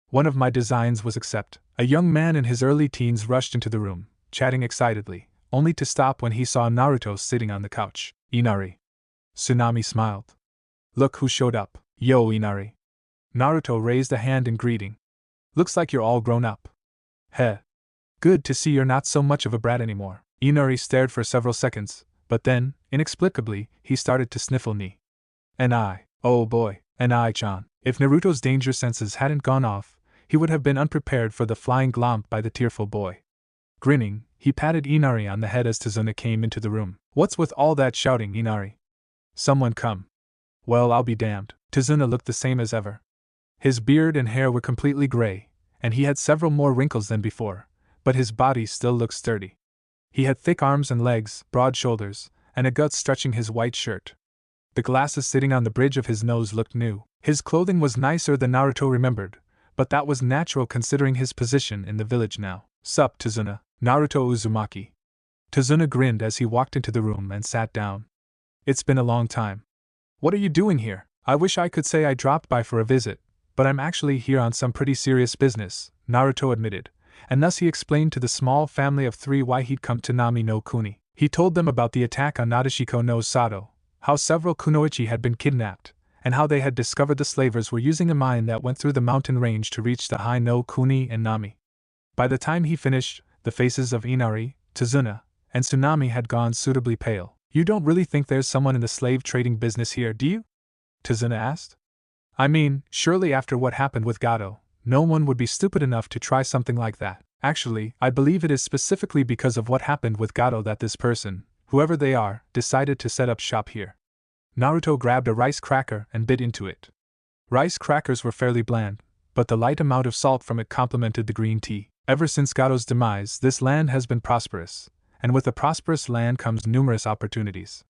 One of my designs was accepted. A young man in his early teens rushed into the room, chatting excitedly, only to stop when he saw Naruto sitting on the couch. Inari. Tsunami smiled. Look who showed up. Yo Inari. Naruto raised a hand in greeting. Looks like you're all grown up. Heh. Good to see you're not so much of a brat anymore. Inari stared for several seconds, but then, inexplicably, he started to sniffle knee. And I, oh boy, and I-chan. If Naruto's danger senses hadn't gone off, he would have been unprepared for the flying glomp by the tearful boy. Grinning, he patted Inari on the head as Tazuna came into the room. What's with all that shouting, Inari? Someone come. Well, I'll be damned. Tazuna looked the same as ever. His beard and hair were completely gray, and he had several more wrinkles than before, but his body still looked sturdy. He had thick arms and legs, broad shoulders, and a gut stretching his white shirt. The glasses sitting on the bridge of his nose looked new. His clothing was nicer than Naruto remembered, but that was natural considering his position in the village now. Sup, Tazuna, Naruto Uzumaki. Tazuna grinned as he walked into the room and sat down. It's been a long time. What are you doing here? I wish I could say I dropped by for a visit, but I'm actually here on some pretty serious business, Naruto admitted, and thus he explained to the small family of 3 why he'd come to Nami no Kuni. He told them about the attack on Nadeshiko no Sato, how several kunoichi had been kidnapped, and how they had discovered the slavers were using a mine that went through the mountain range to reach the high no Kuni and Nami. By the time he finished, the faces of Inari, Tazuna, and Tsunami had gone suitably pale. You don't really think there's someone in the slave trading business here, do you? Tazuna asked. I mean, surely after what happened with Gato, no one would be stupid enough to try something like that. Actually, I believe it is specifically because of what happened with Gato that this person, whoever they are, decided to set up shop here. Naruto grabbed a rice cracker and bit into it. Rice crackers were fairly bland, but the light amount of salt from it complemented the green tea. Ever since Gato's demise, this land has been prosperous, and with a prosperous land comes numerous opportunities.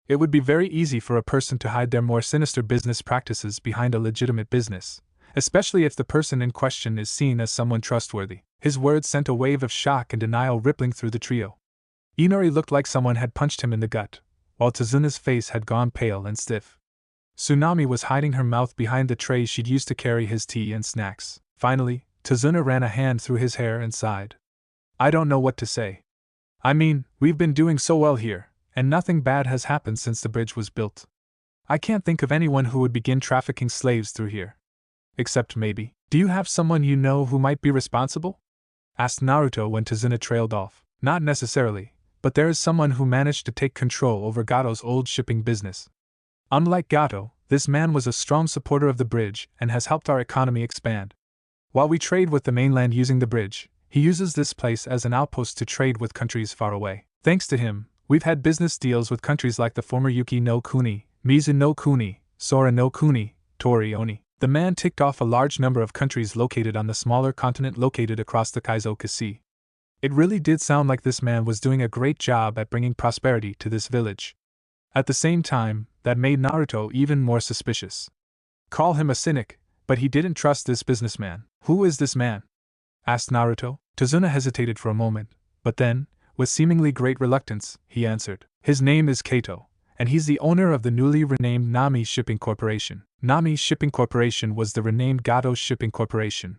It would be very easy for a person to hide their more sinister business practices behind a legitimate business, especially if the person in question is seen as someone trustworthy. His words sent a wave of shock and denial rippling through the trio. Inari looked like someone had punched him in the gut, while Tazuna's face had gone pale and stiff. Tsunami was hiding her mouth behind the tray she'd used to carry his tea and snacks. Finally, Tazuna ran a hand through his hair and sighed. I don't know what to say. I mean, we've been doing so well here, and nothing bad has happened since the bridge was built. I can't think of anyone who would begin trafficking slaves through here. Except maybe. Do you have someone you know who might be responsible? asked Naruto when Tazuna trailed off. Not necessarily, but there is someone who managed to take control over Gato's old shipping business. Unlike Gato, this man was a strong supporter of the bridge and has helped our economy expand. While we trade with the mainland using the bridge, he uses this place as an outpost to trade with countries far away. Thanks to him, we've had business deals with countries like the former Yuki no Kuni, Mizu no Kuni, Sora no Kuni, Tori Oni. The man ticked off a large number of countries located on the smaller continent located across the Kaizoku Sea. It really did sound like this man was doing a great job at bringing prosperity to this village. At the same time, that made Naruto even more suspicious. Call him a cynic, but he didn't trust this businessman. Who is this man? Asked Naruto. Tazuna hesitated for a moment, but then, with seemingly great reluctance, he answered. His name is Kato, and he's the owner of the newly renamed Nami Shipping Corporation. Nami Shipping Corporation was the renamed Gato Shipping Corporation.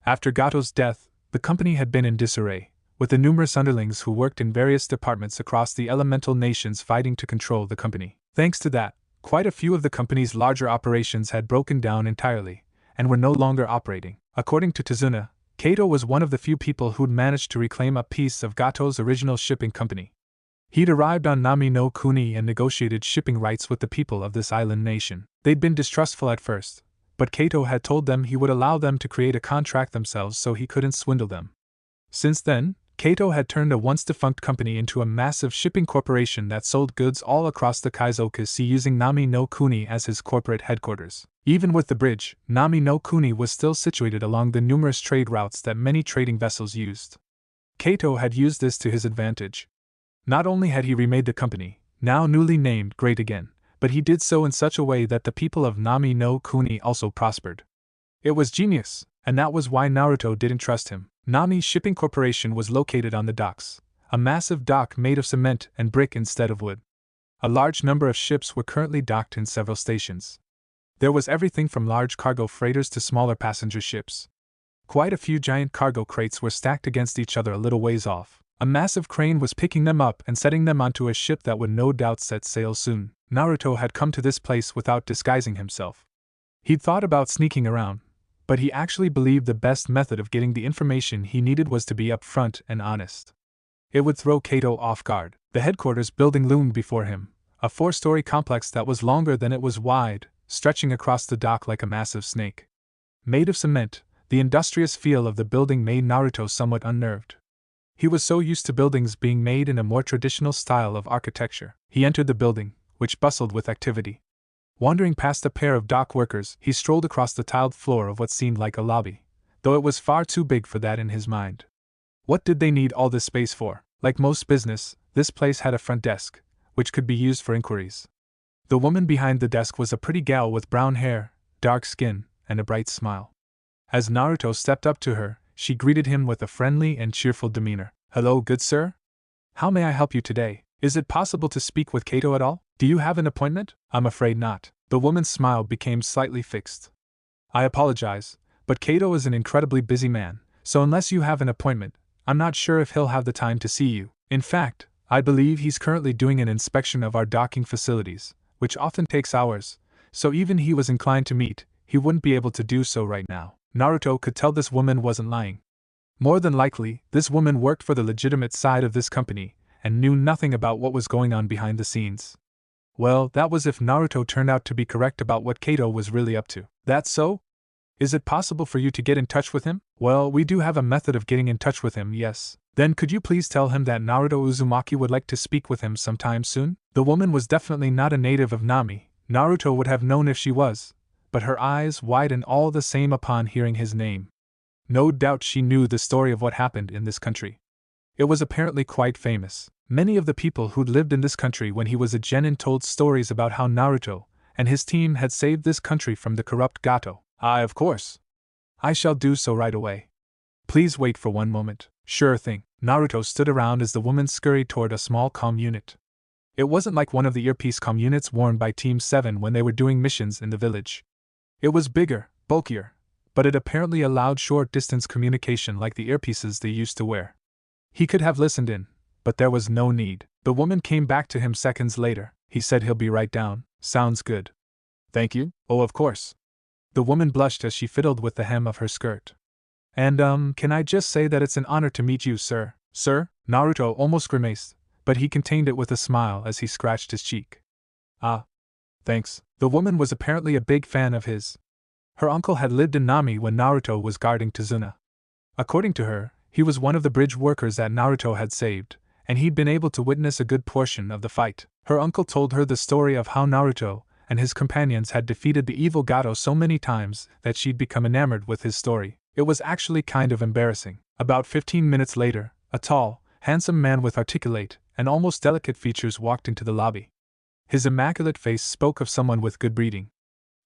After Gato's death, the company had been in disarray, with the numerous underlings who worked in various departments across the elemental nations fighting to control the company. Thanks to that, quite a few of the company's larger operations had broken down entirely, and were no longer operating. According to Tazuna, Kato was one of the few people who'd managed to reclaim a piece of Gato's original shipping company. He'd arrived on Nami no Kuni and negotiated shipping rights with the people of this island nation. They'd been distrustful at first, but Kato had told them he would allow them to create a contract themselves so he couldn't swindle them. Since then, Kato had turned a once-defunct company into a massive shipping corporation that sold goods all across the Kaizoku Sea using Nami no Kuni as his corporate headquarters. Even with the bridge, Nami no Kuni was still situated along the numerous trade routes that many trading vessels used. Kato had used this to his advantage. Not only had he remade the company, now newly named Great Again, but he did so in such a way that the people of Nami no Kuni also prospered. It was genius, and that was why Naruto didn't trust him. Nami Shipping Corporation was located on the docks, a massive dock made of cement and brick instead of wood. A large number of ships were currently docked in several stations. There was everything from large cargo freighters to smaller passenger ships. Quite a few giant cargo crates were stacked against each other a little ways off. A massive crane was picking them up and setting them onto a ship that would no doubt set sail soon. Naruto had come to this place without disguising himself. He'd thought about sneaking around, but he actually believed the best method of getting the information he needed was to be upfront and honest. It would throw Kato off guard. The headquarters building loomed before him, a 4-story complex that was longer than it was wide, stretching across the dock like a massive snake. Made of cement, the industrious feel of the building made Naruto somewhat unnerved. He was so used to buildings being made in a more traditional style of architecture. He entered the building, which bustled with activity. Wandering past a pair of dock workers, he strolled across the tiled floor of what seemed like a lobby, though it was far too big for that in his mind. What did they need all this space for? Like most business, this place had a front desk, which could be used for inquiries. The woman behind the desk was a pretty gal with brown hair, dark skin, and a bright smile. As Naruto stepped up to her, she greeted him with a friendly and cheerful demeanor. "Hello, good sir? How may I help you today? Is it possible to speak with Kato at all? Do you have an appointment?" "I'm afraid not." The woman's smile became slightly fixed. "I apologize, but Kato is an incredibly busy man, so unless you have an appointment, I'm not sure if he'll have the time to see you. In fact, I believe he's currently doing an inspection of our docking facilities, which often takes hours, so even he was inclined to meet, he wouldn't be able to do so right now." Naruto could tell this woman wasn't lying. More than likely, this woman worked for the legitimate side of this company, and knew nothing about what was going on behind the scenes. Well, that was if Naruto turned out to be correct about what Kato was really up to. "That's so? Is it possible for you to get in touch with him?" "Well, we do have a method of getting in touch with him, yes." "Then could you please tell him that Naruto Uzumaki would like to speak with him sometime soon?" The woman was definitely not a native of Nami. Naruto would have known if she was, but her eyes widened all the same upon hearing his name. No doubt she knew the story of what happened in this country. It was apparently quite famous. Many of the people who'd lived in this country when he was a genin told stories about how Naruto and his team had saved this country from the corrupt Gato. "Ah, of course. I shall do so right away. Please wait for one moment." "Sure thing." Naruto stood around as the woman scurried toward a small comm unit. It wasn't like one of the earpiece comm units worn by Team 7 when they were doing missions in the village. It was bigger, bulkier, but it apparently allowed short-distance communication like the earpieces they used to wear. He could have listened in, but there was no need. The woman came back to him seconds later. "He said he'll be right down." "Sounds good. Thank you." "Oh, of course." The woman blushed as she fiddled with the hem of her skirt. And can I just say that it's an honor to meet you, sir? Sir? Naruto almost grimaced, but he contained it with a smile as he scratched his cheek. Ah. Thanks. The woman was apparently a big fan of his. Her uncle had lived in Nami when Naruto was guarding Tazuna. According to her, he was one of the bridge workers that Naruto had saved, and he'd been able to witness a good portion of the fight. Her uncle told her the story of how Naruto and his companions had defeated the evil Gato so many times that she'd become enamored with his story. It was actually kind of embarrassing. About 15 minutes later, a tall, handsome man with articulate and almost delicate features walked into the lobby. His immaculate face spoke of someone with good breeding.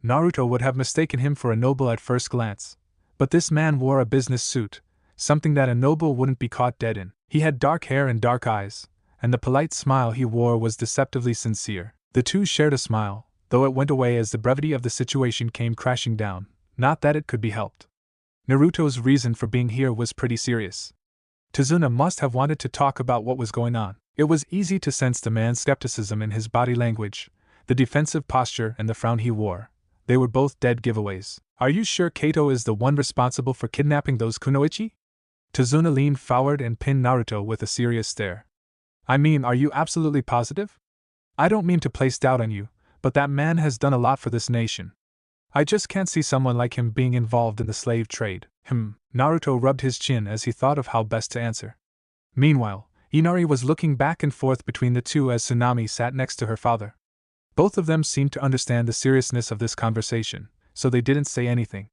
Naruto would have mistaken him for a noble at first glance, but this man wore a business suit, something that a noble wouldn't be caught dead in. He had dark hair and dark eyes, and the polite smile he wore was deceptively sincere. The two shared a smile, though it went away as the brevity of the situation came crashing down, not that it could be helped. Naruto's reason for being here was pretty serious. Tazuna must have wanted to talk about what was going on. It was easy to sense the man's skepticism in his body language, the defensive posture and the frown he wore. They were both dead giveaways. Are you sure Kato is the one responsible for kidnapping those kunoichi? Tazuna leaned forward and pinned Naruto with a serious stare. I mean, are you absolutely positive? I don't mean to place doubt on you, but that man has done a lot for this nation. I just can't see someone like him being involved in the slave trade. Naruto rubbed his chin as he thought of how best to answer. Meanwhile, Inari was looking back and forth between the two as Tsunami sat next to her father. Both of them seemed to understand the seriousness of this conversation, so they didn't say anything.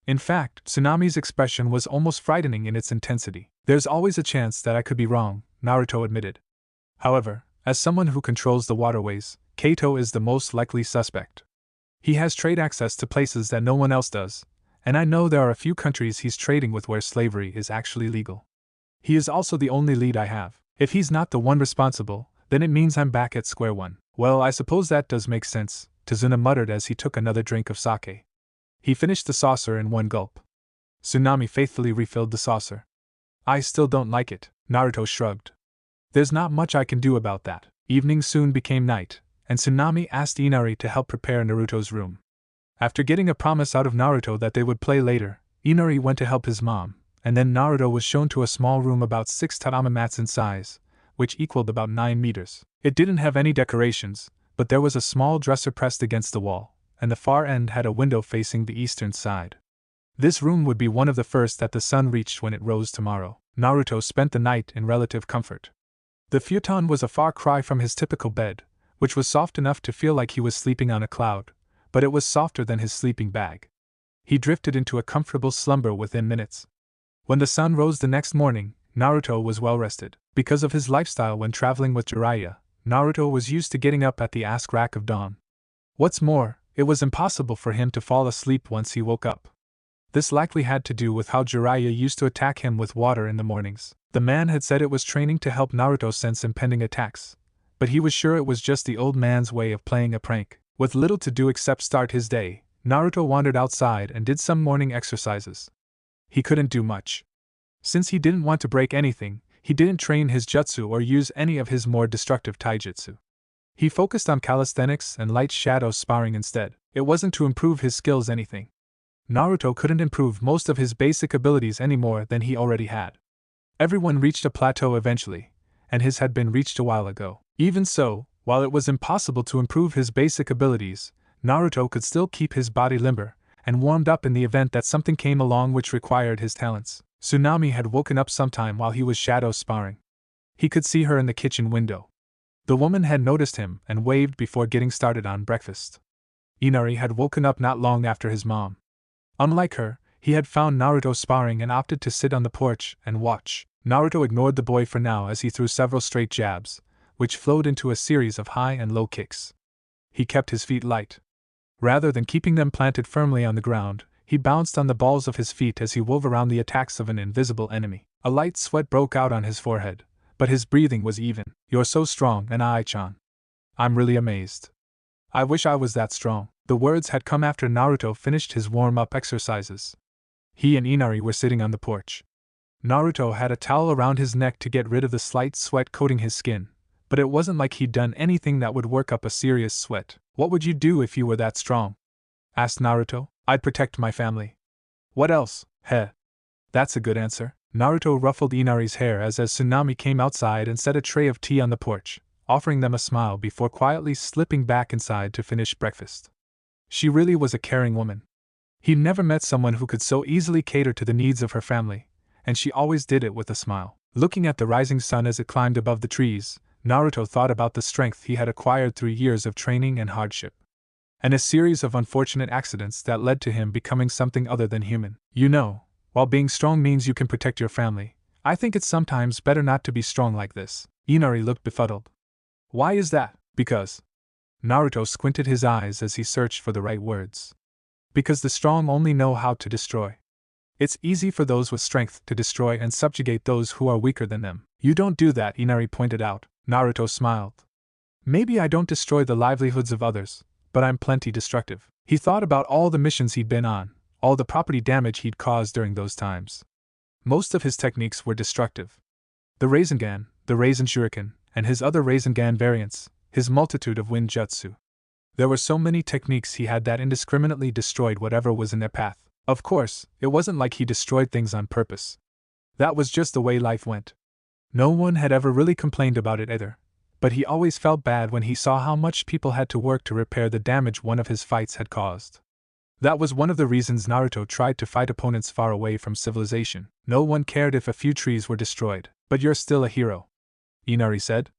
In fact, Tsunami's expression was almost frightening in its intensity. There's always a chance that I could be wrong, Naruto admitted. However, as someone who controls the waterways, Kato is the most likely suspect. He has trade access to places that no one else does, and I know there are a few countries he's trading with where slavery is actually legal. He is also the only lead I have. If he's not the one responsible, then it means I'm back at square one. Well, I suppose that does make sense, Tazuna muttered as he took another drink of sake. He finished the saucer in one gulp. Tsunami faithfully refilled the saucer. I still don't like it, Naruto shrugged. There's not much I can do about that. Evening soon became night, and Tsunami asked Inari to help prepare Naruto's room. After getting a promise out of Naruto that they would play later, Inari went to help his mom, and then Naruto was shown to a small room about 6 tatami mats in size, which equaled about 9 meters. It didn't have any decorations, but there was a small dresser pressed against the wall, and the far end had a window facing the eastern side. This room would be one of the first that the sun reached when it rose tomorrow. Naruto spent the night in relative comfort. The futon was a far cry from his typical bed, which was soft enough to feel like he was sleeping on a cloud, but it was softer than his sleeping bag. He drifted into a comfortable slumber within minutes. When the sun rose the next morning, Naruto was well rested. Because of his lifestyle when traveling with Jiraiya, Naruto was used to getting up at the crack of dawn. What's more, it was impossible for him to fall asleep once he woke up. This likely had to do with how Jiraiya used to attack him with water in the mornings. The man had said it was training to help Naruto sense impending attacks, but he was sure it was just the old man's way of playing a prank. With little to do except start his day, Naruto wandered outside and did some morning exercises. He couldn't do much. Since he didn't want to break anything, he didn't train his jutsu or use any of his more destructive taijutsu. He focused on calisthenics and light shadow sparring instead. It wasn't to improve his skills anything. Naruto couldn't improve most of his basic abilities any more than he already had. Everyone reached a plateau eventually, and his had been reached a while ago. Even so, while it was impossible to improve his basic abilities, Naruto could still keep his body limber and warmed up in the event that something came along which required his talents. Tsunami had woken up sometime while he was shadow sparring. He could see her in the kitchen window. The woman had noticed him and waved before getting started on breakfast. Inari had woken up not long after his mom. Unlike her, he had found Naruto sparring and opted to sit on the porch and watch. Naruto ignored the boy for now as he threw several straight jabs, which flowed into a series of high and low kicks. He kept his feet light. Rather than keeping them planted firmly on the ground, he bounced on the balls of his feet as he wove around the attacks of an invisible enemy. A light sweat broke out on his forehead, but his breathing was even. You're so strong, Anai-chan. I'm really amazed. I wish I was that strong. The words had come after Naruto finished his warm-up exercises. He and Inari were sitting on the porch. Naruto had a towel around his neck to get rid of the slight sweat coating his skin, but it wasn't like he'd done anything that would work up a serious sweat. What would you do if you were that strong? Asked Naruto. I'd protect my family. What else? Heh. That's a good answer. Naruto ruffled Inari's hair as Tsunami came outside and set a tray of tea on the porch, offering them a smile before quietly slipping back inside to finish breakfast. She really was a caring woman. He'd never met someone who could so easily cater to the needs of her family, and she always did it with a smile. Looking at the rising sun as it climbed above the trees, Naruto thought about the strength he had acquired through years of training and hardship, and a series of unfortunate accidents that led to him becoming something other than human. You know, while being strong means you can protect your family, I think it's sometimes better not to be strong like this. Inari looked befuddled. Why is that? Because. Naruto squinted his eyes as he searched for the right words. Because the strong only know how to destroy. It's easy for those with strength to destroy and subjugate those who are weaker than them. You don't do that, Inari pointed out. Naruto smiled. Maybe I don't destroy the livelihoods of others, but I'm plenty destructive. He thought about all the missions he'd been on, all the property damage he'd caused during those times. Most of his techniques were destructive. The Rasengan, the Rasen Shuriken, and his other Rasengan variants, his multitude of wind jutsu. There were so many techniques he had that indiscriminately destroyed whatever was in their path. Of course, it wasn't like he destroyed things on purpose. That was just the way life went. No one had ever really complained about it either, but he always felt bad when he saw how much people had to work to repair the damage one of his fights had caused. That was one of the reasons Naruto tried to fight opponents far away from civilization. No one cared if a few trees were destroyed. But you're still a hero, Inari said.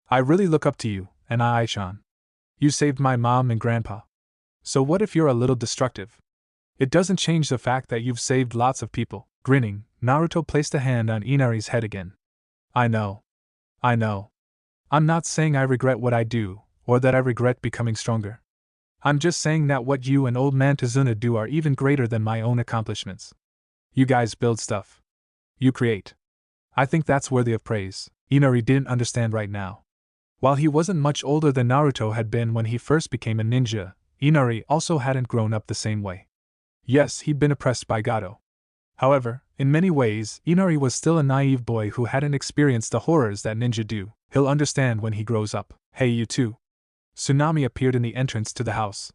I really look up to you, and Aishan. You saved my mom and grandpa. So what if you're a little destructive? It doesn't change the fact that you've saved lots of people. Grinning, Naruto placed a hand on Inari's head again. I know. I'm not saying I regret what I do, or that I regret becoming stronger. I'm just saying that what you and old man Tazuna do are even greater than my own accomplishments. You guys build stuff. You create. I think that's worthy of praise. Inari didn't understand right now. While he wasn't much older than Naruto had been when he first became a ninja, Inari also hadn't grown up the same way. Yes, he'd been oppressed by Gato. However, in many ways, Inari was still a naive boy who hadn't experienced the horrors that ninja do. He'll understand when he grows up. Hey, you two. Tsunami appeared in the entrance to the house.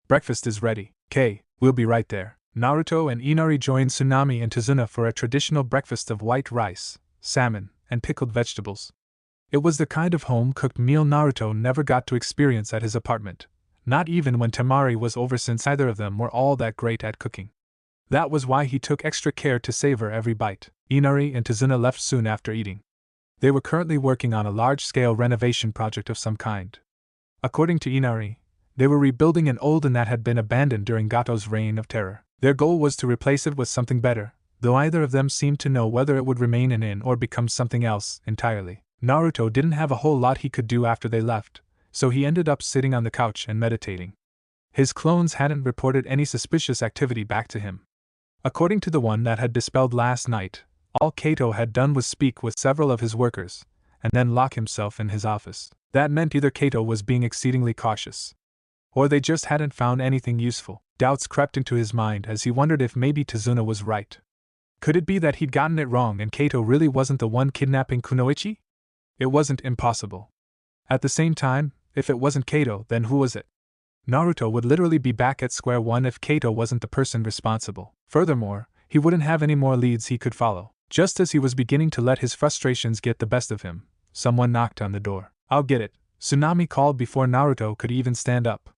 Breakfast is ready. Kay, we'll be right there. Naruto and Inari joined Tsunami and Tazuna for a traditional breakfast of white rice, salmon, and pickled vegetables. It was the kind of home-cooked meal Naruto never got to experience at his apartment, not even when Temari was over, since neither of them were all that great at cooking. That was why he took extra care to savor every bite. Inari and Tazuna left soon after eating. They were currently working on a large-scale renovation project of some kind. According to Inari, they were rebuilding an old inn that had been abandoned during Gato's reign of terror. Their goal was to replace it with something better, though either of them seemed to know whether it would remain an inn or become something else entirely. Naruto didn't have a whole lot he could do after they left, so he ended up sitting on the couch and meditating. His clones hadn't reported any suspicious activity back to him. According to the one that had dispelled last night, all Kato had done was speak with several of his workers, and then lock himself in his office. That meant either Kato was being exceedingly cautious, or they just hadn't found anything useful. Doubts crept into his mind as he wondered if maybe Tazuna was right. Could it be that he'd gotten it wrong and Kato really wasn't the one kidnapping Kunoichi? It wasn't impossible. At the same time, if it wasn't Kato, then who was it? Naruto would literally be back at square one if Kato wasn't the person responsible. Furthermore, he wouldn't have any more leads he could follow. Just as he was beginning to let his frustrations get the best of him, someone knocked on the door. I'll get it, Tsunami called before Naruto could even stand up.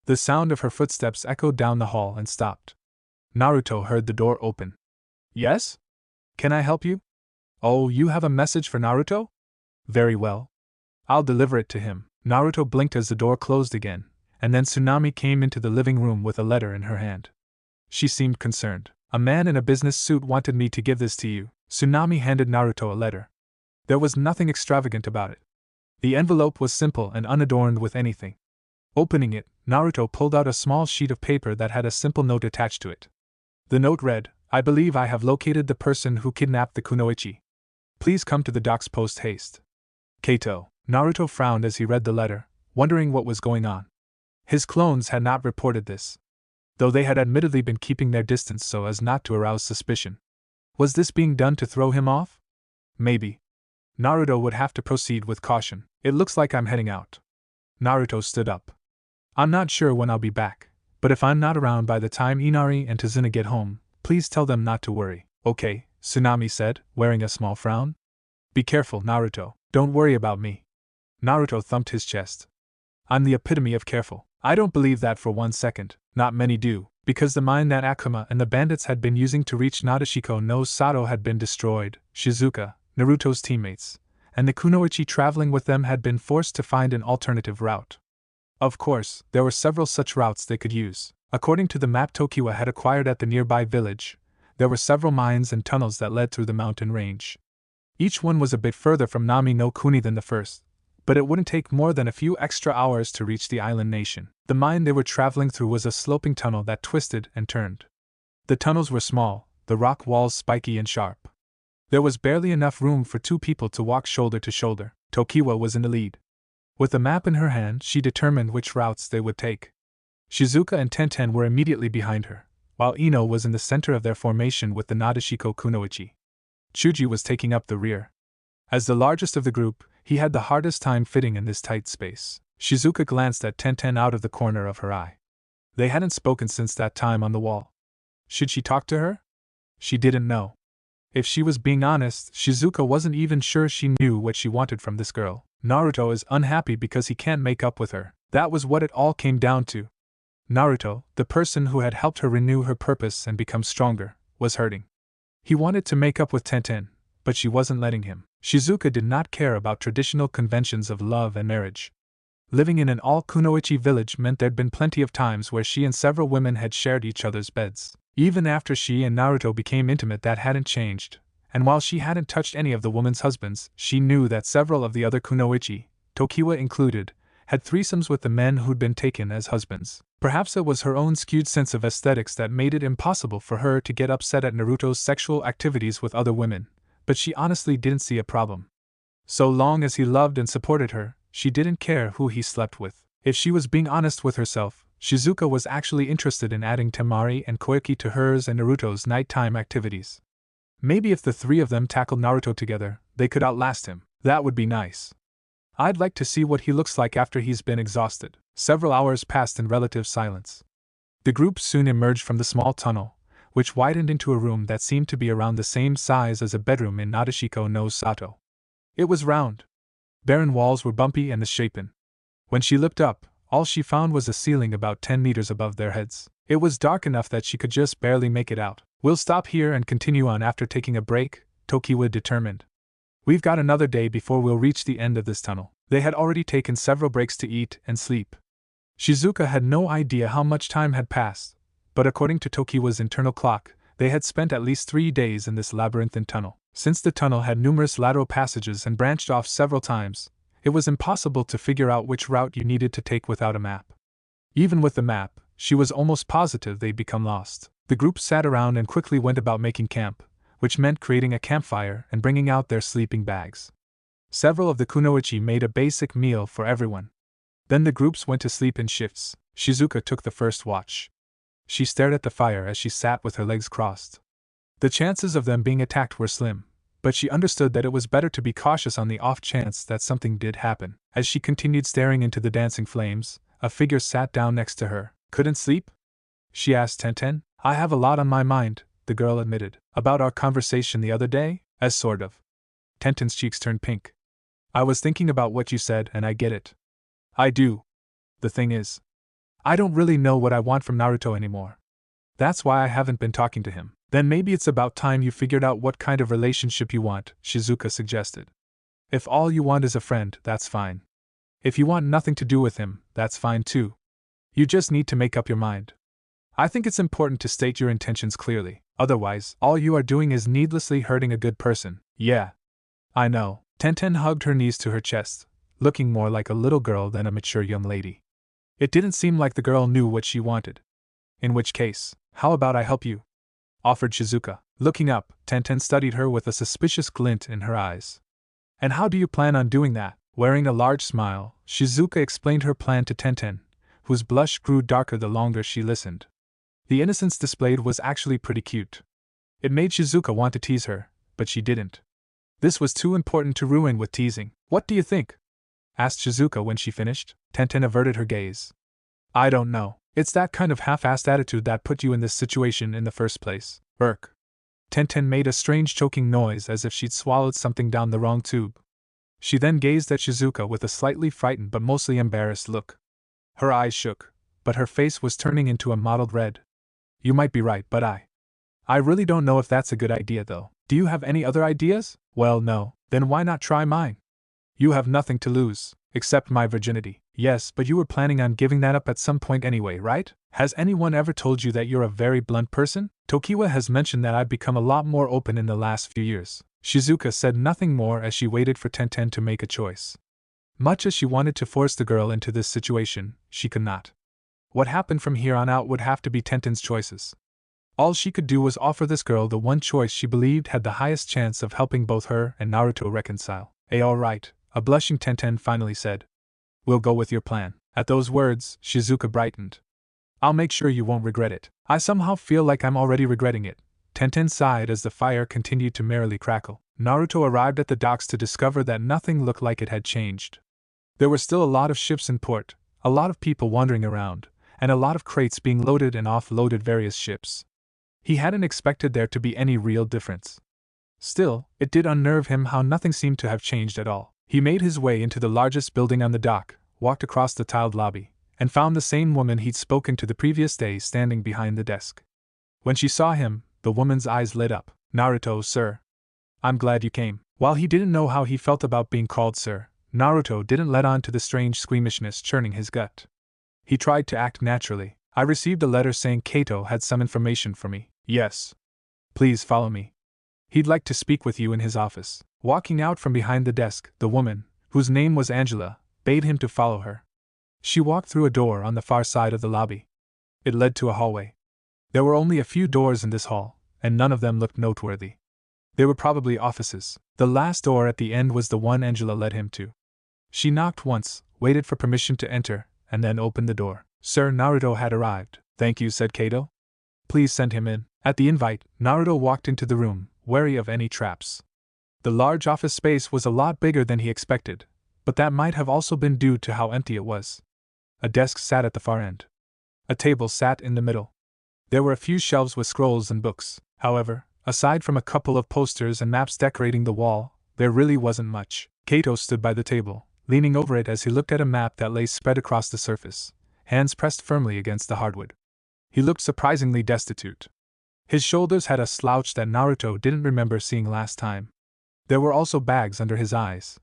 The sound of her footsteps echoed down the hall and stopped. Naruto heard the door open. Yes? Can I help you? Oh, you have a message for Naruto? Very well. I'll deliver it to him. Naruto blinked as the door closed again, and then Tsunami came into the living room with a letter in her hand. She seemed concerned. A man in a business suit wanted me to give this to you. Tsunami handed Naruto a letter. There was nothing extravagant about it. The envelope was simple and unadorned with anything. Opening it, Naruto pulled out a small sheet of paper that had a simple note attached to it. The note read, I believe I have located the person who kidnapped the Kunoichi. Please come to the docks post haste. Kato. Naruto frowned as he read the letter, wondering what was going on. His clones had not reported this, though they had admittedly been keeping their distance so as not to arouse suspicion. Was this being done to throw him off? Maybe. Naruto would have to proceed with caution. It looks like I'm heading out. Naruto stood up. I'm not sure when I'll be back, but if I'm not around by the time Inari and Tazuna get home, please tell them not to worry. Okay, Tsunami said, wearing a small frown. Be careful, Naruto. Don't worry about me. Naruto thumped his chest. I'm the epitome of careful. I don't believe that for 1 second. Not many do, because the mine that Akuma and the bandits had been using to reach Nadeshiko no Sato had been destroyed. Shizuka, Naruto's teammates, and the kunoichi traveling with them had been forced to find an alternative route. Of course, there were several such routes they could use. According to the map Tokiwa had acquired at the nearby village, there were several mines and tunnels that led through the mountain range. Each one was a bit further from Nami no Kuni than the first, but it wouldn't take more than a few extra hours to reach the island nation. The mine they were traveling through was a sloping tunnel that twisted and turned. The tunnels were small, the rock walls spiky and sharp. There was barely enough room for 2 people to walk shoulder to shoulder. Tokiwa was in the lead. With the map in her hand, she determined which routes they would take. Shizuka and Tenten were immediately behind her, while Ino was in the center of their formation with the Nadeshiko kunoichi. Chuji was taking up the rear. As the largest of the group, he had the hardest time fitting in this tight space. Shizuka glanced at Tenten out of the corner of her eye. They hadn't spoken since that time on the wall. Should she talk to her? She didn't know. If she was being honest, Shizuka wasn't even sure she knew what she wanted from this girl. Naruto is unhappy because he can't make up with her. That was what it all came down to. Naruto, the person who had helped her renew her purpose and become stronger, was hurting. He wanted to make up with Tenten, but she wasn't letting him. Shizuka did not care about traditional conventions of love and marriage. Living in an all-kunoichi village meant there'd been plenty of times where she and several women had shared each other's beds. Even after she and Naruto became intimate, that hadn't changed, and while she hadn't touched any of the women's husbands, she knew that several of the other kunoichi, Tokiwa included, had threesomes with the men who'd been taken as husbands. Perhaps it was her own skewed sense of aesthetics that made it impossible for her to get upset at Naruto's sexual activities with other women, but she honestly didn't see a problem. So long as he loved and supported her, she didn't care who he slept with. If she was being honest with herself, Shizuka was actually interested in adding Temari and Koyuki to hers and Naruto's nighttime activities. Maybe if the 3 of them tackled Naruto together, they could outlast him. That would be nice. I'd like to see what he looks like after he's been exhausted. Several hours passed in relative silence. The group soon emerged from the small tunnel, which widened into a room that seemed to be around the same size as a bedroom in Nadeshiko no Sato. It was round. Barren walls were bumpy and misshapen. When she looked up, all she found was a ceiling about 10 meters above their heads. It was dark enough that she could just barely make it out. We'll stop here and continue on after taking a break, Tokiwa determined. We've got another day before we'll reach the end of this tunnel. They had already taken several breaks to eat and sleep. Shizuka had no idea how much time had passed, but according to Tokiwa's internal clock, they had spent at least 3 days in this labyrinthine tunnel. Since the tunnel had numerous lateral passages and branched off several times, it was impossible to figure out which route you needed to take without a map. Even with the map, she was almost positive they'd become lost. The group sat around and quickly went about making camp, which meant creating a campfire and bringing out their sleeping bags. Several of the kunoichi made a basic meal for everyone. Then the groups went to sleep in shifts. Shizuka took the first watch. She stared at the fire as she sat with her legs crossed. The chances of them being attacked were slim, but she understood that it was better to be cautious on the off chance that something did happen. As she continued staring into the dancing flames, a figure sat down next to her. Couldn't sleep? She asked Tenten. I have a lot on my mind, the girl admitted. About our conversation the other day? As sort of. Tenten's cheeks turned pink. I was thinking about what you said and I get it. I do. The thing is, I don't really know what I want from Naruto anymore. That's why I haven't been talking to him. Then maybe it's about time you figured out what kind of relationship you want, Shizuka suggested. If all you want is a friend, that's fine. If you want nothing to do with him, that's fine too. You just need to make up your mind. I think it's important to state your intentions clearly, otherwise, all you are doing is needlessly hurting a good person. Yeah. I know. Tenten hugged her knees to her chest, looking more like a little girl than a mature young lady. It didn't seem like the girl knew what she wanted. In which case, how about I help you? Offered Shizuka. Looking up, Tenten studied her with a suspicious glint in her eyes. And how do you plan on doing that? Wearing a large smile, Shizuka explained her plan to Tenten, whose blush grew darker the longer she listened. The innocence displayed was actually pretty cute. It made Shizuka want to tease her, but she didn't. This was too important to ruin with teasing. What do you think? Asked Shizuka when she finished. Tenten averted her gaze. I don't know. It's that kind of half-assed attitude that put you in this situation in the first place. Tenten made a strange choking noise as if she'd swallowed something down the wrong tube. She then gazed at Shizuka with a slightly frightened but mostly embarrassed look. Her eyes shook, but her face was turning into a mottled red. You might be right, but I really don't know if that's a good idea though. Do you have any other ideas? Well, no. Then why not try mine? You have nothing to lose, except my virginity. Yes, but you were planning on giving that up at some point anyway, right? Has anyone ever told you that you're a very blunt person? Tokiwa has mentioned that I've become a lot more open in the last few years. Shizuka said nothing more as she waited for Tenten to make a choice. Much as she wanted to force the girl into this situation, she could not. What happened from here on out would have to be Tenten's choices. All she could do was offer this girl the one choice she believed had the highest chance of helping both her and Naruto reconcile. Alright, a blushing Tenten finally said. We'll go with your plan. At those words, Shizuka brightened. I'll make sure you won't regret it. I somehow feel like I'm already regretting it. Tenten sighed as the fire continued to merrily crackle. Naruto arrived at the docks to discover that nothing looked like it had changed. There were still a lot of ships in port, a lot of people wandering around, and a lot of crates being loaded and offloaded various ships. He hadn't expected there to be any real difference. Still, it did unnerve him how nothing seemed to have changed at all. He made his way into the largest building on the dock, walked across the tiled lobby, and found the same woman he'd spoken to the previous day standing behind the desk. When she saw him, the woman's eyes lit up. Naruto, sir. I'm glad you came. While he didn't know how he felt about being called sir, Naruto didn't let on to the strange squeamishness churning his gut. He tried to act naturally. I received a letter saying Kato had some information for me. Yes. Please follow me. He'd like to speak with you in his office. Walking out from behind the desk, the woman, whose name was Angela, bade him to follow her. She walked through a door on the far side of the lobby. It led to a hallway. There were only a few doors in this hall, and none of them looked noteworthy. They were probably offices. The last door at the end was the one Angela led him to. She knocked once, waited for permission to enter, and then opened the door. Sir, Naruto had arrived. Thank you, said Kato. Please send him in. At the invite, Naruto walked into the room, wary of any traps. The large office space was a lot bigger than he expected, but that might have also been due to how empty it was. A desk sat at the far end. A table sat in the middle. There were a few shelves with scrolls and books. However, aside from a couple of posters and maps decorating the wall, there really wasn't much. Kato stood by the table, leaning over it as he looked at a map that lay spread across the surface, hands pressed firmly against the hardwood. He looked surprisingly destitute. His shoulders had a slouch that Naruto didn't remember seeing last time. There were also bags under his eyes.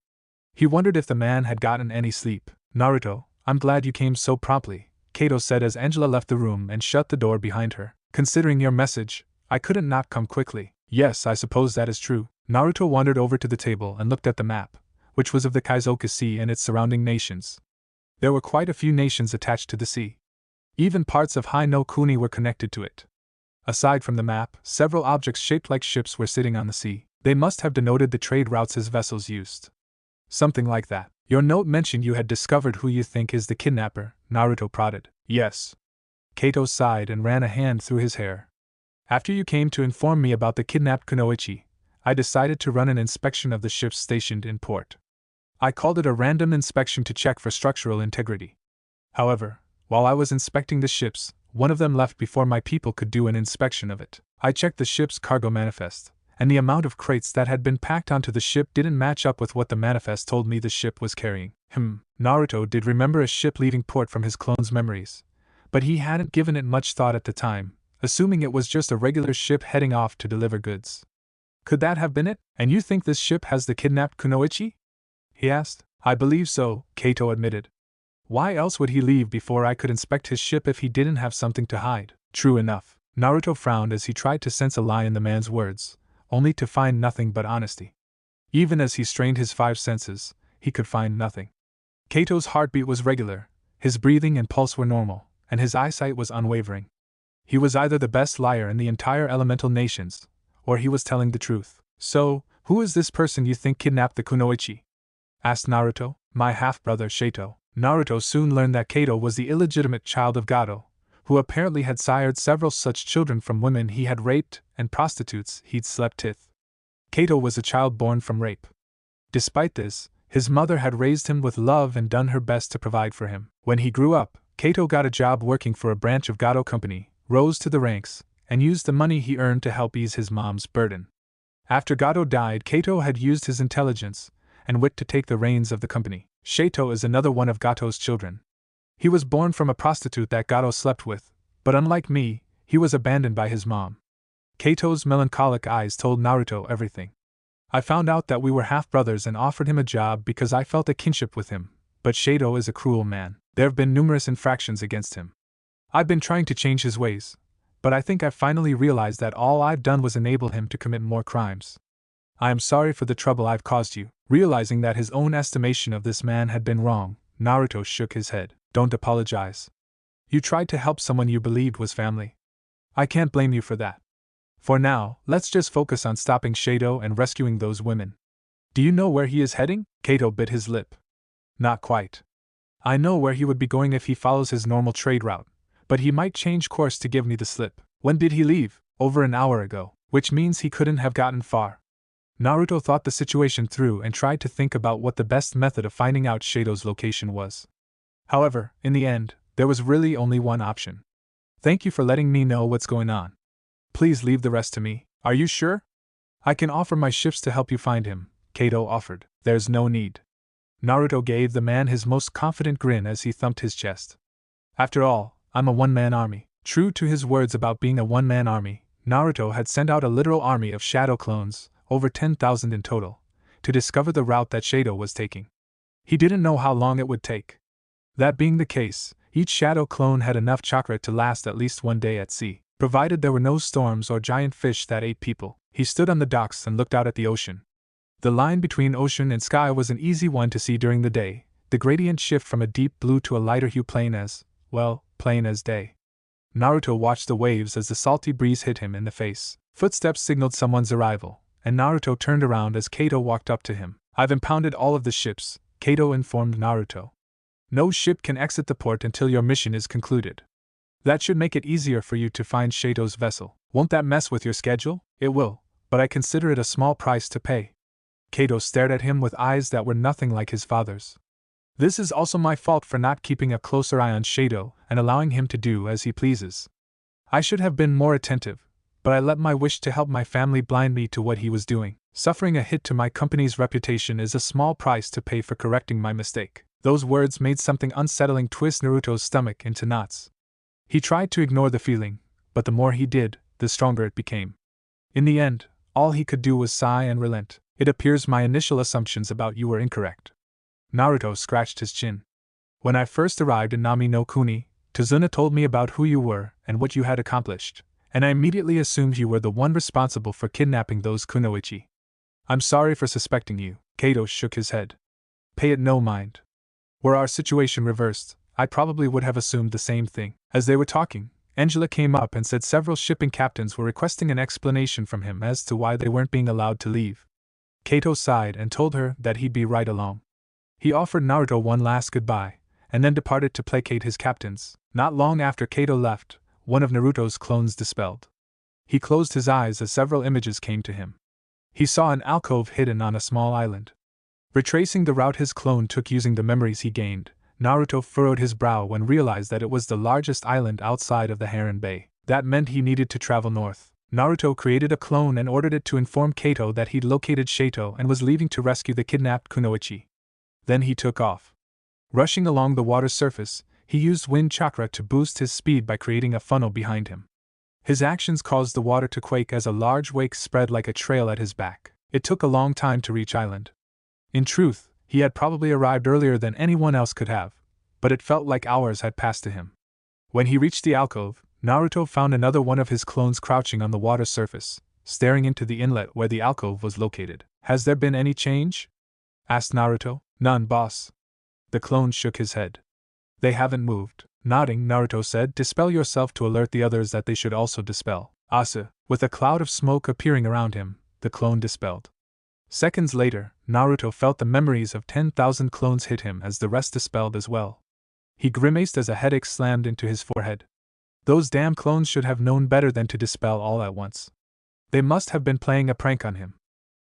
He wondered if the man had gotten any sleep. Naruto, I'm glad you came so promptly, Kato said as Angela left the room and shut the door behind her. Considering your message, I couldn't not come quickly. Yes, I suppose that is true. Naruto wandered over to the table and looked at the map, which was of the Kaizoku Sea and its surrounding nations. There were quite a few nations attached to the sea. Even parts of Hai no Kuni were connected to it. Aside from the map, several objects shaped like ships were sitting on the sea. They must have denoted the trade routes his vessels used. Something like that. Your note mentioned you had discovered who you think is the kidnapper, Naruto prodded. Yes. Kato sighed and ran a hand through his hair. After you came to inform me about the kidnapped Kunoichi, I decided to run an inspection of the ships stationed in port. I called it a random inspection to check for structural integrity. However, while I was inspecting the ships, one of them left before my people could do an inspection of it. I checked the ship's cargo manifest, and the amount of crates that had been packed onto the ship didn't match up with what the manifest told me the ship was carrying. Naruto did remember a ship leaving port from his clone's memories, but he hadn't given it much thought at the time, assuming it was just a regular ship heading off to deliver goods. Could that have been it? And you think this ship has the kidnapped Kunoichi? He asked. I believe so, Kato admitted. Why else would he leave before I could inspect his ship if he didn't have something to hide? True enough. Naruto frowned as he tried to sense a lie in the man's words, only to find nothing but honesty. Even as he strained his five senses, he could find nothing. Kato's heartbeat was regular, his breathing and pulse were normal, and his eyesight was unwavering. He was either the best liar in the entire elemental nations, or he was telling the truth. So, who is this person you think kidnapped the Kunoichi? Asked Naruto. My half-brother Shato. Naruto soon learned that Kato was the illegitimate child of Gato, who apparently had sired several such children from women he had raped and prostitutes he'd slept with. Kato was a child born from rape. Despite this, his mother had raised him with love and done her best to provide for him. When he grew up, Kato got a job working for a branch of Gato Company, rose to the ranks, and used the money he earned to help ease his mom's burden. After Gato died, Kato had used his intelligence and wit to take the reins of the company. Shato is another one of Gato's children. He was born from a prostitute that Gato slept with, but unlike me, he was abandoned by his mom. Kato's melancholic eyes told Naruto everything. I found out that we were half-brothers and offered him a job because I felt a kinship with him, but Shato is a cruel man. There have been numerous infractions against him. I've been trying to change his ways, but I think I finally realized that all I've done was enable him to commit more crimes. I am sorry for the trouble I've caused you. Realizing that his own estimation of this man had been wrong, Naruto shook his head. Don't apologize. You tried to help someone you believed was family. I can't blame you for that. For now, let's just focus on stopping Shato and rescuing those women. Do you know where he is heading? Kato bit his lip. Not quite. I know where he would be going if he follows his normal trade route, but he might change course to give me the slip. When did he leave? Over an hour ago, which means he couldn't have gotten far. Naruto thought the situation through and tried to think about what the best method of finding out Shato's location was. However, in the end, there was really only one option. Thank you for letting me know what's going on. Please leave the rest to me. Are you sure? I can offer my shifts to help you find him, Kato offered. There's no need. Naruto gave the man his most confident grin as he thumped his chest. After all, I'm a one-man army. True to his words about being a one-man army, Naruto had sent out a literal army of shadow clones, over 10,000 in total, to discover the route that Shato was taking. He didn't know how long it would take. That being the case, each shadow clone had enough chakra to last at least one day at sea, provided there were no storms or giant fish that ate people. He stood on the docks and looked out at the ocean. The line between ocean and sky was an easy one to see during the day, the gradient shift from a deep blue to a lighter hue plain as day. Naruto watched the waves as the salty breeze hit him in the face. Footsteps signaled someone's arrival, and Naruto turned around as Kato walked up to him. I've impounded all of the ships, Kato informed Naruto. No ship can exit the port until your mission is concluded. That should make it easier for you to find Shato's vessel. Won't that mess with your schedule? It will, but I consider it a small price to pay. Kato stared at him with eyes that were nothing like his father's. This is also my fault for not keeping a closer eye on Shato and allowing him to do as he pleases. I should have been more attentive, but I let my wish to help my family blind me to what he was doing. Suffering a hit to my company's reputation is a small price to pay for correcting my mistake. Those words made something unsettling twist Naruto's stomach into knots. He tried to ignore the feeling, but the more he did, the stronger it became. In the end, all he could do was sigh and relent. It appears my initial assumptions about you were incorrect. Naruto scratched his chin. When I first arrived in Nami no Kuni, Tazuna told me about who you were and what you had accomplished, and I immediately assumed you were the one responsible for kidnapping those kunoichi. I'm sorry for suspecting you. Kato shook his head. Pay it no mind. Were our situation reversed, I probably would have assumed the same thing. As they were talking, Angela came up and said several shipping captains were requesting an explanation from him as to why they weren't being allowed to leave. Kato sighed and told her that he'd be right along. He offered Naruto one last goodbye, and then departed to placate his captains. Not long after Kato left, one of Naruto's clones dispelled. He closed his eyes as several images came to him. He saw an alcove hidden on a small island. Retracing the route his clone took using the memories he gained, Naruto furrowed his brow when realized that it was the largest island outside of the Heron Bay. That meant he needed to travel north. Naruto created a clone and ordered it to inform Kato that he'd located Shato and was leaving to rescue the kidnapped kunoichi. Then he took off. Rushing along the water's surface, he used wind chakra to boost his speed by creating a funnel behind him. His actions caused the water to quake as a large wake spread like a trail at his back. It took a long time to reach island. In truth, he had probably arrived earlier than anyone else could have, but it felt like hours had passed to him. When he reached the alcove, Naruto found another one of his clones crouching on the water surface, staring into the inlet where the alcove was located. Has there been any change? Asked Naruto. None, boss. The clone shook his head. They haven't moved. Nodding, Naruto said, dispel yourself to alert the others that they should also dispel. Asa, with a cloud of smoke appearing around him, the clone dispelled. Seconds later, Naruto felt the memories of 10,000 clones hit him as the rest dispelled as well. He grimaced as a headache slammed into his forehead. Those damn clones should have known better than to dispel all at once. They must have been playing a prank on him.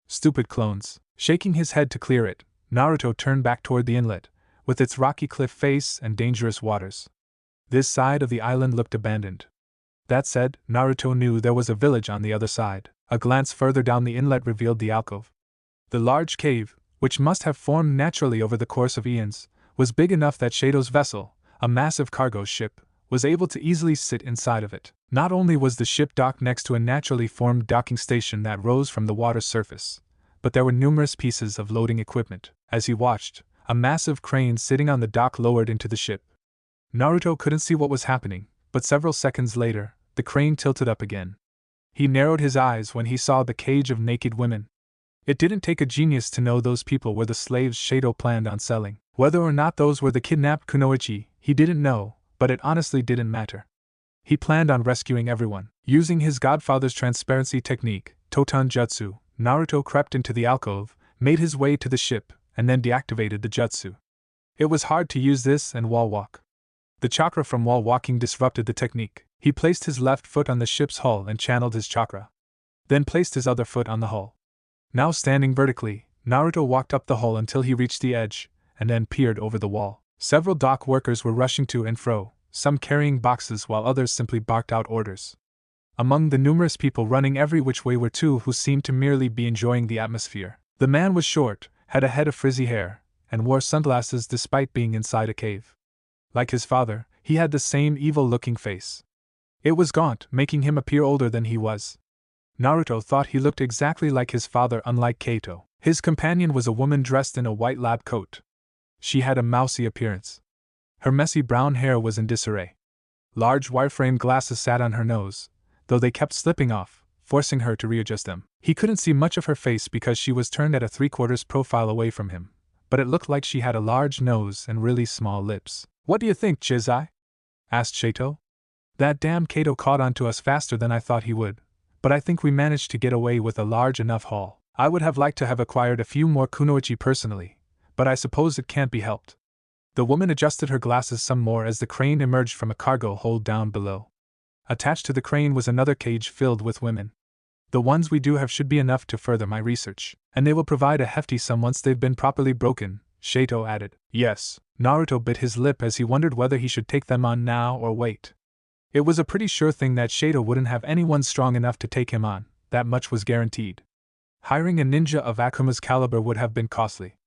Stupid clones. Shaking his head to clear it, Naruto turned back toward the inlet, with its rocky cliff face and dangerous waters. This side of the island looked abandoned. That said, Naruto knew there was a village on the other side. A glance further down the inlet revealed the alcove. The large cave, which must have formed naturally over the course of eons, was big enough that Shato's vessel, a massive cargo ship, was able to easily sit inside of it. Not only was the ship docked next to a naturally formed docking station that rose from the water's surface, but there were numerous pieces of loading equipment. As he watched, a massive crane sitting on the dock lowered into the ship. Naruto couldn't see what was happening, but several seconds later, the crane tilted up again. He narrowed his eyes when he saw the cage of naked women. It didn't take a genius to know those people were the slaves Shato planned on selling. Whether or not those were the kidnapped kunoichi, he didn't know, but it honestly didn't matter. He planned on rescuing everyone. Using his godfather's transparency technique, Totan Jutsu, Naruto crept into the alcove, made his way to the ship, and then deactivated the jutsu. It was hard to use this and wall walk. The chakra from wall walking disrupted the technique. He placed his left foot on the ship's hull and channeled his chakra. Then placed his other foot on the hull. Now standing vertically, Naruto walked up the hull until he reached the edge, and then peered over the wall. Several dock workers were rushing to and fro, some carrying boxes while others simply barked out orders. Among the numerous people running every which way were two who seemed to merely be enjoying the atmosphere. The man was short, had a head of frizzy hair, and wore sunglasses despite being inside a cave. Like his father, he had the same evil-looking face. It was gaunt, making him appear older than he was. Naruto thought he looked exactly like his father, unlike Kaito. His companion was a woman dressed in a white lab coat. She had a mousy appearance. Her messy brown hair was in disarray. Large wireframe glasses sat on her nose, though they kept slipping off, forcing her to readjust them. He couldn't see much of her face because she was turned at a 3/4 profile away from him, but it looked like she had a large nose and really small lips. "What do you think, Chizai?" asked Shato. "That damn Kato caught on to us faster than I thought he would, but I think we managed to get away with a large enough haul. I would have liked to have acquired a few more kunoichi personally, but I suppose it can't be helped." The woman adjusted her glasses some more as the crane emerged from a cargo hold down below. Attached to the crane was another cage filled with women. "The ones we do have should be enough to further my research, and they will provide a hefty sum once they've been properly broken," Shato added. "Yes." Naruto bit his lip as he wondered whether he should take them on now or wait. It was a pretty sure thing that Shato wouldn't have anyone strong enough to take him on, that much was guaranteed. Hiring a ninja of Akuma's caliber would have been costly.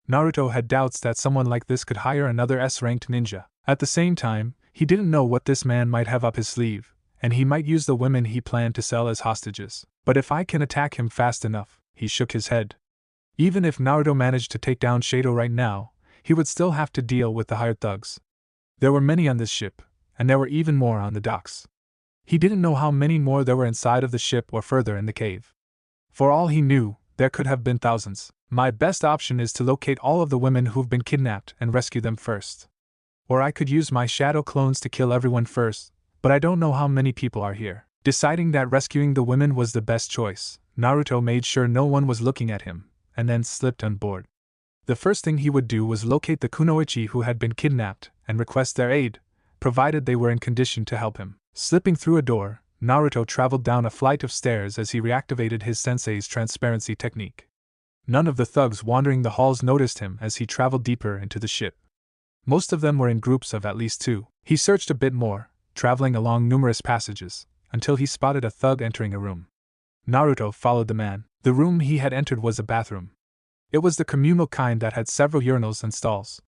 Naruto had doubts that someone like this could hire another S-ranked ninja. At the same time, he didn't know what this man might have up his sleeve, and he might use the women he planned to sell as hostages. But if I can attack him fast enough, he shook his head. Even if Naruto managed to take down Shato right now, he would still have to deal with the hired thugs. There were many on this ship, and there were even more on the docks. He didn't know how many more there were inside of the ship or further in the cave. For all he knew, there could have been thousands. My best option is to locate all of the women who've been kidnapped and rescue them first. Or I could use my shadow clones to kill everyone first, but I don't know how many people are here. Deciding that rescuing the women was the best choice, Naruto made sure no one was looking at him, and then slipped on board. The first thing he would do was locate the kunoichi who had been kidnapped and request their aid, provided they were in condition to help him. Slipping through a door, Naruto traveled down a flight of stairs as he reactivated his sensei's transparency technique. None of the thugs wandering the halls noticed him as he traveled deeper into the ship. Most of them were in groups of at least two. He searched a bit more, traveling along numerous passages, until he spotted a thug entering a room. Naruto followed the man. The room he had entered was a bathroom. It was the communal kind that had several urinals and stalls.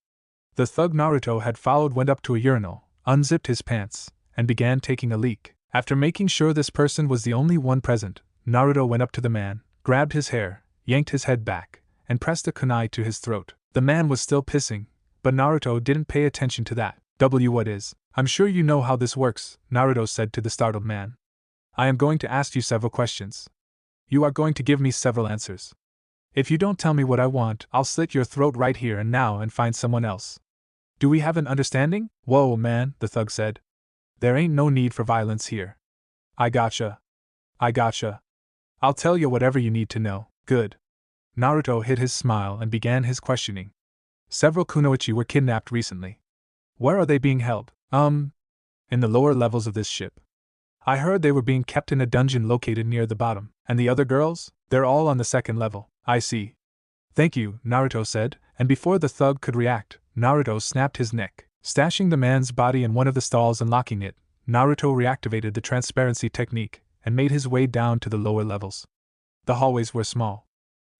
The thug Naruto had followed went up to a urinal, unzipped his pants, and began taking a leak. After making sure this person was the only one present, Naruto went up to the man, grabbed his hair, yanked his head back, and pressed a kunai to his throat. The man was still pissing, but Naruto didn't pay attention to that. What is? I'm sure you know how this works, Naruto said to the startled man. I am going to ask you several questions. You are going to give me several answers. If you don't tell me what I want, I'll slit your throat right here and now and find someone else. Do we have an understanding? Whoa, man, the thug said. There ain't no need for violence here. I gotcha. I'll tell you whatever you need to know. Good. Naruto hid his smile and began his questioning. Several kunoichi were kidnapped recently. Where are they being held? In the lower levels of this ship. I heard they were being kept in a dungeon located near the bottom. And the other girls? They're all on the second level. I see. Thank you, Naruto said, and before the thug could react, Naruto snapped his neck. Stashing the man's body in one of the stalls and locking it, Naruto reactivated the transparency technique and made his way down to the lower levels. The hallways were small.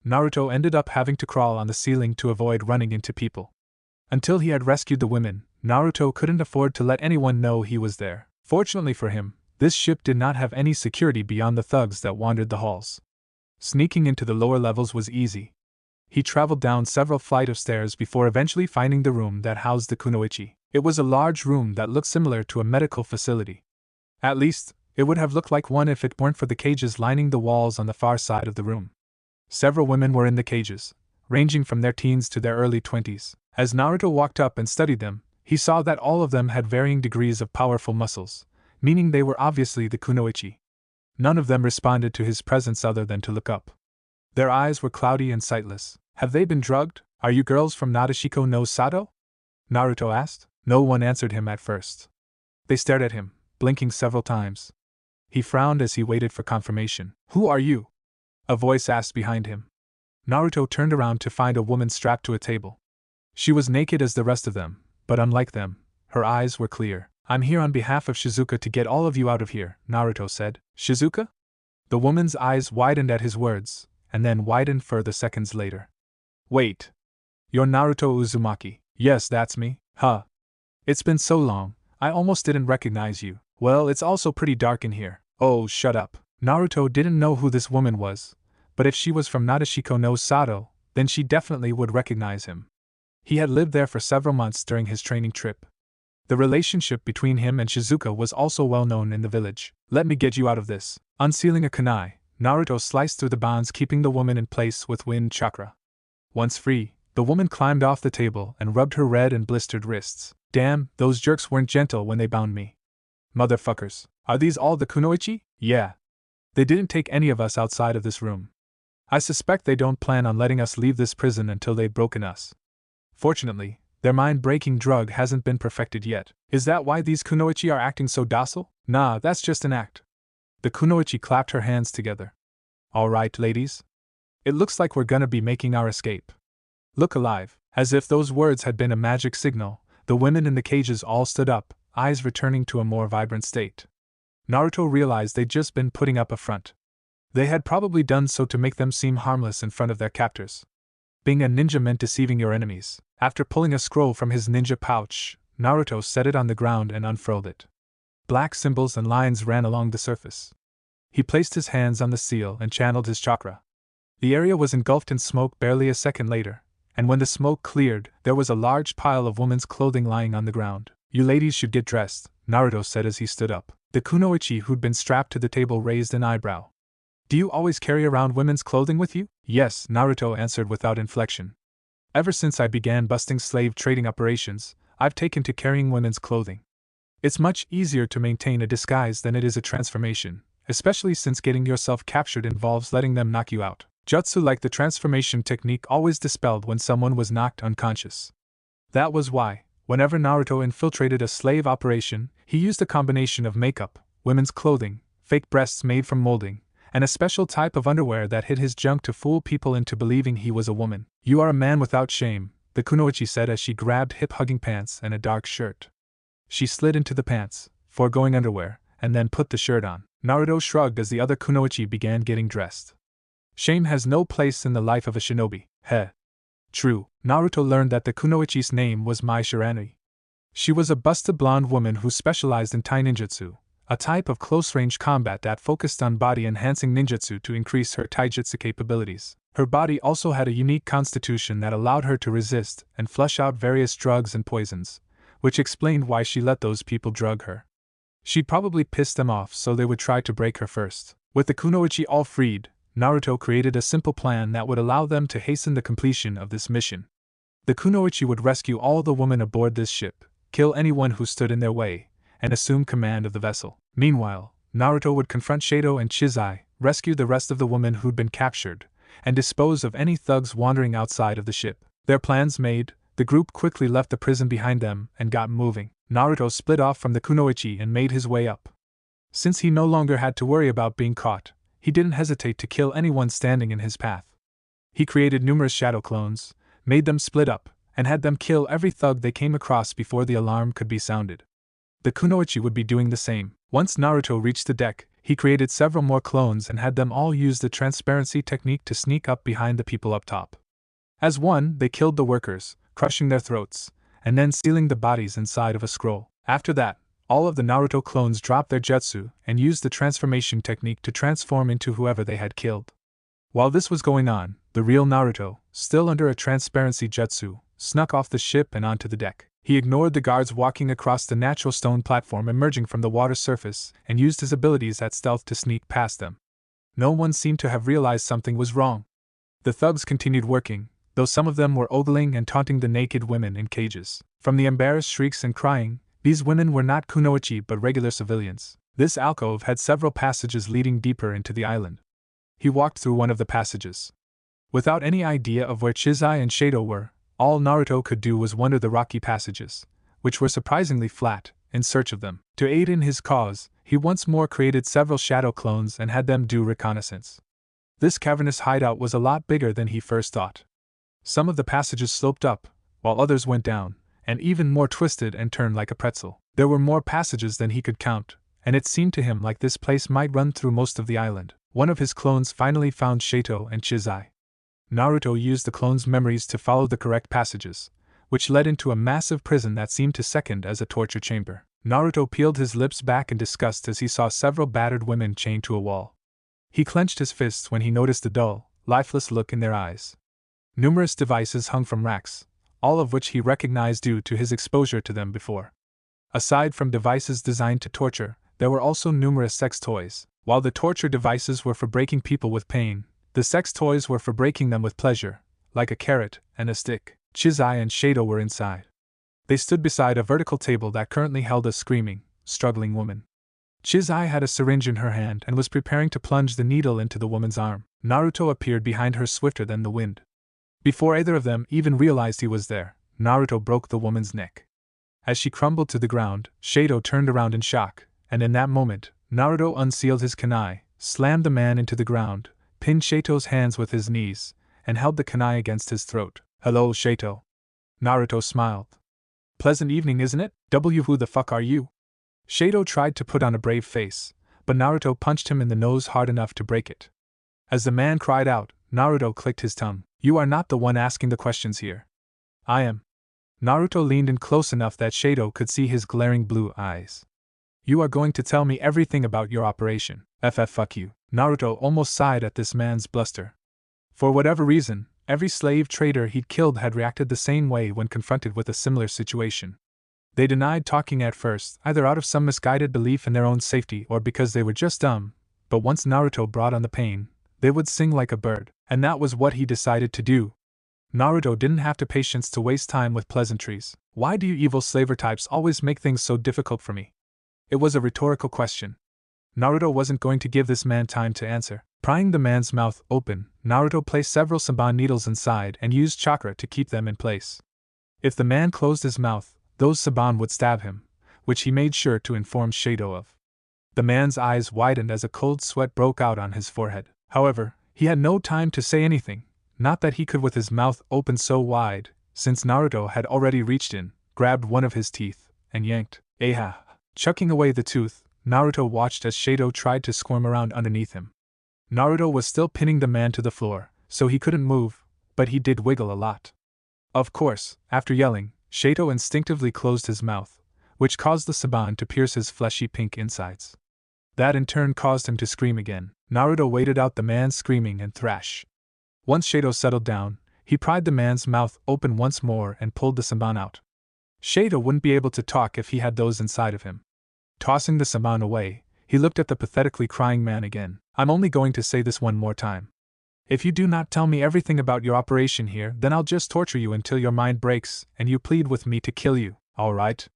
Naruto ended up having to crawl on the ceiling to avoid running into people. Until he had rescued the women, Naruto couldn't afford to let anyone know he was there. Fortunately for him, this ship did not have any security beyond the thugs that wandered the halls. Sneaking into the lower levels was easy. He traveled down several flights of stairs before eventually finding the room that housed the kunoichi. It was a large room that looked similar to a medical facility. At least, it would have looked like one if it weren't for the cages lining the walls on the far side of the room. Several women were in the cages, ranging from their teens to their early 20s. As Naruto walked up and studied them, he saw that all of them had varying degrees of powerful muscles, meaning they were obviously the kunoichi. None of them responded to his presence other than to look up. Their eyes were cloudy and sightless. Have they been drugged? Are you girls from Nadeshiko no Sato? Naruto asked. No one answered him at first. They stared at him, blinking several times. He frowned as he waited for confirmation. Who are you? A voice asked behind him. Naruto turned around to find a woman strapped to a table. She was naked as the rest of them, but unlike them, her eyes were clear. I'm here on behalf of Shizuka to get all of you out of here, Naruto said. Shizuka? The woman's eyes widened at his words, and then widened further seconds later. Wait. You're Naruto Uzumaki. Yes, that's me. Huh. It's been so long, I almost didn't recognize you. Well, it's also pretty dark in here. Oh, shut up. Naruto didn't know who this woman was, but if she was from Nadeshiko no Sato, then she definitely would recognize him. He had lived there for several months during his training trip. The relationship between him and Shizuka was also well known in the village. Let me get you out of this. Unsealing a kunai, Naruto sliced through the bonds keeping the woman in place with wind chakra. Once free, the woman climbed off the table and rubbed her red and blistered wrists. Damn, those jerks weren't gentle when they bound me. Motherfuckers. Are these all the kunoichi? Yeah. They didn't take any of us outside of this room. I suspect they don't plan on letting us leave this prison until they've broken us. Fortunately, their mind-breaking drug hasn't been perfected yet. Is that why these kunoichi are acting so docile? Nah, that's just an act. The kunoichi clapped her hands together. All right, ladies. It looks like we're gonna be making our escape. Look alive. As if those words had been a magic signal, the women in the cages all stood up, eyes returning to a more vibrant state. Naruto realized they'd just been putting up a front. They had probably done so to make them seem harmless in front of their captors. Being a ninja meant deceiving your enemies. After pulling a scroll from his ninja pouch, Naruto set it on the ground and unfurled it. Black symbols and lines ran along the surface. He placed his hands on the seal and channeled his chakra. The area was engulfed in smoke barely a second later, and when the smoke cleared, there was a large pile of women's clothing lying on the ground. You ladies should get dressed, Naruto said as he stood up. The kunoichi who'd been strapped to the table raised an eyebrow. Do you always carry around women's clothing with you? Yes, Naruto answered without inflection. Ever since I began busting slave trading operations, I've taken to carrying women's clothing. It's much easier to maintain a disguise than it is a transformation, especially since getting yourself captured involves letting them knock you out. Jutsu like the transformation technique always dispelled when someone was knocked unconscious. That was why, whenever Naruto infiltrated a slave operation, he used a combination of makeup, women's clothing, fake breasts made from molding, and a special type of underwear that hid his junk to fool people into believing he was a woman. You are a man without shame, the kunoichi said as she grabbed hip-hugging pants and a dark shirt. She slid into the pants, foregoing underwear, and then put the shirt on. Naruto shrugged as the other kunoichi began getting dressed. Shame has no place in the life of a shinobi. Heh. True, Naruto learned that the kunoichi's name was Mai Shiranui. She was a busted blonde woman who specialized in tai ninjutsu, a type of close-range combat that focused on body-enhancing ninjutsu to increase her taijutsu capabilities. Her body also had a unique constitution that allowed her to resist and flush out various drugs and poisons, which explained why she let those people drug her. She'd probably pissed them off so they would try to break her first. With the kunoichi all freed, Naruto created a simple plan that would allow them to hasten the completion of this mission. The kunoichi would rescue all the women aboard this ship, kill anyone who stood in their way, and assume command of the vessel. Meanwhile, Naruto would confront Shado and Chizai, rescue the rest of the women who'd been captured, and dispose of any thugs wandering outside of the ship. Their plans made, the group quickly left the prison behind them and got moving. Naruto split off from the kunoichi and made his way up. Since he no longer had to worry about being caught, he didn't hesitate to kill anyone standing in his path. He created numerous shadow clones, made them split up, and had them kill every thug they came across before the alarm could be sounded. The kunoichi would be doing the same. Once Naruto reached the deck, he created several more clones and had them all use the transparency technique to sneak up behind the people up top. As one, they killed the workers, crushing their throats, and then sealing the bodies inside of a scroll. After that, all of the Naruto clones dropped their jutsu and used the transformation technique to transform into whoever they had killed. While this was going on, the real Naruto, still under a transparency jutsu, snuck off the ship and onto the deck. He ignored the guards walking across the natural stone platform emerging from the water surface and used his abilities at stealth to sneak past them. No one seemed to have realized something was wrong. The thugs continued working, though some of them were ogling and taunting the naked women in cages. From the embarrassed shrieks and crying, these women were not kunoichi but regular civilians. This alcove had several passages leading deeper into the island. He walked through one of the passages. Without any idea of where Chizai and Shado were, all Naruto could do was wander the rocky passages, which were surprisingly flat, in search of them. To aid in his cause, he once more created several shadow clones and had them do reconnaissance. This cavernous hideout was a lot bigger than he first thought. Some of the passages sloped up, while others went down, and even more twisted and turned like a pretzel. There were more passages than he could count, and it seemed to him like this place might run through most of the island. One of his clones finally found Shato and Chizai. Naruto used the clone's memories to follow the correct passages, which led into a massive prison that seemed to second as a torture chamber. Naruto peeled his lips back in disgust as he saw several battered women chained to a wall. He clenched his fists when he noticed the dull, lifeless look in their eyes. Numerous devices hung from racks, all of which he recognized due to his exposure to them before. Aside from devices designed to torture, there were also numerous sex toys. While the torture devices were for breaking people with pain, the sex toys were for breaking them with pleasure, like a carrot and a stick. Chizai and Shado were inside. They stood beside a vertical table that currently held a screaming, struggling woman. Chizai had a syringe in her hand and was preparing to plunge the needle into the woman's arm. Naruto appeared behind her swifter than the wind. Before either of them even realized he was there, Naruto broke the woman's neck. As she crumbled to the ground, Shado turned around in shock, and in that moment, Naruto unsealed his kunai, slammed the man into the ground, pinned Shato's hands with his knees, and held the kunai against his throat. "Hello, Shato." Naruto smiled. "Pleasant evening, isn't it? Who the fuck are you?" Shado tried to put on a brave face, but Naruto punched him in the nose hard enough to break it. As the man cried out, Naruto clicked his tongue. "You are not the one asking the questions here. I am." Naruto leaned in close enough that Shado could see his glaring blue eyes. "You are going to tell me everything about your operation. Fuck you." Naruto almost sighed at this man's bluster. For whatever reason, every slave trader he'd killed had reacted the same way when confronted with a similar situation. They denied talking at first, either out of some misguided belief in their own safety or because they were just dumb, but once Naruto brought on the pain, they would sing like a bird, and that was what he decided to do. Naruto didn't have the patience to waste time with pleasantries. "Why do you evil slaver types always make things so difficult for me?" It was a rhetorical question. Naruto wasn't going to give this man time to answer. Prying the man's mouth open, Naruto placed several Saban needles inside and used chakra to keep them in place. If the man closed his mouth, those Saban would stab him, which he made sure to inform Shado of. The man's eyes widened as a cold sweat broke out on his forehead. However, he had no time to say anything, not that he could with his mouth open so wide, since Naruto had already reached in, grabbed one of his teeth, and yanked. "Aha!" Chucking away the tooth, Naruto watched as Shado tried to squirm around underneath him. Naruto was still pinning the man to the floor, so he couldn't move, but he did wiggle a lot. Of course, after yelling, Shado instinctively closed his mouth, which caused the Saban to pierce his fleshy pink insides. That in turn caused him to scream again. Naruto waited out the man's screaming and thrash. Once Shado settled down, he pried the man's mouth open once more and pulled the Saban out. Shado wouldn't be able to talk if he had those inside of him. Tossing the Saban away, he looked at the pathetically crying man again. "I'm only going to say this one more time. If you do not tell me everything about your operation here, then I'll just torture you until your mind breaks and you plead with me to kill you. Alright?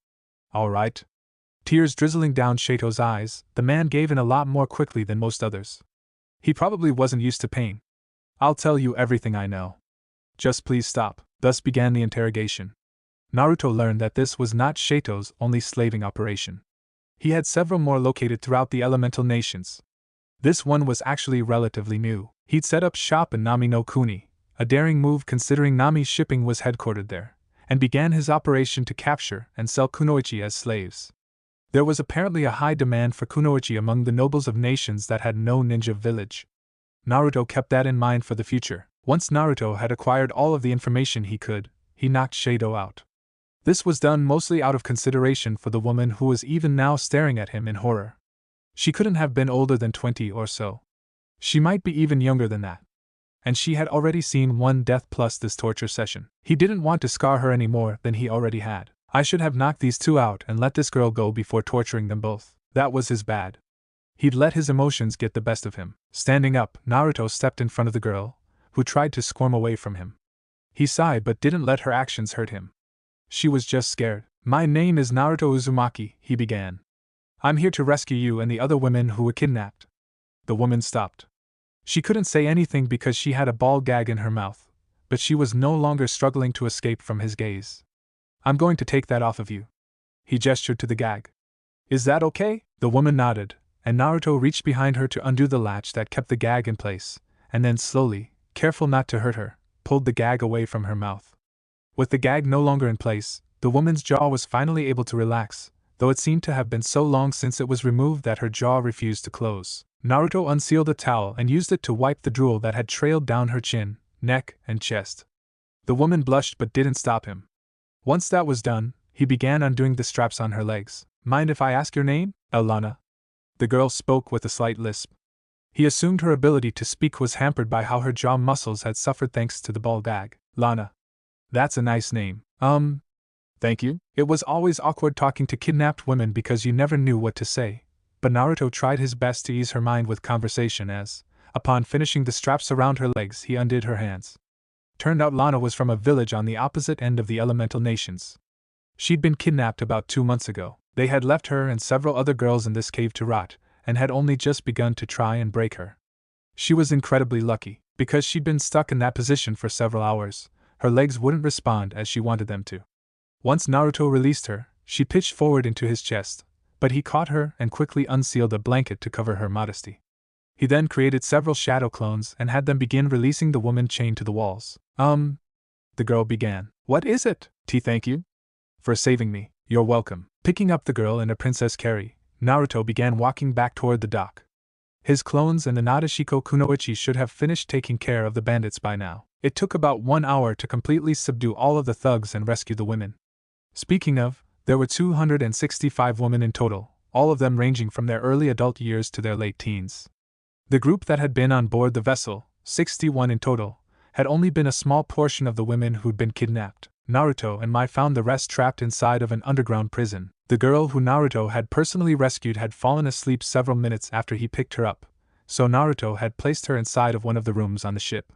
Alright?" Tears drizzling down Shato's eyes, the man gave in a lot more quickly than most others. He probably wasn't used to pain. "I'll tell you everything I know. Just please stop." Thus began the interrogation. Naruto learned that this was not Shato's only slaving operation. He had several more located throughout the elemental nations. This one was actually relatively new. He'd set up shop in Nami no Kuni, a daring move considering Nami's shipping was headquartered there, and began his operation to capture and sell kunoichi as slaves. There was apparently a high demand for kunoichi among the nobles of nations that had no ninja village. Naruto kept that in mind for the future. Once Naruto had acquired all of the information he could, he knocked Shado out. This was done mostly out of consideration for the woman who was even now staring at him in horror. She couldn't have been older than 20 or so. She might be even younger than that. And she had already seen one death plus this torture session. He didn't want to scar her any more than he already had. I should have knocked these two out and let this girl go before torturing them both. That was his bad. He'd let his emotions get the best of him. Standing up, Naruto stepped in front of the girl, who tried to squirm away from him. He sighed but didn't let her actions hurt him. She was just scared. "My name is Naruto Uzumaki," he began. "I'm here to rescue you and the other women who were kidnapped." The woman stopped. She couldn't say anything because she had a ball gag in her mouth, but she was no longer struggling to escape from his gaze. "I'm going to take that off of you." He gestured to the gag. "Is that okay?" The woman nodded, and Naruto reached behind her to undo the latch that kept the gag in place, and then slowly, careful not to hurt her, pulled the gag away from her mouth. With the gag no longer in place, the woman's jaw was finally able to relax, though it seemed to have been so long since it was removed that her jaw refused to close. Naruto unsealed a towel and used it to wipe the drool that had trailed down her chin, neck, and chest. The woman blushed but didn't stop him. Once that was done, he began undoing the straps on her legs. "Mind if I ask your name?" "Elana." The girl spoke with a slight lisp. He assumed her ability to speak was hampered by how her jaw muscles had suffered thanks to the ball gag. "Lana. That's a nice name." Thank you." It was always awkward talking to kidnapped women because you never knew what to say, but Naruto tried his best to ease her mind with conversation as, upon finishing the straps around her legs, he undid her hands. Turned out Lana was from a village on the opposite end of the elemental nations. She'd been kidnapped about 2 months ago. They had left her and several other girls in this cave to rot, and had only just begun to try and break her. She was incredibly lucky, because she'd been stuck in that position for several hours. Her legs wouldn't respond as she wanted them to. Once Naruto released her, she pitched forward into his chest, but he caught her and quickly unsealed a blanket to cover her modesty. He then created several shadow clones and had them begin releasing the woman chained to the walls. The girl began. "What is it?" "Thank you for saving me." "You're welcome." Picking up the girl in a princess carry, Naruto began walking back toward the dock. His clones and the Nadeshiko Kunoichi should have finished taking care of the bandits by now. It took about 1 hour to completely subdue all of the thugs and rescue the women. Speaking of, there were 265 women in total, all of them ranging from their early adult years to their late teens. The group that had been on board the vessel, 61 in total, had only been a small portion of the women who'd been kidnapped. Naruto and Mai found the rest trapped inside of an underground prison. The girl who Naruto had personally rescued had fallen asleep several minutes after he picked her up, so Naruto had placed her inside of one of the rooms on the ship.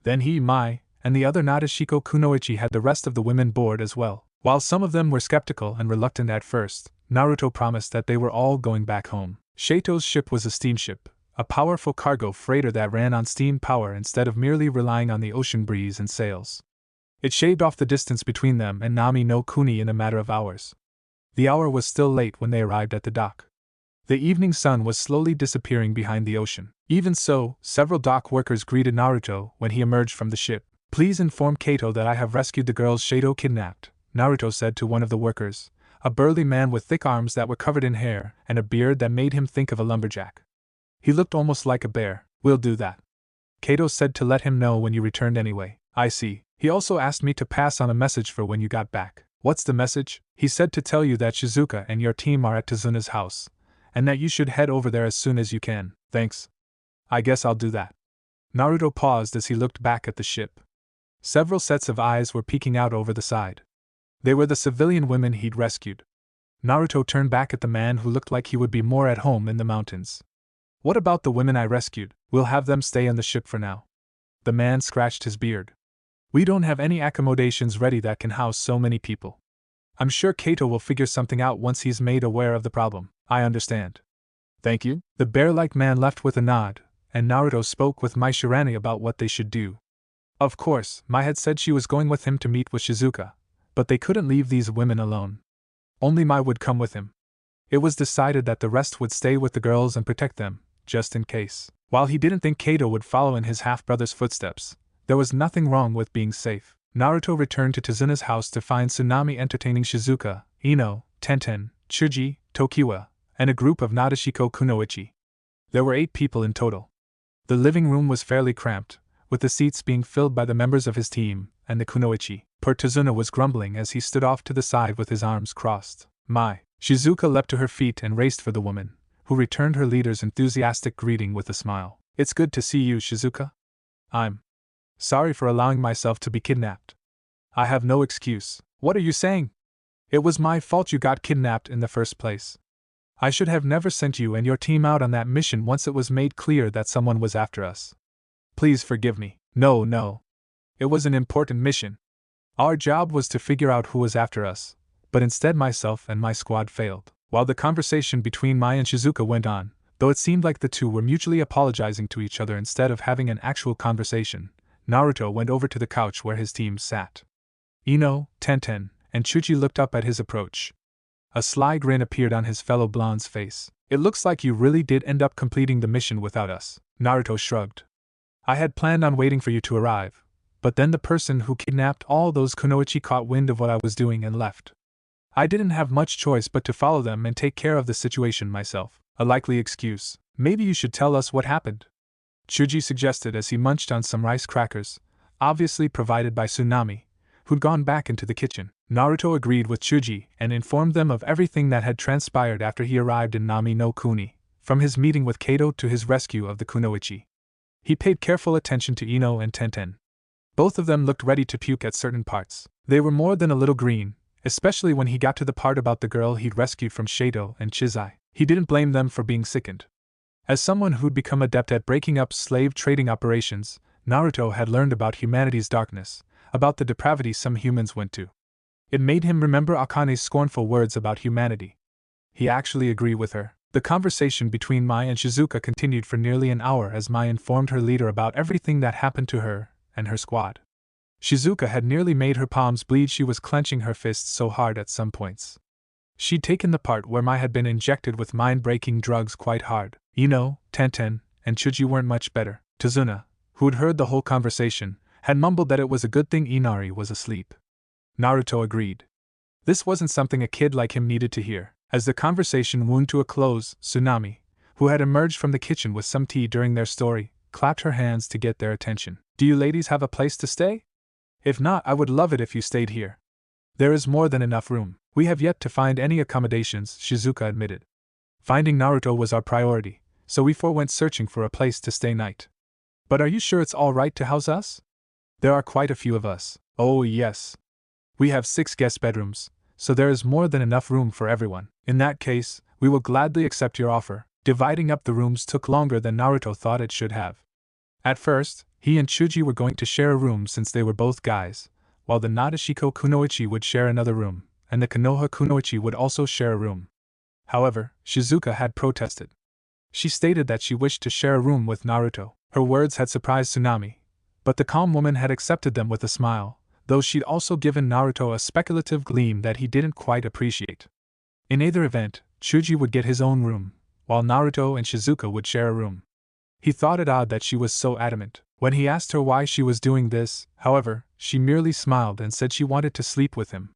Then he, Mai, and the other Nadeshiko Kunoichi had the rest of the women board as well. While some of them were skeptical and reluctant at first, Naruto promised that they were all going back home. Shato's ship was a steamship, a powerful cargo freighter that ran on steam power instead of merely relying on the ocean breeze and sails. It shaved off the distance between them and Nami no Kuni in a matter of hours. The hour was still late when they arrived at the dock. The evening sun was slowly disappearing behind the ocean. Even so, several dock workers greeted Naruto when he emerged from the ship. "Please inform Kato that I have rescued the girls Shado kidnapped," Naruto said to one of the workers, a burly man with thick arms that were covered in hair and a beard that made him think of a lumberjack. He looked almost like a bear. "We'll do that." Kato said to let him know when you returned anyway. "I see. He also asked me to pass on a message for when you got back." "What's the message?" "He said to tell you that Shizuka and your team are at Tazuna's house, and that you should head over there as soon as you can." "Thanks. I guess I'll do that." Naruto paused as he looked back at the ship. Several sets of eyes were peeking out over the side. They were the civilian women he'd rescued. Naruto turned back at the man who looked like he would be more at home in the mountains. "What about the women I rescued? We'll have them stay on the ship for now." The man scratched his beard. "We don't have any accommodations ready that can house so many people. I'm sure Kato will figure something out once he's made aware of the problem." "I understand. Thank you." The bear-like man left with a nod, and Naruto spoke with Mai Shirane about what they should do. Of course, Mai had said she was going with him to meet with Shizuka, but they couldn't leave these women alone. Only Mai would come with him. It was decided that the rest would stay with the girls and protect them, just in case. While he didn't think Kato would follow in his half-brother's footsteps, there was nothing wrong with being safe. Naruto returned to Tazuna's house to find Tsunami entertaining Shizuka, Ino, Tenten, Chuji, Tokiwa, and a group of Nadeshiko Kunoichi. There were 8 people in total. The living room was fairly cramped, with the seats being filled by the members of his team and the Kunoichi. Poor Tazuna was grumbling as he stood off to the side with his arms crossed. My! Shizuka leapt to her feet and raced for the woman, who returned her leader's enthusiastic greeting with a smile. It's good to see you, Shizuka. I'm sorry for allowing myself to be kidnapped. I have no excuse. What are you saying? It was my fault you got kidnapped in the first place. I should have never sent you and your team out on that mission once it was made clear that someone was after us. Please forgive me. No. It was an important mission. Our job was to figure out who was after us, but instead myself and my squad failed. While the conversation between Mai and Shizuka went on, though it seemed like the two were mutually apologizing to each other instead of having an actual conversation, Naruto went over to the couch where his team sat. Ino, Tenten, and Chuchi looked up at his approach. A sly grin appeared on his fellow blonde's face. It looks like you really did end up completing the mission without us. Naruto shrugged. I had planned on waiting for you to arrive, but then the person who kidnapped all those Kunoichi caught wind of what I was doing and left. I didn't have much choice but to follow them and take care of the situation myself. A likely excuse. Maybe you should tell us what happened, Chuji suggested as he munched on some rice crackers, obviously provided by Tsunami, who'd gone back into the kitchen. Naruto agreed with Chuji and informed them of everything that had transpired after he arrived in Nami no Kuni, from his meeting with Kato to his rescue of the Kunoichi. He paid careful attention to Ino and Tenten. Both of them looked ready to puke at certain parts. They were more than a little green, especially when he got to the part about the girl he'd rescued from Shado and Chizai. He didn't blame them for being sickened. As someone who'd become adept at breaking up slave trading operations, Naruto had learned about humanity's darkness, about the depravity some humans went to. It made him remember Akane's scornful words about humanity. He actually agreed with her. The conversation between Mai and Shizuka continued for nearly an hour as Mai informed her leader about everything that happened to her and her squad. Shizuka had nearly made her palms bleed. She was clenching her fists so hard at some points. She'd taken the part where Mai had been injected with mind-breaking drugs quite hard. Ino, Tenten, and Chuji weren't much better. Tazuna, who'd heard the whole conversation, had mumbled that it was a good thing Inari was asleep. Naruto agreed. This wasn't something a kid like him needed to hear. As the conversation wound to a close, Tsunami, who had emerged from the kitchen with some tea during their story, clapped her hands to get their attention. Do you ladies have a place to stay? If not, I would love it if you stayed here. There is more than enough room. We have yet to find any accommodations, Shizuka admitted. Finding Naruto was our priority, so we four went searching for a place to stay night. But are you sure it's all right to house us? There are quite a few of us. Oh yes. We have 6 guest bedrooms, so there is more than enough room for everyone. In that case, we will gladly accept your offer. Dividing up the rooms took longer than Naruto thought it should have. At first, he and Chuji were going to share a room since they were both guys, while the Nadeshiko Kunoichi would share another room, and the Konoha Kunoichi would also share a room. However, Shizuka had protested. She stated that she wished to share a room with Naruto. Her words had surprised Tsunami, but the calm woman had accepted them with a smile, though she'd also given Naruto a speculative gleam that he didn't quite appreciate. In either event, Chuji would get his own room, while Naruto and Shizuka would share a room. He thought it odd that she was so adamant. When he asked her why she was doing this, however, she merely smiled and said she wanted to sleep with him.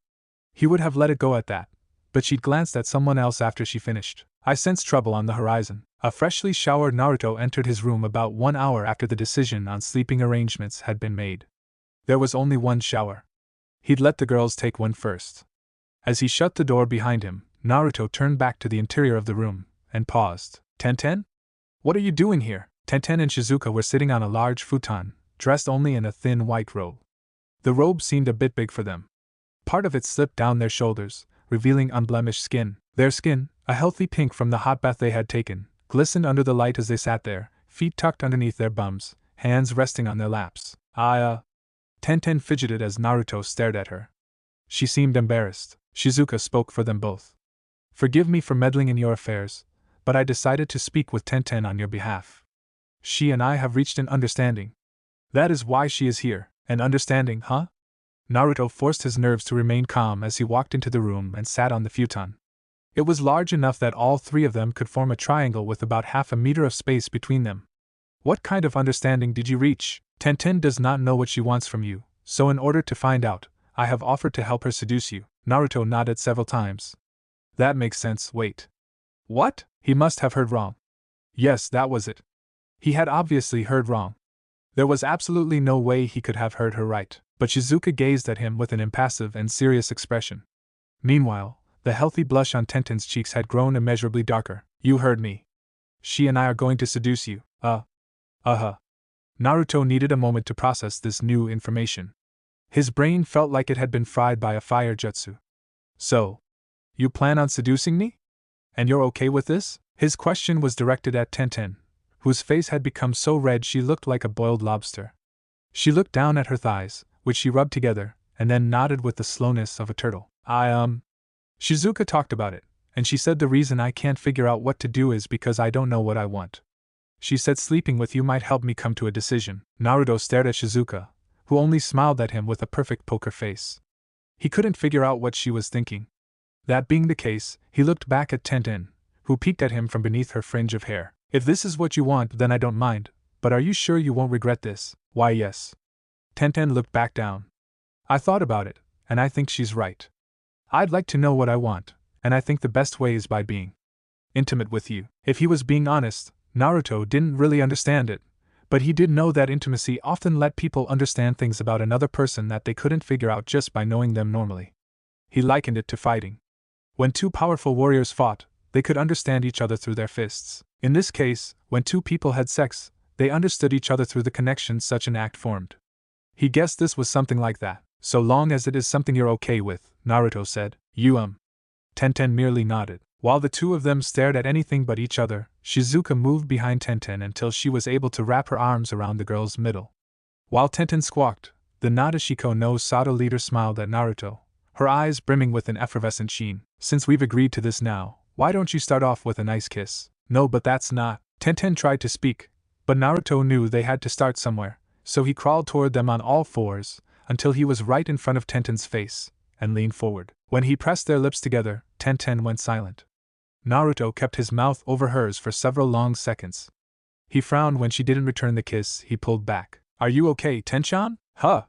He would have let it go at that, but she'd glanced at someone else after she finished. I sensed trouble on the horizon. A freshly showered Naruto entered his room about 1 hour after the decision on sleeping arrangements had been made. There was only one shower. He'd let the girls take one first. As he shut the door behind him, Naruto turned back to the interior of the room and paused. Tenten? What are you doing here? Tenten and Shizuka were sitting on a large futon, dressed only in a thin white robe. The robe seemed a bit big for them. Part of it slipped down their shoulders, revealing unblemished skin. Their skin, a healthy pink from the hot bath they had taken, glistened under the light as they sat there, feet tucked underneath their bums, hands resting on their laps. Tenten fidgeted as Naruto stared at her. She seemed embarrassed. Shizuka spoke for them both. Forgive me for meddling in your affairs, but I decided to speak with Tenten on your behalf. She and I have reached an understanding. That is why she is here. An understanding, huh? Naruto forced his nerves to remain calm as he walked into the room and sat on the futon. It was large enough that all 3 of them could form a triangle with about half a meter of space between them. What kind of understanding did you reach? Tenten does not know what she wants from you, so in order to find out, I have offered to help her seduce you. Naruto nodded several times. That makes sense, wait. What? He must have heard wrong. Yes, that was it. He had obviously heard wrong. There was absolutely no way he could have heard her right, but Shizuka gazed at him with an impassive and serious expression. Meanwhile, the healthy blush on Tenten's cheeks had grown immeasurably darker. You heard me. She and I are going to seduce you. Naruto needed a moment to process this new information. His brain felt like it had been fried by a fire jutsu. So, you plan on seducing me? And you're okay with this? His question was directed at Tenten, whose face had become so red she looked like a boiled lobster. She looked down at her thighs, which she rubbed together, and then nodded with the slowness of a turtle. Shizuka talked about it, and she said the reason I can't figure out what to do is because I don't know what I want. She said sleeping with you might help me come to a decision. Naruto stared at Shizuka, who only smiled at him with a perfect poker face. He couldn't figure out what she was thinking. That being the case, he looked back at Tenten, who peeked at him from beneath her fringe of hair. If this is what you want, then I don't mind, but are you sure you won't regret this? Why, yes. Tenten looked back down. I thought about it, and I think she's right. I'd like to know what I want, and I think the best way is by being intimate with you. If he was being honest, Naruto didn't really understand it, but he did know that intimacy often let people understand things about another person that they couldn't figure out just by knowing them normally. He likened it to fighting. When two powerful warriors fought, they could understand each other through their fists. In this case, when two people had sex, they understood each other through the connection such an act formed. He guessed this was something like that. So long as it is something you're okay with, Naruto said. Tenten merely nodded. While the two of them stared at anything but each other, Shizuka moved behind Tenten until she was able to wrap her arms around the girl's middle. While Tenten squawked, the Nadeshiko no Sato leader smiled at Naruto, her eyes brimming with an effervescent sheen. Since we've agreed to this now, why don't you start off with a nice kiss? No, but that's not. Tenten tried to speak, but Naruto knew they had to start somewhere, so he crawled toward them on all fours, until he was right in front of Tenten's face, and leaned forward. When he pressed their lips together, Tenten went silent. Naruto kept his mouth over hers for several long seconds. He frowned when she didn't return the kiss. He pulled back. Are you okay, Tenchan? Huh?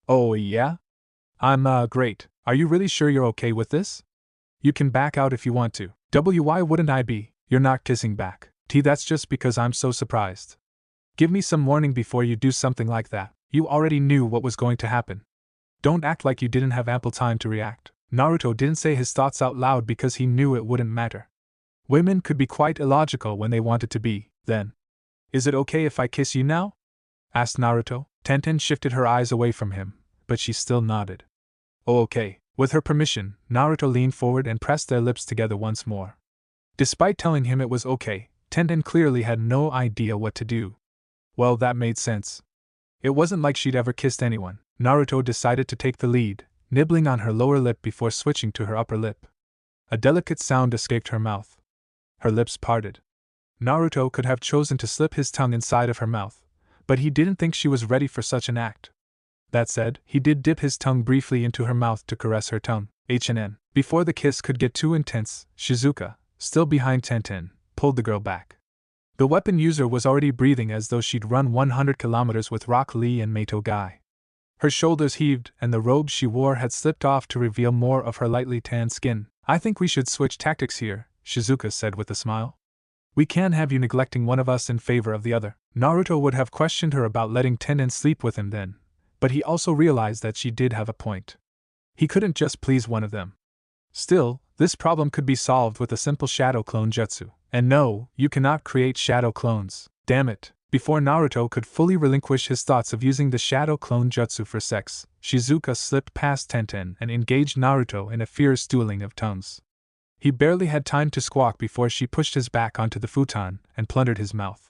Oh yeah? I'm great. Are you really sure you're okay with this? You can back out if you want to. Why wouldn't I be? You're not kissing back. That's just because I'm so surprised. Give me some warning before you do something like that. You already knew what was going to happen. Don't act like you didn't have ample time to react. Naruto didn't say his thoughts out loud because he knew it wouldn't matter. Women could be quite illogical when they wanted to be, then. Is it okay if I kiss you now? Asked Naruto. Tenten shifted her eyes away from him, but she still nodded. Oh, okay. With her permission, Naruto leaned forward and pressed their lips together once more. Despite telling him it was okay, Tenten clearly had no idea what to do. Well, that made sense. It wasn't like she'd ever kissed anyone. Naruto decided to take the lead, nibbling on her lower lip before switching to her upper lip. A delicate sound escaped her mouth. Her lips parted. Naruto could have chosen to slip his tongue inside of her mouth, but he didn't think she was ready for such an act. That said, he did dip his tongue briefly into her mouth to caress her tongue. Before the kiss could get too intense, Shizuka, still behind Tenten, pulled the girl back. The weapon user was already breathing as though she'd run 100 kilometers with Rock Lee and Meito Gai. Her shoulders heaved, and the robe she wore had slipped off to reveal more of her lightly tanned skin. I think we should switch tactics here, Shizuka said with a smile. We can't have you neglecting one of us in favor of the other. Naruto would have questioned her about letting Tenten sleep with him then, but he also realized that she did have a point. He couldn't just please one of them. Still, this problem could be solved with a simple shadow clone jutsu. And no, you cannot create shadow clones. Damn it. Before Naruto could fully relinquish his thoughts of using the shadow clone jutsu for sex, Shizuka slipped past Tenten and engaged Naruto in a fierce dueling of tongues. He barely had time to squawk before she pushed his back onto the futon and plundered his mouth.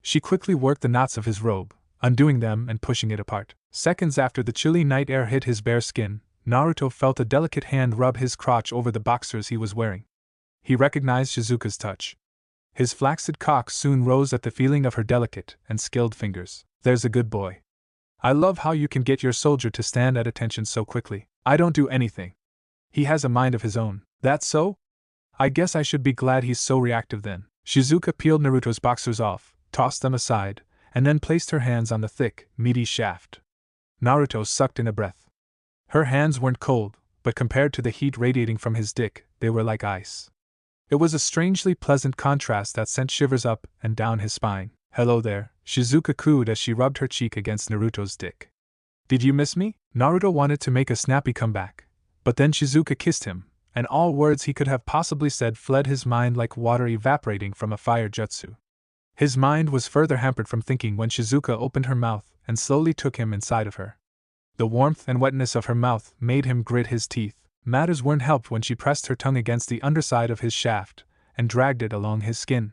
She quickly worked the knots of his robe, undoing them and pushing it apart. Seconds after the chilly night air hit his bare skin, Naruto felt a delicate hand rub his crotch over the boxers he was wearing. He recognized Shizuka's touch. His flaccid cock soon rose at the feeling of her delicate and skilled fingers. There's a good boy. I love how you can get your soldier to stand at attention so quickly. I don't do anything. He has a mind of his own. That's so? I guess I should be glad he's so reactive then. Shizuka peeled Naruto's boxers off, tossed them aside, and then placed her hands on the thick, meaty shaft. Naruto sucked in a breath. Her hands weren't cold, but compared to the heat radiating from his dick, they were like ice. It was a strangely pleasant contrast that sent shivers up and down his spine. "Hello there," Shizuka cooed as she rubbed her cheek against Naruto's dick. "Did you miss me?" Naruto wanted to make a snappy comeback, but then Shizuka kissed him, and all words he could have possibly said fled his mind like water evaporating from a fire jutsu. His mind was further hampered from thinking when Shizuka opened her mouth and slowly took him inside of her. The warmth and wetness of her mouth made him grit his teeth. Matters weren't helped when she pressed her tongue against the underside of his shaft and dragged it along his skin.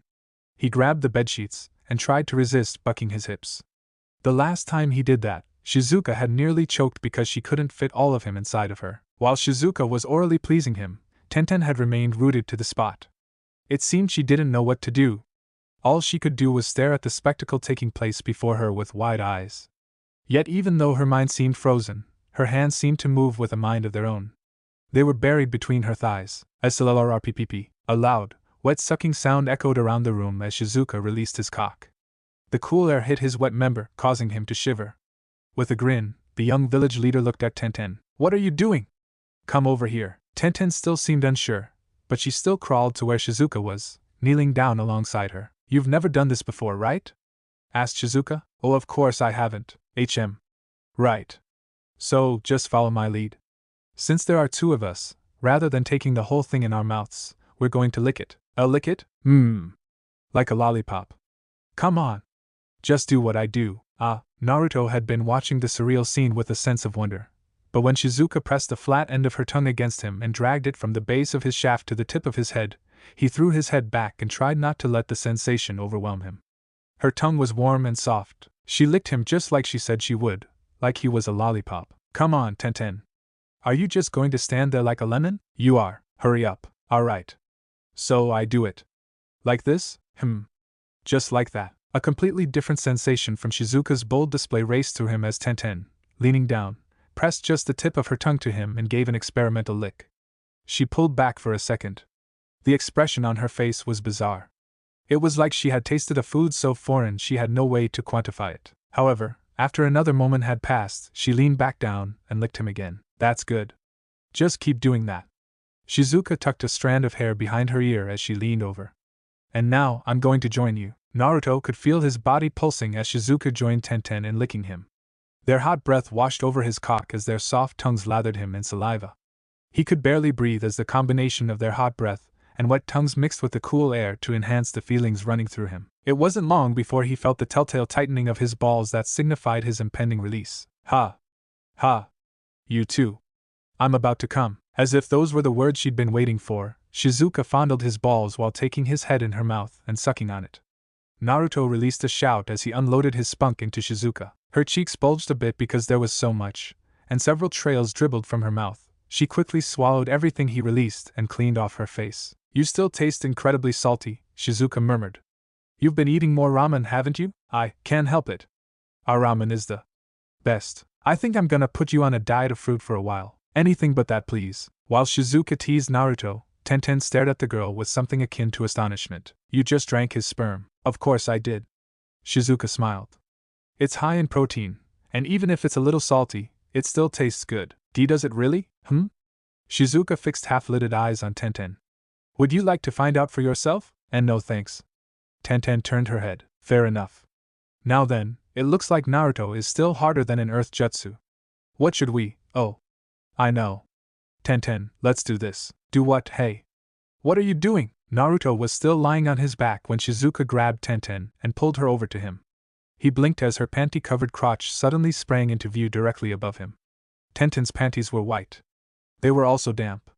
He grabbed the bedsheets and tried to resist bucking his hips. The last time he did that, Shizuka had nearly choked because she couldn't fit all of him inside of her. While Shizuka was orally pleasing him, Tenten had remained rooted to the spot. It seemed she didn't know what to do. All she could do was stare at the spectacle taking place before her with wide eyes. Yet even though her mind seemed frozen, her hands seemed to move with a mind of their own. They were buried between her thighs. SLRRPPP. A loud, wet sucking sound echoed around the room as Shizuka released his cock. The cool air hit his wet member, causing him to shiver. With a grin, the young village leader looked at Tenten. "What are you doing? Come over here." Tenten still seemed unsure, but she still crawled to where Shizuka was, kneeling down alongside her. "You've never done this before, right?" asked Shizuka. "Oh, of course I haven't, HM. Right. So, just follow my lead. Since there are two of us, rather than taking the whole thing in our mouths, we're going to lick it." Lick it? Like a lollipop. Come on. Just do what I do." Naruto had been watching the surreal scene with a sense of wonder. But when Shizuka pressed the flat end of her tongue against him and dragged it from the base of his shaft to the tip of his head, he threw his head back and tried not to let the sensation overwhelm him. Her tongue was warm and soft. She licked him just like she said she would, like he was a lollipop. "Come on, Tenten. Are you just going to stand there like a lemon?" "You are. Hurry up." "Alright. So I do it. Like this?" Just like that." A completely different sensation from Shizuka's bold display raced through him as Tenten, leaning down, pressed just the tip of her tongue to him and gave an experimental lick. She pulled back for a second. The expression on her face was bizarre. It was like she had tasted a food so foreign she had no way to quantify it. However, after another moment had passed, she leaned back down and licked him again. "That's good. Just keep doing that." Shizuka tucked a strand of hair behind her ear as she leaned over. "And now, I'm going to join you." Naruto could feel his body pulsing as Shizuka joined Tenten in licking him. Their hot breath washed over his cock as their soft tongues lathered him in saliva. He could barely breathe as the combination of their hot breath and wet tongues mixed with the cool air to enhance the feelings running through him. It wasn't long before he felt the telltale tightening of his balls that signified his impending release. "Ha! Ha! You too. I'm about to come." As if those were the words she'd been waiting for, Shizuka fondled his balls while taking his head in her mouth and sucking on it. Naruto released a shout as he unloaded his spunk into Shizuka. Her cheeks bulged a bit because there was so much, and several trails dribbled from her mouth. She quickly swallowed everything he released and cleaned off her face. "You still taste incredibly salty," Shizuka murmured. "You've been eating more ramen, haven't you?" "I can't help it. Our ramen is the best. I think I'm gonna put you on a diet of fruit for a while." "Anything but that, please." While Shizuka teased Naruto, Tenten stared at the girl with something akin to astonishment. "You just drank his sperm." "Of course I did." Shizuka smiled. "It's high in protein, and even if it's a little salty, it still tastes good." Does it really?" Shizuka fixed half-lidded eyes on Tenten. "Would you like to find out for yourself?" "And no thanks." Tenten turned her head. "Fair enough. Now then, it looks like Naruto is still harder than in Earth Jutsu. What should we— Oh, I know. Tenten, let's do this." "Do what? Hey. What are you doing?" Naruto was still lying on his back when Shizuka grabbed Tenten and pulled her over to him. He blinked as her panty-covered crotch suddenly sprang into view directly above him. Tenten's panties were white. They were also damp.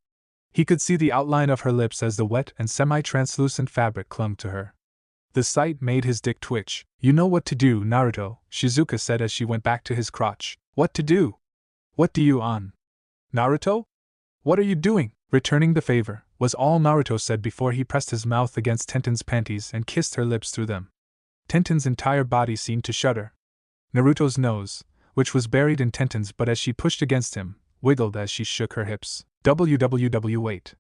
He could see the outline of her lips as the wet and semi-translucent fabric clung to her. The sight made his dick twitch. "You know what to do, Naruto," Shizuka said as she went back to his crotch. "What to do? What do you on? Naruto? What are you doing?" "Returning the favor," was all Naruto said before he pressed his mouth against Tenten's panties and kissed her lips through them. Tenten's entire body seemed to shudder. Naruto's nose, which was buried in Tenten's but as she pushed against him, wiggled as she shook her hips. Wait.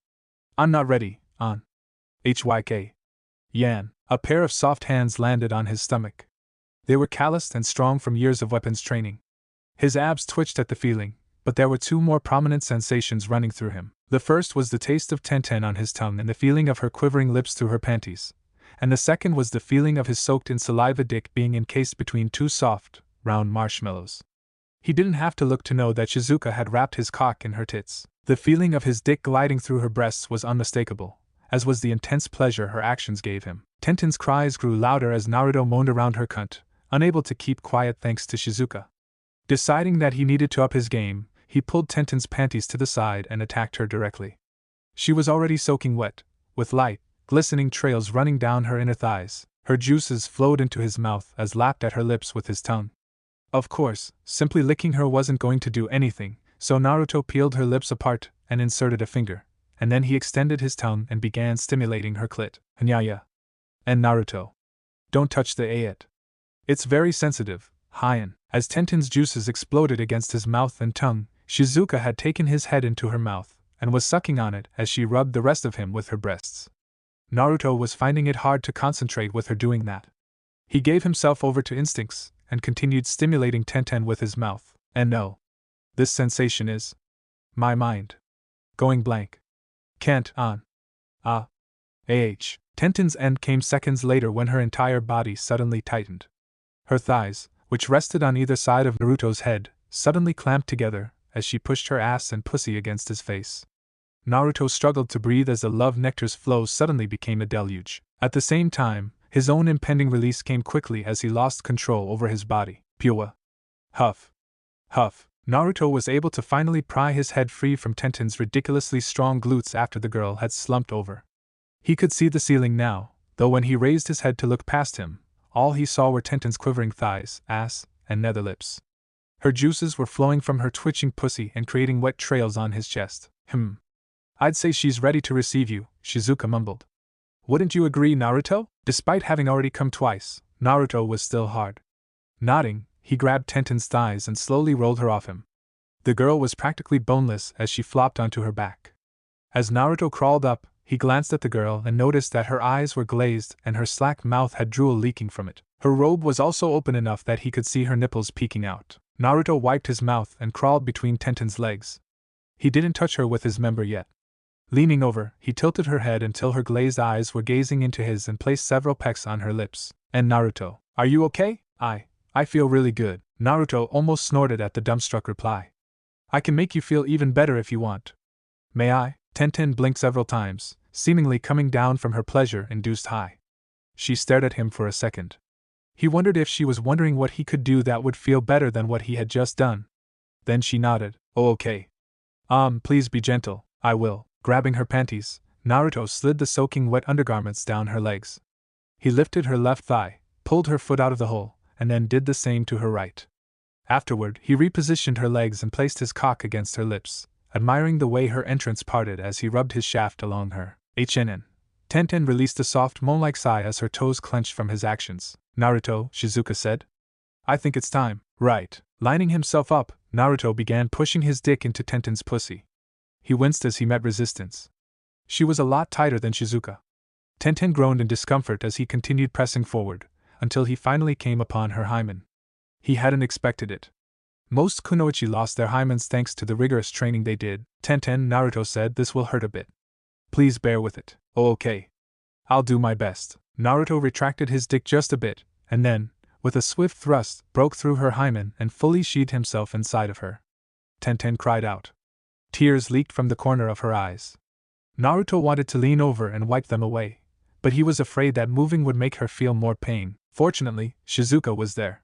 I'm not ready, on. HYK. Yan. A pair of soft hands landed on his stomach. They were calloused and strong from years of weapons training. His abs twitched at the feeling, but there were two more prominent sensations running through him. The first was the taste of Tenten on his tongue and the feeling of her quivering lips through her panties, and the second was the feeling of his soaked in saliva dick being encased between two soft, round marshmallows. He didn't have to look to know that Shizuka had wrapped his cock in her tits. The feeling of his dick gliding through her breasts was unmistakable, as was the intense pleasure her actions gave him. Tenten's cries grew louder as Naruto moaned around her cunt, unable to keep quiet thanks to Shizuka. Deciding that he needed to up his game, he pulled Tenten's panties to the side and attacked her directly. She was already soaking wet, with light, glistening trails running down her inner thighs. Her juices flowed into his mouth as lapped at her lips with his tongue. Of course, simply licking her wasn't going to do anything, so Naruto peeled her lips apart and inserted a finger, and then he extended his tongue and began stimulating her clit. Hanyaya. And Naruto. Don't touch the ayat. It's very sensitive, Hyan. As Tenten's juices exploded against his mouth and tongue, Shizuka had taken his head into her mouth and was sucking on it as she rubbed the rest of him with her breasts. Naruto was finding it hard to concentrate with her doing that. He gave himself over to instincts and continued stimulating Tenten with his mouth. And no. This sensation is my mind going blank. Can't on. Tenten's end came seconds later when her entire body suddenly tightened. Her thighs, which rested on either side of Naruto's head, suddenly clamped together as she pushed her ass and pussy against his face. Naruto struggled to breathe as the love nectar's flow suddenly became a deluge. At the same time, his own impending release came quickly as he lost control over his body. Pua. Huff. Huff. Naruto was able to finally pry his head free from Tenten's ridiculously strong glutes after the girl had slumped over. He could see the ceiling now, though when he raised his head to look past him, all he saw were Tenten's quivering thighs, ass, and nether lips. Her juices were flowing from her twitching pussy and creating wet trails on his chest. I'd say she's ready to receive you, Shizuka mumbled. Wouldn't you agree, Naruto? Despite having already come twice, Naruto was still hard. Nodding, he grabbed Tenten's thighs and slowly rolled her off him. The girl was practically boneless as she flopped onto her back. As Naruto crawled up, he glanced at the girl and noticed that her eyes were glazed and her slack mouth had drool leaking from it. Her robe was also open enough that he could see her nipples peeking out. Naruto wiped his mouth and crawled between Tenten's legs. He didn't touch her with his member yet. Leaning over, he tilted her head until her glazed eyes were gazing into his and placed several pecks on her lips. And Naruto, are you okay? I feel really good. Naruto almost snorted at the dumbstruck reply. I can make you feel even better if you want. May I? Tenten blinked several times, seemingly coming down from her pleasure-induced high. She stared at him for a second. He wondered if she was wondering what he could do that would feel better than what he had just done. Then she nodded. Oh, okay. Please be gentle, I will. Grabbing her panties, Naruto slid the soaking wet undergarments down her legs. He lifted her left thigh, pulled her foot out of the hole, and then did the same to her right. Afterward, he repositioned her legs and placed his cock against her lips, admiring the way her entrance parted as he rubbed his shaft along her. HNN. Tenten released a soft moan-like sigh as her toes clenched from his actions. Naruto, Shizuka said. I think it's time. Right. Lining himself up, Naruto began pushing his dick into Tenten's pussy. He winced as he met resistance. She was a lot tighter than Shizuka. Tenten groaned in discomfort as he continued pressing forward, until he finally came upon her hymen. He hadn't expected it. Most kunoichi lost their hymens thanks to the rigorous training they did. Tenten, Naruto said, this will hurt a bit. Please bear with it. Oh, okay. I'll do my best. Naruto retracted his dick just a bit, and then, with a swift thrust, broke through her hymen and fully sheathed himself inside of her. Tenten cried out. Tears leaked from the corner of her eyes. Naruto wanted to lean over and wipe them away, but he was afraid that moving would make her feel more pain. Fortunately, Shizuka was there.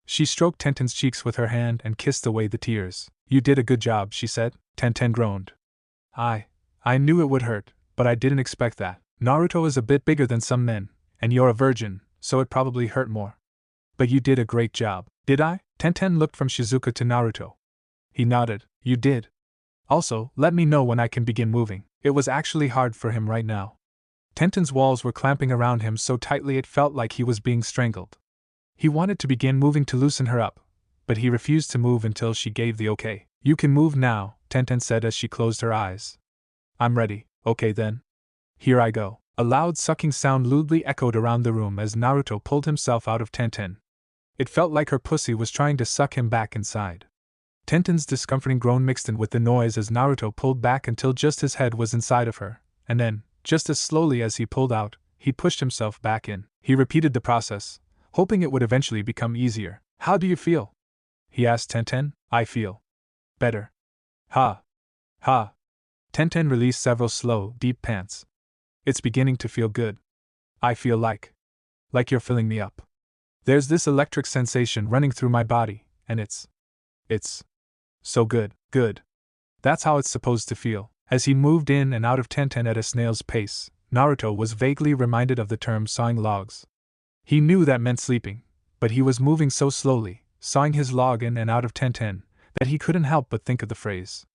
She stroked Tenten's cheeks with her hand and kissed away the tears. You did a good job, she said. Tenten groaned. I knew it would hurt, but I didn't expect that. Naruto is a bit bigger than some men, and you're a virgin, so it probably hurt more. But you did a great job. Did I? Tenten looked from Shizuka to Naruto. He nodded. You did. Also, let me know when I can begin moving. It was actually hard for him right now. Tenten's walls were clamping around him so tightly it felt like he was being strangled. He wanted to begin moving to loosen her up, but he refused to move until she gave the okay. You can move now, Tenten said as she closed her eyes. I'm ready. Okay then. Here I go. A loud sucking sound lewdly echoed around the room as Naruto pulled himself out of Tenten. It felt like her pussy was trying to suck him back inside. Tenten's discomforting groan mixed in with the noise as Naruto pulled back until just his head was inside of her, and then, just as slowly as he pulled out, he pushed himself back in. He repeated the process, hoping it would eventually become easier. How do you feel? He asked Tenten. I feel better. Ha. Ha. Tenten released several slow, deep pants. It's beginning to feel good. I feel like you're filling me up. There's this electric sensation running through my body, and it's so good. Good. That's how it's supposed to feel. As he moved in and out of Tenten at a snail's pace, Naruto was vaguely reminded of the term sawing logs. He knew that meant sleeping, but he was moving so slowly, sawing his log in and out of Tenten, that he couldn't help but think of the phrase.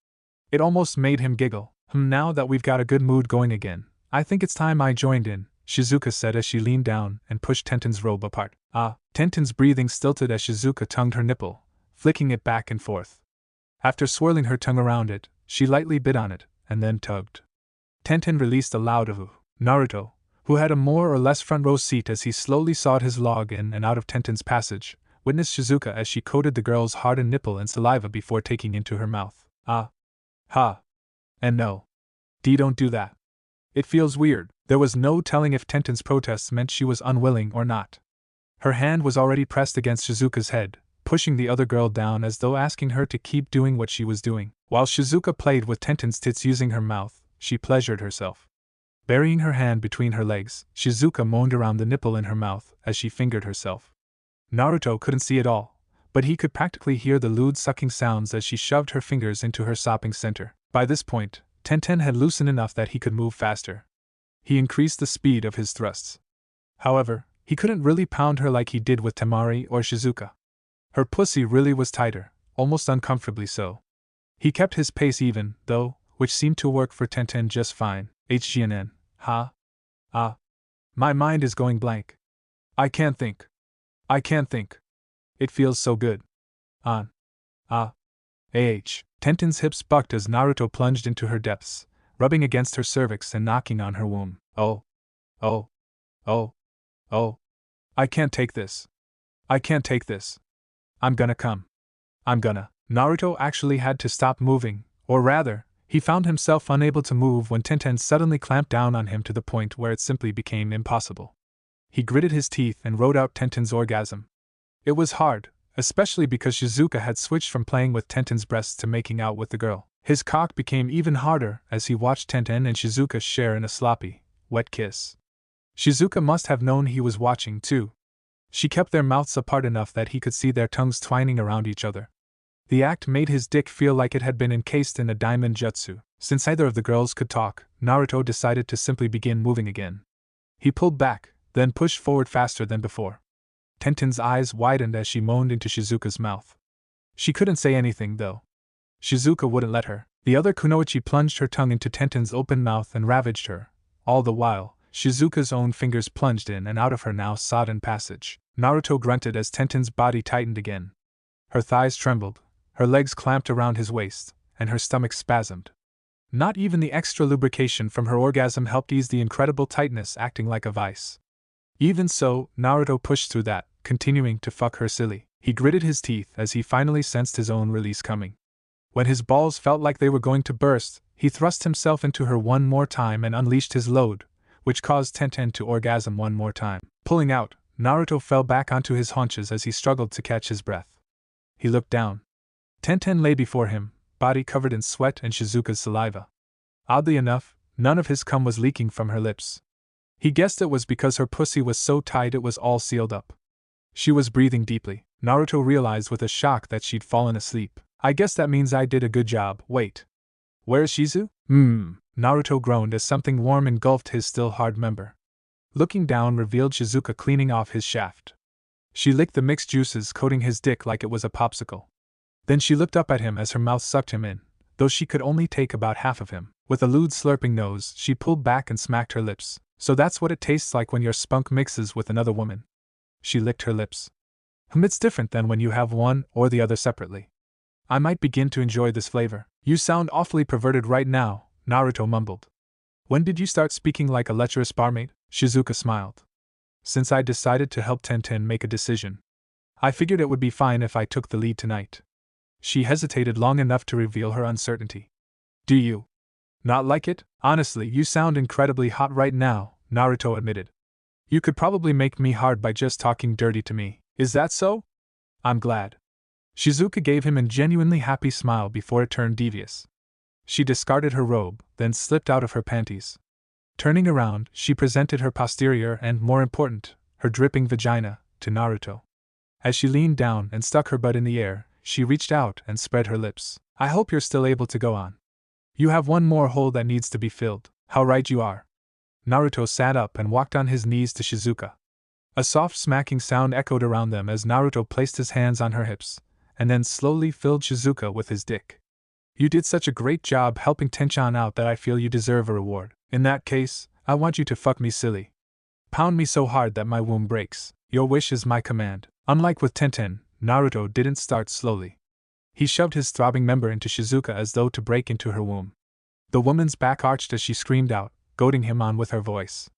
It almost made him giggle. Now that we've got a good mood going again, I think it's time I joined in, Shizuka said as she leaned down and pushed Tenten's robe apart. Tenten's breathing stilted as Shizuka tongued her nipple, flicking it back and forth. After swirling her tongue around it, she lightly bit on it, and then tugged. Tenten released a loud "ooh." Naruto, who had a more or less front row seat as he slowly sawed his log in and out of Tenten's passage, witnessed Shizuka as she coated the girl's hardened nipple in saliva before taking into her mouth. Ha. And no. Don't do that. It feels weird. There was no telling if Tenten's protests meant she was unwilling or not. Her hand was already pressed against Shizuka's head, pushing the other girl down as though asking her to keep doing what she was doing. While Shizuka played with Tenten's tits using her mouth, she pleasured herself. Burying her hand between her legs, Shizuka moaned around the nipple in her mouth as she fingered herself. Naruto couldn't see it all, but he could practically hear the lewd sucking sounds as she shoved her fingers into her sopping center. By this point, Tenten had loosened enough that he could move faster. He increased the speed of his thrusts. However, he couldn't really pound her like he did with Temari or Shizuka. Her pussy really was tighter, almost uncomfortably so. He kept his pace even, though, which seemed to work for Tenten just fine. HGNN. My mind is going blank. I can't think. It feels so good. Tenten's hips bucked as Naruto plunged into her depths, rubbing against her cervix and knocking on her womb. Oh. I can't take this. I'm gonna come. Naruto actually had to stop moving, or rather, he found himself unable to move when Tenten suddenly clamped down on him to the point where it simply became impossible. He gritted his teeth and rode out Tenten's orgasm. It was hard, especially because Shizuka had switched from playing with Tenten's breasts to making out with the girl. His cock became even harder as he watched Tenten and Shizuka share in a sloppy, wet kiss. Shizuka must have known he was watching, too. She kept their mouths apart enough that he could see their tongues twining around each other. The act made his dick feel like it had been encased in a diamond jutsu. Since either of the girls could talk, Naruto decided to simply begin moving again. He pulled back, then pushed forward faster than before. Tenten's eyes widened as she moaned into Shizuka's mouth. She couldn't say anything, though. Shizuka wouldn't let her. The other kunoichi plunged her tongue into Tenten's open mouth and ravaged her. All the while, Shizuka's own fingers plunged in and out of her now sodden passage. Naruto grunted as Tenten's body tightened again. Her thighs trembled, her legs clamped around his waist, and her stomach spasmed. Not even the extra lubrication from her orgasm helped ease the incredible tightness acting like a vice. Even so, Naruto pushed through that, continuing to fuck her silly. He gritted his teeth as he finally sensed his own release coming. When his balls felt like they were going to burst, he thrust himself into her one more time and unleashed his load, which caused Tenten to orgasm one more time. Pulling out, Naruto fell back onto his haunches as he struggled to catch his breath. He looked down. Tenten lay before him, body covered in sweat and Shizuka's saliva. Oddly enough, none of his cum was leaking from her lips. He guessed it was because her pussy was so tight it was all sealed up. She was breathing deeply. Naruto realized with a shock that she'd fallen asleep. I guess that means I did a good job. Wait. Where is Shizu? Naruto groaned as something warm engulfed his still hard member. Looking down revealed Shizuka cleaning off his shaft. She licked the mixed juices coating his dick like it was a popsicle. Then she looked up at him as her mouth sucked him in, though she could only take about half of him. With a lewd slurping nose, she pulled back and smacked her lips. So that's what it tastes like when your spunk mixes with another woman. She licked her lips. It's different than when you have one or the other separately. I might begin to enjoy this flavor. You sound awfully perverted right now, Naruto mumbled. When did you start speaking like a lecherous barmaid? Shizuka smiled. Since I decided to help Tenten make a decision. I figured it would be fine if I took the lead tonight. She hesitated long enough to reveal her uncertainty. Do you not like it? Honestly, you sound incredibly hot right now, Naruto admitted. You could probably make me hard by just talking dirty to me. Is that so? I'm glad. Shizuka gave him a genuinely happy smile before it turned devious. She discarded her robe, then slipped out of her panties. Turning around, she presented her posterior and, more important, her dripping vagina, to Naruto. As she leaned down and stuck her butt in the air, she reached out and spread her lips. I hope you're still able to go on. You have one more hole that needs to be filled. How right you are. Naruto sat up and walked on his knees to Shizuka. A soft smacking sound echoed around them as Naruto placed his hands on her hips, and then slowly filled Shizuka with his dick. You did such a great job helping Tenchan out that I feel you deserve a reward. In that case, I want you to fuck me silly. Pound me so hard that my womb breaks. Your wish is my command. Unlike with Tenten, Naruto didn't start slowly. He shoved his throbbing member into Shizuka as though to break into her womb. The woman's back arched as she screamed out, goading him on with her voice.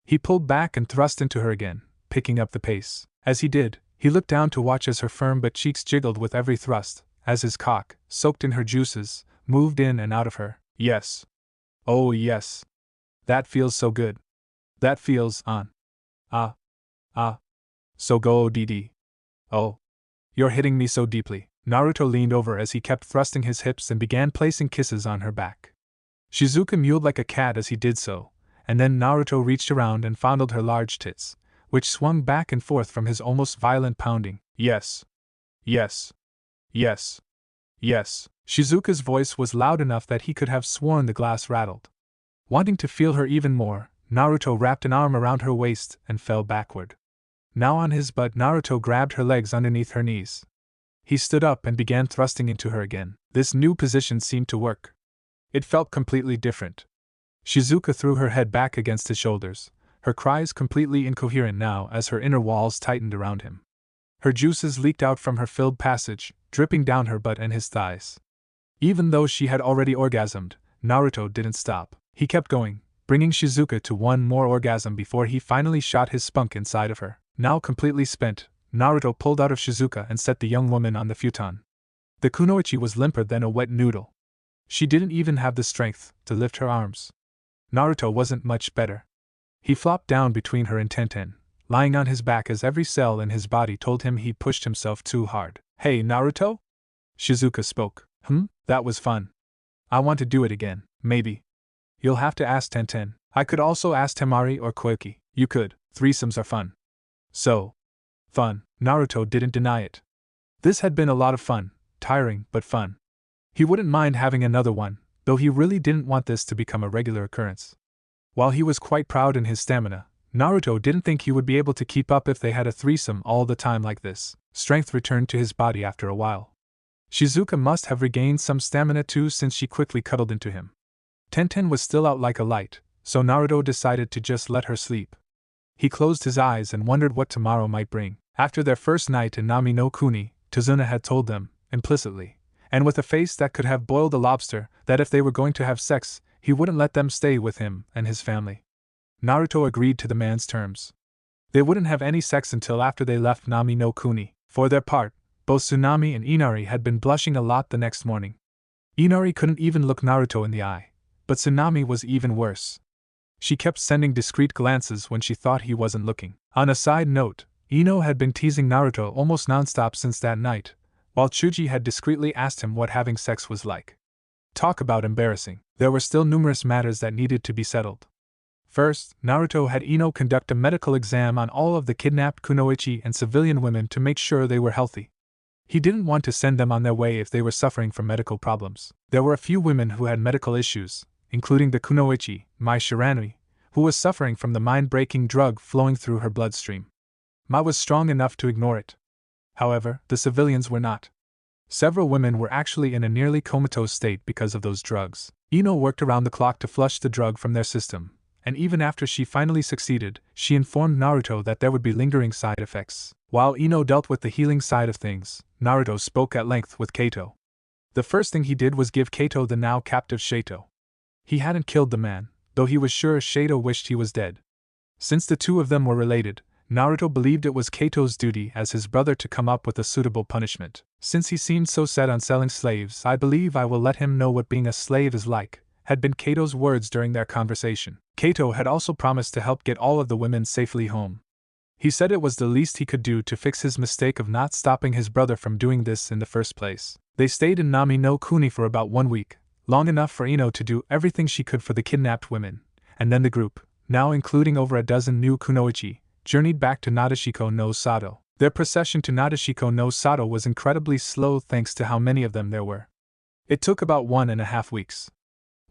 He pulled back and thrust into her again, picking up the pace. As he did, he looked down to watch as her firm butt cheeks jiggled with every thrust, as his cock, soaked in her juices, moved in and out of her. Yes. Oh yes. That feels so good. That feels on. Ah. So go ODD. Oh. You're hitting me so deeply. Naruto leaned over as he kept thrusting his hips and began placing kisses on her back. Shizuka mewed like a cat as he did so, and then Naruto reached around and fondled her large tits, which swung back and forth from his almost violent pounding. Yes. Yes. Yes. Yes. Shizuka's voice was loud enough that he could have sworn the glass rattled. Wanting to feel her even more, Naruto wrapped an arm around her waist and fell backward. Now on his butt, Naruto grabbed her legs underneath her knees. He stood up and began thrusting into her again. This new position seemed to work. It felt completely different. Shizuka threw her head back against his shoulders, her cries completely incoherent now as her inner walls tightened around him. Her juices leaked out from her filled passage, dripping down her butt and his thighs. Even though she had already orgasmed, Naruto didn't stop. He kept going, bringing Shizuka to one more orgasm before he finally shot his spunk inside of her. Now completely spent, Naruto pulled out of Shizuka and set the young woman on the futon. The kunoichi was limper than a wet noodle. She didn't even have the strength to lift her arms. Naruto wasn't much better. He flopped down between her and Tenten, lying on his back as every cell in his body told him he'd pushed himself too hard. Hey Naruto? Shizuka spoke. That was fun. I want to do it again, maybe. You'll have to ask Tenten. I could also ask Temari or Koiki. You could. Threesomes are fun. So. Fun. Naruto didn't deny it. This had been a lot of fun, tiring but fun. He wouldn't mind having another one, though he really didn't want this to become a regular occurrence. While he was quite proud in his stamina, Naruto didn't think he would be able to keep up if they had a threesome all the time like this. Strength returned to his body after a while. Shizuka must have regained some stamina too since she quickly cuddled into him. Tenten was still out like a light, so Naruto decided to just let her sleep. He closed his eyes and wondered what tomorrow might bring. After their first night in Nami no Kuni, Tazuna had told them, implicitly, and with a face that could have boiled a lobster, that if they were going to have sex, he wouldn't let them stay with him and his family. Naruto agreed to the man's terms. They wouldn't have any sex until after they left Nami no Kuni. For their part, both Tsunami and Inari had been blushing a lot the next morning. Inari couldn't even look Naruto in the eye, but Tsunami was even worse. She kept sending discreet glances when she thought he wasn't looking. On a side note, Ino had been teasing Naruto almost nonstop since that night, while Chuji had discreetly asked him what having sex was like. Talk about embarrassing. There were still numerous matters that needed to be settled. First, Naruto had Ino conduct a medical exam on all of the kidnapped kunoichi and civilian women to make sure they were healthy. He didn't want to send them on their way if they were suffering from medical problems. There were a few women who had medical issues, including the kunoichi, Mai Shiranui, who was suffering from the mind-breaking drug flowing through her bloodstream. Ma was strong enough to ignore it. However, the civilians were not. Several women were actually in a nearly comatose state because of those drugs. Ino worked around the clock to flush the drug from their system, and even after she finally succeeded, she informed Naruto that there would be lingering side effects. While Ino dealt with the healing side of things, Naruto spoke at length with Kaito. The first thing he did was give Kaito the now captive Shato. He hadn't killed the man, though he was sure Shato wished he was dead. Since the two of them were related, Naruto believed it was Kaito's duty as his brother to come up with a suitable punishment. Since he seemed so set on selling slaves, I believe I will let him know what being a slave is like, had been Kaito's words during their conversation. Kaito had also promised to help get all of the women safely home. He said it was the least he could do to fix his mistake of not stopping his brother from doing this in the first place. They stayed in Nami no Kuni for about 1 week, long enough for Ino to do everything she could for the kidnapped women, and then the group, now including over a dozen new kunoichi, journeyed back to Nadeshiko no Sato. Their procession to Nadeshiko no Sato was incredibly slow thanks to how many of them there were. It took about 1.5 weeks.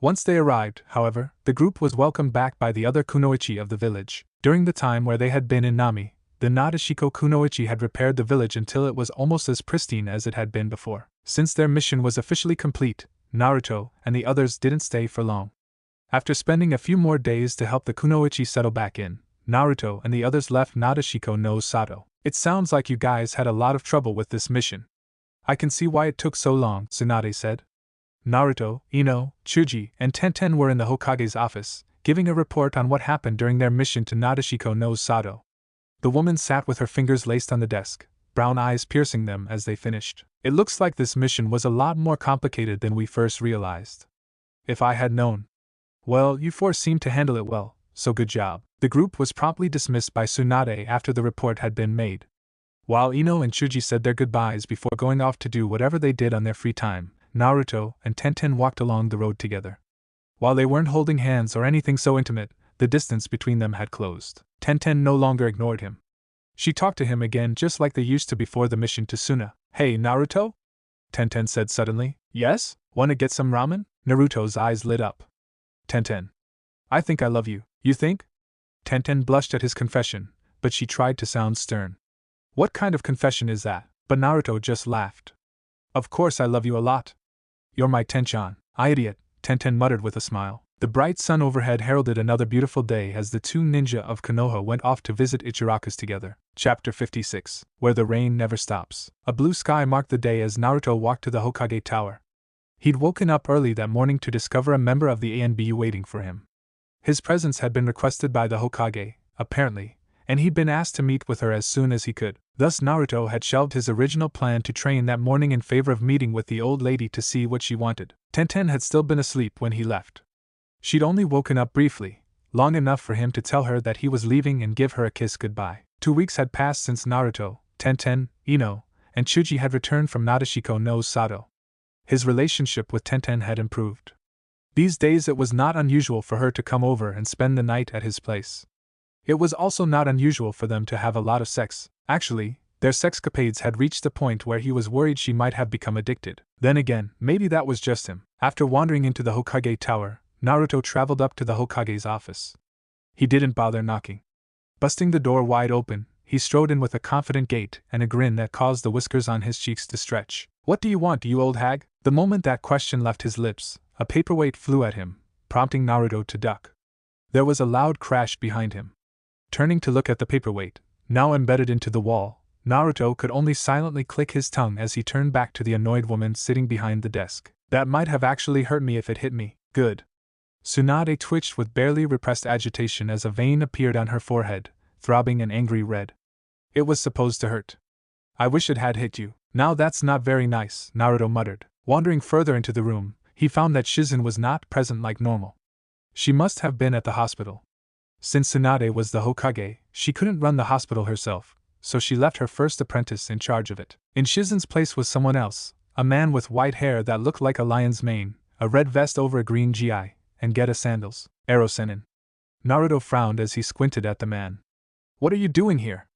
Once they arrived, however, the group was welcomed back by the other kunoichi of the village. During the time where they had been in Nami, the Nadeshiko kunoichi had repaired the village until it was almost as pristine as it had been before. Since their mission was officially complete, Naruto and the others didn't stay for long. After spending a few more days to help the kunoichi settle back in, Naruto and the others left Nadeshiko no Sato. It sounds like you guys had a lot of trouble with this mission. I can see why it took so long, Tsunade said. Naruto, Ino, Chuji, and Tenten were in the Hokage's office, giving a report on what happened during their mission to Nadeshiko no Sato. The woman sat with her fingers laced on the desk, brown eyes piercing them as they finished. It looks like this mission was a lot more complicated than we first realized. If I had known. Well, you four seemed to handle it well, so good job. The group was promptly dismissed by Tsunade after the report had been made. While Ino and Chuji said their goodbyes before going off to do whatever they did on their free time, Naruto and Tenten walked along the road together. While they weren't holding hands or anything so intimate, the distance between them had closed. Tenten no longer ignored him. She talked to him again just like they used to before the mission to Suna. Hey, Naruto? Tenten said suddenly. Yes? Wanna get some ramen? Naruto's eyes lit up. Tenten. I think I love you. You think? Tenten blushed at his confession, but she tried to sound stern. What kind of confession is that? But Naruto just laughed. Of course I love you a lot. You're my Tenchan. I idiot, Tenten muttered with a smile. The bright sun overhead heralded another beautiful day as the two ninja of Konoha went off to visit Ichiraku's together. Chapter 56, Where the Rain Never Stops. A blue sky marked the day as Naruto walked to the Hokage Tower. He'd woken up early that morning to discover a member of the ANBU waiting for him. His presence had been requested by the Hokage, apparently, and he'd been asked to meet with her as soon as he could. Thus Naruto had shelved his original plan to train that morning in favor of meeting with the old lady to see what she wanted. Tenten had still been asleep when he left. She'd only woken up briefly, long enough for him to tell her that he was leaving and give her a kiss goodbye. 2 weeks had passed since Naruto, Tenten, Ino, and Chuji had returned from Nadeshiko no Sato. His relationship with Tenten had improved. These days it was not unusual for her to come over and spend the night at his place. It was also not unusual for them to have a lot of sex. Actually, their sexcapades had reached the point where he was worried she might have become addicted. Then again, maybe that was just him. After wandering into the Hokage Tower, Naruto traveled up to the Hokage's office. He didn't bother knocking. Busting the door wide open, he strode in with a confident gait and a grin that caused the whiskers on his cheeks to stretch. What do you want, you old hag? The moment that question left his lips, a paperweight flew at him, prompting Naruto to duck. There was a loud crash behind him. Turning to look at the paperweight, now embedded into the wall, Naruto could only silently click his tongue as he turned back to the annoyed woman sitting behind the desk. That might have actually hurt me if it hit me. Good. Tsunade twitched with barely repressed agitation as a vein appeared on her forehead, throbbing an angry red. It was supposed to hurt. I wish it had hit you. Now that's not very nice, Naruto muttered. Wandering further into the room, he found that Shizen was not present like normal. She must have been at the hospital. Since Tsunade was the Hokage, she couldn't run the hospital herself, so she left her first apprentice in charge of it. In Shizen's place was someone else, a man with white hair that looked like a lion's mane, a red vest over a green gi, and Geta sandals. Erosenin. Naruto frowned as he squinted at the man. What are you doing here?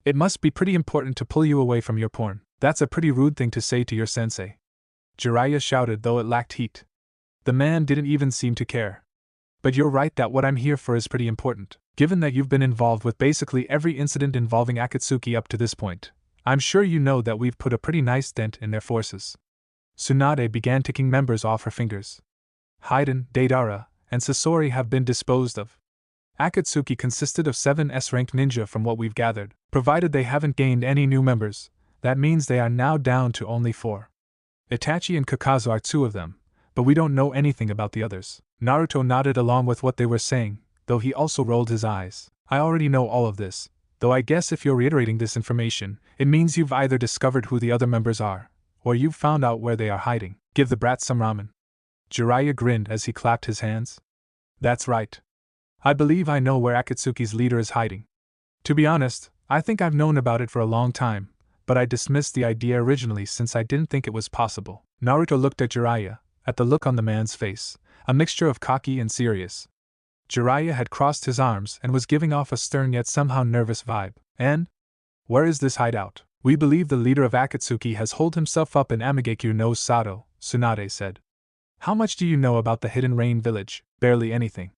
It must be pretty important to pull you away from your porn. That's a pretty rude thing to say to your sensei. Jiraiya shouted, though it lacked heat. The man didn't even seem to care. But you're right that what I'm here for is pretty important. Given that you've been involved with basically every incident involving Akatsuki up to this point, I'm sure you know that we've put a pretty nice dent in their forces. Tsunade began ticking members off her fingers. Haiden, Deidara, and Sasori have been disposed of. Akatsuki consisted of 7 S-ranked ninja from what we've gathered. Provided they haven't gained any new members, that means they are now down to only 4. Itachi and Kakazu are 2 of them, but we don't know anything about the others. Naruto nodded along with what they were saying, though he also rolled his eyes. I already know all of this, Though I guess if you're reiterating this information, it means you've either discovered who the other members are, or you've found out where they are hiding. Give the brats some ramen. Jiraiya grinned as he clapped his hands. That's right. I believe I know where Akatsuki's leader is hiding. To be honest, I think I've known about it for a long time, but I dismissed the idea originally since I didn't think it was possible. Naruto looked at Jiraiya, at the look on the man's face, a mixture of cocky and serious. Jiraiya had crossed his arms and was giving off a stern yet somehow nervous vibe. And? Where is this hideout? We believe the leader of Akatsuki has holed himself up in Amigekyo no Sato, Tsunade said. How much do you know about the Hidden Rain Village? Barely anything.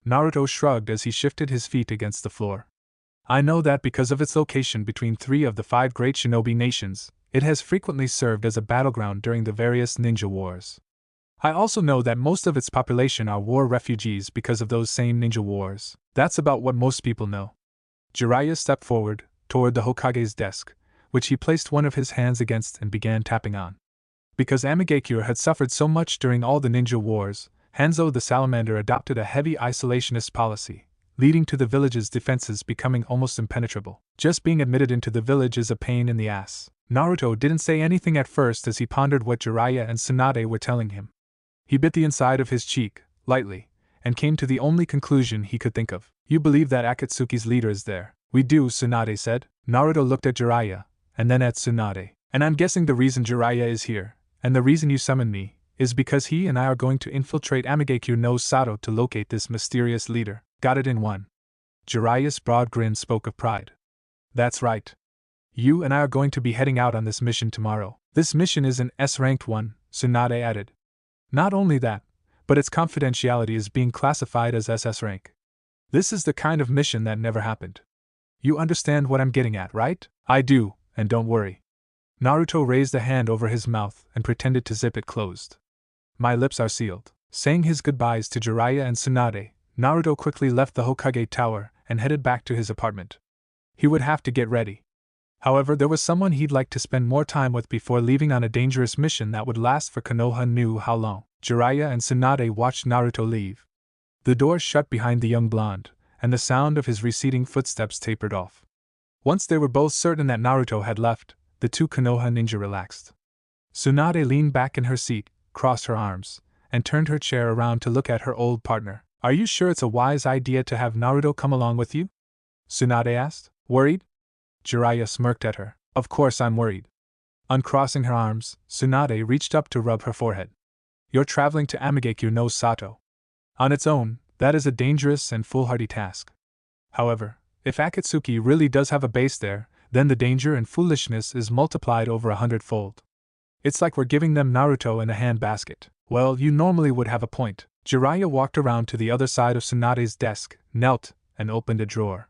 Naruto shrugged as he shifted his feet against the floor. I know that because of its location between 3 of the 5 great shinobi nations, it has frequently served as a battleground during the various ninja wars. I also know that most of its population are war refugees because of those same ninja wars. That's about what most people know. Jiraiya stepped forward, toward the Hokage's desk, which he placed one of his hands against and began tapping on. Because Amigekyo had suffered so much during all the ninja wars, Hanzo the Salamander adopted a heavy isolationist policy, leading to the village's defenses becoming almost impenetrable. Just being admitted into the village is a pain in the ass. Naruto didn't say anything at first as he pondered what Jiraiya and Tsunade were telling him. He bit the inside of his cheek, lightly, and came to the only conclusion he could think of. You believe that Akatsuki's leader is there? We do, Tsunade said. Naruto looked at Jiraiya, and then at Tsunade. And I'm guessing the reason Jiraiya is here, and the reason you summoned me, is because he and I are going to infiltrate Amigekyo no Sato to locate this mysterious leader. Got it in one. Jiraiya's broad grin spoke of pride. That's right. You and I are going to be heading out on this mission tomorrow. This mission is an S-ranked one, Tsunade added. Not only that, but its confidentiality is being classified as SS rank. This is the kind of mission that never happened. You understand what I'm getting at, right? I do, and don't worry. Naruto raised a hand over his mouth and pretended to zip it closed. My lips are sealed. Saying his goodbyes to Jiraiya and Tsunade, Naruto quickly left the Hokage Tower and headed back to his apartment. He would have to get ready. However, there was someone he'd like to spend more time with before leaving on a dangerous mission that would last for Konoha knew how long. Jiraiya and Tsunade watched Naruto leave. The door shut behind the young blonde, and the sound of his receding footsteps tapered off. Once they were both certain that Naruto had left, the 2 Konoha ninja relaxed. Tsunade leaned back in her seat, crossed her arms, and turned her chair around to look at her old partner. Are you sure it's a wise idea to have Naruto come along with you? Tsunade asked. Worried? Jiraiya smirked at her. Of course I'm worried. Uncrossing her arms, Tsunade reached up to rub her forehead. You're traveling to Amigekyo no Sato. On its own, that is a dangerous and foolhardy task. However, if Akatsuki really does have a base there, then the danger and foolishness is multiplied over 100-fold. It's like we're giving them Naruto in a handbasket. Well, you normally would have a point. Jiraiya walked around to the other side of Tsunade's desk, knelt, and opened a drawer.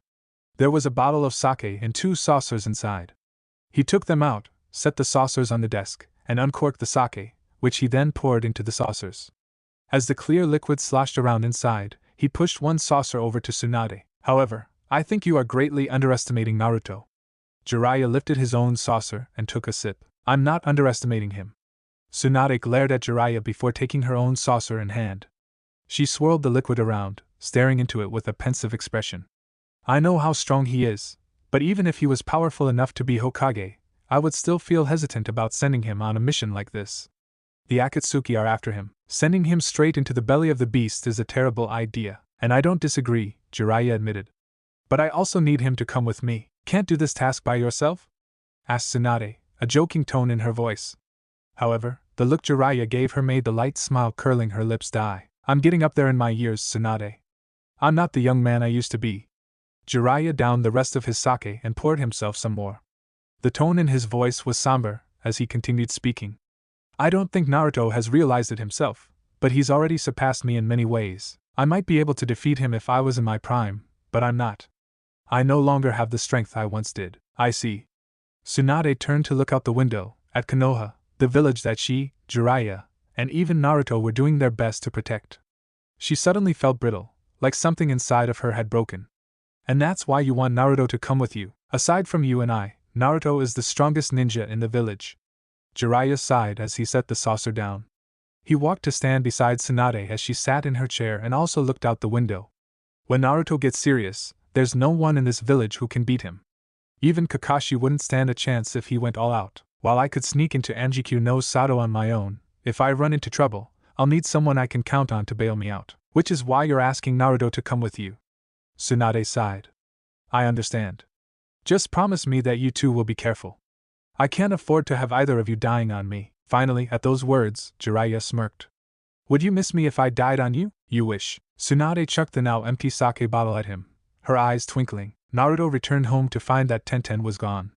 There was a bottle of sake and 2 saucers inside. He took them out, set the saucers on the desk, and uncorked the sake, which he then poured into the saucers. As the clear liquid sloshed around inside, he pushed one saucer over to Tsunade. However, I think you are greatly underestimating Naruto. Jiraiya lifted his own saucer and took a sip. I'm not underestimating him. Tsunade glared at Jiraiya before taking her own saucer in hand. She swirled the liquid around, staring into it with a pensive expression. I know how strong he is, but even if he was powerful enough to be Hokage, I would still feel hesitant about sending him on a mission like this. The Akatsuki are after him. Sending him straight into the belly of the beast is a terrible idea, and I don't disagree, Jiraiya admitted. But I also need him to come with me. Can't do this task by yourself? Asked Tsunade, a joking tone in her voice. However, the look Jiraiya gave her made the light smile curling her lips die. I'm getting up there in my years, Tsunade. I'm not the young man I used to be. Jiraiya downed the rest of his sake and poured himself some more. The tone in his voice was somber as he continued speaking. I don't think Naruto has realized it himself, but he's already surpassed me in many ways. I might be able to defeat him if I was in my prime, but I'm not. I no longer have the strength I once did. I see. Tsunade turned to look out the window, at Konoha, the village that she, Jiraiya, and even Naruto were doing their best to protect. She suddenly felt brittle, like something inside of her had broken. And that's why you want Naruto to come with you. Aside from you and I, Naruto is the strongest ninja in the village. Jiraiya sighed as he set the saucer down. He walked to stand beside Tsunade as she sat in her chair and also looked out the window. When Naruto gets serious, There's no one in this village who can beat him. Even Kakashi wouldn't stand a chance if he went all out. While I could sneak into Anjikyu no Sado on my own, if I run into trouble, I'll need someone I can count on to bail me out. Which is why you're asking Naruto to come with you. Tsunade sighed. I understand. Just promise me that you two will be careful. I can't afford to have either of you dying on me. Finally, at those words, Jiraiya smirked. Would you miss me if I died on you? You wish. Tsunade chucked the now empty sake bottle at him, her eyes twinkling. Naruto returned home to find that Tenten was gone.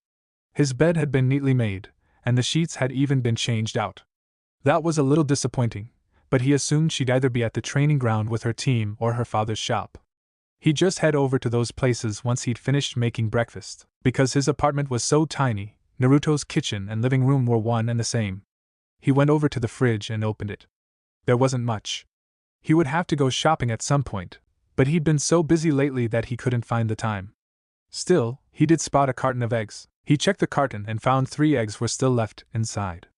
His bed had been neatly made, and the sheets had even been changed out. That was a little disappointing, but he assumed she'd either be at the training ground with her team or her father's shop. He'd just head over to those places once he'd finished making breakfast. Because his apartment was so tiny, Naruto's kitchen and living room were one and the same. He went over to the fridge and opened it. There wasn't much. He would have to go shopping at some point, but he'd been so busy lately that he couldn't find the time. Still, he did spot a carton of eggs. He checked the carton and found 3 eggs were still left inside.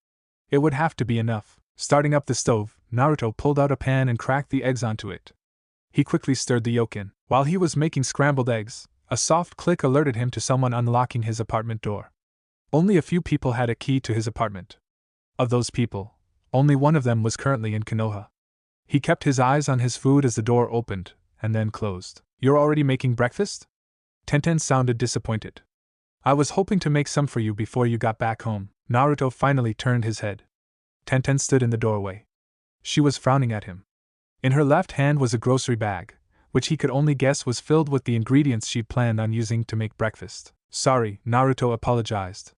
It would have to be enough. Starting up the stove, Naruto pulled out a pan and cracked the eggs onto it. He quickly stirred the yolk in. While he was making scrambled eggs, a soft click alerted him to someone unlocking his apartment door. Only a few people had a key to his apartment. Of those people, only one of them was currently in Konoha. He kept his eyes on his food as the door opened, and then closed. You're already making breakfast? Tenten sounded disappointed. I was hoping to make some for you before you got back home. Naruto finally turned his head. Tenten stood in the doorway. She was frowning at him. In her left hand was a grocery bag, which he could only guess was filled with the ingredients she'd planned on using to make breakfast. Sorry, Naruto apologized.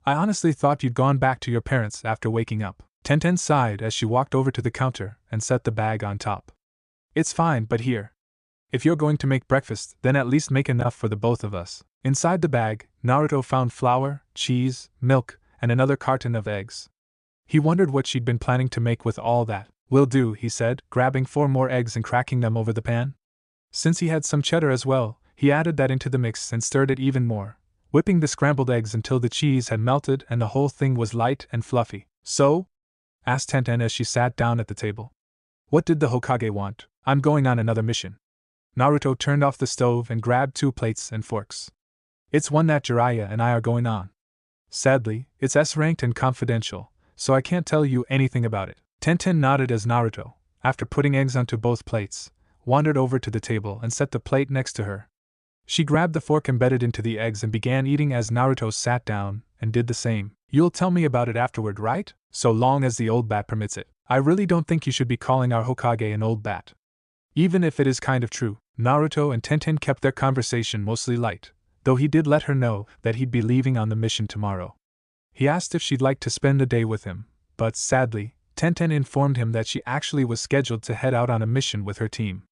I honestly thought you'd gone back to your parents after waking up. Tenten sighed as she walked over to the counter and set the bag on top. It's fine, but here. If you're going to make breakfast, then at least make enough for the both of us. Inside the bag, Naruto found flour, cheese, milk, and another carton of eggs. He wondered what she'd been planning to make with all that. Will do, he said, grabbing 4 more eggs and cracking them over the pan. Since he had some cheddar as well, he added that into the mix and stirred it even more, whipping the scrambled eggs until the cheese had melted and the whole thing was light and fluffy. So? Asked Tenten as she sat down at the table. What did the Hokage want? I'm going on another mission. Naruto turned off the stove and grabbed 2 plates and forks. It's one that Jiraiya and I are going on. Sadly, it's S-ranked and confidential, so I can't tell you anything about it. Tenten nodded as Naruto, after putting eggs onto both plates, wandered over to the table and set the plate next to her. She grabbed the fork embedded into the eggs and began eating as Naruto sat down and did the same. You'll tell me about it afterward, right? So long as the old bat permits it. I really don't think you should be calling our Hokage an old bat. Even if it is kind of true. Naruto and Tenten kept their conversation mostly light, though he did let her know that he'd be leaving on the mission tomorrow. He asked if she'd like to spend the day with him, but sadly, Tenten informed him that she actually was scheduled to head out on a mission with her team.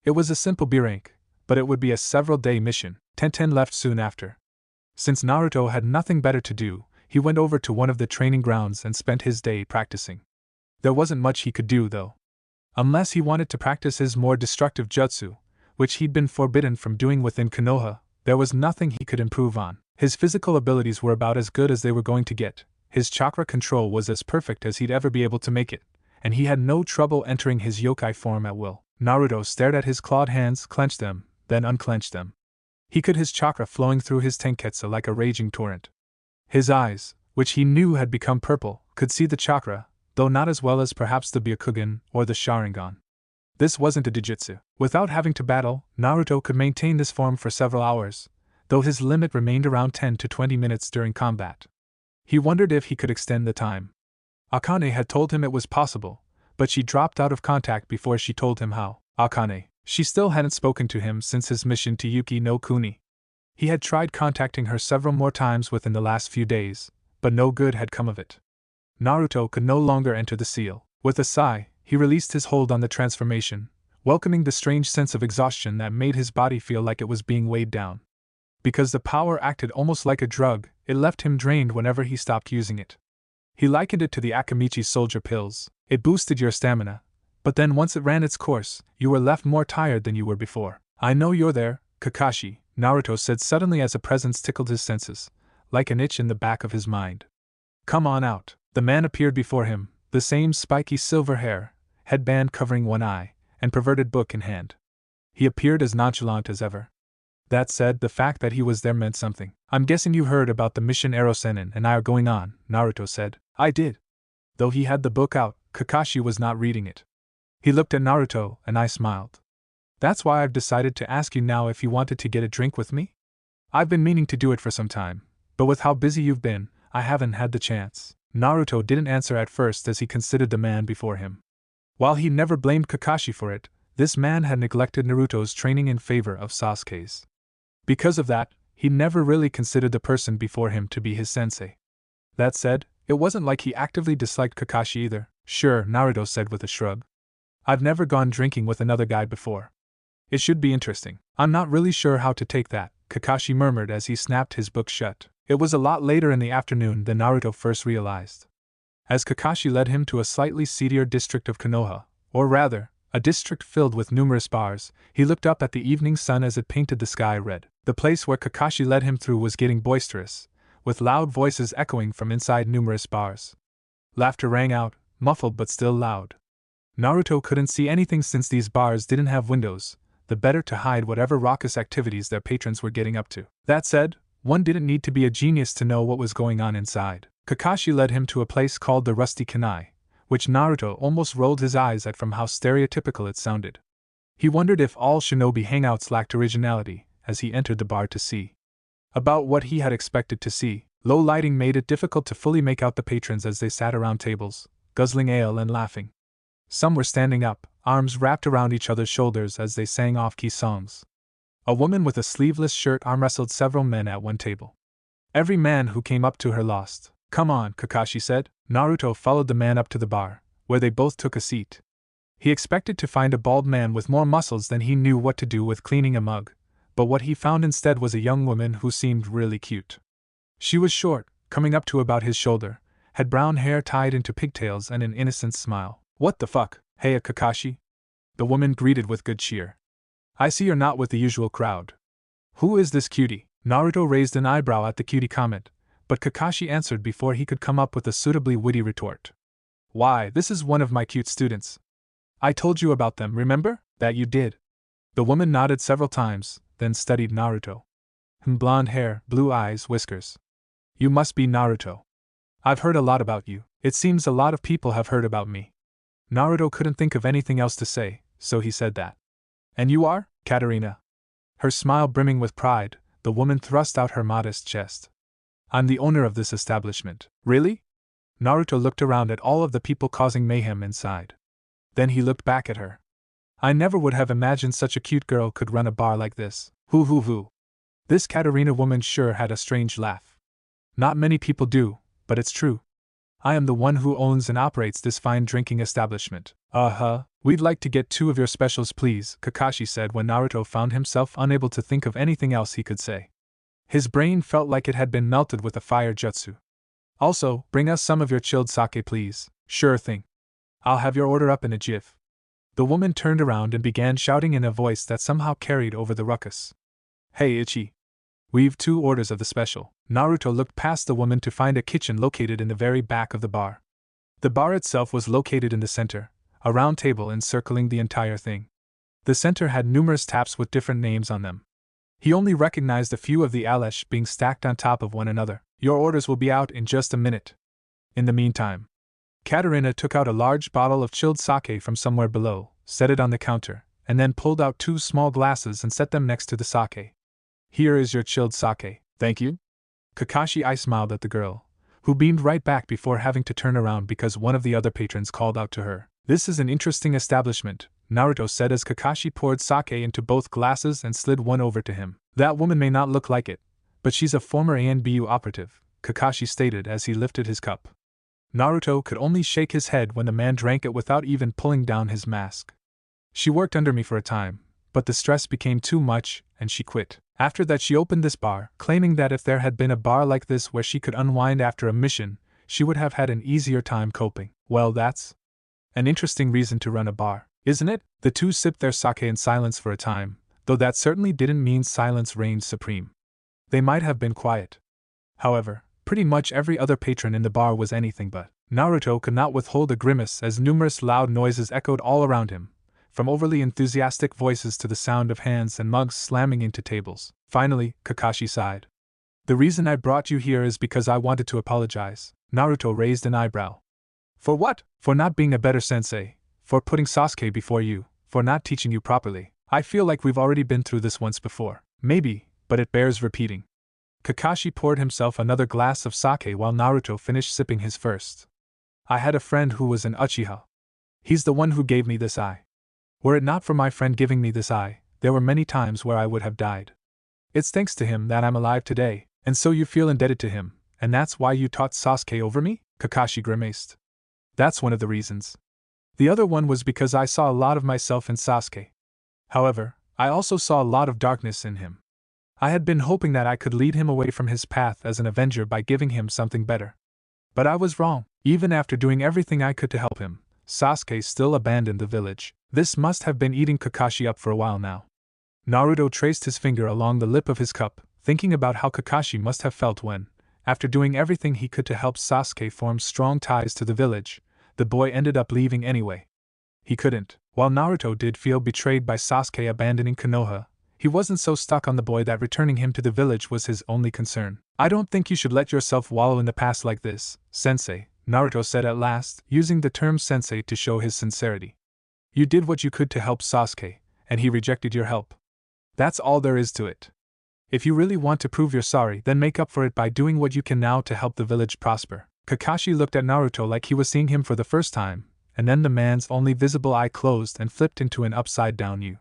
It was a simple B rank, but it would be a several-day mission. Tenten left soon after. Since Naruto had nothing better to do, he went over to one of the training grounds and spent his day practicing. There wasn't much he could do, though. Unless he wanted to practice his more destructive jutsu, which he'd been forbidden from doing within Konoha, there was nothing he could improve on. His physical abilities were about as good as they were going to get, his chakra control was as perfect as he'd ever be able to make it, and he had no trouble entering his yokai form at will. Naruto stared at his clawed hands, clenched them, then unclenched them. He could his chakra flowing through his tenketsu like a raging torrent. His eyes, which he knew had become purple, could see the chakra, though not as well as perhaps the Byakugan or the Sharingan. This wasn't a Dijutsu. Without having to battle, Naruto could maintain this form for several hours, though his limit remained around 10 to 20 minutes during combat. He wondered if he could extend the time. Akane had told him it was possible, but she dropped out of contact before she told him how. Akane. She still hadn't spoken to him since his mission to Yuki no Kuni. He had tried contacting her several more times within the last few days, but no good had come of it. Naruto could no longer enter the seal. With a sigh, he released his hold on the transformation, welcoming the strange sense of exhaustion that made his body feel like it was being weighed down. Because the power acted almost like a drug, it left him drained whenever he stopped using it. He likened it to the Akamichi soldier pills. It boosted your stamina, but then once it ran its course, you were left more tired than you were before. I know you're there, Kakashi, Naruto said suddenly as a presence tickled his senses, like an itch in the back of his mind. Come on out. The man appeared before him, the same spiky silver hair, headband covering one eye, and perverted book in hand. He appeared as nonchalant as ever. That said, the fact that he was there meant something. I'm guessing you heard about the mission Erosenin and I are going on, Naruto said. I did. Though he had the book out, Kakashi was not reading it. He looked at Naruto, and I smiled. That's why I've decided to ask you now if you wanted to get a drink with me? I've been meaning to do it for some time, but with how busy you've been, I haven't had the chance. Naruto didn't answer at first as he considered the man before him. While he never blamed Kakashi for it, this man had neglected Naruto's training in favor of Sasuke's. Because of that, he never really considered the person before him to be his sensei. That said, it wasn't like he actively disliked Kakashi either. Sure, Naruto said with a shrug. I've never gone drinking with another guy before. It should be interesting. I'm not really sure how to take that, Kakashi murmured as he snapped his book shut. It was a lot later in the afternoon than Naruto first realized. As Kakashi led him to a slightly seedier district of Konoha, or rather, a district filled with numerous bars, he looked up at the evening sun as it painted the sky red. The place where Kakashi led him through was getting boisterous, with loud voices echoing from inside numerous bars. Laughter rang out, muffled but still loud. Naruto couldn't see anything since these bars didn't have windows, the better to hide whatever raucous activities their patrons were getting up to. That said, one didn't need to be a genius to know what was going on inside. Kakashi led him to a place called the Rusty Kanai, which Naruto almost rolled his eyes at from how stereotypical it sounded. He wondered if all shinobi hangouts lacked originality, as he entered the bar to see. About what he had expected to see, low lighting made it difficult to fully make out the patrons as they sat around tables, guzzling ale and laughing. Some were standing up, arms wrapped around each other's shoulders as they sang off-key songs. A woman with a sleeveless shirt arm-wrestled several men at one table. Every man who came up to her lost. Come on, Kakashi said. Naruto followed the man up to the bar, where they both took a seat. He expected to find a bald man with more muscles than he knew what to do with cleaning a mug, but what he found instead was a young woman who seemed really cute. She was short, coming up to about his shoulder, had brown hair tied into pigtails and an innocent smile. What the fuck, hey Kakashi? The woman greeted with good cheer. I see you're not with the usual crowd. Who is this cutie? Naruto raised an eyebrow at the cutie comment, but Kakashi answered before he could come up with a suitably witty retort. Why, this is one of my cute students. I told you about them, remember? That you did. The woman nodded several times, then studied Naruto. Blonde hair, blue eyes, whiskers. You must be Naruto. I've heard a lot about you. It seems a lot of people have heard about me. Naruto couldn't think of anything else to say, so he said that. And you are? Katarina. Her smile brimming with pride, the woman thrust out her modest chest. I'm the owner of this establishment. Really? Naruto looked around at all of the people causing mayhem inside. Then he looked back at her. I never would have imagined such a cute girl could run a bar like this. Hoo hoo hoo. This Katarina woman sure had a strange laugh. Not many people do, but it's true. I am the one who owns and operates this fine drinking establishment. We'd like to get 2 of your specials please, Kakashi said when Naruto found himself unable to think of anything else he could say. His brain felt like it had been melted with a fire jutsu. Also, bring us some of your chilled sake please. Sure thing. I'll have your order up in a jiff. The woman turned around and began shouting in a voice that somehow carried over the ruckus. Hey Ichi. We've 2 orders of the special. Naruto looked past the woman to find a kitchen located in the very back of the bar. The bar itself was located in the center, a round table encircling the entire thing. The center had numerous taps with different names on them. He only recognized a few of the alesh being stacked on top of one another. Your orders will be out in just a minute. In the meantime, Katarina took out a large bottle of chilled sake from somewhere below, set it on the counter, and then pulled out 2 small glasses and set them next to the sake. Here is your chilled sake, thank you. Kakashi smiled at the girl, who beamed right back before having to turn around because one of the other patrons called out to her. This is an interesting establishment, Naruto said as Kakashi poured sake into both glasses and slid one over to him. That woman may not look like it, but she's a former ANBU operative, Kakashi stated as he lifted his cup. Naruto could only shake his head when the man drank it without even pulling down his mask. She worked under me for a time, but the stress became too much, and she quit. After that she opened this bar, claiming that if there had been a bar like this where she could unwind after a mission, she would have had an easier time coping. Well, that's an interesting reason to run a bar, isn't it? The 2 sipped their sake in silence for a time, though that certainly didn't mean silence reigned supreme. They might have been quiet. However, pretty much every other patron in the bar was anything but. Naruto could not withhold a grimace as numerous loud noises echoed all around him, from overly enthusiastic voices to the sound of hands and mugs slamming into tables. Finally, Kakashi sighed. The reason I brought you here is because I wanted to apologize. Naruto raised an eyebrow. For what? For not being a better sensei, for putting Sasuke before you, for not teaching you properly. I feel like we've already been through this once before. Maybe, but it bears repeating. Kakashi poured himself another glass of sake while Naruto finished sipping his first. I had a friend who was an uchiha. He's the one who gave me this eye. Were it not for my friend giving me this eye, there were many times where I would have died. It's thanks to him that I'm alive today, and so you feel indebted to him, and that's why you taught Sasuke over me? Kakashi grimaced. That's one of the reasons. The other one was because I saw a lot of myself in Sasuke. However, I also saw a lot of darkness in him. I had been hoping that I could lead him away from his path as an avenger by giving him something better. But I was wrong. Even after doing everything I could to help him, Sasuke still abandoned the village. This must have been eating Kakashi up for a while now. Naruto traced his finger along the lip of his cup, thinking about how Kakashi must have felt when, after doing everything he could to help Sasuke form strong ties to the village, the boy ended up leaving anyway. He couldn't. While Naruto did feel betrayed by Sasuke abandoning Konoha, he wasn't so stuck on the boy that returning him to the village was his only concern. I don't think you should let yourself wallow in the past like this, sensei, Naruto said at last, using the term sensei to show his sincerity. You did what you could to help Sasuke, and he rejected your help. That's all there is to it. If you really want to prove you're sorry, then make up for it by doing what you can now to help the village prosper. Kakashi looked at Naruto like he was seeing him for the first time, and then the man's only visible eye closed and flipped into an upside-down U.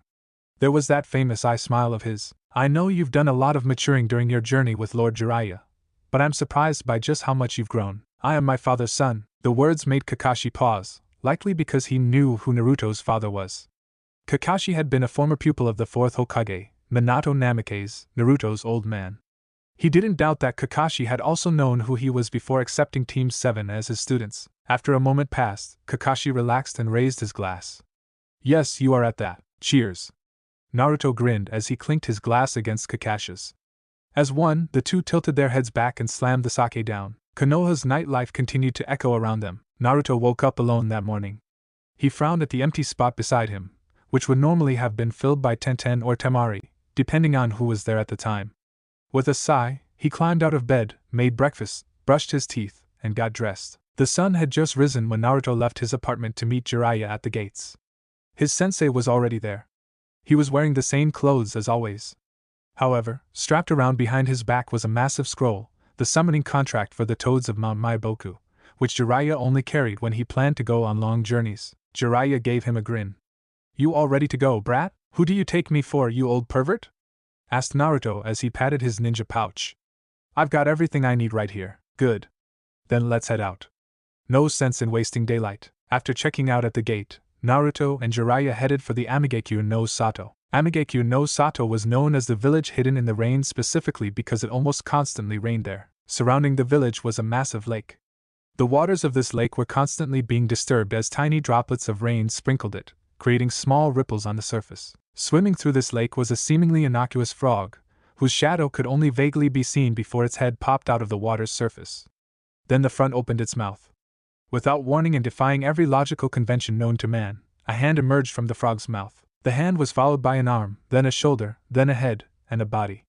There was that famous eye smile of his. I know you've done a lot of maturing during your journey with Lord Jiraiya, but I'm surprised by just how much you've grown. I am my father's son. The words made Kakashi pause, likely because he knew who Naruto's father was. Kakashi had been a former pupil of the fourth Hokage, Minato Namikaze, Naruto's old man. He didn't doubt that Kakashi had also known who he was before accepting Team 7 as his students. After a moment passed, Kakashi relaxed and raised his glass. Yes, you are at that. Cheers. Naruto grinned as he clinked his glass against Kakashi's. As one, the two tilted their heads back and slammed the sake down. Konoha's nightlife continued to echo around them. Naruto woke up alone that morning. He frowned at the empty spot beside him, which would normally have been filled by Tenten or Temari, depending on who was there at the time. With a sigh, he climbed out of bed, made breakfast, brushed his teeth, and got dressed. The sun had just risen when Naruto left his apartment to meet Jiraiya at the gates. His sensei was already there. He was wearing the same clothes as always. However, strapped around behind his back was a massive scroll, the summoning contract for the toads of Mount Maiboku, which Jiraiya only carried when he planned to go on long journeys. Jiraiya gave him a grin. You all ready to go, brat? Who do you take me for, you old pervert? Asked Naruto as he patted his ninja pouch. I've got everything I need right here. Good. Then let's head out. No sense in wasting daylight. After checking out at the gate, Naruto and Jiraiya headed for the Amigekyo no Sato. Amigekyo no Sato was known as the village hidden in the rain specifically because it almost constantly rained there. Surrounding the village was a massive lake. The waters of this lake were constantly being disturbed as tiny droplets of rain sprinkled it, creating small ripples on the surface. Swimming through this lake was a seemingly innocuous frog, whose shadow could only vaguely be seen before its head popped out of the water's surface. Then the front opened its mouth. Without warning and defying every logical convention known to man, a hand emerged from the frog's mouth. The hand was followed by an arm, then a shoulder, then a head, and a body.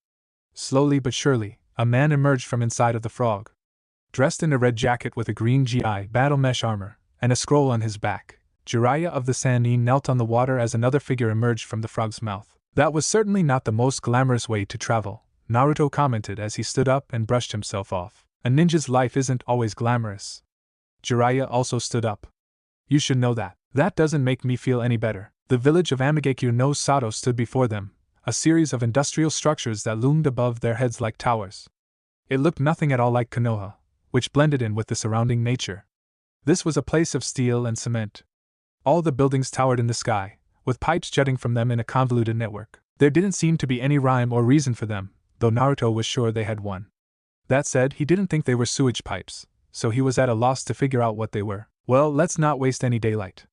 Slowly but surely, a man emerged from inside of the frog. Dressed in a red jacket with a green GI battle mesh armor, and a scroll on his back, Jiraiya of the Sannin knelt on the water as another figure emerged from the frog's mouth. That was certainly not the most glamorous way to travel, Naruto commented as he stood up and brushed himself off. A ninja's life isn't always glamorous. Jiraiya also stood up. You should know that. That doesn't make me feel any better. The village of Amigekyo no Sato stood before them, a series of industrial structures that loomed above their heads like towers. It looked nothing at all like Konoha, which blended in with the surrounding nature. This was a place of steel and cement. All the buildings towered in the sky, with pipes jutting from them in a convoluted network. There didn't seem to be any rhyme or reason for them, though Naruto was sure they had one. That said, he didn't think they were sewage pipes, so he was at a loss to figure out what they were. Well, let's not waste any daylight.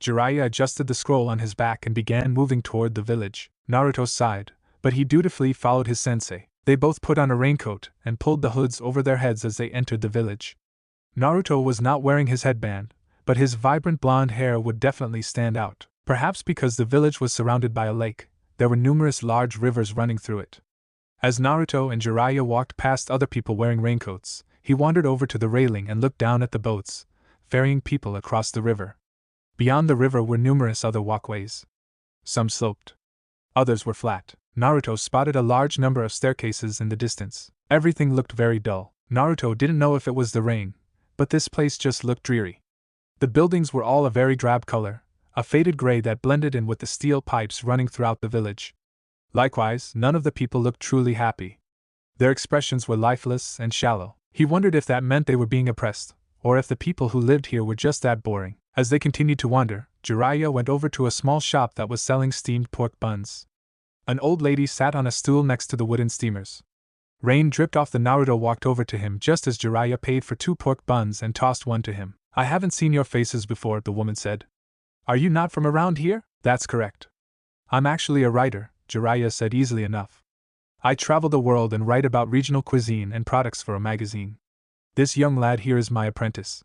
Jiraiya adjusted the scroll on his back and began moving toward the village. Naruto sighed, but he dutifully followed his sensei. They both put on a raincoat and pulled the hoods over their heads as they entered the village. Naruto was not wearing his headband, but his vibrant blonde hair would definitely stand out. Perhaps because the village was surrounded by a lake, there were numerous large rivers running through it. As Naruto and Jiraiya walked past other people wearing raincoats, he wandered over to the railing and looked down at the boats, ferrying people across the river. Beyond the river were numerous other walkways. Some sloped. Others were flat. Naruto spotted a large number of staircases in the distance. Everything looked very dull. Naruto didn't know if it was the rain, but this place just looked dreary. The buildings were all a very drab color, a faded gray that blended in with the steel pipes running throughout the village. Likewise, none of the people looked truly happy. Their expressions were lifeless and shallow. He wondered if that meant they were being oppressed, or if the people who lived here were just that boring. As they continued to wander, Jiraiya went over to a small shop that was selling steamed pork buns. An old lady sat on a stool next to the wooden steamers. Rain dripped off. Naruto walked over to him just as Jiraiya paid for 2 pork buns and tossed one to him. "I haven't seen your faces before," the woman said. "Are you not from around here?" "That's correct. I'm actually a writer," Jiraiya said easily enough. "I travel the world and write about regional cuisine and products for a magazine. This young lad here is my apprentice.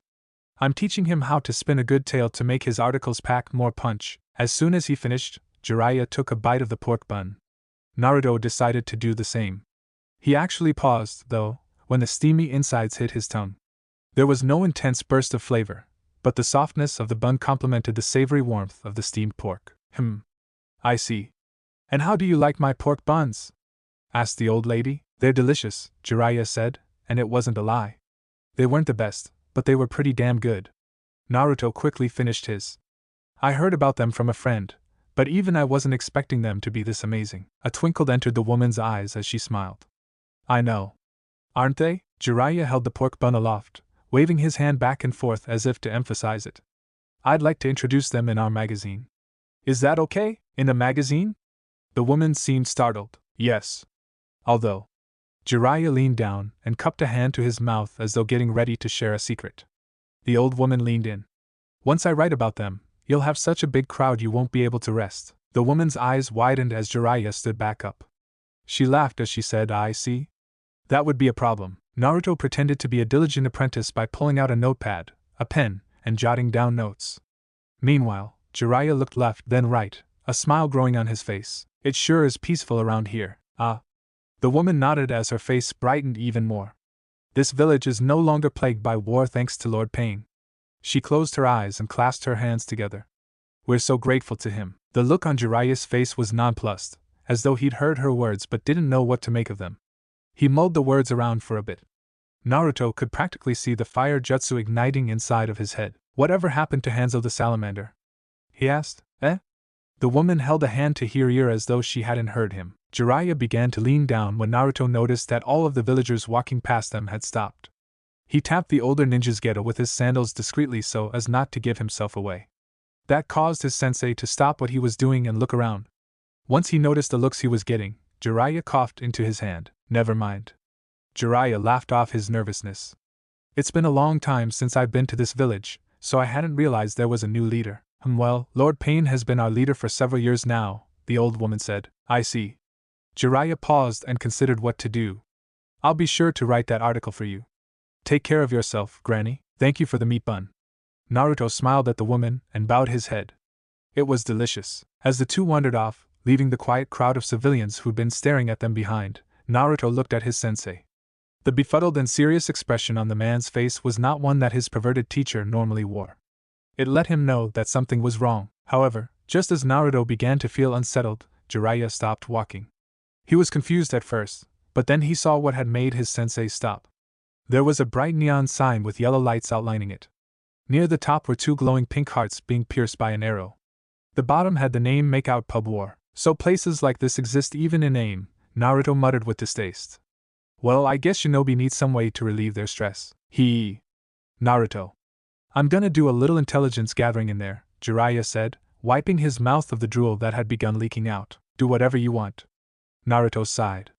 I'm teaching him how to spin a good tale to make his articles pack more punch." As soon as he finished, Jiraiya took a bite of the pork bun. Naruto decided to do the same. He actually paused, though, when the steamy insides hit his tongue. There was no intense burst of flavor, but the softness of the bun complemented the savory warmth of the steamed pork. I see. And how do you like my pork buns?" asked the old lady. "They're delicious," Jiraiya said, and it wasn't a lie. They weren't the best, but they were pretty damn good. Naruto quickly finished his. "I heard about them from a friend, but even I wasn't expecting them to be this amazing." A twinkle entered the woman's eyes as she smiled. "I know. Aren't they?" Jiraiya held the pork bun aloft, waving his hand back and forth as if to emphasize it. "I'd like to introduce them in our magazine." "Is that okay? In a magazine?" The woman seemed startled. "Yes. Although." Jiraiya leaned down and cupped a hand to his mouth as though getting ready to share a secret. The old woman leaned in. "Once I write about them, you'll have such a big crowd you won't be able to rest." The woman's eyes widened as Jiraiya stood back up. She laughed as she said, "I see. That would be a problem." Naruto pretended to be a diligent apprentice by pulling out a notepad, a pen, and jotting down notes. Meanwhile, Jiraiya looked left, then right, a smile growing on his face. "It sure is peaceful around here." "Ah." The woman nodded as her face brightened even more. "This village is no longer plagued by war thanks to Lord Pain." She closed her eyes and clasped her hands together. "We're so grateful to him." The look on Jiraiya's face was nonplussed, as though he'd heard her words but didn't know what to make of them. He mulled the words around for a bit. Naruto could practically see the fire jutsu igniting inside of his head. "Whatever happened to Hanzo the salamander?" he asked. "Eh?" The woman held a hand to her ear as though she hadn't heard him. Jiraiya began to lean down when Naruto noticed that all of the villagers walking past them had stopped. He tapped the older ninja's ghetto with his sandals discreetly so as not to give himself away. That caused his sensei to stop what he was doing and look around. Once he noticed the looks he was getting, Jiraiya coughed into his hand. "Never mind." Jiraiya laughed off his nervousness. "It's been a long time since I've been to this village, so I hadn't realized there was a new leader." Well, Lord Pain has been our leader for several years now," the old woman said. "I see." Jiraiya paused and considered what to do. "I'll be sure to write that article for you. Take care of yourself, Granny. Thank you for the meat bun." Naruto smiled at the woman and bowed his head. It was delicious. As the two wandered off, leaving the quiet crowd of civilians who'd been staring at them behind, Naruto looked at his sensei. The befuddled and serious expression on the man's face was not one that his perverted teacher normally wore. It let him know that something was wrong. However, just as Naruto began to feel unsettled, Jiraiya stopped walking. He was confused at first, but then he saw what had made his sensei stop. There was a bright neon sign with yellow lights outlining it. Near the top were 2 glowing pink hearts being pierced by an arrow. The bottom had the name Makeout Pub War. "So places like this exist even in AIM," Naruto muttered with distaste. "Well, I guess shinobi need some way to relieve their stress." Naruto. "I'm gonna do a little intelligence gathering in there," Jiraiya said, wiping his mouth of the drool that had begun leaking out. "Do whatever you want." Naruto sighed.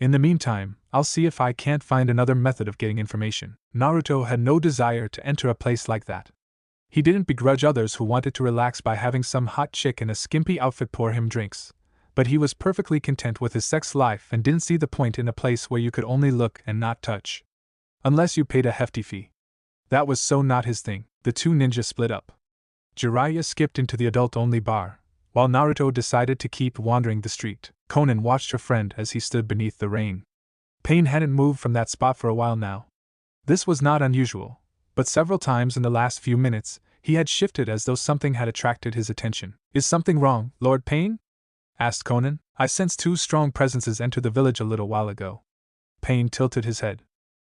"In the meantime, I'll see if I can't find another method of getting information." Naruto had no desire to enter a place like that. He didn't begrudge others who wanted to relax by having some hot chick in a skimpy outfit pour him drinks, but he was perfectly content with his sex life and didn't see the point in a place where you could only look and not touch. Unless you paid a hefty fee. That was so not his thing. The two ninjas split up. Jiraiya skipped into the adult-only bar, while Naruto decided to keep wandering the street. Conan watched her friend as he stood beneath the rain. Pain hadn't moved from that spot for a while now. This was not unusual, but several times in the last few minutes, he had shifted as though something had attracted his attention. "Is something wrong, Lord Pain?" asked Conan. "I sensed two strong presences enter the village a little while ago." Pain tilted his head.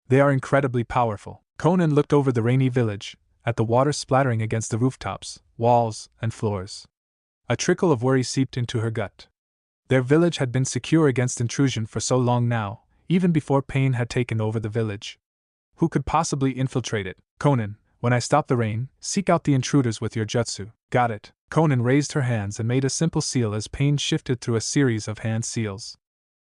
"They are incredibly powerful." Conan looked over the rainy village, at the water splattering against the rooftops, walls, and floors. A trickle of worry seeped into her gut. Their village had been secure against intrusion for so long now, even before Pain had taken over the village. Who could possibly infiltrate it? "Conan, when I stop the rain, seek out the intruders with your jutsu." "Got it." Conan raised her hands and made a simple seal as Pain shifted through a series of hand seals.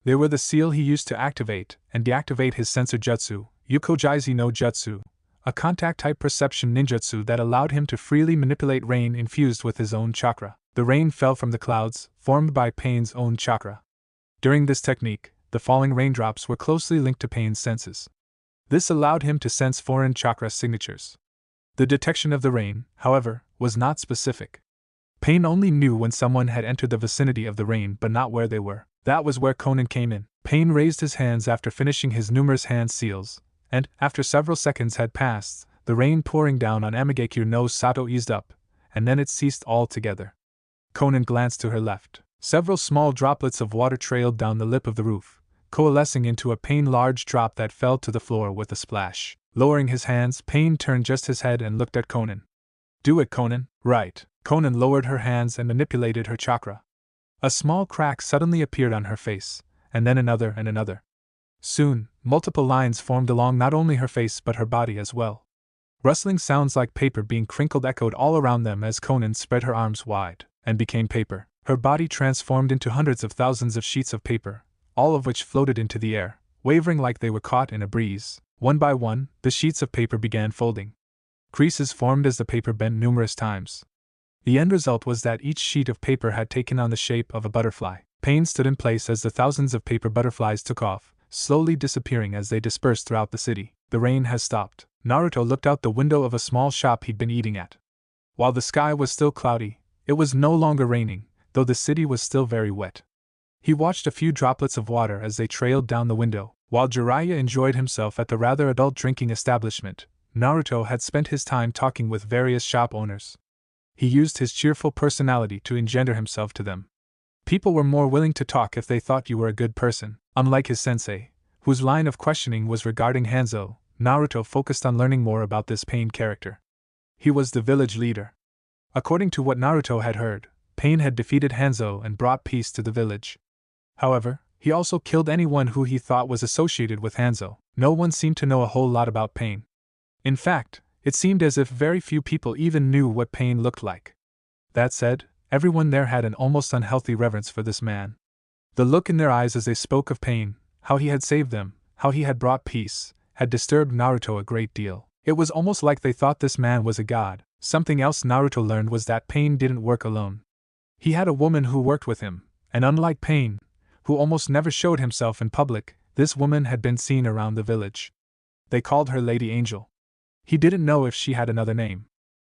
They were the seal he used to activate and deactivate his sensor jutsu, Yukojaizi no Jutsu, a contact-type perception ninjutsu that allowed him to freely manipulate rain infused with his own chakra. The rain fell from the clouds, formed by Pain's own chakra. During this technique, the falling raindrops were closely linked to Pain's senses. This allowed him to sense foreign chakra signatures. The detection of the rain, however, was not specific. Pain only knew when someone had entered the vicinity of the rain but not where they were. That was where Conan came in. Pain raised his hands after finishing his numerous hand seals, and, after several seconds had passed, the rain pouring down on Amigekyo no Sato eased up, and then it ceased altogether. Conan glanced to her left. Several small droplets of water trailed down the lip of the roof, coalescing into a Pain-large drop that fell to the floor with a splash. Lowering his hands, Pain turned just his head and looked at Conan. "Do it, Conan." "Right." Conan lowered her hands and manipulated her chakra. A small crack suddenly appeared on her face, and then another and another. Soon, multiple lines formed along not only her face but her body as well. Rustling sounds like paper being crinkled echoed all around them as Conan spread her arms wide and became paper. Her body transformed into hundreds of thousands of sheets of paper, all of which floated into the air, wavering like they were caught in a breeze. One by one, the sheets of paper began folding. Creases formed as the paper bent numerous times. The end result was that each sheet of paper had taken on the shape of a butterfly. Pain stood in place as the thousands of paper butterflies took off, slowly disappearing as they dispersed throughout the city. The rain has stopped. Naruto looked out the window of a small shop he'd been eating at. While the sky was still cloudy, it was no longer raining, though the city was still very wet. He watched a few droplets of water as they trailed down the window. While Jiraiya enjoyed himself at the rather adult drinking establishment, Naruto had spent his time talking with various shop owners. He used his cheerful personality to engender himself to them. People were more willing to talk if they thought you were a good person. Unlike his sensei, whose line of questioning was regarding Hanzo, Naruto focused on learning more about this Pain character. He was the village leader. According to what Naruto had heard, Pain had defeated Hanzo and brought peace to the village. However, he also killed anyone who he thought was associated with Hanzo. No one seemed to know a whole lot about Pain. In fact, it seemed as if very few people even knew what Pain looked like. That said, everyone there had an almost unhealthy reverence for this man. The look in their eyes as they spoke of Pain, how he had saved them, how he had brought peace, had disturbed Naruto a great deal. It was almost like they thought this man was a god. Something else Naruto learned was that Pain didn't work alone. He had a woman who worked with him, and unlike Pain, who almost never showed himself in public, this woman had been seen around the village. They called her Lady Angel. He didn't know if she had another name.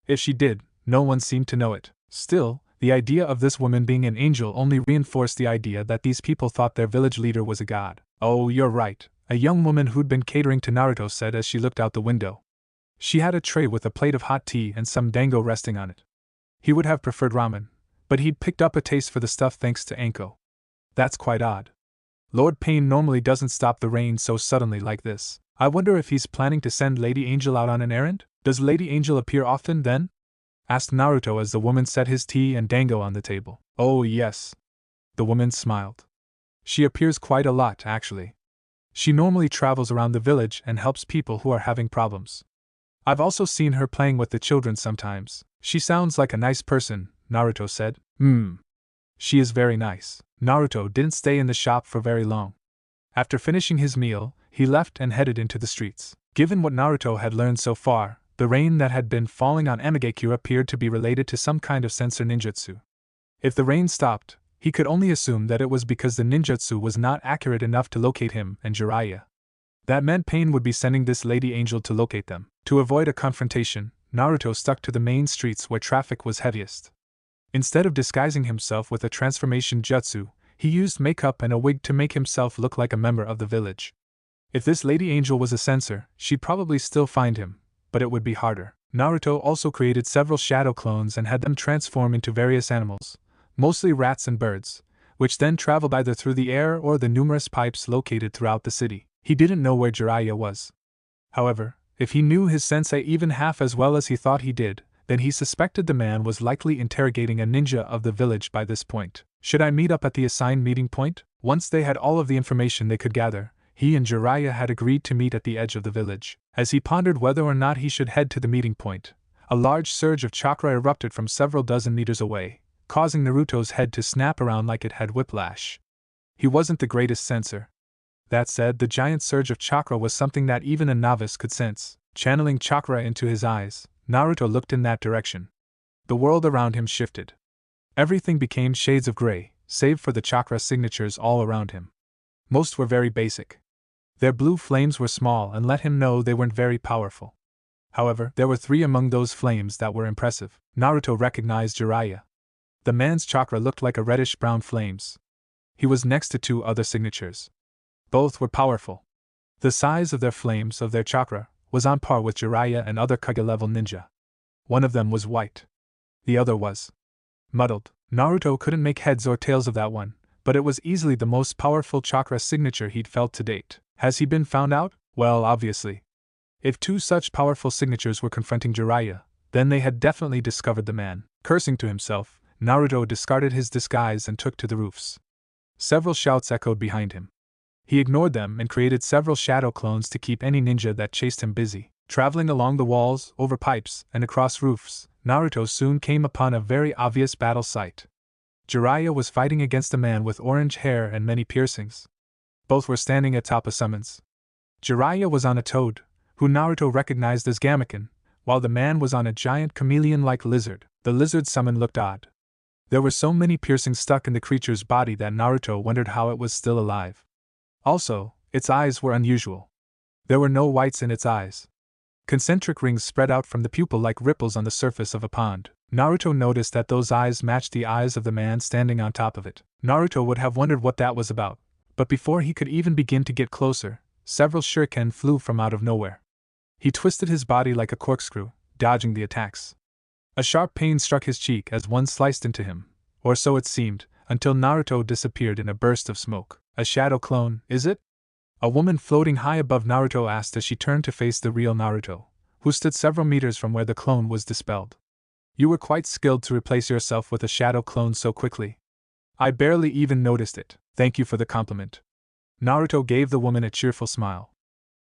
If she did, no one seemed to know it. Still, the idea of this woman being an angel only reinforced the idea that these people thought their village leader was a god. "Oh, you're right," a young woman who'd been catering to Naruto said as she looked out the window. She had a tray with a plate of hot tea and some dango resting on it. He would have preferred ramen, but he'd picked up a taste for the stuff thanks to Anko. That's quite odd. Lord Pain normally doesn't stop the rain so suddenly like this. I wonder if he's planning to send Lady Angel out on an errand? Does Lady Angel appear often then? Asked Naruto as the woman set his tea and dango on the table. Oh yes. The woman smiled. She appears quite a lot, actually. She normally travels around the village and helps people who are having problems. I've also seen her playing with the children sometimes. She sounds like a nice person, Naruto said. She is very nice. Naruto didn't stay in the shop for very long. After finishing his meal, he left and headed into the streets. Given what Naruto had learned so far, the rain that had been falling on Amigekyo appeared to be related to some kind of sensor ninjutsu. If the rain stopped, he could only assume that it was because the ninjutsu was not accurate enough to locate him and Jiraiya. That meant Pain would be sending this Lady Angel to locate them. To avoid a confrontation, Naruto stuck to the main streets where traffic was heaviest. Instead of disguising himself with a transformation jutsu, he used makeup and a wig to make himself look like a member of the village. If this lady angel was a censor, she'd probably still find him, but it would be harder. Naruto also created several shadow clones and had them transform into various animals, mostly rats and birds, which then traveled either through the air or the numerous pipes located throughout the city. He didn't know where Jiraiya was. However, if he knew his sensei even half as well as he thought he did, then he suspected the man was likely interrogating a ninja of the village by this point. Should I meet up at the assigned meeting point? Once they had all of the information they could gather, he and Jiraiya had agreed to meet at the edge of the village. As he pondered whether or not he should head to the meeting point, a large surge of chakra erupted from several dozen meters away, causing Naruto's head to snap around like it had whiplash. He wasn't the greatest sensor. That said, the giant surge of chakra was something that even a novice could sense. Channeling chakra into his eyes, Naruto looked in that direction. The world around him shifted. Everything became shades of gray, save for the chakra signatures all around him. Most were very basic. Their blue flames were small and let him know they weren't very powerful. However, there were 3 among those flames that were impressive. Naruto recognized Jiraiya. The man's chakra looked like a reddish-brown flames. He was next to 2 other signatures. Both were powerful. The size of their flames, of their chakra, was on par with Jiraiya and other Kage-level ninja. One of them was white. The other was muddled. Naruto couldn't make heads or tails of that one, but it was easily the most powerful chakra signature he'd felt to date. Has he been found out? Well, obviously. If 2 such powerful signatures were confronting Jiraiya, then they had definitely discovered the man. Cursing to himself, Naruto discarded his disguise and took to the roofs. Several shouts echoed behind him. He ignored them and created several shadow clones to keep any ninja that chased him busy. Traveling along the walls, over pipes, and across roofs, Naruto soon came upon a very obvious battle site. Jiraiya was fighting against a man with orange hair and many piercings. Both were standing atop a summons. Jiraiya was on a toad, who Naruto recognized as Gamaken, while the man was on a giant chameleon-like lizard. The lizard summon looked odd. There were so many piercings stuck in the creature's body that Naruto wondered how it was still alive. Also, its eyes were unusual. There were no whites in its eyes. Concentric rings spread out from the pupil like ripples on the surface of a pond. Naruto noticed that those eyes matched the eyes of the man standing on top of it. Naruto would have wondered what that was about, but before he could even begin to get closer, several shuriken flew from out of nowhere. He twisted his body like a corkscrew, dodging the attacks. A sharp pain struck his cheek as one sliced into him, or so it seemed, until Naruto disappeared in a burst of smoke. A shadow clone, is it? A woman floating high above Naruto asked as she turned to face the real Naruto, who stood several meters from where the clone was dispelled. You were quite skilled to replace yourself with a shadow clone so quickly. I barely even noticed it. Thank you for the compliment. Naruto gave the woman a cheerful smile.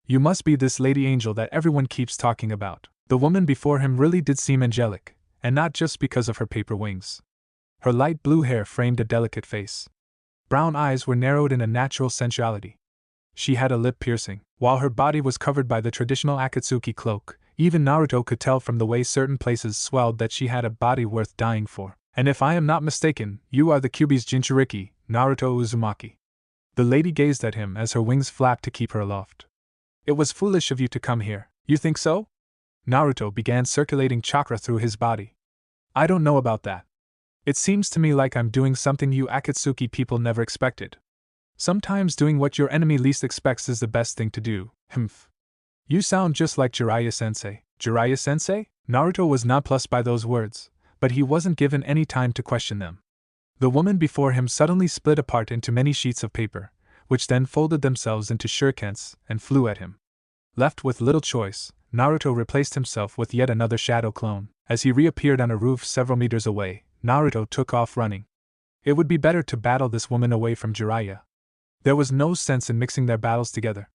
You must be this lady angel that everyone keeps talking about. The woman before him really did seem angelic, and not just because of her paper wings. Her light blue hair framed a delicate face. Brown eyes were narrowed in a natural sensuality. She had a lip piercing. While her body was covered by the traditional Akatsuki cloak, even Naruto could tell from the way certain places swelled that she had a body worth dying for. And if I am not mistaken, you are the Kyuubi's Jinchuriki, Naruto Uzumaki. The lady gazed at him as her wings flapped to keep her aloft. It was foolish of you to come here. You think so? Naruto began circulating chakra through his body. I don't know about that. It seems to me like I'm doing something you Akatsuki people never expected. Sometimes doing what your enemy least expects is the best thing to do. Humph. You sound just like Jiraiya-sensei. Jiraiya-sensei? Naruto was nonplussed by those words, but he wasn't given any time to question them. The woman before him suddenly split apart into many sheets of paper, which then folded themselves into shurikens and flew at him. Left with little choice, Naruto replaced himself with yet another shadow clone. As he reappeared on a roof several meters away, Naruto took off running. It would be better to battle this woman away from Jiraiya. There was no sense in mixing their battles together.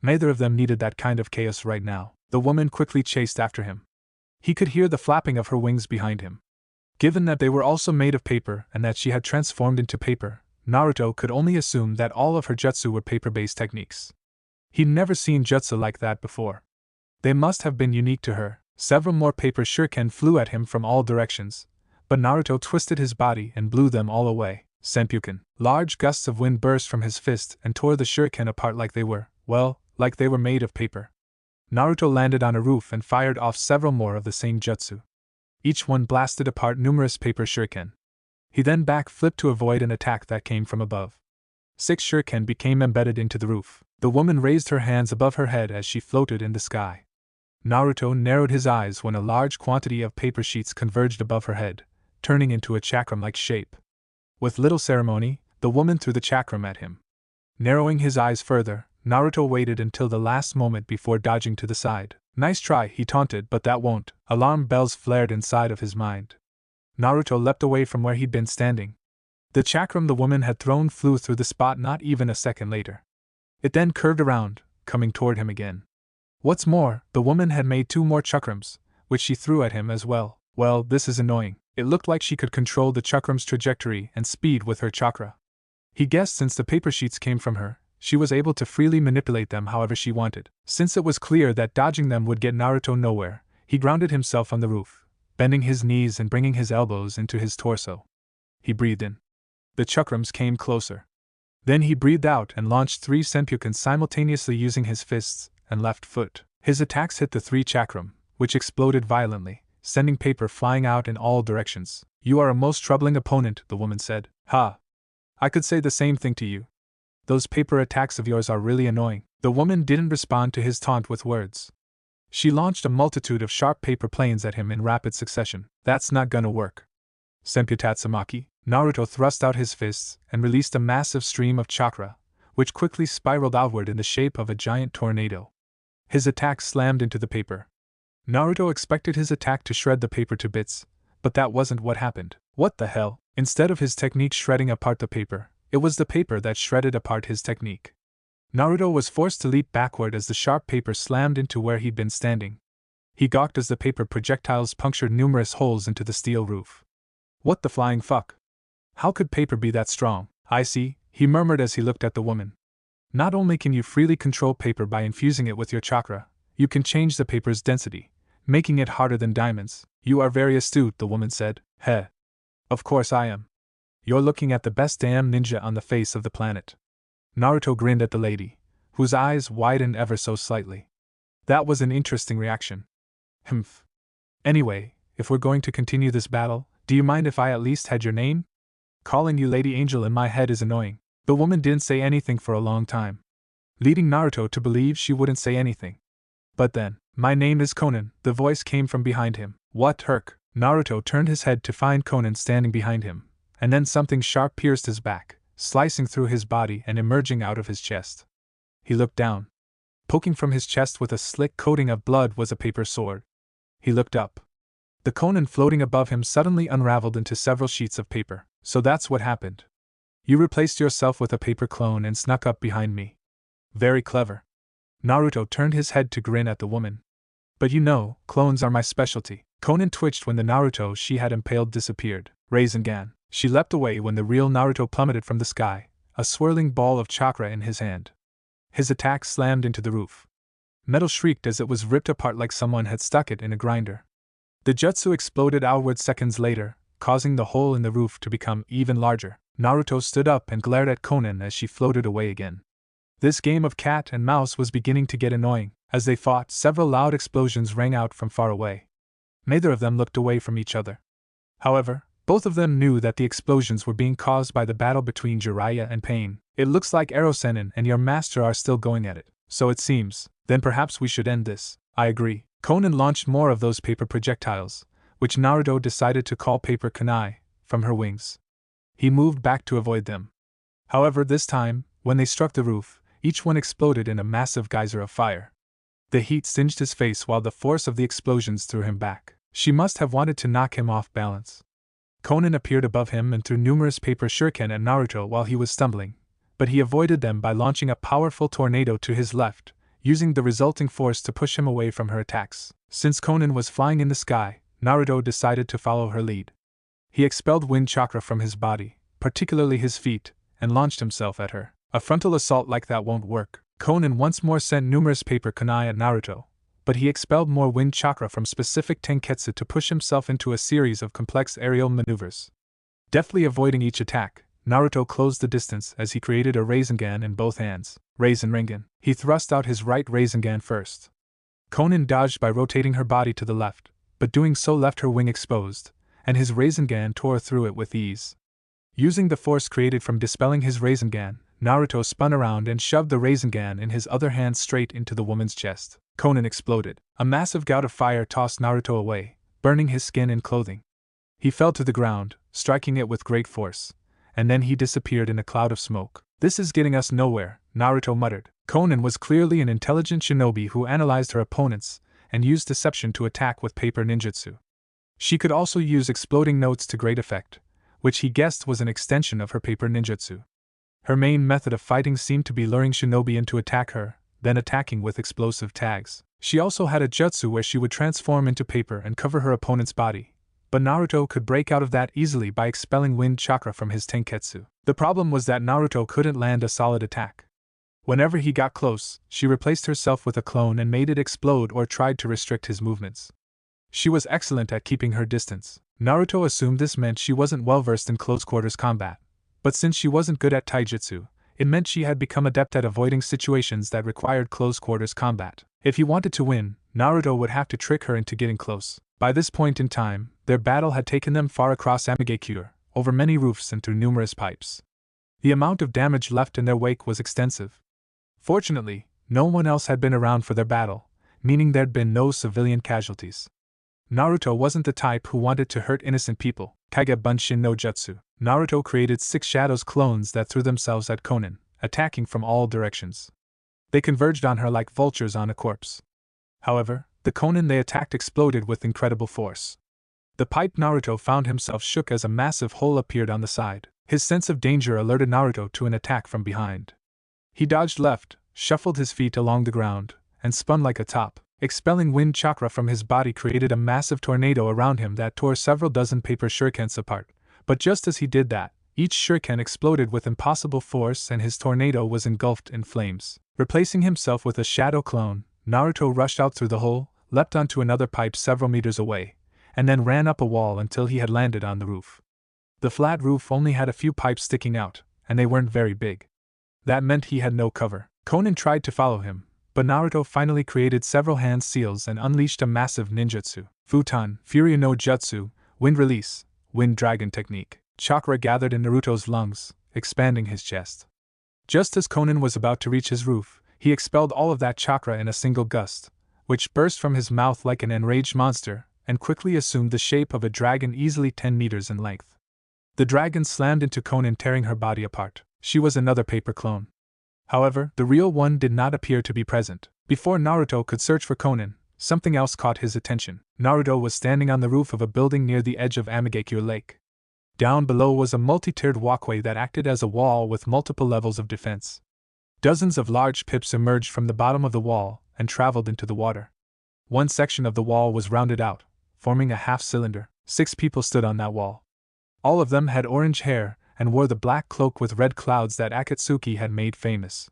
Neither of them needed that kind of chaos right now. The woman quickly chased after him. He could hear the flapping of her wings behind him. Given that they were also made of paper and that she had transformed into paper, Naruto could only assume that all of her jutsu were paper-based techniques. He'd never seen jutsu like that before. They must have been unique to her. Several more paper shuriken flew at him from all directions, but Naruto twisted his body and blew them all away. Senpuken. Large gusts of wind burst from his fist and tore the shuriken apart like they were made of paper. Naruto landed on a roof and fired off several more of the same jutsu. Each one blasted apart numerous paper shuriken. He then back-flipped to avoid an attack that came from above. 6 shuriken became embedded into the roof. The woman raised her hands above her head as she floated in the sky. Naruto narrowed his eyes when a large quantity of paper sheets converged above her head, turning into a chakram-like shape. With little ceremony, the woman threw the chakram at him. Narrowing his eyes further, Naruto waited until the last moment before dodging to the side. Nice try, he taunted, but that won't. Alarm bells flared inside of his mind. Naruto leapt away from where he'd been standing. The chakram the woman had thrown flew through the spot not even a second later. It then curved around, coming toward him again. What's more, the woman had made 2 more chakrams, which she threw at him as well. Well, this is annoying. It looked like she could control the chakram's trajectory and speed with her chakra. He guessed since the paper sheets came from her, she was able to freely manipulate them however she wanted. Since it was clear that dodging them would get Naruto nowhere, he grounded himself on the roof, bending his knees and bringing his elbows into his torso. He breathed in. The chakrams came closer. Then he breathed out and launched 3 senpukens simultaneously using his fists and left foot. His attacks hit the 3 chakram, which exploded violently, sending paper flying out in all directions. You are a most troubling opponent, the woman said. Ha! I could say the same thing to you. Those paper attacks of yours are really annoying. The woman didn't respond to his taunt with words. She launched a multitude of sharp paper planes at him in rapid succession. That's not gonna work. Senpyu Tatsumaki. Naruto thrust out his fists and released a massive stream of chakra, which quickly spiraled outward in the shape of a giant tornado. His attack slammed into the paper. Naruto expected his attack to shred the paper to bits, but that wasn't what happened. What the hell? Instead of his technique shredding apart the paper, it was the paper that shredded apart his technique. Naruto was forced to leap backward as the sharp paper slammed into where he'd been standing. He gawked as the paper projectiles punctured numerous holes into the steel roof. What the flying fuck? How could paper be that strong? I see, he murmured as he looked at the woman. Not only can you freely control paper by infusing it with your chakra, you can change the paper's density, making it harder than diamonds. You are very astute, the woman said. Heh. Of course I am. You're looking at the best damn ninja on the face of the planet. Naruto grinned at the lady, whose eyes widened ever so slightly. That was an interesting reaction. Humph. Anyway, if we're going to continue this battle, do you mind if I at least had your name? Calling you Lady Angel in my head is annoying. The woman didn't say anything for a long time, leading Naruto to believe she wouldn't say anything. But then, my name is Conan, the voice came from behind him. What herc? Naruto turned his head to find Conan standing behind him, and then something sharp pierced his back, slicing through his body and emerging out of his chest. He looked down. Poking from his chest with a slick coating of blood was a paper sword. He looked up. The Conan floating above him suddenly unraveled into several sheets of paper. So that's what happened. You replaced yourself with a paper clone and snuck up behind me. Very clever. Naruto turned his head to grin at the woman. But you know, clones are my specialty. Conan twitched when the Naruto she had impaled disappeared. Rasengan. She leapt away when the real Naruto plummeted from the sky, a swirling ball of chakra in his hand. His attack slammed into the roof. Metal shrieked as it was ripped apart like someone had stuck it in a grinder. The jutsu exploded outward seconds later, causing the hole in the roof to become even larger. Naruto stood up and glared at Conan as she floated away again. This game of cat and mouse was beginning to get annoying. As they fought, several loud explosions rang out from far away. Neither of them looked away from each other. However, both of them knew that the explosions were being caused by the battle between Jiraiya and Pain. It looks like Erosenin and your master are still going at it. So it seems. Then perhaps we should end this. I agree. Conan launched more of those paper projectiles, which Naruto decided to call paper kunai, from her wings. He moved back to avoid them. However, this time, when they struck the roof, each one exploded in a massive geyser of fire. The heat singed his face while the force of the explosions threw him back. She must have wanted to knock him off balance. Conan appeared above him and threw numerous paper shuriken at Naruto while he was stumbling, but he avoided them by launching a powerful tornado to his left, using the resulting force to push him away from her attacks. Since Conan was flying in the sky, Naruto decided to follow her lead. He expelled wind chakra from his body, particularly his feet, and launched himself at her. A frontal assault like that won't work. Conan once more sent numerous paper kunai at Naruto, but he expelled more wind chakra from specific tenketsu to push himself into a series of complex aerial maneuvers. Deftly avoiding each attack, Naruto closed the distance as he created a Rasengan in both hands. Rasengan. He thrust out his right Rasengan first. Conan dodged by rotating her body to the left, but doing so left her wing exposed, and his Rasengan tore through it with ease. Using the force created from dispelling his Rasengan, Naruto spun around and shoved the Rasengan in his other hand straight into the woman's chest. Conan exploded. A massive gout of fire tossed Naruto away, burning his skin and clothing. He fell to the ground, striking it with great force, and then he disappeared in a cloud of smoke. "This is getting us nowhere," Naruto muttered. Conan was clearly an intelligent shinobi who analyzed her opponents and used deception to attack with paper ninjutsu. She could also use exploding notes to great effect, which he guessed was an extension of her paper ninjutsu. Her main method of fighting seemed to be luring shinobi in to attack her, then attacking with explosive tags. She also had a jutsu where she would transform into paper and cover her opponent's body, but Naruto could break out of that easily by expelling wind chakra from his tenketsu. The problem was that Naruto couldn't land a solid attack. Whenever he got close, she replaced herself with a clone and made it explode or tried to restrict his movements. She was excellent at keeping her distance. Naruto assumed this meant she wasn't well versed in close-quarters combat, but since she wasn't good at taijutsu, it meant she had become adept at avoiding situations that required close-quarters combat. If he wanted to win, Naruto would have to trick her into getting close. By this point in time, their battle had taken them far across Amigakure, over many roofs and through numerous pipes. The amount of damage left in their wake was extensive. Fortunately, no one else had been around for their battle, meaning there'd been no civilian casualties. Naruto wasn't the type who wanted to hurt innocent people. Kage Bunshin no Jutsu. Naruto created 6 Shadows clones that threw themselves at Conan, attacking from all directions. They converged on her like vultures on a corpse. However, the Conan they attacked exploded with incredible force. The pipe Naruto found himself shook as a massive hole appeared on the side. His sense of danger alerted Naruto to an attack from behind. He dodged left, shuffled his feet along the ground, and spun like a top. Expelling wind chakra from his body created a massive tornado around him that tore several dozen paper shurikens apart. But just as he did that, each shuriken exploded with impossible force and his tornado was engulfed in flames. Replacing himself with a shadow clone, Naruto rushed out through the hole, leapt onto another pipe several meters away, and then ran up a wall until he had landed on the roof. The flat roof only had a few pipes sticking out, and they weren't very big. That meant he had no cover. Conan tried to follow him, but Naruto finally created several hand seals and unleashed a massive ninjutsu. Futon, Fury no Jutsu, Wind Release, Wind Dragon Technique. Chakra gathered in Naruto's lungs, expanding his chest. Just as Conan was about to reach his roof, he expelled all of that chakra in a single gust, which burst from his mouth like an enraged monster, and quickly assumed the shape of a dragon easily 10 meters in length. The dragon slammed into Conan, tearing her body apart. She was another paper clone. However, the real one did not appear to be present. Before Naruto could search for Conan, something else caught his attention. Naruto was standing on the roof of a building near the edge of Amigakure Lake. Down below was a multi-tiered walkway that acted as a wall with multiple levels of defense. Dozens of large pips emerged from the bottom of the wall and traveled into the water. One section of the wall was rounded out, forming a half-cylinder. 6 people stood on that wall. All of them had orange hair and wore the black cloak with red clouds that Akatsuki had made famous.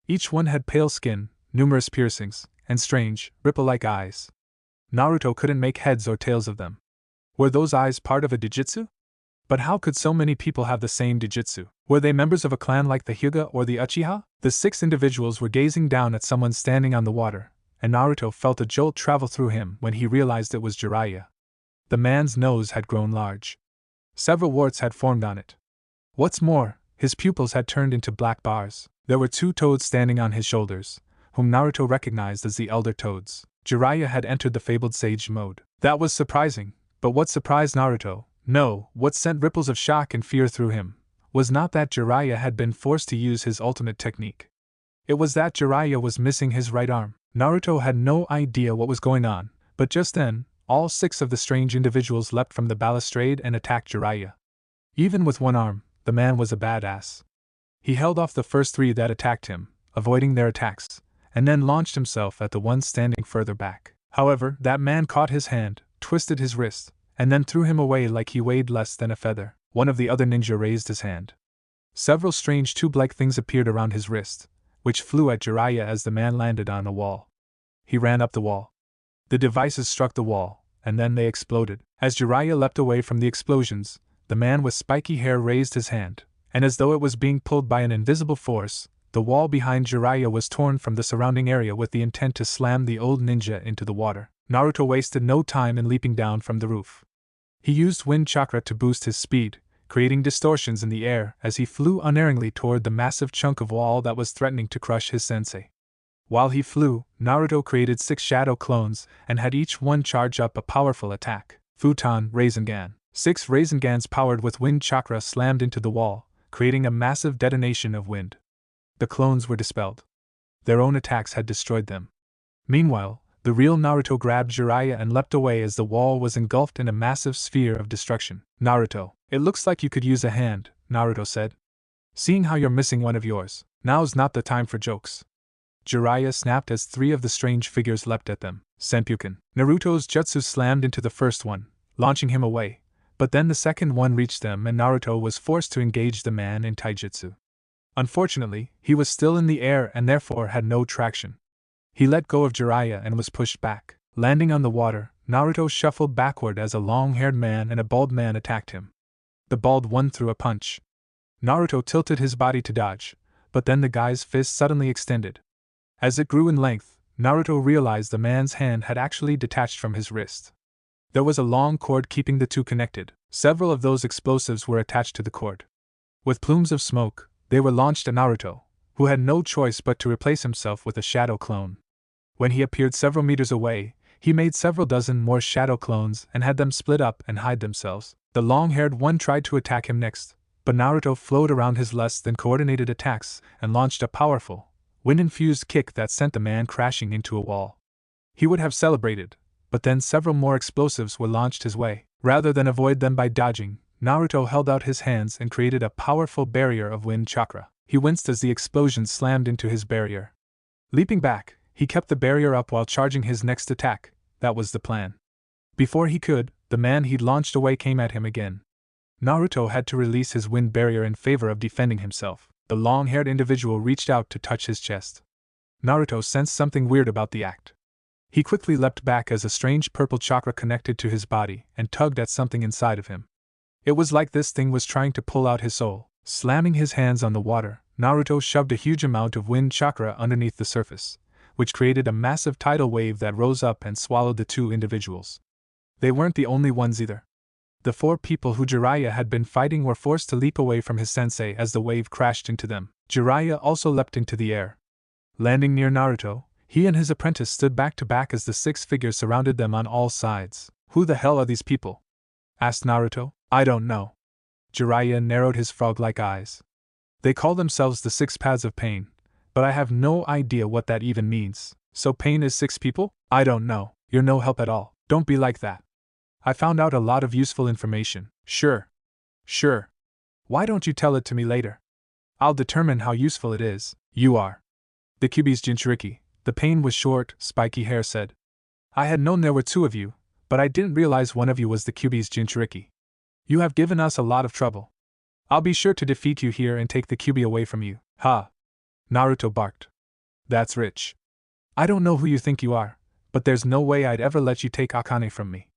Each one had pale skin, numerous piercings, and strange, ripple-like eyes. Naruto couldn't make heads or tails of them. Were those eyes part of a Dijitsu? But how could so many people have the same Dijitsu? Were they members of a clan like the Hyuga or the Uchiha? The 6 individuals were gazing down at someone standing on the water, and Naruto felt a jolt travel through him when he realized it was Jiraiya. The man's nose had grown large. Several warts had formed on it. What's more, his pupils had turned into black bars. There were 2 toads standing on his shoulders, whom Naruto recognized as the Elder Toads. Jiraiya had entered the fabled sage mode. That was surprising, but what surprised Naruto, no, what sent ripples of shock and fear through him, was not that Jiraiya had been forced to use his ultimate technique. It was that Jiraiya was missing his right arm. Naruto had no idea what was going on, but just then, all 6 of the strange individuals leapt from the balustrade and attacked Jiraiya. Even with one arm, the man was a badass. He held off the first 3 that attacked him, avoiding their attacks, and then launched himself at the one standing further back. However, that man caught his hand, twisted his wrist, and then threw him away like he weighed less than a feather. One of the other ninja raised his hand. Several strange tube-like things appeared around his wrist, which flew at Jiraiya as the man landed on a wall. He ran up the wall. The devices struck the wall, and then they exploded. As Jiraiya leapt away from the explosions, the man with spiky hair raised his hand, and as though it was being pulled by an invisible force, The wall behind Jiraiya was torn from the surrounding area with the intent to slam the old ninja into the water. Naruto wasted no time in leaping down from the roof. He used wind chakra to boost his speed, creating distortions in the air as he flew unerringly toward the massive chunk of wall that was threatening to crush his sensei. While he flew, Naruto created 6 shadow clones and had each one charge up a powerful attack. Futon Rasengan. 6 Rasengans powered with wind chakra slammed into the wall, creating a massive detonation of wind. The clones were dispelled. Their own attacks had destroyed them. Meanwhile, the real Naruto grabbed Jiraiya and leapt away as the wall was engulfed in a massive sphere of destruction. Naruto, it looks like you could use a hand, Naruto said. Seeing how you're missing one of yours, now's not the time for jokes. Jiraiya snapped as 3 of the strange figures leapt at them. Senpuken. Naruto's jutsu slammed into the first one, launching him away, but then the second one reached them and Naruto was forced to engage the man in taijutsu. Unfortunately, he was still in the air and therefore had no traction. He let go of Jiraiya and was pushed back. Landing on the water, Naruto shuffled backward as a long-haired man and a bald man attacked him. The bald one threw a punch. Naruto tilted his body to dodge, but then the guy's fist suddenly extended. As it grew in length, Naruto realized the man's hand had actually detached from his wrist. There was a long cord keeping the two connected. Several of those explosives were attached to the cord. With plumes of smoke, they were launched at Naruto, who had no choice but to replace himself with a shadow clone. When he appeared several meters away, he made several dozen more shadow clones and had them split up and hide themselves. The long-haired one tried to attack him next, but Naruto flowed around his less than coordinated attacks and launched a powerful, wind-infused kick that sent the man crashing into a wall. He would have celebrated, but then several more explosives were launched his way. Rather than avoid them by dodging, Naruto held out his hands and created a powerful barrier of wind chakra. He winced as the explosion slammed into his barrier. Leaping back, he kept the barrier up while charging his next attack. That was the plan. Before he could, the man he'd launched away came at him again. Naruto had to release his wind barrier in favor of defending himself. The long-haired individual reached out to touch his chest. Naruto sensed something weird about the act. He quickly leapt back as a strange purple chakra connected to his body and tugged at something inside of him. It was like this thing was trying to pull out his soul. Slamming his hands on the water, Naruto shoved a huge amount of wind chakra underneath the surface, which created a massive tidal wave that rose up and swallowed the 2 individuals. They weren't the only ones either. The 4 people who Jiraiya had been fighting were forced to leap away from his sensei as the wave crashed into them. Jiraiya also leapt into the air. Landing near Naruto, he and his apprentice stood back to back as the 6 figures surrounded them on all sides. Who the hell are these people? Asked Naruto. I don't know. Jiraiya narrowed his frog-like eyes. They call themselves the 6 Paths of Pain, but I have no idea what that even means. So pain is 6 people? I don't know. You're no help at all. Don't be like that. I found out a lot of useful information. Sure. Why don't you tell it to me later? I'll determine how useful it is. You are. The Kyuubi's Jinchuriki, the pain with short, spiky hair said. I had known there were 2 of you, but I didn't realize one of you was the Kyuubi's Jinchuriki. You have given us a lot of trouble. I'll be sure to defeat you here and take the Kyuubi away from you. Ha! Naruto barked. That's rich. I don't know who you think you are, but there's no way I'd ever let you take Akane from me.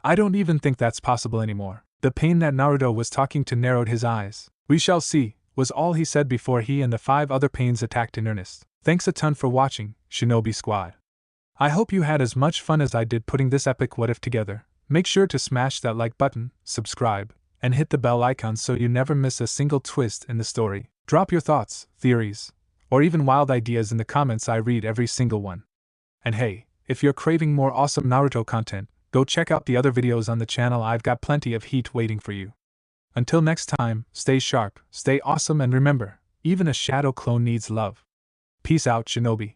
I don't even think that's possible anymore. The pain that Naruto was talking to narrowed his eyes. We shall see, was all he said before he and the 5 other pains attacked in earnest. Thanks a ton for watching, Shinobi Squad. I hope you had as much fun as I did putting this epic what if together. Make sure to smash that like button, subscribe, and hit the bell icon so you never miss a single twist in the story. Drop your thoughts, theories, or even wild ideas in the comments. I read every single one. And hey, if you're craving more awesome Naruto content, go check out the other videos on the channel. I've got plenty of heat waiting for you. Until next time, stay sharp, stay awesome, and remember, even a shadow clone needs love. Peace out, Shinobi.